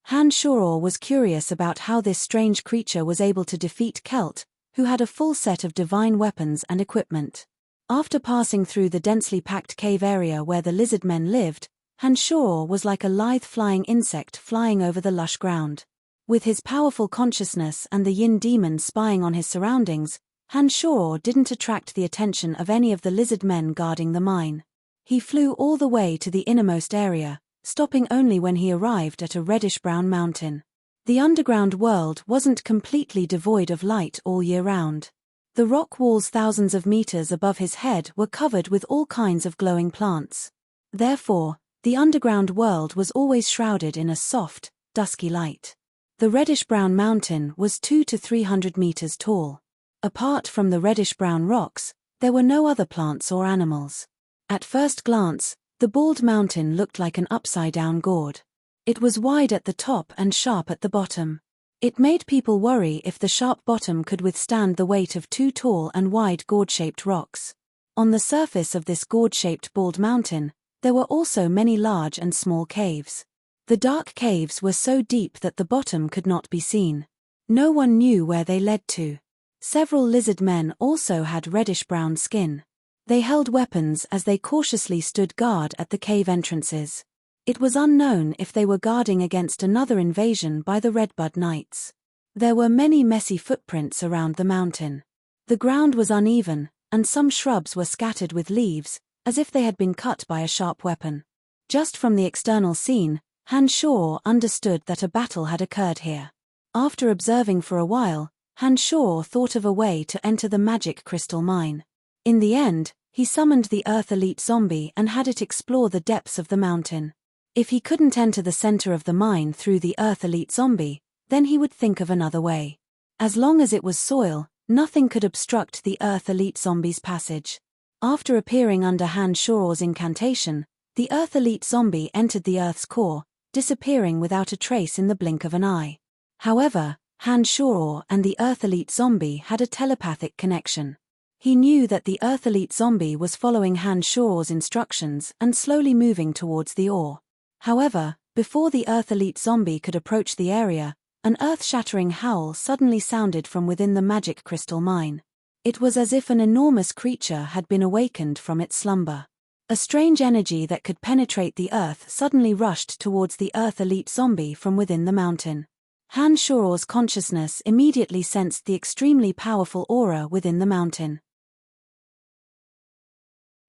Hanshaw was curious about how this strange creature was able to defeat Celt, who had a full set of divine weapons and equipment. After passing through the densely packed cave area where the lizard men lived, Hanshaw was like a lithe flying insect flying over the lush ground. With his powerful consciousness and the Yin demon spying on his surroundings, Hanshaw didn't attract the attention of any of the lizard men guarding the mine. He flew all the way to the innermost area, stopping only when he arrived at a reddish-brown mountain. The underground world wasn't completely devoid of light all year round. The rock walls thousands of meters above his head were covered with all kinds of glowing plants. Therefore, the underground world was always shrouded in a soft, dusky light. The reddish-brown mountain was 200 to 300 meters tall. Apart from the reddish-brown rocks, there were no other plants or animals. At first glance, the bald mountain looked like an upside-down gourd. It was wide at the top and sharp at the bottom. It made people worry if the sharp bottom could withstand the weight of two tall and wide gourd-shaped rocks. On the surface of this gourd-shaped bald mountain, there were also many large and small caves. The dark caves were so deep that the bottom could not be seen. No one knew where they led to. Several lizard men also had reddish-brown skin. They held weapons as they cautiously stood guard at the cave entrances. It was unknown if they were guarding against another invasion by the Redbud Knights. There were many messy footprints around the mountain. The ground was uneven, and some shrubs were scattered with leaves, as if they had been cut by a sharp weapon. Just from the external scene, Hanshaw understood that a battle had occurred here. After observing for a while, Hanshaw thought of a way to enter the magic crystal mine. In the end, he summoned the Earth Elite Zombie and had it explore the depths of the mountain. If he couldn't enter the center of the mine through the Earth Elite Zombie, then he would think of another way. As long as it was soil, nothing could obstruct the Earth Elite Zombie's passage. After appearing under Hanshaw's incantation, the Earth Elite Zombie entered the Earth's core, disappearing without a trace in the blink of an eye. However, Hanshaw and the Earth Elite Zombie had a telepathic connection. He knew that the Earth Elite Zombie was following Hanshaw's instructions and slowly moving towards the ore. However, before the Earth Elite Zombie could approach the area, an earth-shattering howl suddenly sounded from within the magic crystal mine. It was as if an enormous creature had been awakened from its slumber. A strange energy that could penetrate the earth suddenly rushed towards the Earth Elite Zombie from within the mountain. Han Shuor's consciousness immediately sensed the extremely powerful aura within the mountain.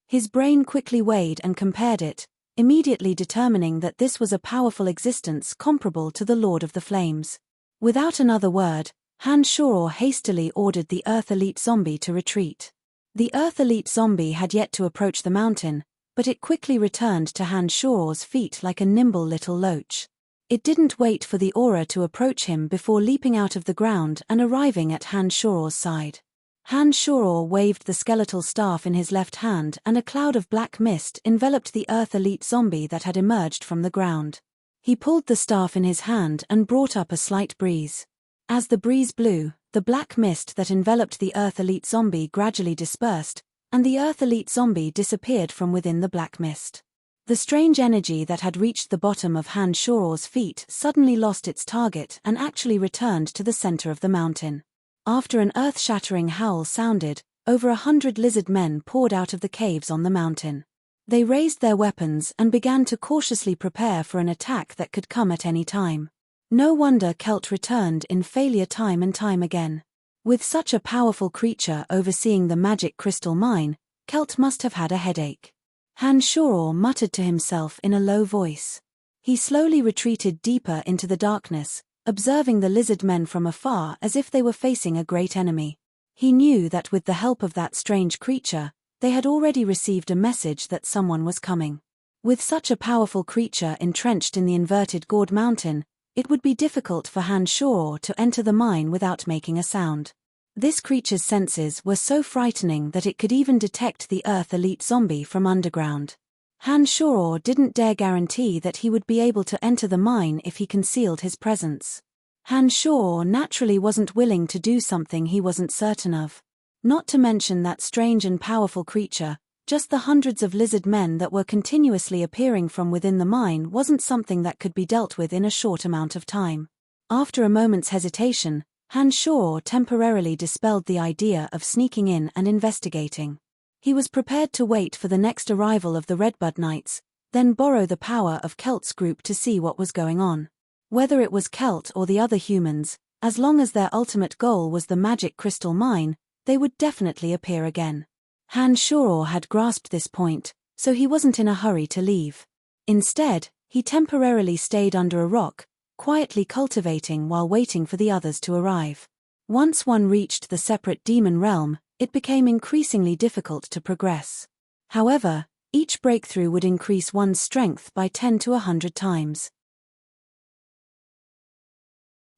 His brain quickly weighed and compared it, immediately determining that this was a powerful existence comparable to the Lord of the Flames. Without another word, Han Shuor hastily ordered the Earth Elite Zombie to retreat. The Earth Elite Zombie had yet to approach the mountain, but it quickly returned to Han Shuor's feet like a nimble little loach. It didn't wait for the aura to approach him before leaping out of the ground and arriving at Han Shuor's side. Han Shuor waved the skeletal staff in his left hand and a cloud of black mist enveloped the Earth Elite Zombie that had emerged from the ground. He pulled the staff in his hand and brought up a slight breeze. As the breeze blew, the black mist that enveloped the Earth Elite Zombie gradually dispersed, and the Earth Elite Zombie disappeared from within the black mist. The strange energy that had reached the bottom of Han Shuor's feet suddenly lost its target and actually returned to the center of the mountain. After an earth-shattering howl sounded, over 100 lizard men poured out of the caves on the mountain. They raised their weapons and began to cautiously prepare for an attack that could come at any time. No wonder Kelt returned in failure time and time again. With such a powerful creature overseeing the magic crystal mine, Kelt must have had a headache. Han Shuor muttered to himself in a low voice. He slowly retreated deeper into the darkness, observing the lizard men from afar as if they were facing a great enemy. He knew that with the help of that strange creature, they had already received a message that someone was coming. With such a powerful creature entrenched in the inverted gourd mountain, it would be difficult for Han Shuor to enter the mine without making a sound. This creature's senses were so frightening that it could even detect the Earth Elite Zombie from underground. Han Shuor didn't dare guarantee that he would be able to enter the mine if he concealed his presence. Han Shuor naturally wasn't willing to do something he wasn't certain of. Not to mention that strange and powerful creature, just the hundreds of lizard men that were continuously appearing from within the mine wasn't something that could be dealt with in a short amount of time. After a moment's hesitation, Han Shuor temporarily dispelled the idea of sneaking in and investigating. He was prepared to wait for the next arrival of the Redbud Knights, then borrow the power of Kelt's group to see what was going on. Whether it was Kelt or the other humans, as long as their ultimate goal was the magic crystal mine, they would definitely appear again. Han Shuor had grasped this point, so he wasn't in a hurry to leave. Instead, he temporarily stayed under a rock, quietly cultivating while waiting for the others to arrive. Once one reached the separate demon realm, it became increasingly difficult to progress. However, each breakthrough would increase one's strength by 10 to 100 times.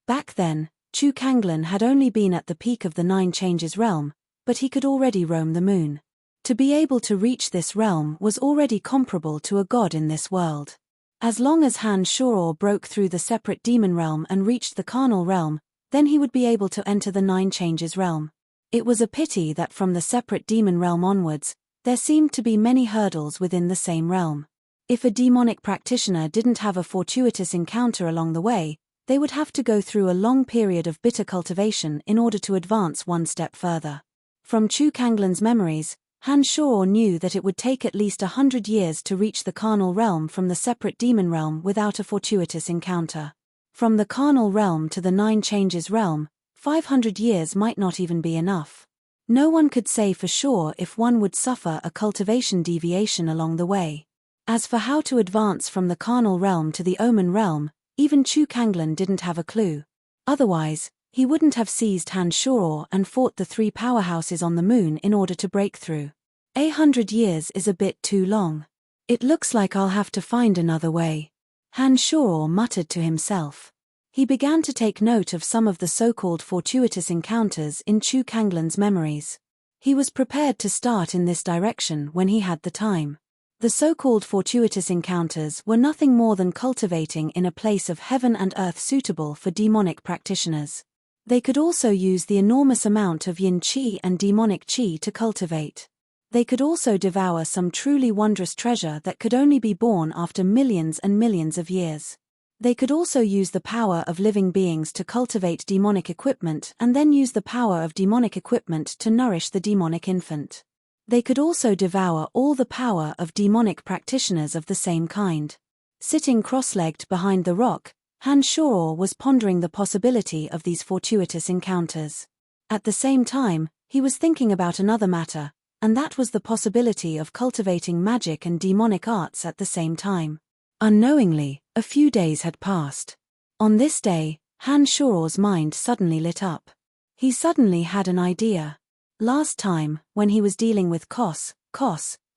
Back then, Chu Kanglan had only been at the peak of the Nine Changes realm, but he could already roam the moon. To be able to reach this realm was already comparable to a god in this world. As long as Han Shuor broke through the separate demon realm and reached the carnal realm, then he would be able to enter the Nine Changes realm. It was a pity that from the separate demon realm onwards, there seemed to be many hurdles within the same realm. If a demonic practitioner didn't have a fortuitous encounter along the way, they would have to go through a long period of bitter cultivation in order to advance one step further. From Chu Kanglan's memories, Han Shuor knew that it would take at least 100 years to reach the carnal realm from the separate demon realm without a fortuitous encounter. From the carnal realm to the Nine Changes realm, 500 years might not even be enough. No one could say for sure if one would suffer a cultivation deviation along the way. As for how to advance from the carnal realm to the Omen realm, even Chu Kanglan didn't have a clue. Otherwise, he wouldn't have seized Han Shuor and fought the three powerhouses on the moon in order to break through. 100 years is a bit too long. It looks like I'll have to find another way. Han Shuor muttered to himself. He began to take note of some of the so-called fortuitous encounters in Chu Kanglan's memories. He was prepared to start in this direction when he had the time. The so-called fortuitous encounters were nothing more than cultivating in a place of heaven and earth suitable for demonic practitioners. They could also use the enormous amount of yin qi and demonic qi to cultivate. They could also devour some truly wondrous treasure that could only be born after millions and millions of years. They could also use the power of living beings to cultivate demonic equipment and then use the power of demonic equipment to nourish the demonic infant. They could also devour all the power of demonic practitioners of the same kind. Sitting cross-legged behind the rock, Han Shoror was pondering the possibility of these fortuitous encounters. At the same time, he was thinking about another matter, and that was the possibility of cultivating magic and demonic arts at the same time. Unknowingly, a few days had passed. On this day, Han Shoror's mind suddenly lit up. He suddenly had an idea. Last time, when he was dealing with Kos,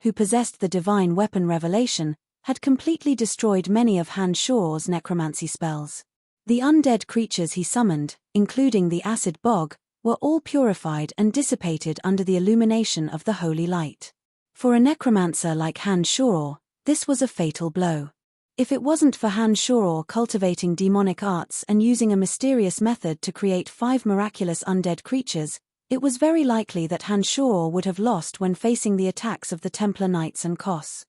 who possessed the divine weapon revelation, had completely destroyed many of Han Shoror's necromancy spells. The undead creatures he summoned, including the acid bog, were all purified and dissipated under the illumination of the holy light. For a necromancer like Han Shoror, this was a fatal blow. If it wasn't for Han Shoror cultivating demonic arts and using a mysterious method to create 5 miraculous undead creatures, it was very likely that Han Shoror would have lost when facing the attacks of the Templar Knights and Kos.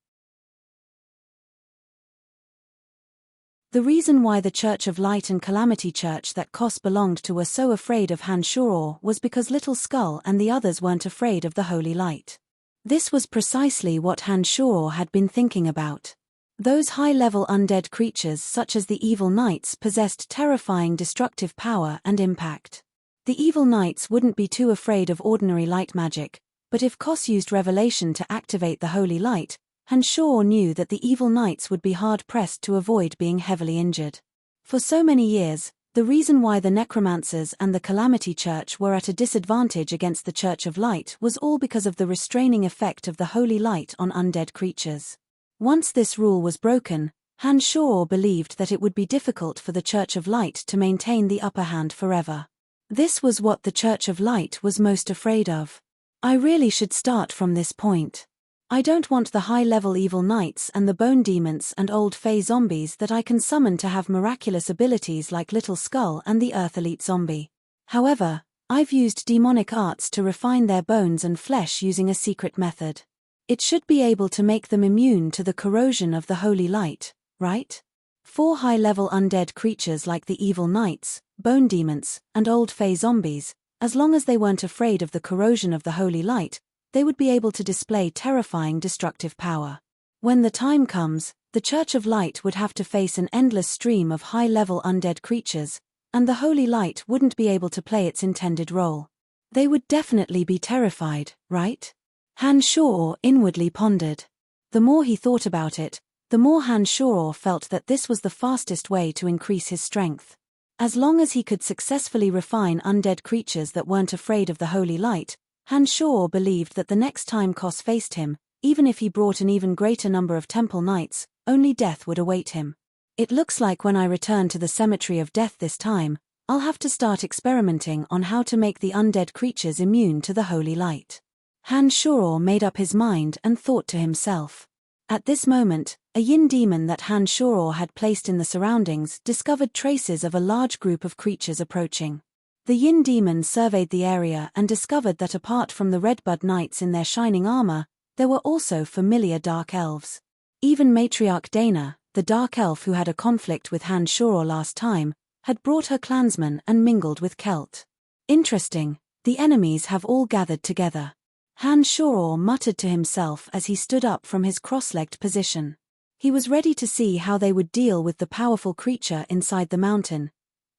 The reason why the Church of Light and Calamity Church that Kos belonged to were so afraid of Han Shoror was because Little Skull and the others weren't afraid of the Holy Light. This was precisely what Han Shoror had been thinking about. Those high-level undead creatures such as the Evil Knights possessed terrifying destructive power and impact. The Evil Knights wouldn't be too afraid of ordinary light magic, but if Kos used revelation to activate the Holy Light, Han Shoror knew that the Evil Knights would be hard-pressed to avoid being heavily injured. For so many years, the reason why the Necromancers and the Calamity Church were at a disadvantage against the Church of Light was all because of the restraining effect of the Holy Light on undead creatures. Once this rule was broken, Han Shoror believed that it would be difficult for the Church of Light to maintain the upper hand forever. This was what the Church of Light was most afraid of. I really should start from this point. I don't want the high-level Evil Knights and the Bone Demons and Old Fey zombies that I can summon to have miraculous abilities like Little Skull and the Earth Elite Zombie. However, I've used demonic arts to refine their bones and flesh using a secret method. It should be able to make them immune to the corrosion of the Holy Light, right? 4 high-level undead creatures like the Evil Knights, Bone Demons, and Old Fey zombies, as long as they weren't afraid of the corrosion of the Holy Light, they would be able to display terrifying destructive power. When the time comes, the Church of Light would have to face an endless stream of high-level undead creatures, and the Holy Light wouldn't be able to play its intended role. They would definitely be terrified, right? Han Shoror inwardly pondered. The more he thought about it, the more Han Shoror felt that this was the fastest way to increase his strength. As long as he could successfully refine undead creatures that weren't afraid of the Holy Light, Han Shoror believed that the next time Kos faced him, even if he brought an even greater number of Temple Knights, only death would await him. It looks like when I return to the Cemetery of Death this time, I'll have to start experimenting on how to make the undead creatures immune to the Holy Light. Han Shoror made up his mind and thought to himself. At this moment, a yin demon that Han Shoror had placed in the surroundings discovered traces of a large group of creatures approaching. The yin demon surveyed the area and discovered that apart from the Redbud Knights in their shining armor, there were also familiar dark elves. Even Matriarch Dana, the dark elf who had a conflict with Han Shoror last time, had brought her clansmen and mingled with Celt. Interesting, the enemies have all gathered together. Han Shoror muttered to himself as he stood up from his cross-legged position. He was ready to see how they would deal with the powerful creature inside the mountain.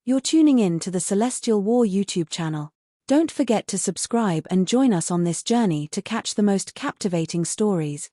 You're tuning in to the Celestial War YouTube channel. Don't forget to subscribe and join us on this journey to catch the most captivating stories.